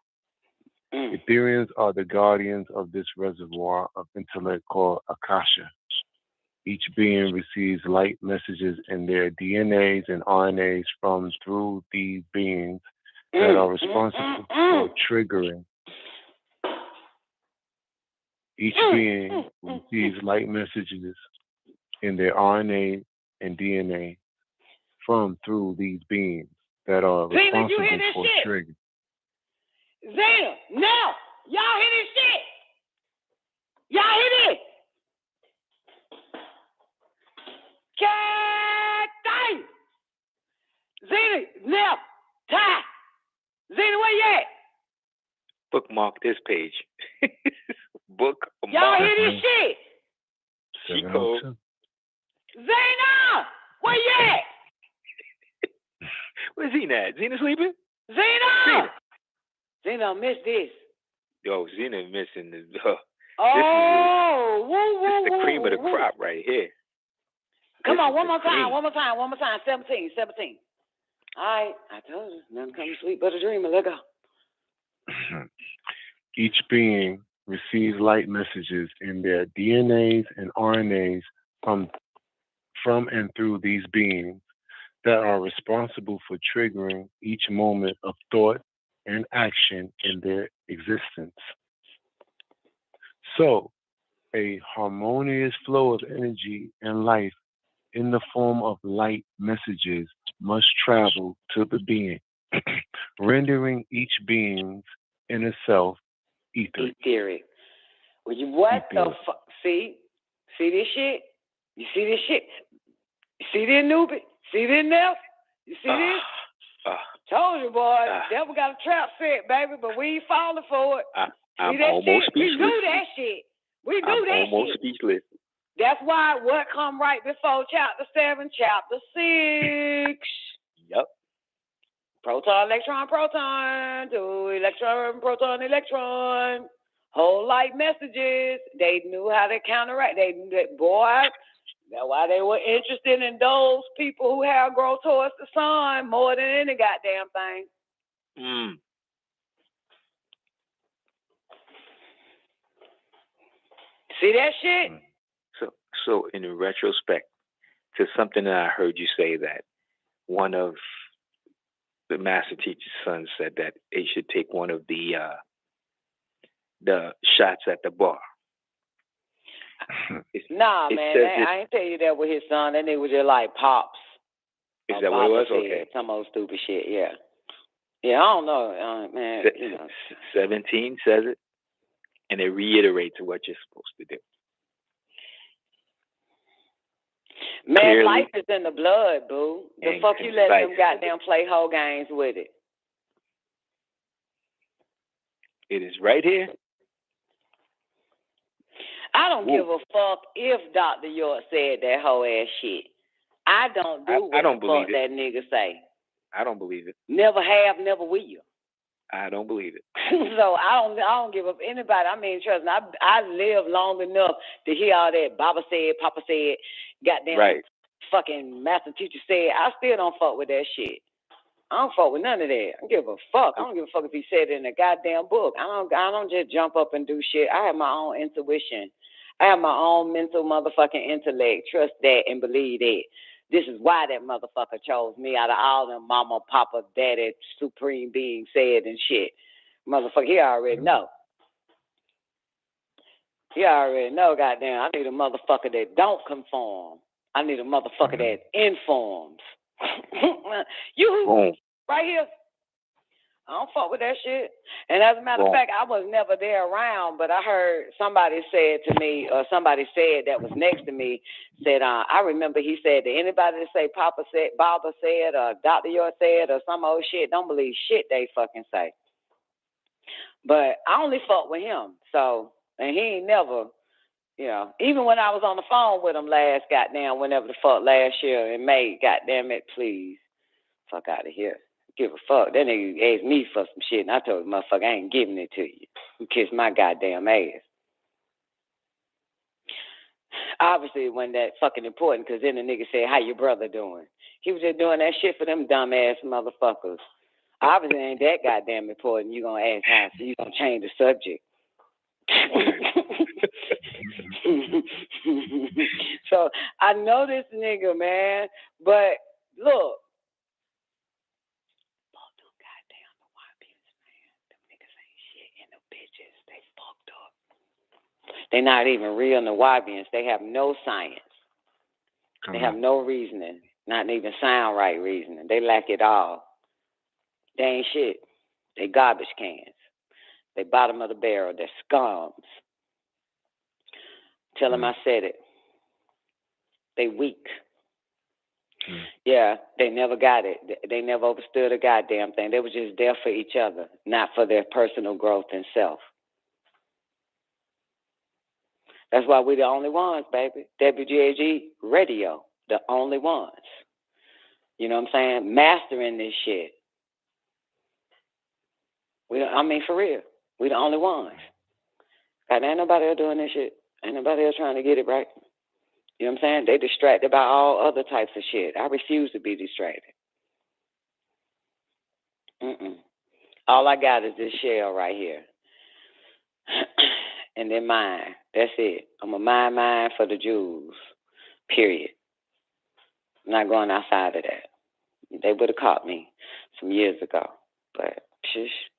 Etherians are the guardians of this reservoir of intellect called Akasha. Each being receives light messages in their DNAs and RNAs from through these beings that are responsible for triggering. Each being receives light messages in their RNA and DNA from through these beings that are responsible for triggering. Zena, now, y'all hear this shit? Y'all hear this? Dang! Zena, now, Ty. Zena, where you at? Bookmark this page. Bookmark. Y'all hear this shit? Chico. Zena, where you at? Where's Zena at? Zena sleeping? Zena! Zena, I missed this. Yo, Zena missing the. This is the cream of the crop right here. Come on, one more time. 17. All right, I told you, nothing comes to sleep but a dreamer. Let go. Each being receives light messages in their DNAs and RNAs from and through these beings that are responsible for triggering each moment of thought and action in their existence. So, a harmonious flow of energy and life in the form of light messages must travel to the being, rendering each being's inner self etheric. Well, what the fuck? See this shit? You see this shit? You see this newbie? See this Nelson? You see this? Told you, boy. Devil got a trap set, baby, but we ain't falling for it. I'm almost speechless. We do that shit. I'm almost speechless. That's why what come right before chapter 7, chapter 6. Yep. Proton, electron, proton, to electron, proton, electron. Whole light messages. They knew how to counteract. Boy, that's why they were interested in those people who have grow towards the sun more than any goddamn thing. See that shit? So in retrospect to something that I heard you say, that one of the master teacher's sons said that they should take one of the shots at the bar. Nah, man, I ain't tell you that with his son. That nigga was just like Pops. Is that what it was? Okay. Some old stupid shit, yeah. Yeah, I don't know, man. 17 says it, and it reiterates what you're supposed to do. Man, Clearly, life is in the blood, boo. The fuck you let them goddamn play whole games with it? It is right here. I don't give a fuck if Dr. York said that whole ass shit. I don't do what the fuck that nigga say. I don't believe it. Never have, never will. I don't believe it. So I don't give up anybody. I mean, trust me, I live long enough to hear all that Baba said, Papa said, goddamn fucking master teacher said. I still don't fuck with that shit. I don't fuck with none of that. I don't give a fuck. I don't give a fuck if he said it in a goddamn book. I don't just jump up and do shit. I have my own intuition. I have my own mental motherfucking intellect. Trust that and believe that. This is why that motherfucker chose me out of all them mama, papa, daddy, supreme being said and shit. Motherfucker, he already know. He already know, goddamn. I need a motherfucker that don't conform. I need a motherfucker that informs. You right here. I don't fuck with that shit. And as a matter of fact, I was never there around, but I heard somebody said to me, or somebody said that was next to me, said, I remember he said that anybody that say Papa said, Baba said, or Dr. York said, or some old shit, don't believe shit they fucking say. But I only fuck with him. So, and he ain't never, you know, even when I was on the phone with him last goddamn, whenever the fuck last year in May, goddamn it, please, fuck out of here. Give a fuck. That nigga asked me for some shit, and I told him, motherfucker, I ain't giving it to you. You kiss my goddamn ass. Obviously, it wasn't that fucking important, because then the nigga said, how your brother doing? He was just doing that shit for them dumbass motherfuckers. Obviously, it ain't that goddamn important. You gonna ask how, so you gonna change the subject. So, I know this nigga, man, but look, they're not even real Nawabians. They have no science. They have no reasoning, not even sound right reasoning. They lack it all. They ain't shit. They garbage cans. They bottom of the barrel. They're scums. Tell them I said it. They weak. Yeah, they never got it. They never understood a goddamn thing. They were just there for each other, not for their personal growth and self. That's why we're the only ones, baby. WGAG Radio, the only ones. You know what I'm saying? Mastering this shit. For real. We the only ones. God, ain't nobody else doing this shit. Ain't nobody else trying to get it right. You know what I'm saying? They distracted by all other types of shit. I refuse to be distracted. All I got is this shell right here. And then mine. That's it. I'm a mine for the Jews. Period. I'm not going outside of that. They would have caught me some years ago. But,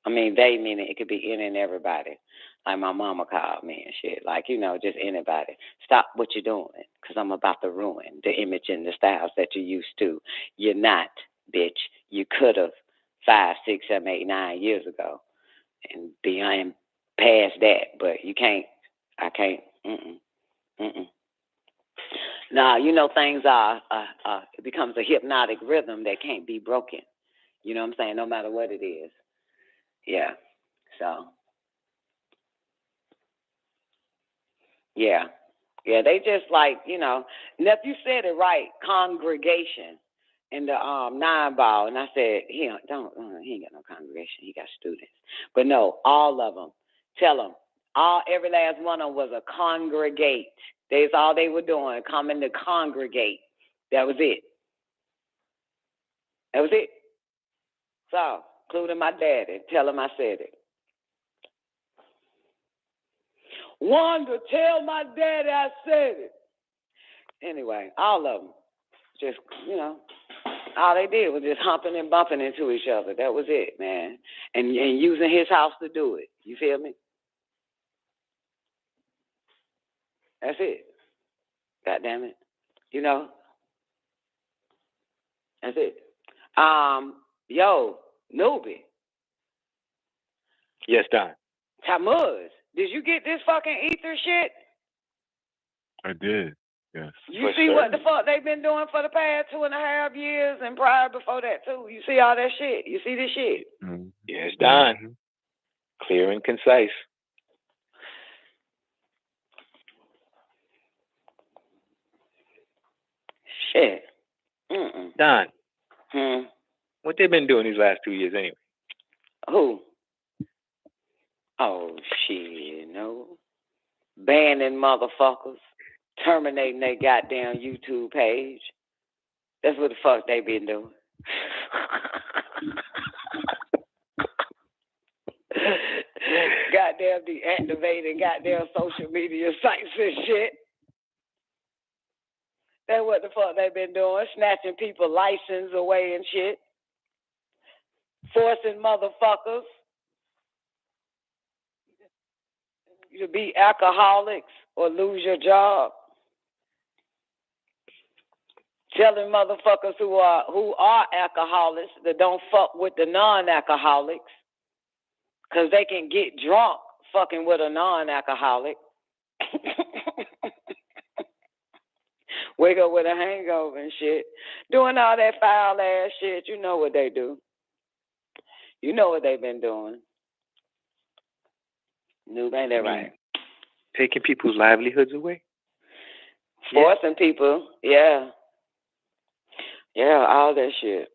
they meaning it could be any and everybody. Like my mama called me and shit. Like, just anybody. Stop what you're doing, because I'm about to ruin the image and the styles that you're used to. You're not, bitch. You could have 5, 6, 7, 8, 9 years ago. And beyond past that, but you can't. I can't. Now, things are, it becomes a hypnotic rhythm that can't be broken. You know what I'm saying? No matter what it is. Yeah. So. Yeah. Yeah, they just like, nephew said it right, congregation in the 9-ball. And I said, he ain't got no congregation. He got students. But no, all of them. Tell them. Every last one of them was a congregate. That's all they were doing, coming to congregate. That was it. That was it. So, including my daddy. Tell him I said it. Wanda, tell my daddy I said it. Anyway, all of them. Just, all they did was just humping and bumping into each other. That was it, man. And using his house to do it. You feel me? That's it. God damn it. That's it. Yo, Nubi. Yes, Don. Tammuz, did you get this fucking ether shit? I did, yes. You see what the fuck they've been doing for the past 2.5 years and prior before that, too? You see all that shit? You see this shit? Mm-hmm. Yes, Don. Clear and concise. Shit. Don. What they been doing these last 2 years anyway? Who? Oh, shit, no. Banning motherfuckers. Terminating their goddamn YouTube page. That's what the fuck they been doing. goddamn deactivating goddamn social media sites and shit. That's what the fuck they been doing, snatching people license away and shit. Forcing motherfuckers to be alcoholics or lose your job. Telling motherfuckers who are alcoholics that don't fuck with the non-alcoholics because they can get drunk fucking with a non-alcoholic. Wake up with a hangover and shit. Doing all that foul ass shit. You know what they do. You know what they've been doing. Noob, ain't that right? Taking people's livelihoods away? Forcing people, yeah. Yeah, all that shit.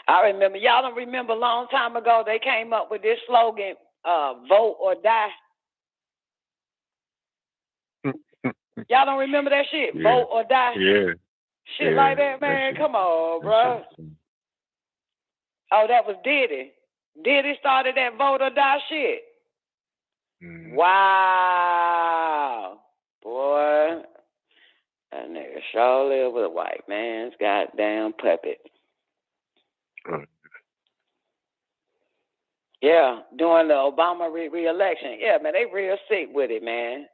I remember, y'all don't remember a long time ago they came up with this slogan, vote or die. Y'all don't remember that shit? Yeah. Vote or die? Yeah. Shit like that, man. Come on, bro. Oh, that was Diddy. Diddy started that vote or die shit. Wow. Boy. That nigga surely was a white man's goddamn puppet. Yeah, during the Obama re-election. Yeah, man, they real sick with it, man.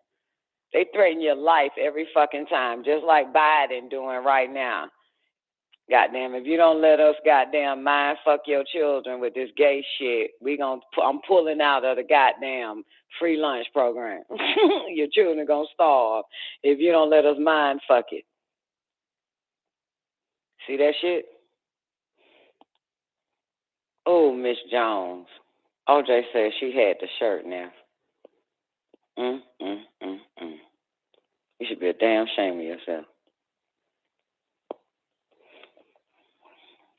They threaten your life every fucking time, just like Biden doing right now. Goddamn, if you don't let us goddamn mind fuck your children with this gay shit, I'm pulling out of the goddamn free lunch program. Your children gonna starve if you don't let us mind fuck it. See that shit? Oh, Miss Jones. OJ said she had the shirt now. You should be a damn shame of yourself.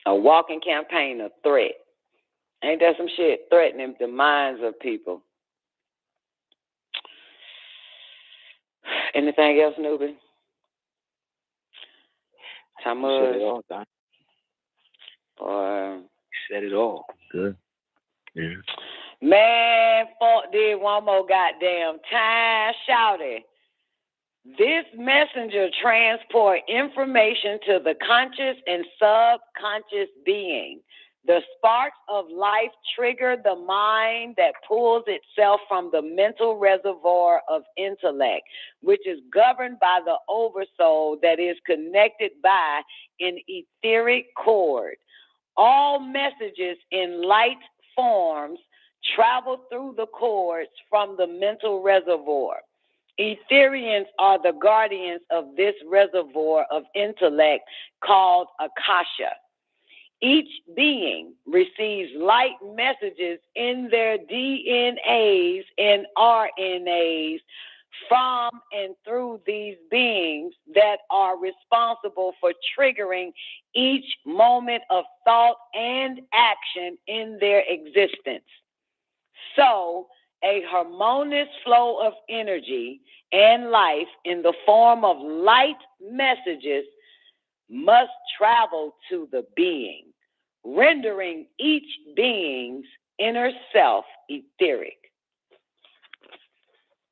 A walking campaign of threat. Ain't that some shit? Threatening the minds of people. Anything else, newbie? You said it all, Don. You said it all. Good. Yeah. Man, fuck did one more goddamn time. Shouty. This messenger transport information to the conscious and subconscious being. The sparks of life trigger the mind that pulls itself from the mental reservoir of intellect, which is governed by the oversoul that is connected by an etheric cord. All messages in light forms travel through the cords from the mental reservoir. Etherians are the guardians of this reservoir of intellect called Akasha. Each being receives light messages in their DNAs and RNAs from and through these beings that are responsible for triggering each moment of thought and action in their existence. So, a harmonious flow of energy and life in the form of light messages must travel to the being, rendering each being's inner self etheric.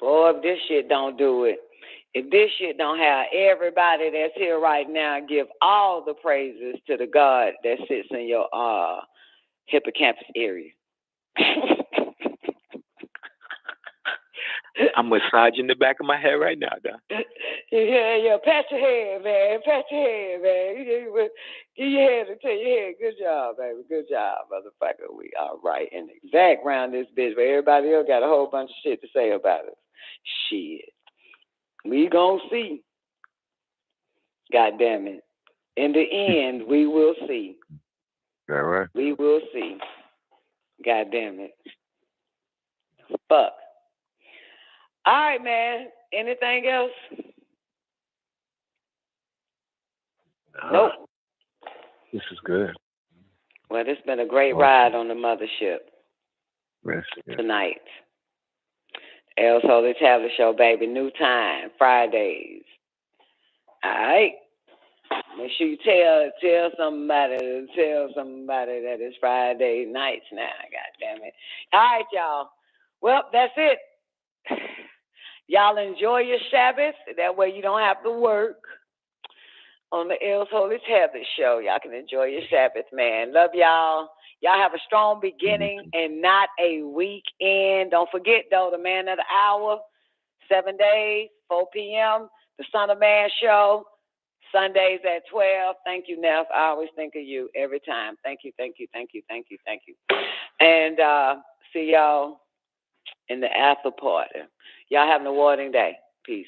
Boy, if this shit don't do it, if this shit don't have everybody that's here right now give all the praises to the God that sits in your hippocampus area. I'm massaging the back of my head right now, Don. Yeah, pat your head, man. Pat your head, man. Give your head until your head. Good job, baby. Good job, motherfucker. We are right in the background this bitch, but everybody else got a whole bunch of shit to say about it. Shit. We gonna see. God damn it. In the end, we will see. All right. We will see. God damn it. Fuck. All right, man. Anything else? Nope. This is good. Well, it's been a great ride on the mothership tonight. El Holy Tablet Show, baby. New time, Fridays. All right. Make sure you tell somebody that it's Friday nights now. God damn it. All right, y'all. Well, that's it. Y'all enjoy your Sabbath. That way you don't have to work on the L's Holy Tablet show. Y'all can enjoy your Sabbath, man. Love y'all. Y'all have a strong beginning and not a weekend. Don't forget, though, the man of the hour, 7 days, 4 p.m., the Son of Man show, Sundays at 12. Thank you, Neff. I always think of you every time. Thank you, thank you, thank you, thank you, thank you. And see y'all in the after party. Y'all have an awarding day. Peace.